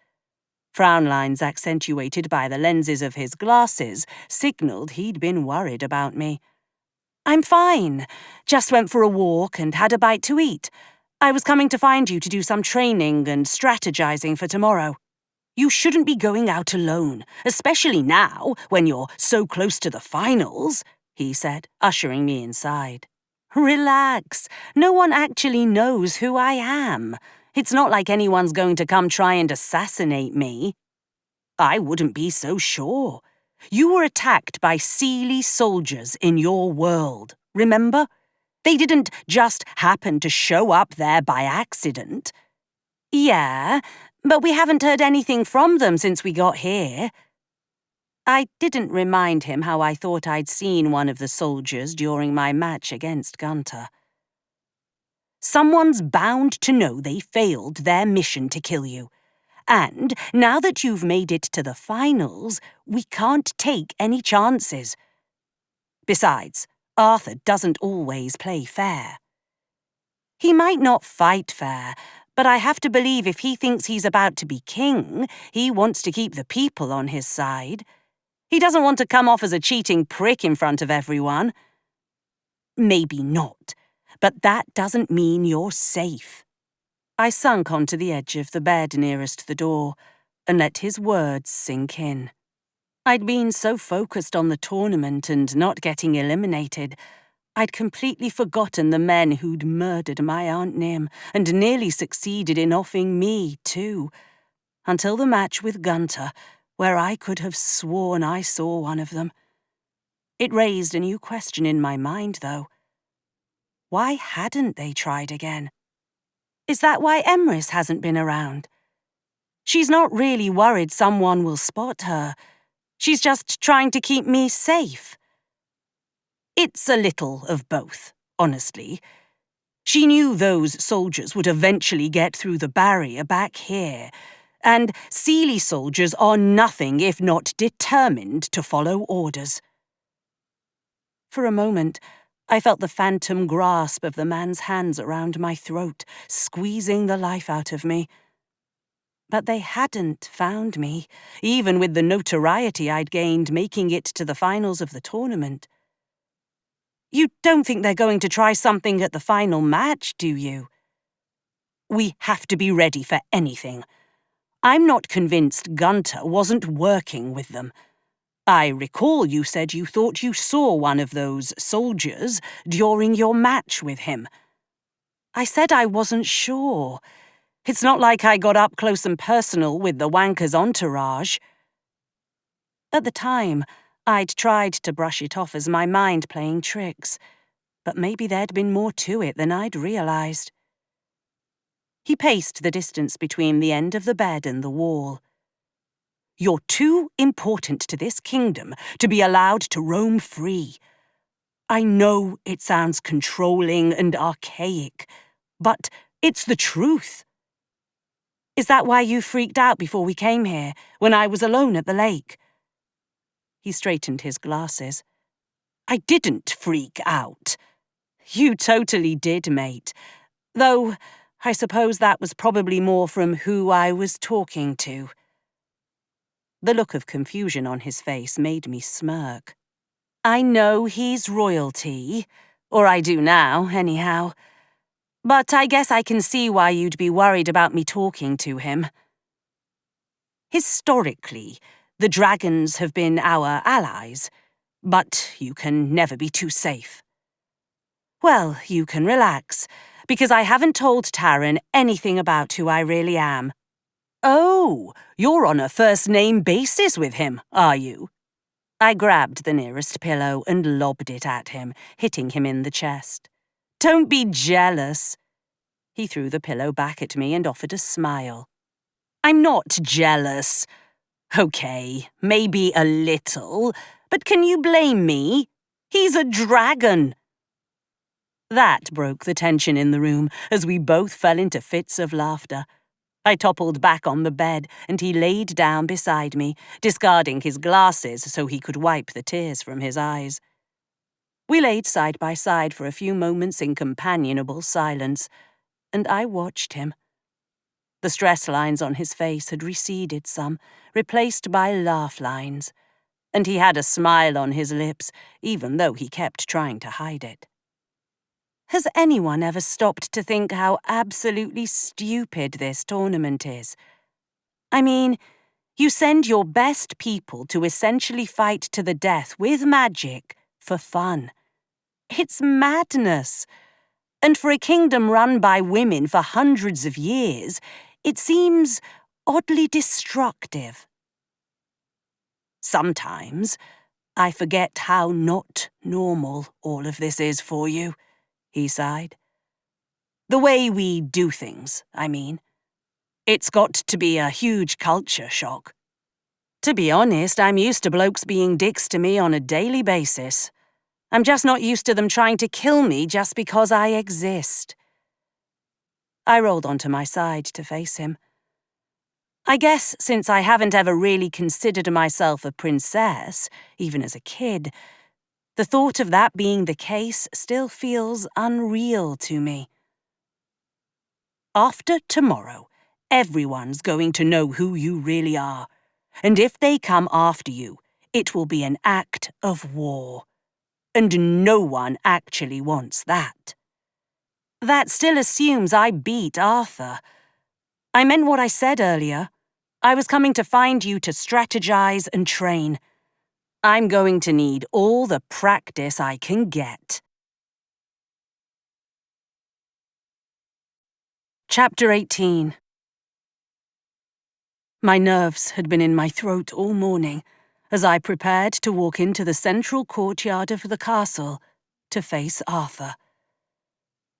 Frown lines accentuated by the lenses of his glasses signalled he'd been worried about me. "I'm fine. Just went for a walk and had a bite to eat. I was coming to find you to do some training and strategizing for tomorrow. You shouldn't be going out alone, especially now, when you're so close to the finals," he said, ushering me inside. "Relax. No one actually knows who I am. It's not like anyone's going to come try and assassinate me." "I wouldn't be so sure. You were attacked by Seelie soldiers in your world, remember? They didn't just happen to show up there by accident." "Yeah, but we haven't heard anything from them since we got here." I didn't remind him how I thought I'd seen one of the soldiers during my match against Gunter. "Someone's bound to know they failed their mission to kill you. And now that you've made it to the finals, we can't take any chances. Besides, Arthur doesn't always play fair. He might not fight fair, but I have to believe if he thinks he's about to be king, he wants to keep the people on his side. He doesn't want to come off as a cheating prick in front of everyone." "Maybe not, but that doesn't mean you're safe." I sunk onto the edge of the bed nearest the door and let his words sink in. I'd been so focused on the tournament and not getting eliminated, I'd completely forgotten the men who'd murdered my Aunt Nim and nearly succeeded in offing me, too, until the match with Gunter, where I could have sworn I saw one of them. It raised a new question in my mind, though. Why hadn't they tried again? Is that why Emrys hasn't been around? She's not really worried someone will spot her. She's just trying to keep me safe. It's a little of both, honestly. She knew those soldiers would eventually get through the barrier back here, and Seelie soldiers are nothing if not determined to follow orders. For a moment, I felt the phantom grasp of the man's hands around my throat, squeezing the life out of me. But they hadn't found me, even with the notoriety I'd gained making it to the finals of the tournament. "You don't think they're going to try something at the final match, do you?" "We have to be ready for anything. I'm not convinced Gunter wasn't working with them. I recall you said you thought you saw one of those soldiers during your match with him." "I said I wasn't sure. It's not like I got up close and personal with the wanker's entourage." At the time, I'd tried to brush it off as my mind playing tricks, but maybe there'd been more to it than I'd realized. He paced the distance between the end of the bed and the wall. "You're too important to this kingdom to be allowed to roam free. I know it sounds controlling and archaic, but it's the truth." "Is that why you freaked out before we came here, when I was alone at the lake?" He straightened his glasses. "I didn't freak out." "You totally did, mate. Though, I suppose that was probably more from who I was talking to." The look of confusion on his face made me smirk. "I know he's royalty, or I do now, anyhow. But I guess I can see why you'd be worried about me talking to him. Historically, the dragons have been our allies, but you can never be too safe." "Well, you can relax, because I haven't told Taran anything about who I really am." "Oh, you're on a first-name basis with him, are you?" I grabbed the nearest pillow and lobbed it at him, hitting him in the chest. "Don't be jealous." He threw the pillow back at me and offered a smile. "I'm not jealous. Okay, maybe a little, but can you blame me?" He's a dragon!" That broke the tension in the room as we both fell into fits of laughter. I toppled back on the bed and he laid down beside me, discarding his glasses so he could wipe the tears from his eyes. We laid side by side for a few moments in companionable silence, and I watched him. The stress lines on his face had receded some, replaced by laugh lines, and he had a smile on his lips, even though he kept trying to hide it. Has anyone ever stopped to think how absolutely stupid this tournament is? I mean, you send your best people to essentially fight to the death with magic for fun. It's madness. And for a kingdom run by women for hundreds of years, it seems oddly destructive. Sometimes I forget how not normal all of this is for you, he sighed. The way we do things, I mean. It's got to be a huge culture shock. To be honest, I'm used to blokes being dicks to me on a daily basis. I'm just not used to them trying to kill me just because I exist. I rolled onto my side to face him. I guess since I haven't ever really considered myself a princess, even as a kid, the thought of that being the case still feels unreal to me. After tomorrow, everyone's going to know who you really are, and if they come after you, it will be an act of war. And no one actually wants that. That still assumes I beat Arthur. I meant what I said earlier. I was coming to find you to strategize and train. I'm going to need all the practice I can get. Chapter 18. My nerves had been in my throat all morning as I prepared to walk into the central courtyard of the castle to face Arthur.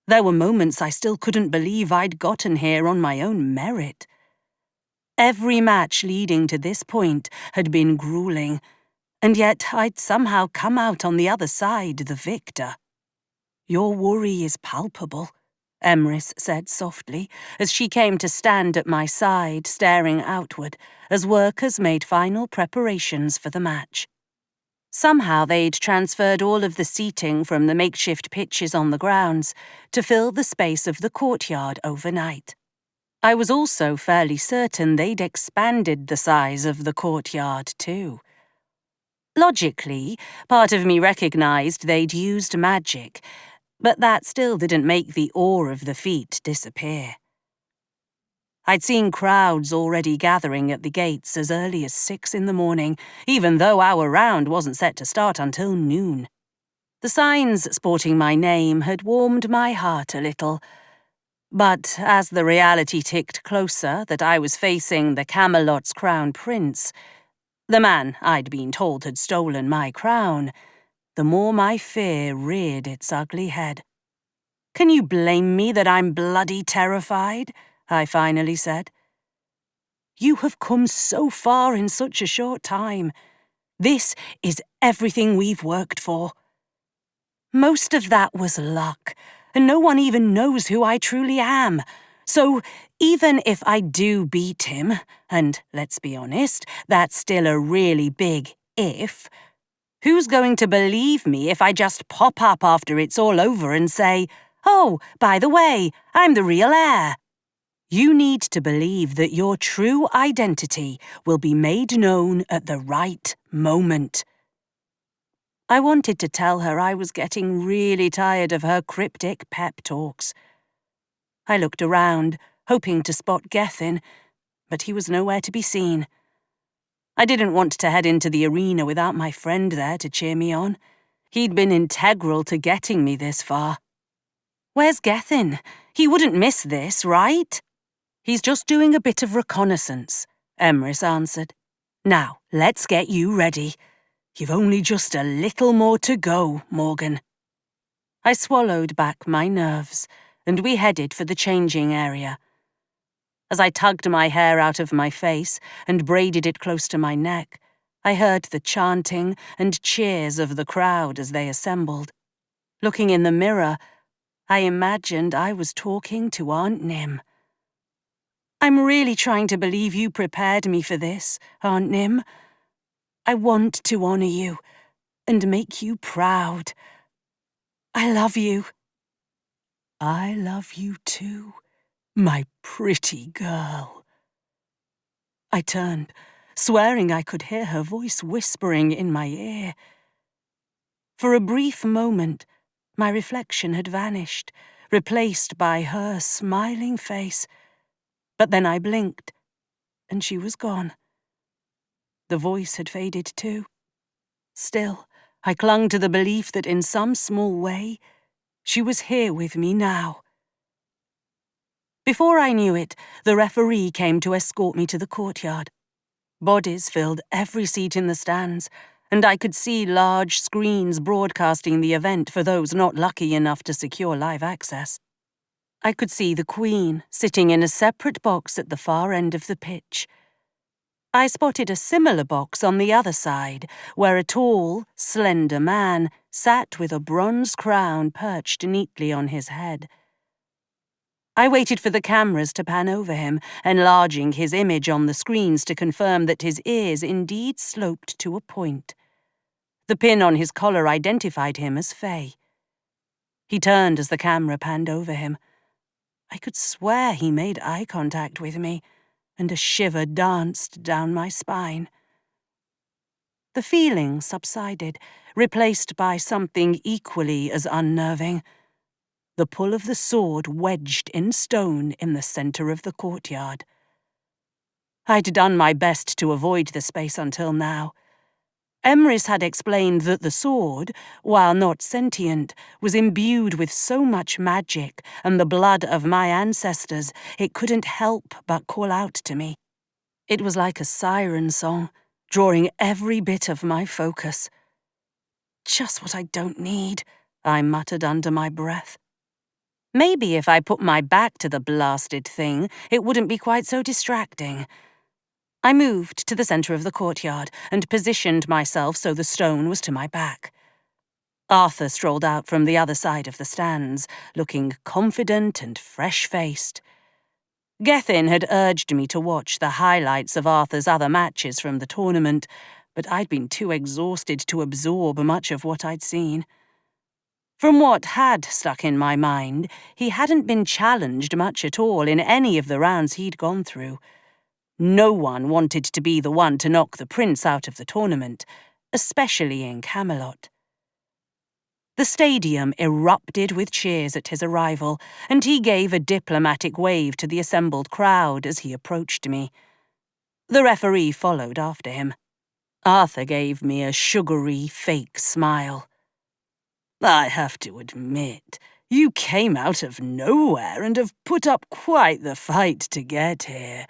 There were moments I still couldn't believe I'd gotten here on my own merit. Every match leading to this point had been grueling, and yet I'd somehow come out on the other side the victor. "Your worry is palpable," Emrys said softly, as she came to stand at my side, staring outward, as workers made final preparations for the match. Somehow they'd transferred all of the seating from the makeshift pitches on the grounds to fill the space of the courtyard overnight. I was also fairly certain they'd expanded the size of the courtyard too. Logically, part of me recognized they'd used magic, but that still didn't make the awe of the feat disappear. I'd seen crowds already gathering at the gates as early as 6 in the morning, even though our round wasn't set to start until noon. The signs sporting my name had warmed my heart a little, but as the reality ticked closer that I was facing the Camelot's crown prince, the man I'd been told had stolen my crown, the more my fear reared its ugly head. "Can you blame me that I'm bloody terrified?" I finally said. "You have come so far in such a short time. This is everything we've worked for. Most of that was luck, and no one even knows who I truly am. So even if I do beat him, and let's be honest, that's still a really big if, who's going to believe me if I just pop up after it's all over and say, 'Oh, by the way, I'm the real heir'? You need to believe that your true identity will be made known at the right moment." I wanted to tell her I was getting really tired of her cryptic pep talks. I looked around, hoping to spot Gethin, but he was nowhere to be seen. I didn't want to head into the arena without my friend there to cheer me on. He'd been integral to getting me this far. "Where's Gethin? He wouldn't miss this, right?" "He's just doing a bit of reconnaissance," Emrys answered. "Now, let's get you ready. You've only just a little more to go, Morgan." I swallowed back my nerves, and we headed for the changing area. As I tugged my hair out of my face and braided it close to my neck, I heard the chanting and cheers of the crowd as they assembled. Looking in the mirror, I imagined I was talking to Aunt Nim. I'm really trying to believe you prepared me for this, Aunt Nim. I want to honor you and make you proud. I love you. I love you too, my pretty girl. I turned, swearing I could hear her voice whispering in my ear. For a brief moment, my reflection had vanished, replaced by her smiling face. But then I blinked, and she was gone. The voice had faded too. Still, I clung to the belief that in some small way, she was here with me now. Before I knew it, the referee came to escort me to the courtyard. Bodies filled every seat in the stands, and I could see large screens broadcasting the event for those not lucky enough to secure live access. I could see the Queen sitting in a separate box at the far end of the pitch. I spotted a similar box on the other side, where a tall, slender man sat with a bronze crown perched neatly on his head. I waited for the cameras to pan over him, enlarging his image on the screens to confirm that his ears indeed sloped to a point. The pin on his collar identified him as Fey. He turned as the camera panned over him. I could swear he made eye contact with me, and a shiver danced down my spine. The feeling subsided, replaced by something equally as unnerving. The pull of the sword wedged in stone in the centre of the courtyard. I'd done my best to avoid the space until now. Emrys had explained that the sword, while not sentient, was imbued with so much magic and the blood of my ancestors it couldn't help but call out to me. It was like a siren song, drawing every bit of my focus. Just what I don't need, I muttered under my breath. Maybe if I put my back to the blasted thing, it wouldn't be quite so distracting. I moved to the centre of the courtyard and positioned myself so the stone was to my back. Arthur strolled out from the other side of the stands, looking confident and fresh-faced. Gethin had urged me to watch the highlights of Arthur's other matches from the tournament, but I'd been too exhausted to absorb much of what I'd seen. From what had stuck in my mind, he hadn't been challenged much at all in any of the rounds he'd gone through. No one wanted to be the one to knock the prince out of the tournament, especially in Camelot. The stadium erupted with cheers at his arrival, and he gave a diplomatic wave to the assembled crowd as he approached me. The referee followed after him. Arthur gave me a sugary, fake smile. I have to admit, you came out of nowhere and have put up quite the fight to get here.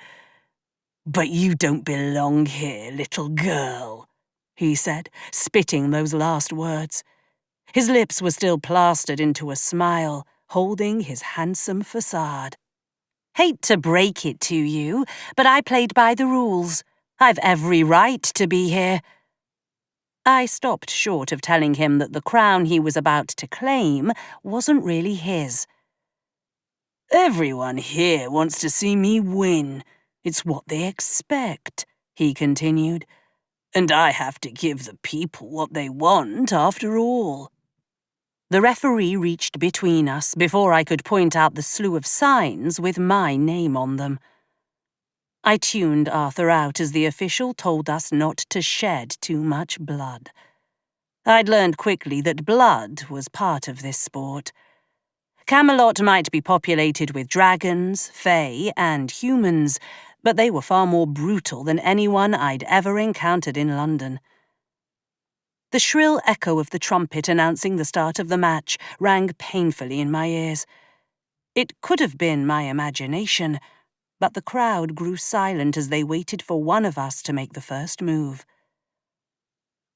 But you don't belong here, little girl, he said, spitting those last words. His lips were still plastered into a smile, holding his handsome facade. Hate to break it to you, but I played by the rules. I've every right to be here. I stopped short of telling him that the crown he was about to claim wasn't really his. Everyone here wants to see me win. It's what they expect, he continued. And I have to give the people what they want after all. The referee reached between us before I could point out the slew of signs with my name on them. I tuned Arthur out as the official told us not to shed too much blood. I'd learned quickly that blood was part of this sport. Camelot might be populated with dragons, fae, and humans, but they were far more brutal than anyone I'd ever encountered in London. The shrill echo of the trumpet announcing the start of the match rang painfully in my ears. It could have been my imagination, but the crowd grew silent as they waited for one of us to make the first move.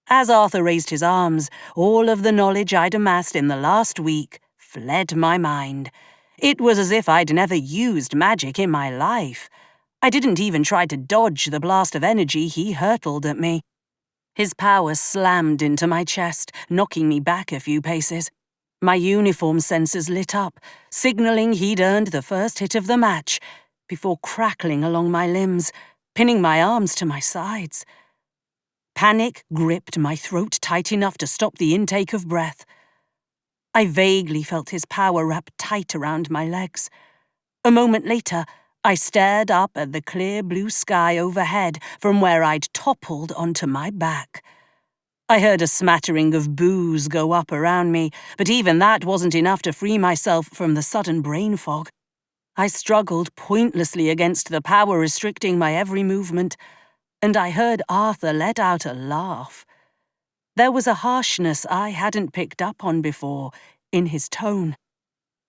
As Arthur raised his arms, all of the knowledge I'd amassed in the last week fled my mind. It was as if I'd never used magic in my life. I didn't even try to dodge the blast of energy he hurtled at me. His power slammed into my chest, knocking me back a few paces. My uniform sensors lit up, signaling he'd earned the first hit of the match, before crackling along my limbs, pinning my arms to my sides. Panic gripped my throat tight enough to stop the intake of breath. I vaguely felt his power wrap tight around my legs. A moment later, I stared up at the clear blue sky overhead from where I'd toppled onto my back. I heard a smattering of boos go up around me, but even that wasn't enough to free myself from the sudden brain fog. I struggled pointlessly against the power restricting my every movement, and I heard Arthur let out a laugh. There was a harshness I hadn't picked up on before in his tone.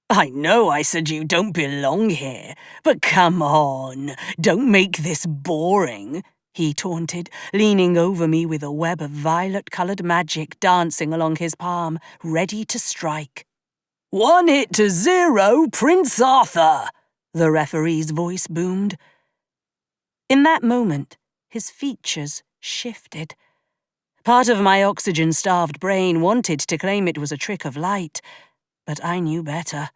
"I know I said you don't belong here, but come on, don't make this boring," he taunted, leaning over me with a web of violet-coloured magic dancing along his palm, ready to strike. "1 hit to 0, Prince Arthur," the referee's voice boomed. In that moment, his features shifted. Part of my oxygen-starved brain wanted to claim it was a trick of light, but I knew better.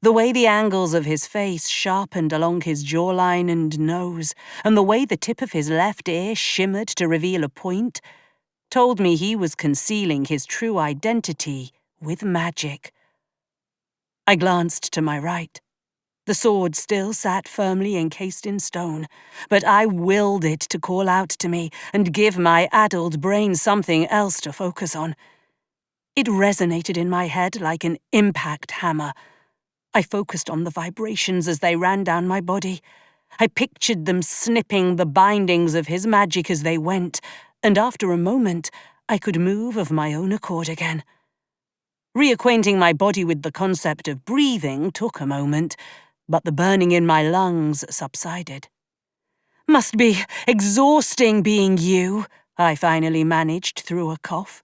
The way the angles of his face sharpened along his jawline and nose, and the way the tip of his left ear shimmered to reveal a point, told me he was concealing his true identity with magic. I glanced to my right. The sword still sat firmly encased in stone, but I willed it to call out to me and give my addled brain something else to focus on. It resonated in my head like an impact hammer. I focused on the vibrations as they ran down my body. I pictured them snipping the bindings of his magic as they went, and after a moment, I could move of my own accord again. Reacquainting my body with the concept of breathing took a moment, but the burning in my lungs subsided. "Must be exhausting being you," I finally managed through a cough.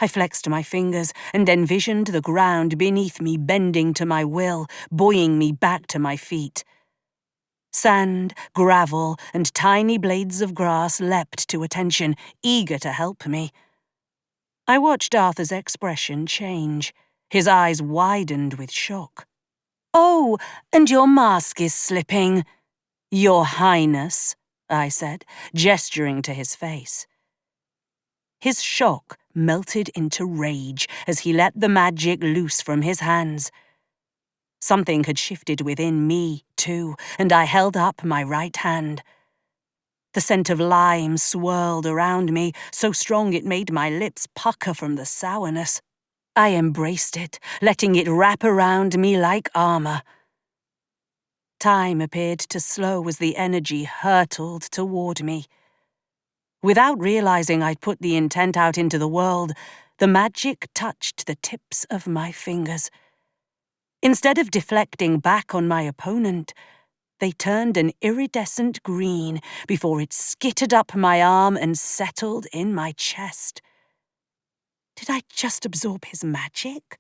I flexed my fingers and envisioned the ground beneath me bending to my will, buoying me back to my feet. Sand, gravel, and tiny blades of grass leapt to attention, eager to help me. I watched Arthur's expression change. His eyes widened with shock. "Oh, and your mask is slipping." "Your Highness," I said, gesturing to his face. His shock melted into rage as he let the magic loose from his hands. Something had shifted within me, too, and I held up my right hand. The scent of lime swirled around me, so strong it made my lips pucker from the sourness. I embraced it, letting it wrap around me like armor. Time appeared to slow as the energy hurtled toward me. Without realizing I'd put the intent out into the world, the magic touched the tips of my fingers. Instead of deflecting back on my opponent, they turned an iridescent green before it skittered up my arm and settled in my chest. Did I just absorb his magic?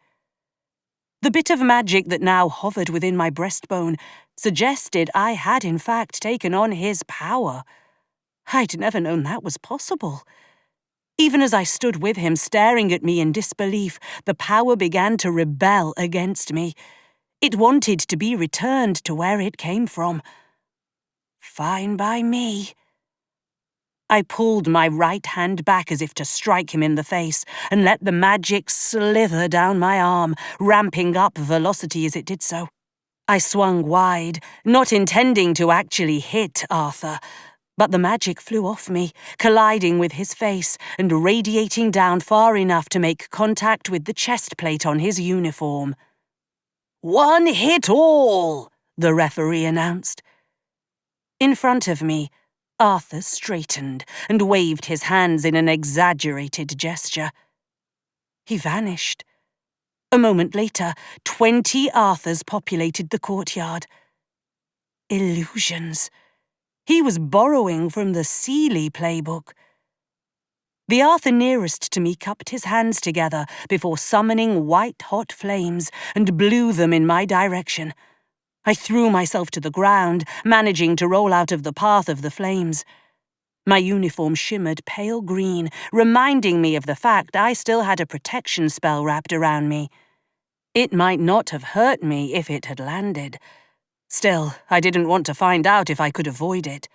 The bit of magic that now hovered within my breastbone suggested I had in fact taken on his power. I'd never known that was possible. Even as I stood with him staring at me in disbelief, the power began to rebel against me. It wanted to be returned to where it came from. Fine by me. I pulled my right hand back as if to strike him in the face and let the magic slither down my arm, ramping up velocity as it did so. I swung wide, not intending to actually hit Arthur, but the magic flew off me, colliding with his face and radiating down far enough to make contact with the chest plate on his uniform. "1 hit all," the referee announced. In front of me, Arthur straightened and waved his hands in an exaggerated gesture. He vanished. A moment later, 20 Arthurs populated the courtyard. Illusions. He was borrowing from the Seeley playbook. The Arthur nearest to me cupped his hands together before summoning white-hot flames and blew them in my direction. I threw myself to the ground, managing to roll out of the path of the flames. My uniform shimmered pale green, reminding me of the fact I still had a protection spell wrapped around me. It might not have hurt me if it had landed. Still, I didn't want to find out if I could avoid it.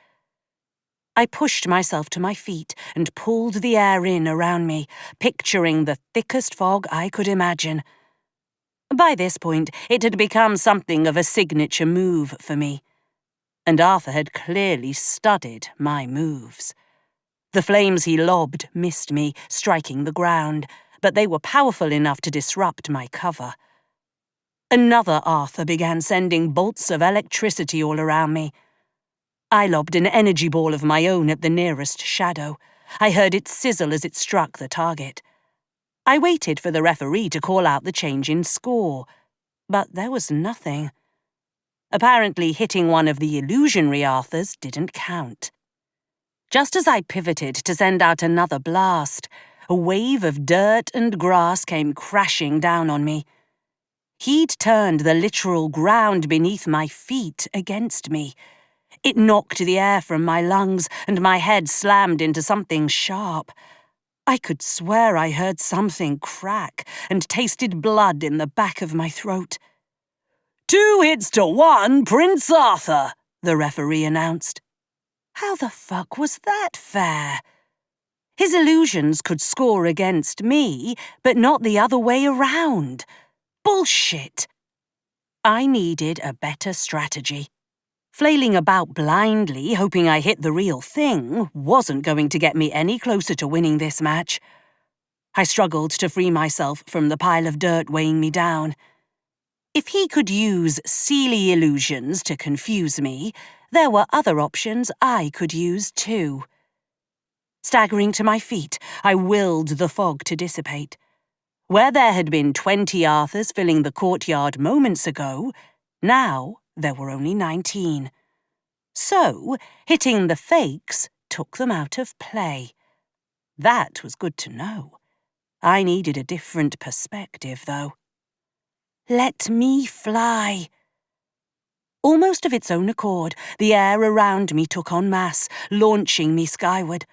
I pushed myself to my feet and pulled the air in around me, picturing the thickest fog I could imagine. By this point, it had become something of a signature move for me, and Arthur had clearly studied my moves. The flames he lobbed missed me, striking the ground, but they were powerful enough to disrupt my cover. Another Arthur began sending bolts of electricity all around me. I lobbed an energy ball of my own at the nearest shadow. I heard it sizzle as it struck the target. I waited for the referee to call out the change in score, but there was nothing. Apparently, hitting one of the illusionary Arthurs didn't count. Just as I pivoted to send out another blast, a wave of dirt and grass came crashing down on me. He'd turned the literal ground beneath my feet against me. It knocked the air from my lungs, and my head slammed into something sharp. I could swear I heard something crack and tasted blood in the back of my throat. 2 hits to 1, Prince Arthur, the referee announced. How the fuck was that fair? His illusions could score against me, but not the other way around. Bullshit. I needed a better strategy. Flailing about blindly, hoping I hit the real thing, wasn't going to get me any closer to winning this match. I struggled to free myself from the pile of dirt weighing me down. If he could use Seelie illusions to confuse me, there were other options I could use too. Staggering to my feet, I willed the fog to dissipate. Where there had been 20 Arthurs filling the courtyard moments ago, now there were only 19. So, hitting the fakes took them out of play. That was good to know. I needed a different perspective, though. Let me fly. Almost of its own accord, the air around me took en masse, launching me skyward.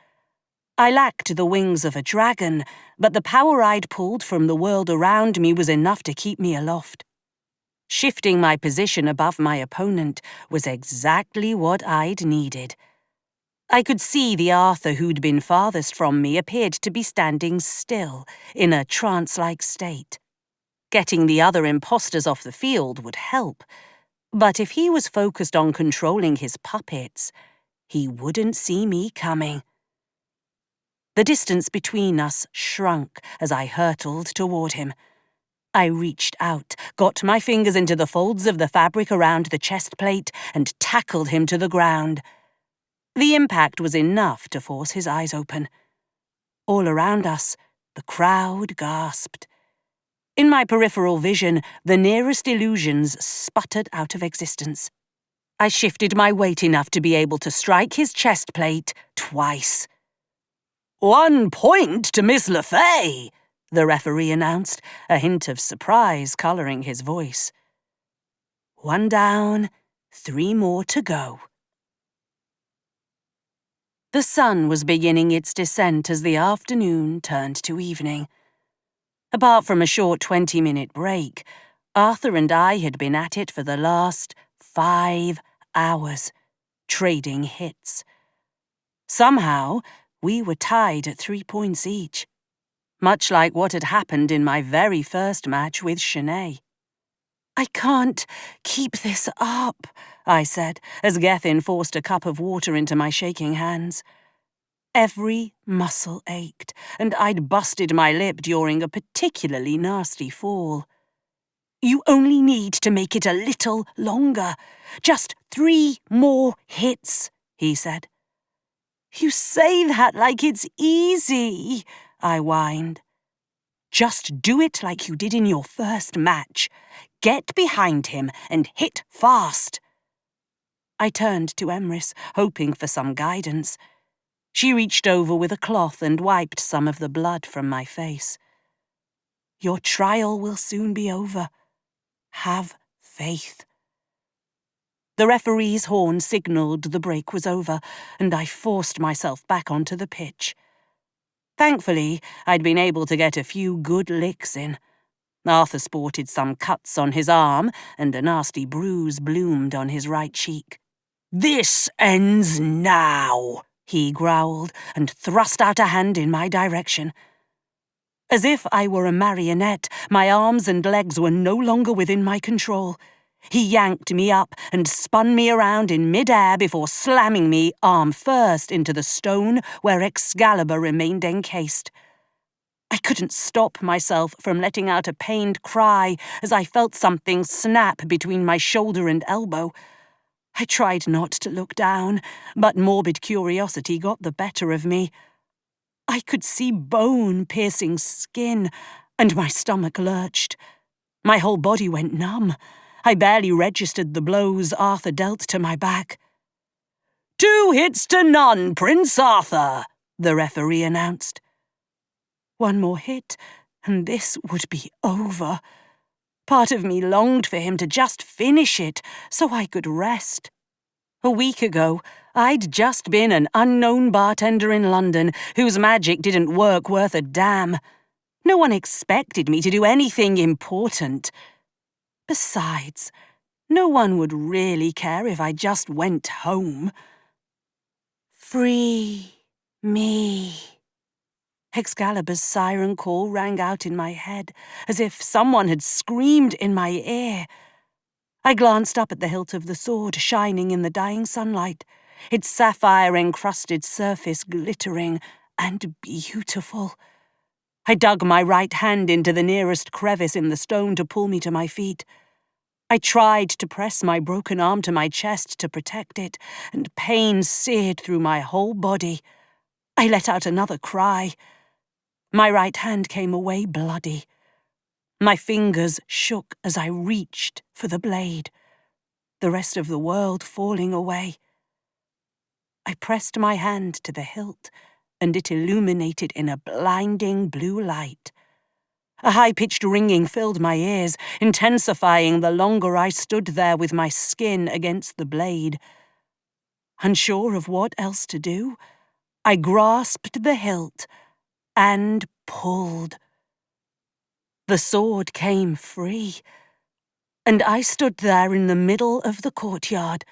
I lacked the wings of a dragon, but the power I'd pulled from the world around me was enough to keep me aloft. Shifting my position above my opponent was exactly what I'd needed. I could see the Arthur who'd been farthest from me appeared to be standing still, in a trance-like state. Getting the other imposters off the field would help, but if he was focused on controlling his puppets, he wouldn't see me coming. The distance between us shrunk as I hurtled toward him. I reached out, got my fingers into the folds of the fabric around the chest plate, and tackled him to the ground. The impact was enough to force his eyes open. All around us, the crowd gasped. In my peripheral vision, the nearest illusions sputtered out of existence. I shifted my weight enough to be able to strike his chest plate twice. 1 point to Miss le Fey, the referee announced, a hint of surprise colouring his voice. 1 down, 3 more to go. The sun was beginning its descent as the afternoon turned to evening. Apart from a short 20-minute break, Arthur and I had been at it for the last 5 hours, trading hits. Somehow, we were tied at 3 points each, much like what had happened in my very first match with Shanae. I can't keep this up, I said, as Gethin forced a cup of water into my shaking hands. Every muscle ached, and I'd busted my lip during a particularly nasty fall. You only need to make it a little longer. Just 3 more hits, he said. You say that like it's easy, I whined. Just do it like you did in your first match. Get behind him and hit fast. I turned to Emrys, hoping for some guidance. She reached over with a cloth and wiped some of the blood from my face. Your trial will soon be over. Have faith. The referee's horn signalled the break was over, and I forced myself back onto the pitch. Thankfully, I'd been able to get a few good licks in. Arthur sported some cuts on his arm, and a nasty bruise bloomed on his right cheek. "This ends now," he growled, and thrust out a hand in my direction. As if I were a marionette, my arms and legs were no longer within my control. He yanked me up and spun me around in mid-air before slamming me, arm first, into the stone where Excalibur remained encased. I couldn't stop myself from letting out a pained cry as I felt something snap between my shoulder and elbow. I tried not to look down, but morbid curiosity got the better of me. I could see bone piercing skin, and my stomach lurched. My whole body went numb. I barely registered the blows Arthur dealt to my back. "2 hits to none, Prince Arthur," the referee announced. One more hit, and this would be over. Part of me longed for him to just finish it so I could rest. A week ago, I'd just been an unknown bartender in London whose magic didn't work worth a damn. No one expected me to do anything important. Besides, no one would really care if I just went home. "Free me." Excalibur's siren call rang out in my head, as if someone had screamed in my ear. I glanced up at the hilt of the sword shining in the dying sunlight, its sapphire-encrusted surface glittering and beautiful. I dug my right hand into the nearest crevice in the stone to pull me to my feet. I tried to press my broken arm to my chest to protect it, and pain seared through my whole body. I let out another cry. My right hand came away bloody. My fingers shook as I reached for the blade, the rest of the world falling away. I pressed my hand to the hilt, and it illuminated in a blinding blue light. A high-pitched ringing filled my ears, intensifying the longer I stood there with my skin against the blade. Unsure of what else to do, I grasped the hilt and pulled. The sword came free, and I stood there in the middle of the courtyard,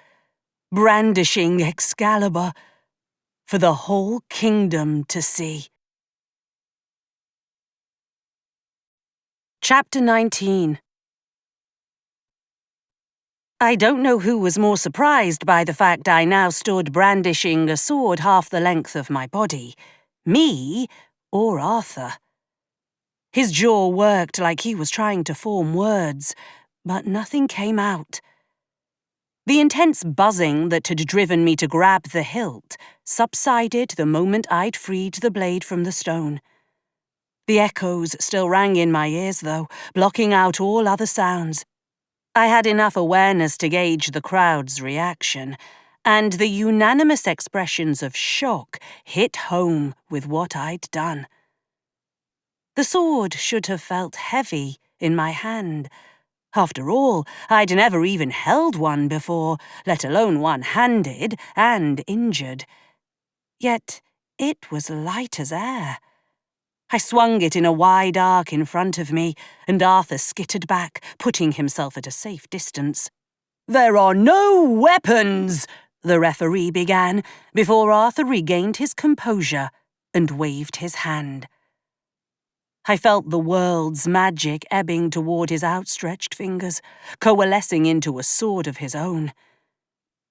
brandishing Excalibur for the whole kingdom to see. Chapter 19. I don't know who was more surprised by the fact I now stood brandishing a sword half the length of my body, me or Arthur. His jaw worked like he was trying to form words, but nothing came out. The intense buzzing that had driven me to grab the hilt subsided the moment I'd freed the blade from the stone. The echoes still rang in my ears, though, blocking out all other sounds. I had enough awareness to gauge the crowd's reaction, and the unanimous expressions of shock hit home with what I'd done. The sword should have felt heavy in my hand. After all, I'd never even held one before, let alone one-handed and injured. Yet it was light as air. I swung it in a wide arc in front of me, and Arthur skittered back, putting himself at a safe distance. "There are no weapons," the referee began, before Arthur regained his composure and waved his hand. I felt the world's magic ebbing toward his outstretched fingers, coalescing into a sword of his own.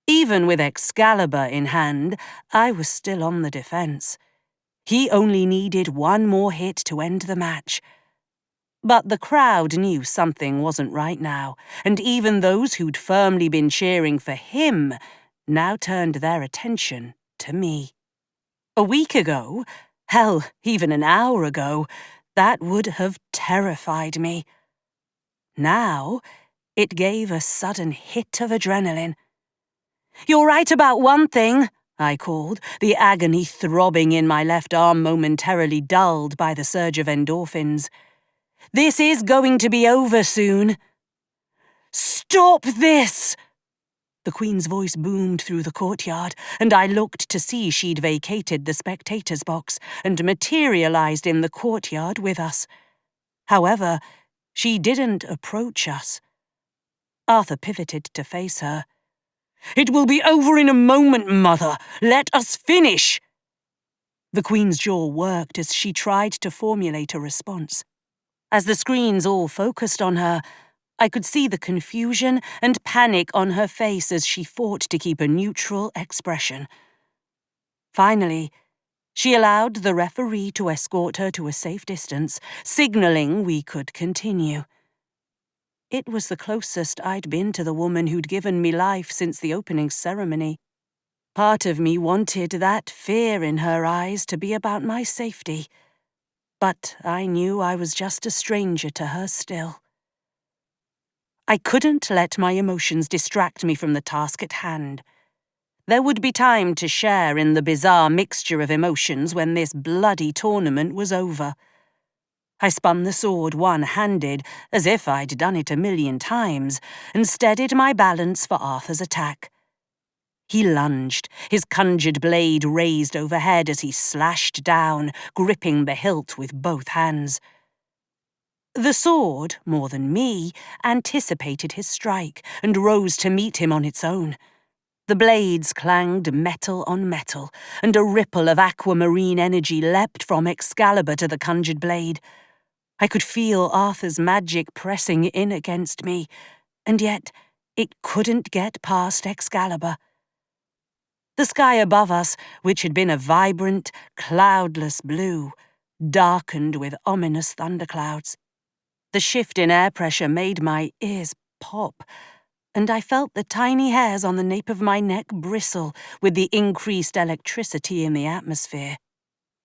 Even with Excalibur in hand, I was still on the defense. He only needed one more hit to end the match. But the crowd knew something wasn't right now, and even those who'd firmly been cheering for him now turned their attention to me. A week ago, hell, even an hour ago, that would have terrified me. Now, it gave a sudden hit of adrenaline. "You're right about one thing," I called, the agony throbbing in my left arm momentarily dulled by the surge of endorphins. "This is going to be over soon." "Stop this!" The Queen's voice boomed through the courtyard, and I looked to see she'd vacated the spectator's box and materialized in the courtyard with us. However, she didn't approach us. Arthur pivoted to face her. "It will be over in a moment, Mother. Let us finish." The Queen's jaw worked as she tried to formulate a response. As the screens all focused on her, I could see the confusion and panic on her face as she fought to keep a neutral expression. Finally, she allowed the referee to escort her to a safe distance, signaling we could continue. It was the closest I'd been to the woman who'd given me life since the opening ceremony. Part of me wanted that fear in her eyes to be about my safety, but I knew I was just a stranger to her still. I couldn't let my emotions distract me from the task at hand. There would be time to share in the bizarre mixture of emotions when this bloody tournament was over. I spun the sword one-handed, as if I'd done it 1,000,000 times, and steadied my balance for Arthur's attack. He lunged, his conjured blade raised overhead as he slashed down, gripping the hilt with both hands. The sword, more than me, anticipated his strike and rose to meet him on its own. The blades clanged metal on metal, and a ripple of aquamarine energy leapt from Excalibur to the conjured blade. I could feel Arthur's magic pressing in against me, and yet it couldn't get past Excalibur. The sky above us, which had been a vibrant, cloudless blue, darkened with ominous thunderclouds. The shift in air pressure made my ears pop, and I felt the tiny hairs on the nape of my neck bristle with the increased electricity in the atmosphere.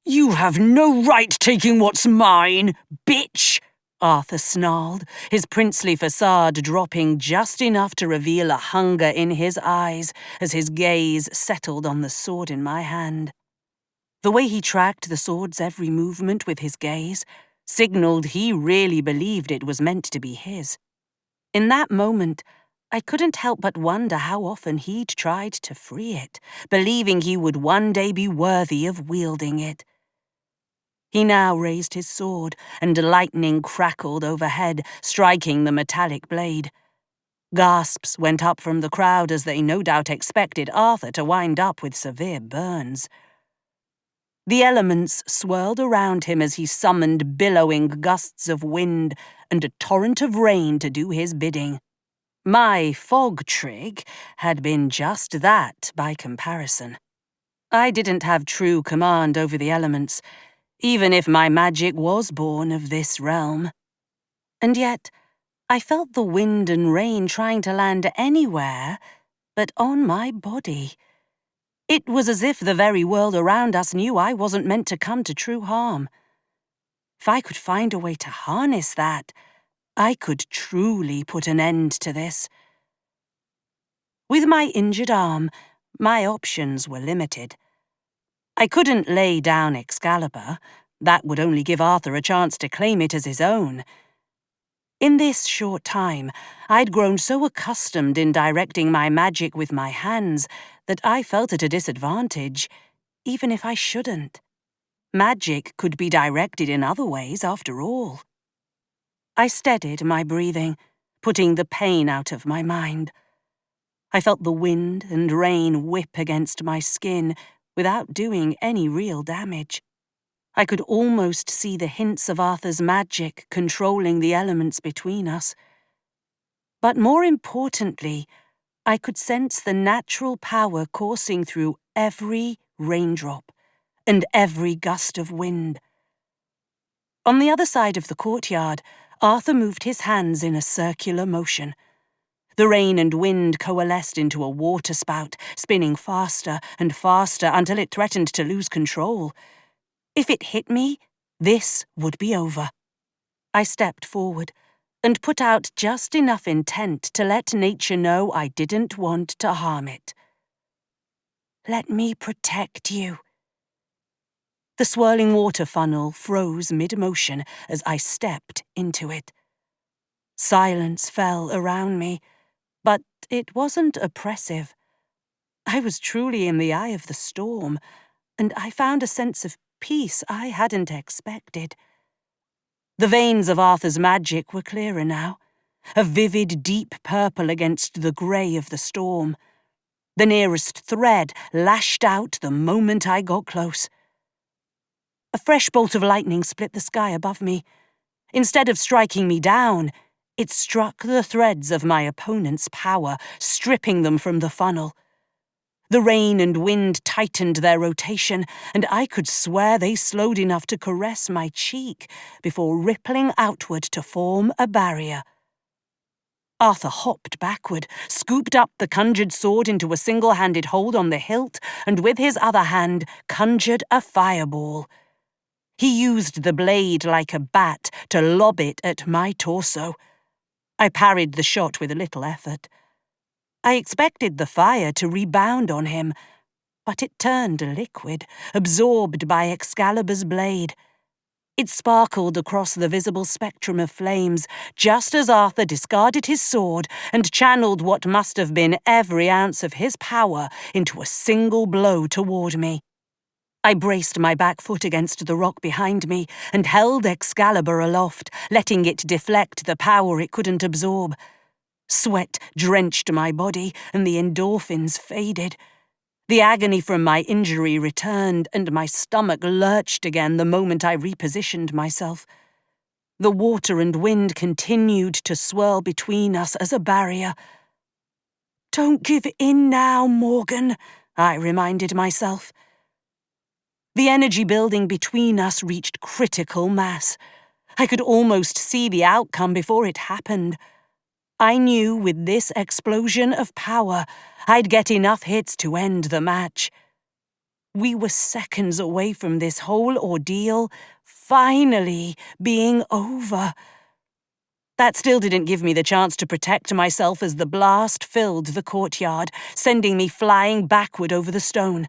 "You have no right taking what's mine, bitch!" Arthur snarled, his princely facade dropping just enough to reveal a hunger in his eyes as his gaze settled on the sword in my hand. The way he tracked the sword's every movement with his gaze signaled he really believed it was meant to be his. In that moment, I couldn't help but wonder how often he'd tried to free it, believing he would one day be worthy of wielding it. He now raised his sword, and lightning crackled overhead, striking the metallic blade. Gasps went up from the crowd as they no doubt expected Arthur to wind up with severe burns. The elements swirled around him as he summoned billowing gusts of wind and a torrent of rain to do his bidding. My fog trick had been just that by comparison. I didn't have true command over the elements, even if my magic was born of this realm. And yet, I felt the wind and rain trying to land anywhere but on my body. It was as if the very world around us knew I wasn't meant to come to true harm. If I could find a way to harness that, I could truly put an end to this. With my injured arm, my options were limited. I couldn't lay down Excalibur. That would only give Arthur a chance to claim it as his own. In this short time, I'd grown so accustomed in directing my magic with my hands that I felt at a disadvantage, even if I shouldn't. Magic could be directed in other ways, after all. I steadied my breathing, putting the pain out of my mind. I felt the wind and rain whip against my skin without doing any real damage. I could almost see the hints of Arthur's magic controlling the elements between us. But more importantly, I could sense the natural power coursing through every raindrop and every gust of wind. On the other side of the courtyard, Arthur moved his hands in a circular motion. The rain and wind coalesced into a waterspout, spinning faster and faster until it threatened to lose control. If it hit me, this would be over. I stepped forward and put out just enough intent to let nature know I didn't want to harm it. "Let me protect you." The swirling water funnel froze mid-motion as I stepped into it. Silence fell around me, But it wasn't oppressive. I was truly in the eye of the storm, and I found a sense of peace I hadn't expected. The veins of Arthur's magic were clearer now, a vivid deep purple against the grey of the storm. The nearest thread lashed out the moment I got close. A fresh bolt of lightning split the sky above me. Instead of striking me down, it struck the threads of my opponent's power, stripping them from the funnel. The rain and wind tightened their rotation, and I could swear they slowed enough to caress my cheek before rippling outward to form a barrier. Arthur hopped backward, scooped up the conjured sword into a single-handed hold on the hilt, and with his other hand conjured a fireball. He used the blade like a bat to lob it at my torso. I parried the shot with a little effort. I expected the fire to rebound on him, but it turned liquid, absorbed by Excalibur's blade. It sparkled across the visible spectrum of flames, just as Arthur discarded his sword and channeled what must have been every ounce of his power into a single blow toward me. I braced my back foot against the rock behind me and held Excalibur aloft, letting it deflect the power it couldn't absorb. Sweat drenched my body, and the endorphins faded. The agony from my injury returned, and my stomach lurched again the moment I repositioned myself. The water and wind continued to swirl between us as a barrier. "Don't give in now, Morgan," I reminded myself. The energy building between us reached critical mass. I could almost see the outcome before it happened. I knew with this explosion of power, I'd get enough hits to end the match. We were seconds away from this whole ordeal finally being over. That still didn't give me the chance to protect myself as the blast filled the courtyard, sending me flying backward over the stone.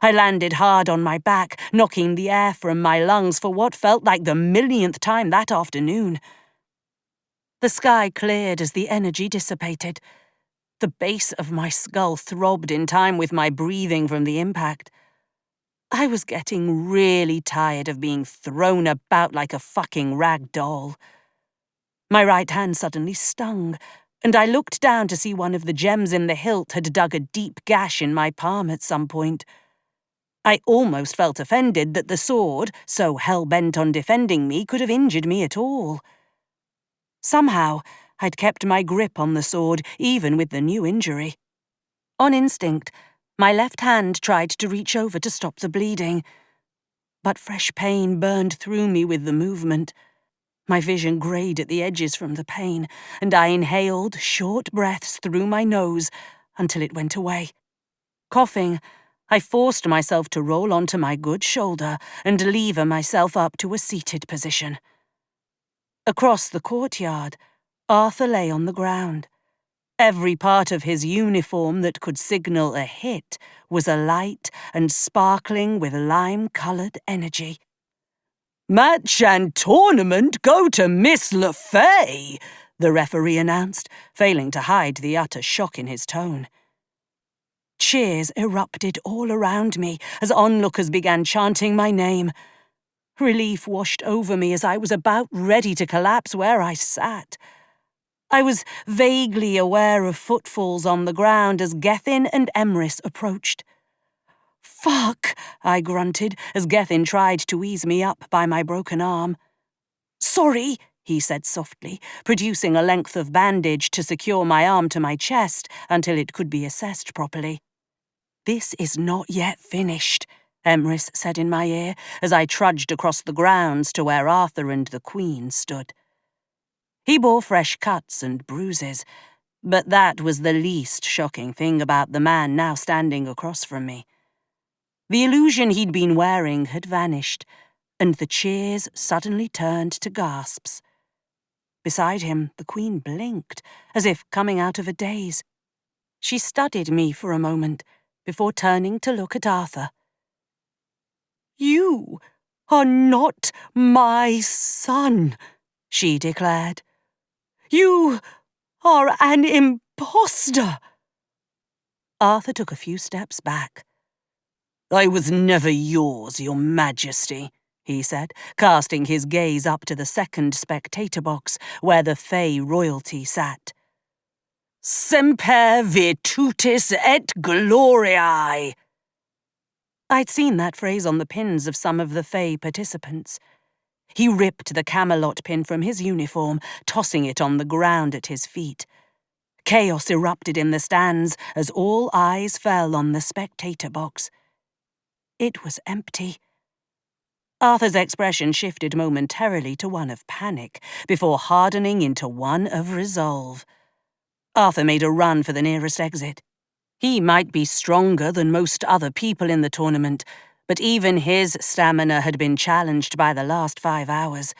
I landed hard on my back, knocking the air from my lungs for what felt like the millionth time that afternoon. The sky cleared as the energy dissipated. The base of my skull throbbed in time with my breathing from the impact. I was getting really tired of being thrown about like a fucking rag doll. My right hand suddenly stung, and I looked down to see one of the gems in the hilt had dug a deep gash in my palm at some point. I almost felt offended that the sword, so hell-bent on defending me, could have injured me at all. Somehow, I'd kept my grip on the sword, even with the new injury. On instinct, my left hand tried to reach over to stop the bleeding, but fresh pain burned through me with the movement. My vision greyed at the edges from the pain, and I inhaled short breaths through my nose until it went away. Coughing, I forced myself to roll onto my good shoulder and lever myself up to a seated position. Across the courtyard, Arthur lay on the ground. Every part of his uniform that could signal a hit was alight and sparkling with lime-coloured energy. "Match and tournament go to Miss le Fey," the referee announced, failing to hide the utter shock in his tone. Cheers erupted all around me as onlookers began chanting my name. Relief washed over me as I was about ready to collapse where I sat. I was vaguely aware of footfalls on the ground as Gethin and Emrys approached. "Fuck," I grunted as Gethin tried to ease me up by my broken arm. "Sorry," he said softly, producing a length of bandage to secure my arm to my chest until it could be assessed properly. "This is not yet finished," Emrys said in my ear as I trudged across the grounds to where Arthur and the Queen stood. He bore fresh cuts and bruises, but that was the least shocking thing about the man now standing across from me. The illusion he'd been wearing had vanished, and the cheers suddenly turned to gasps. Beside him, the Queen blinked, as if coming out of a daze. She studied me for a moment, before turning to look at Arthur. "You are not my son," she declared. "You are an imposter! Arthur took a few steps back. I was never yours, your majesty, he said, casting his gaze up to the second spectator box where the Fey royalty sat. Semper virtutis et gloriae. I'd seen that phrase on the pins of some of the Fey participants. He ripped the Camelot pin from his uniform, tossing it on the ground at his feet. Chaos erupted in the stands as all eyes fell on the spectator box. It was empty. Arthur's expression shifted momentarily to one of panic, before hardening into one of resolve. Arthur made a run for the nearest exit. He might be stronger than most other people in the tournament, but even his stamina had been challenged by the last 5 hours.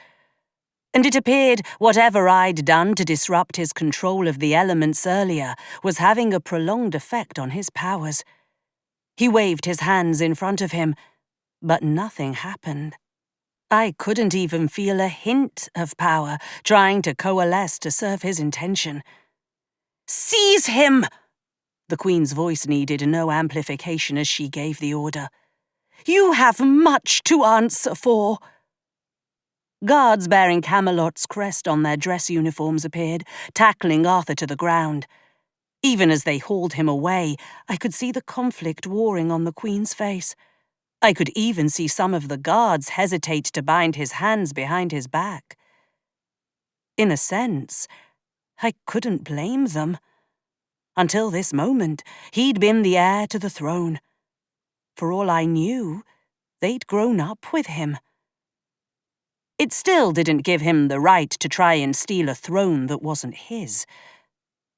And it appeared whatever I'd done to disrupt his control of the elements earlier was having a prolonged effect on his powers. He waved his hands in front of him, but nothing happened. I couldn't even feel a hint of power trying to coalesce to serve his intention. Seize him! The Queen's voice needed no amplification as she gave the order. You have much to answer for. Guards bearing Camelot's crest on their dress uniforms appeared, tackling Arthur to the ground. Even as they hauled him away, I could see the conflict warring on the Queen's face. I could even see some of the guards hesitate to bind his hands behind his back. In a sense, I couldn't blame them. Until this moment, he'd been the heir to the throne. For all I knew, they'd grown up with him. It still didn't give him the right to try and steal a throne that wasn't his.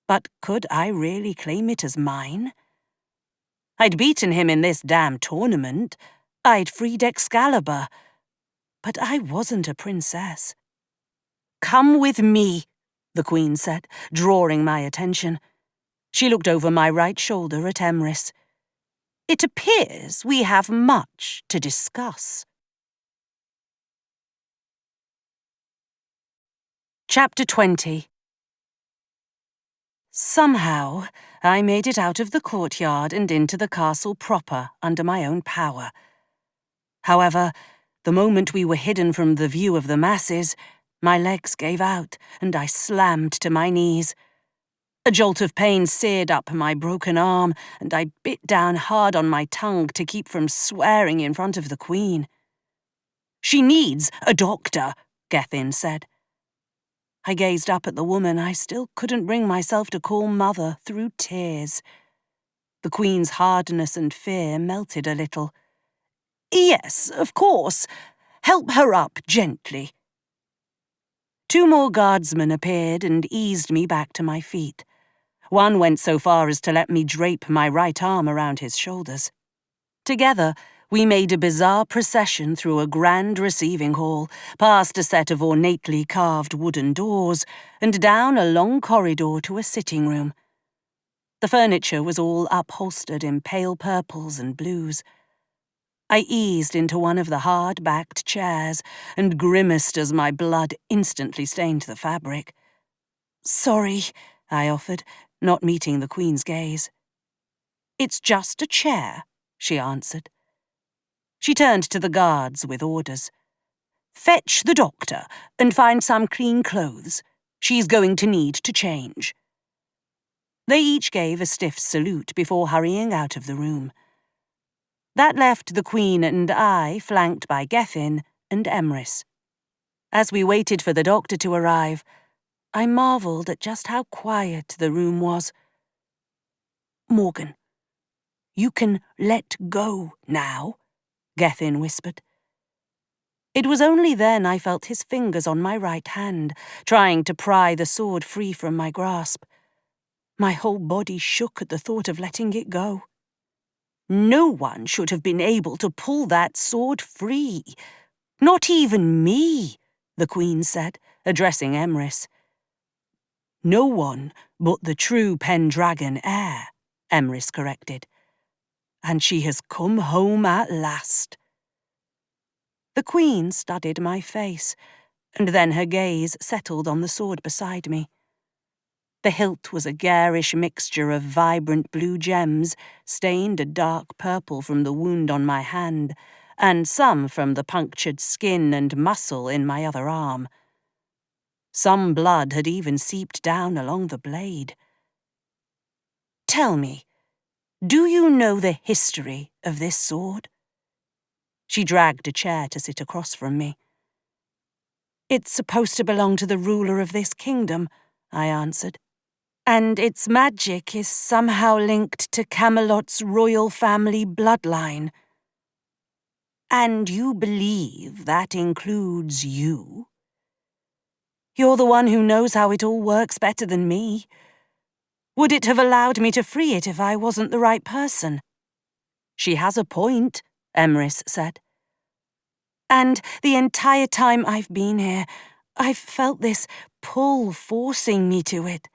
But could I really claim it as mine? I'd beaten him in this damn tournament. I'd freed Excalibur. But I wasn't a princess. Come with me, the Queen said, drawing my attention. She looked over my right shoulder at Emrys. It appears we have much to discuss. Chapter 20. Somehow, I made it out of the courtyard and into the castle proper under my own power. However, the moment we were hidden from the view of the masses, my legs gave out and I slammed to my knees. A jolt of pain seared up my broken arm, and I bit down hard on my tongue to keep from swearing in front of the Queen. She needs a doctor, Gethin said. I gazed up at the woman I still couldn't bring myself to call mother through tears. The Queen's hardness and fear melted a little. Yes, of course. Help her up gently. 2 more guardsmen appeared and eased me back to my feet. One went so far as to let me drape my right arm around his shoulders. Together, we made a bizarre procession through a grand receiving hall, past a set of ornately carved wooden doors, and down a long corridor to a sitting room. The furniture was all upholstered in pale purples and blues. I eased into one of the hard-backed chairs and grimaced as my blood instantly stained the fabric. Sorry, I offered, not meeting the Queen's gaze. It's just a chair, she answered. She turned to the guards with orders. Fetch the doctor and find some clean clothes. She's going to need to change. They each gave a stiff salute before hurrying out of the room. That left the Queen and I flanked by Gethin and Emrys. As we waited for the doctor to arrive, I marvelled at just how quiet the room was. Morgan, you can let go now, Gethin whispered. It was only then I felt his fingers on my right hand, trying to pry the sword free from my grasp. My whole body shook at the thought of letting it go. No one should have been able to pull that sword free. Not even me, the Queen said, addressing Emrys. No one but the true Pendragon heir, Emrys corrected. And she has come home at last. The Queen studied my face, and then her gaze settled on the sword beside me. The hilt was a garish mixture of vibrant blue gems, stained a dark purple from the wound on my hand, and some from the punctured skin and muscle in my other arm. Some blood had even seeped down along the blade. "Tell me, do you know the history of this sword?" She dragged a chair to sit across from me. "It's supposed to belong to the ruler of this kingdom," I answered. "And its magic is somehow linked to Camelot's royal family bloodline." "And you believe that includes you?" "You're the one who knows how it all works better than me. Would it have allowed me to free it if I wasn't the right person?" "She has a point," Emrys said. "And the entire time I've been here, I've felt this pull forcing me to it.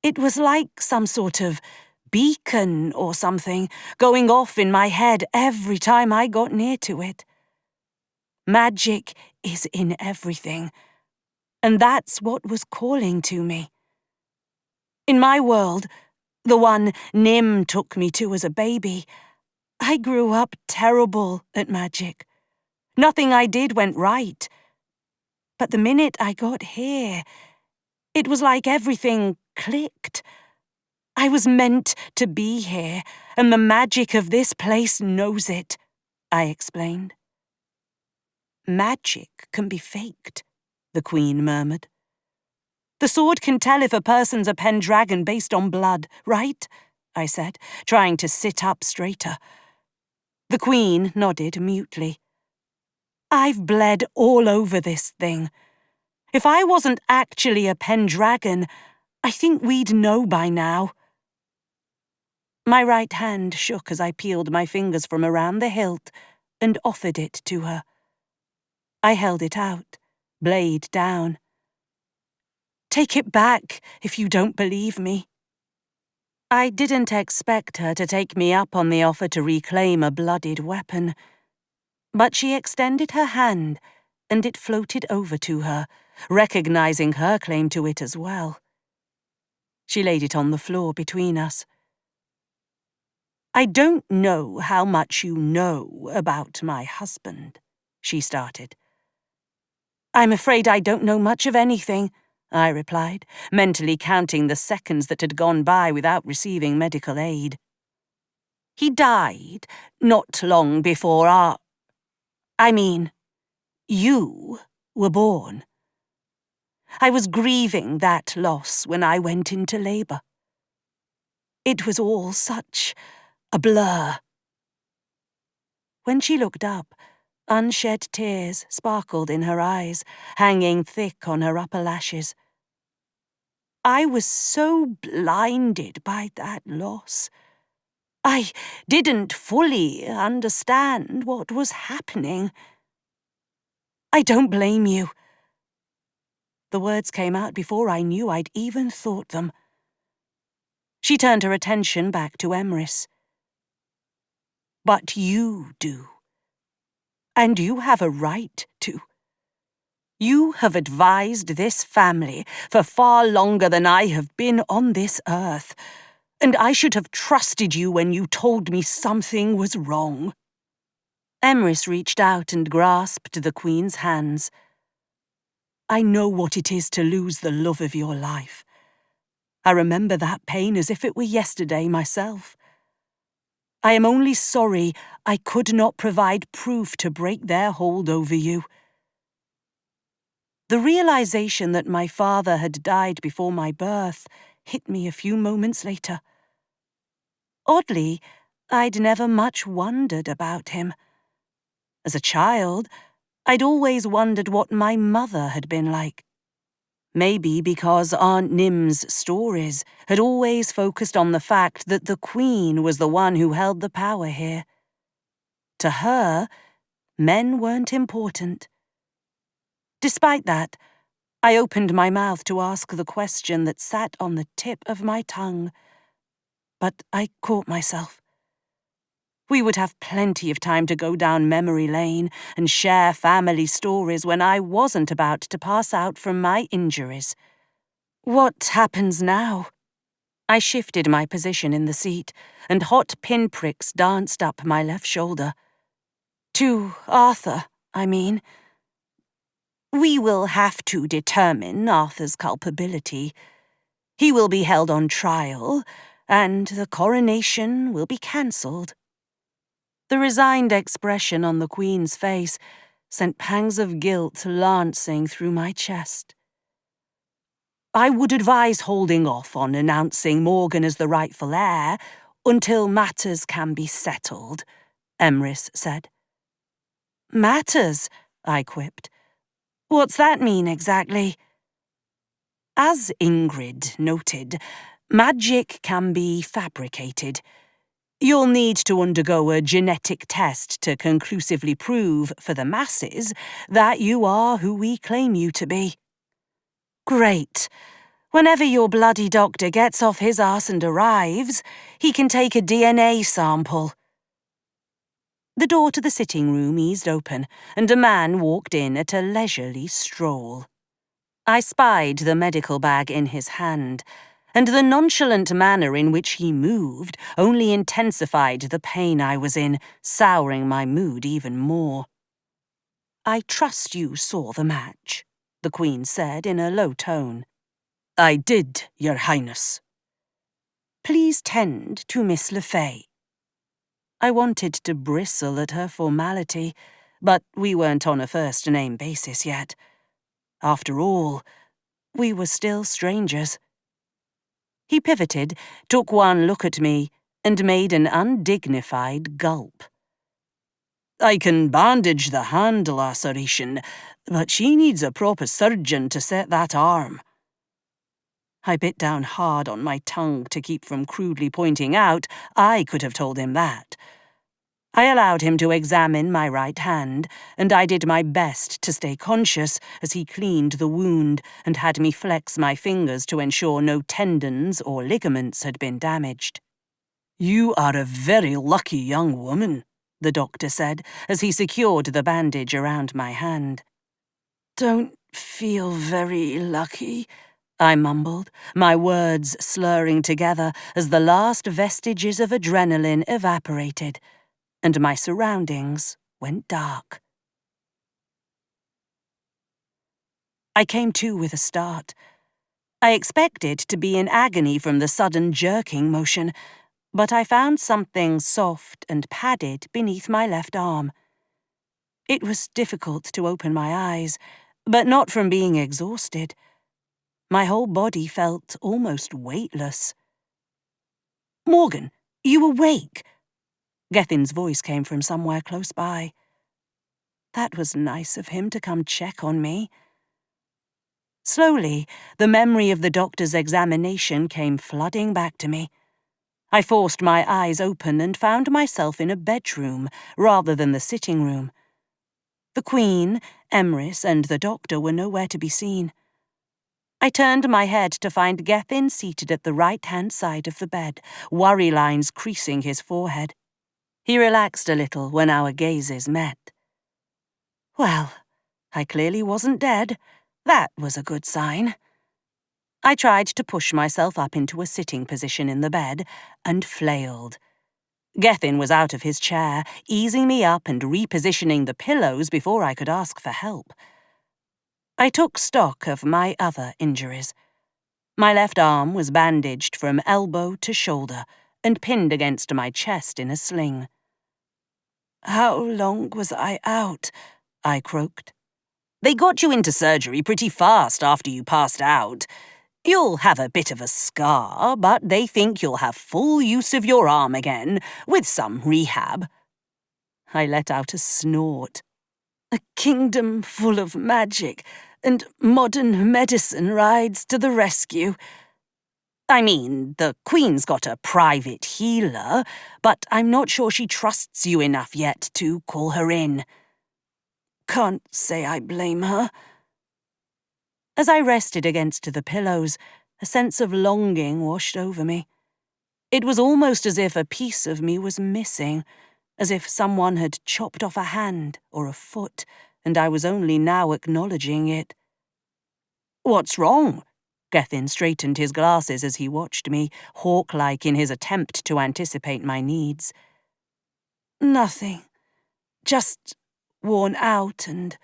It was like some sort of beacon or something going off in my head every time I got near to it. Magic is in everything, and that's what was calling to me. In my world, the one Nim took me to as a baby, I grew up terrible at magic. Nothing I did went right. But the minute I got here, it was like everything clicked. I was meant to be here, and the magic of this place knows it," I explained. "Magic can be faked," the Queen murmured. "The sword can tell if a person's a Pendragon based on blood, right?" I said, trying to sit up straighter. The Queen nodded mutely. "I've bled all over this thing. If I wasn't actually a Pendragon, I think we'd know by now." My right hand shook as I peeled my fingers from around the hilt and offered it to her. I held it out, blade down. "Take it back if you don't believe me." I didn't expect her to take me up on the offer to reclaim a bloodied weapon, but she extended her hand and it floated over to her, recognizing her claim to it as well. She laid it on the floor between us. "I don't know how much you know about my husband," she started. "I'm afraid I don't know much of anything," I replied, mentally counting the seconds that had gone by without receiving medical aid. "He died not long before you were born. I was grieving that loss when I went into labor. It was all such a blur." When she looked up, unshed tears sparkled in her eyes, hanging thick on her upper lashes. "I was so blinded by that loss. I didn't fully understand what was happening." "I don't blame you." The words came out before I knew I'd even thought them. She turned her attention back to Emrys. "But you do. And you have a right to. You have advised this family for far longer than I have been on this earth, and I should have trusted you when you told me something was wrong." Emrys reached out and grasped the Queen's hands. "I know what it is to lose the love of your life. I remember that pain as if it were yesterday myself. I am only sorry I could not provide proof to break their hold over you." The realization that my father had died before my birth hit me a few moments later. Oddly, I'd never much wondered about him. As a child, I'd always wondered what my mother had been like. Maybe because Aunt Nim's stories had always focused on the fact that the Queen was the one who held the power here. To her, men weren't important. Despite that, I opened my mouth to ask the question that sat on the tip of my tongue, but I caught myself. We would have plenty of time to go down memory lane and share family stories when I wasn't about to pass out from my injuries. What happens now? I shifted my position in the seat, and hot pinpricks danced up my left shoulder. To Arthur, I mean. We will have to determine Arthur's culpability. He will be held on trial, and the coronation will be cancelled. The resigned expression on the Queen's face sent pangs of guilt lancing through my chest. I would advise holding off on announcing Morgan as the rightful heir until matters can be settled, Emrys said. Matters, I quipped. What's that mean exactly? As Ingrid noted, magic can be fabricated. You'll need to undergo a genetic test to conclusively prove for the masses that you are who we claim you to be. Great. Whenever your bloody doctor gets off his arse and arrives, he can take a DNA sample. The door to the sitting room eased open, and a man walked in at a leisurely stroll. I spied the medical bag in his hand, and the nonchalant manner in which he moved only intensified the pain I was in, souring my mood even more. I trust you saw the match, the Queen said in a low tone. I did, Your Highness. Please tend to Miss le Fey. I wanted to bristle at her formality, but we weren't on a first-name basis yet. After all, we were still strangers. He pivoted, took one look at me, and made an undignified gulp. I can bandage the hand laceration, but she needs a proper surgeon to set that arm. I bit down hard on my tongue to keep from crudely pointing out I could have told him that. I allowed him to examine my right hand, and I did my best to stay conscious as he cleaned the wound and had me flex my fingers to ensure no tendons or ligaments had been damaged. You are a very lucky young woman, the doctor said as he secured the bandage around my hand. Don't feel very lucky, I mumbled, my words slurring together as the last vestiges of adrenaline evaporated, and my surroundings went dark. I came to with a start. I expected to be in agony from the sudden jerking motion, but I found something soft and padded beneath my left arm. It was difficult to open my eyes, but not from being exhausted. My whole body felt almost weightless. Morgan, you awake? Gethin's voice came from somewhere close by. That was nice of him to come check on me. Slowly, the memory of the doctor's examination came flooding back to me. I forced my eyes open and found myself in a bedroom rather than the sitting room. The Queen, Emrys, and the doctor were nowhere to be seen. I turned my head to find Gethin seated at the right-hand side of the bed, worry lines creasing his forehead. He relaxed a little when our gazes met. Well, I clearly wasn't dead. That was a good sign. I tried to push myself up into a sitting position in the bed and flailed. Gethin was out of his chair, easing me up and repositioning the pillows before I could ask for help. I took stock of my other injuries. My left arm was bandaged from elbow to shoulder and pinned against my chest in a sling. How long was I out? I croaked. They got you into surgery pretty fast after you passed out. You'll have a bit of a scar, but they think you'll have full use of your arm again, with some rehab. I let out a snort. A kingdom full of magic, and modern medicine rides to the rescue. I mean, the Queen's got a private healer, but I'm not sure she trusts you enough yet to call her in. Can't say I blame her. As I rested against the pillows, a sense of longing washed over me. It was almost as if a piece of me was missing, as if someone had chopped off a hand or a foot, and I was only now acknowledging it. What's wrong? Gethin straightened his glasses as he watched me, hawk-like in his attempt to anticipate my needs. Nothing. Just worn out and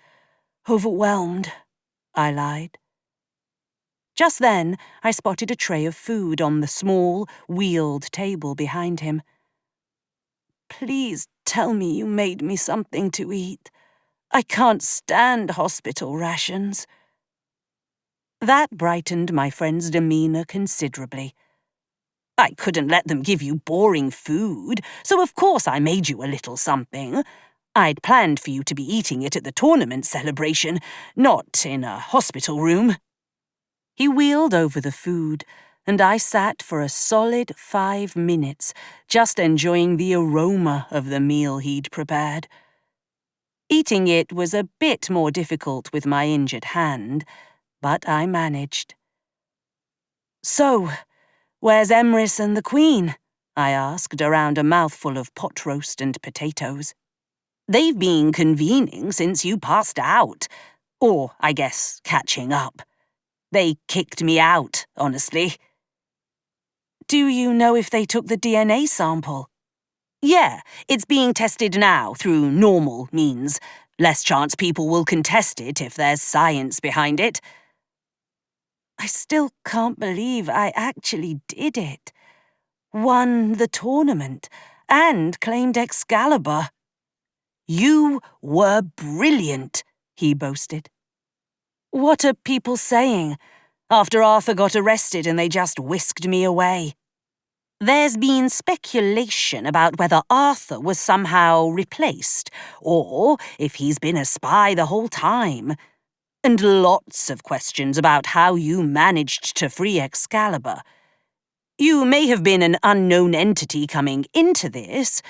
overwhelmed, I lied. Just then, I spotted a tray of food on the small, wheeled table behind him. Please tell me you made me something to eat. I can't stand hospital rations. That brightened my friend's demeanour considerably. I couldn't let them give you boring food, so of course I made you a little something. I'd planned for you to be eating it at the tournament celebration, not in a hospital room. He wheeled over the food, and I sat for a solid 5 minutes, just enjoying the aroma of the meal he'd prepared. Eating it was a bit more difficult with my injured hand, but I managed. So, where's Emrys and the Queen? I asked around a mouthful of pot roast and potatoes. They've been convening since you passed out. Or, I guess, catching up. They kicked me out, honestly. Do you know if they took the DNA sample? Yeah, it's being tested now through normal means. Less chance people will contest it if there's science behind it. I still can't believe I actually did it. Won the tournament and claimed Excalibur. You were brilliant, he boasted. What are people saying? After Arthur got arrested and they just whisked me away. There's been speculation about whether Arthur was somehow replaced, or if he's been a spy the whole time. And lots of questions about how you managed to free Excalibur. You may have been an unknown entity coming into this,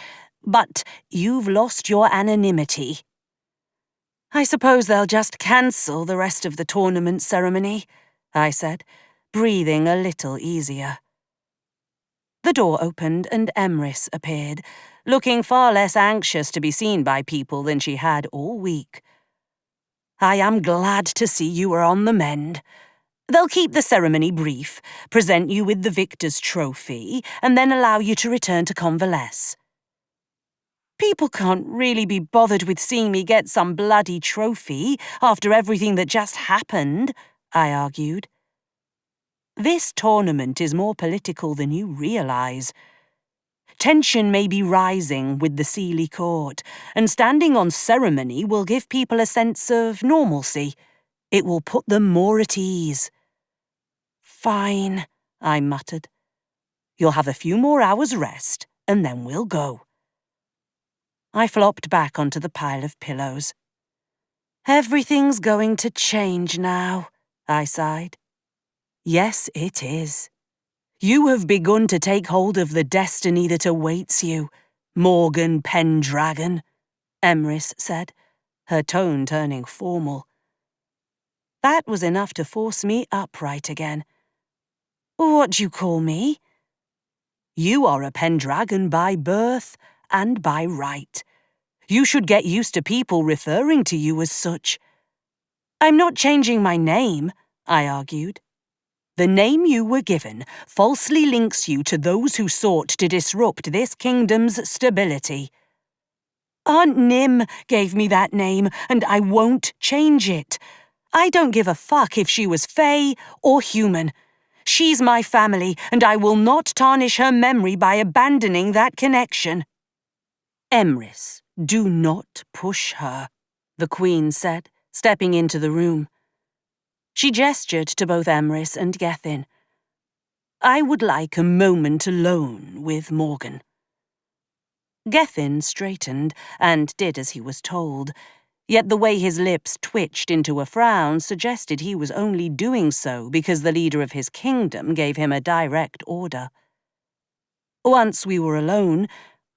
but you've lost your anonymity. I suppose they'll just cancel the rest of the tournament ceremony, I said, breathing a little easier. The door opened and Emrys appeared, looking far less anxious to be seen by people than she had all week. I am glad to see you are on the mend. They'll keep the ceremony brief, present you with the victor's trophy, and then allow you to return to convalesce. People can't really be bothered with seeing me get some bloody trophy after everything that just happened, I argued. This tournament is more political than you realise. Tension may be rising with the Sealy court, and standing on ceremony will give people a sense of normalcy. It will put them more at ease. Fine, I muttered. You'll have a few more hours' rest, and then we'll go. I flopped back onto the pile of pillows. Everything's going to change now, I sighed. Yes, it is. You have begun to take hold of the destiny that awaits you, Morgan Pendragon, Emrys said, her tone turning formal. That was enough to force me upright again. What do you call me? You are a Pendragon by birth and by right. You should get used to people referring to you as such. I'm not changing my name, I argued. The name you were given falsely links you to those who sought to disrupt this kingdom's stability. Aunt Nim gave me that name, and I won't change it. I don't give a fuck if she was Fey or human. She's my family, and I will not tarnish her memory by abandoning that connection. Emrys, do not push her, the Queen said, stepping into the room. She gestured to both Emrys and Gethin. I would like a moment alone with Morgan. Gethin straightened and did as he was told, yet the way his lips twitched into a frown suggested he was only doing so because the leader of his kingdom gave him a direct order. Once we were alone,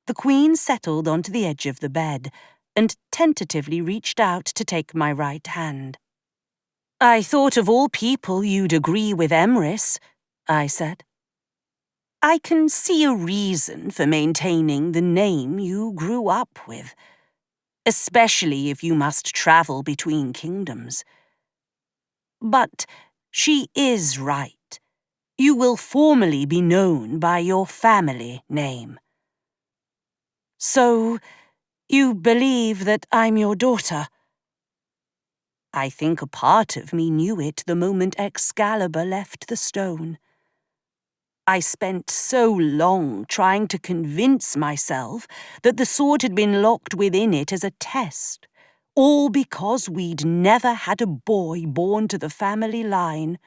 the Queen settled onto the edge of the bed and tentatively reached out to take my right hand. I thought of all people you'd agree with Emrys, I said. I can see a reason for maintaining the name you grew up with, especially if you must travel between kingdoms. But She is right. You will formally be known by your family name. So, you believe that I'm your daughter? I think a part of me knew it the moment Excalibur left the stone. I spent so long trying to convince myself that the sword had been locked within it as a test, all because we'd never had a boy born to the family line.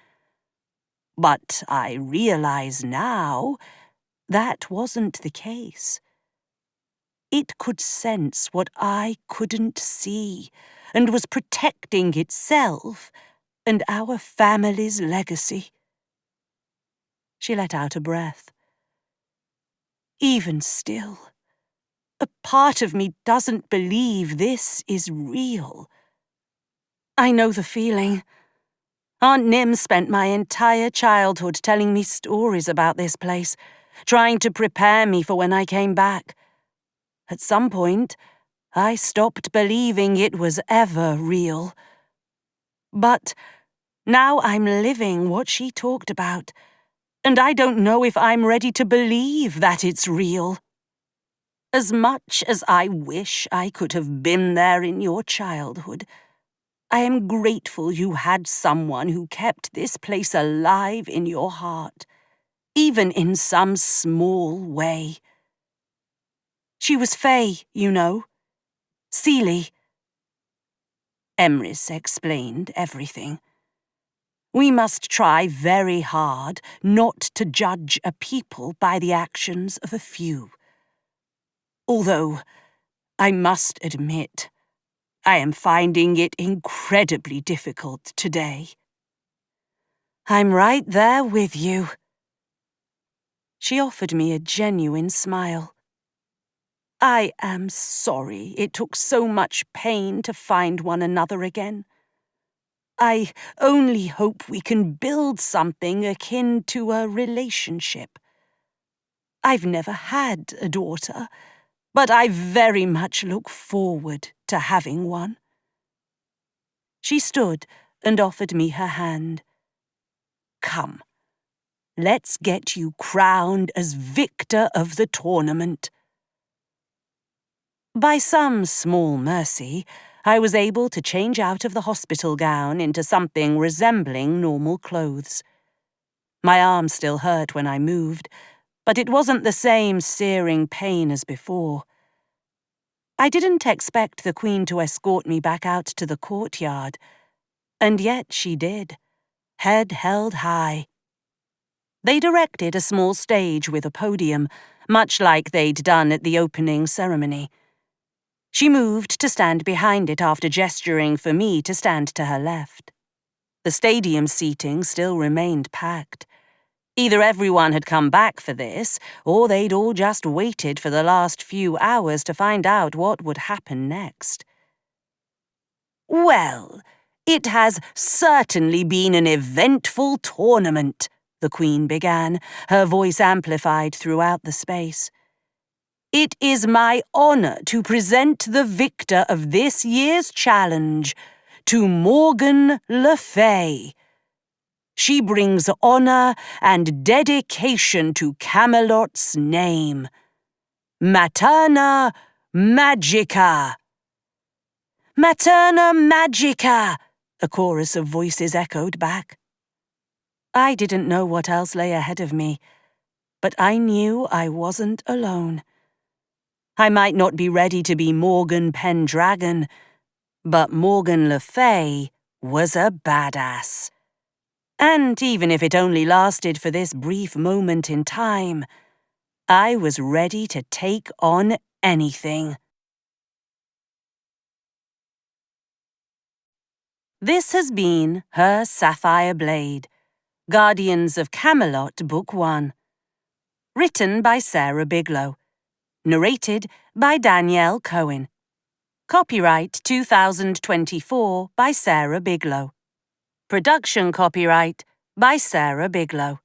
But I realize now that wasn't the case. It could sense what I couldn't see, and was protecting itself and our family's legacy. She let out a breath. Even still, a part of me doesn't believe this is real. I know the feeling. Aunt Nim spent my entire childhood telling me stories about this place, trying to prepare me for when I came back. At some point, I stopped believing it was ever real. But now I'm living what she talked about, and I don't know if I'm ready to believe that it's real. As much as I wish I could have been there in your childhood, I am grateful you had someone who kept this place alive in your heart, even in some small way. She was Fey, you know. Seelie. Emrys explained everything. We must try very hard not to judge a people by the actions of a few. Although, I must admit, I am finding it incredibly difficult today. I'm right there with you. She offered me a genuine smile. I am sorry it took so much pain to find one another again. I only hope we can build something akin to a relationship. I've never had a daughter, but I very much look forward to having one. She stood and offered me her hand. Come, let's get you crowned as victor of the tournament. By some small mercy, I was able to change out of the hospital gown into something resembling normal clothes. My arm still hurt when I moved, but it wasn't the same searing pain as before. I didn't expect the Queen to escort me back out to the courtyard, and yet she did, head held high. They'd erected a small stage with a podium, much like they'd done at the opening ceremony. She moved to stand behind it after gesturing for me to stand to her left. The stadium seating still remained packed. Either everyone had come back for this, or they'd all just waited for the last few hours to find out what would happen next. Well, it has certainly been an eventful tournament, the Queen began, her voice amplified throughout the space. It is my honor to present the victor of this year's challenge to Morgan le Fey. She brings honor and dedication to Camelot's name. Materna Magica. Materna Magica, a chorus of voices echoed back. I didn't know what else lay ahead of me, but I knew I wasn't alone. I might not be ready to be Morgan Pendragon, but Morgan le Fey was a badass. And even if it only lasted for this brief moment in time, I was ready to take on anything. This has been Her Sapphire Blade, Guardians of Camelot Book 1. Written by Sarah Biglow. Narrated by Danielle Cohen. Copyright 2024 by Sarah Biglow. Production copyright by Sarah Biglow.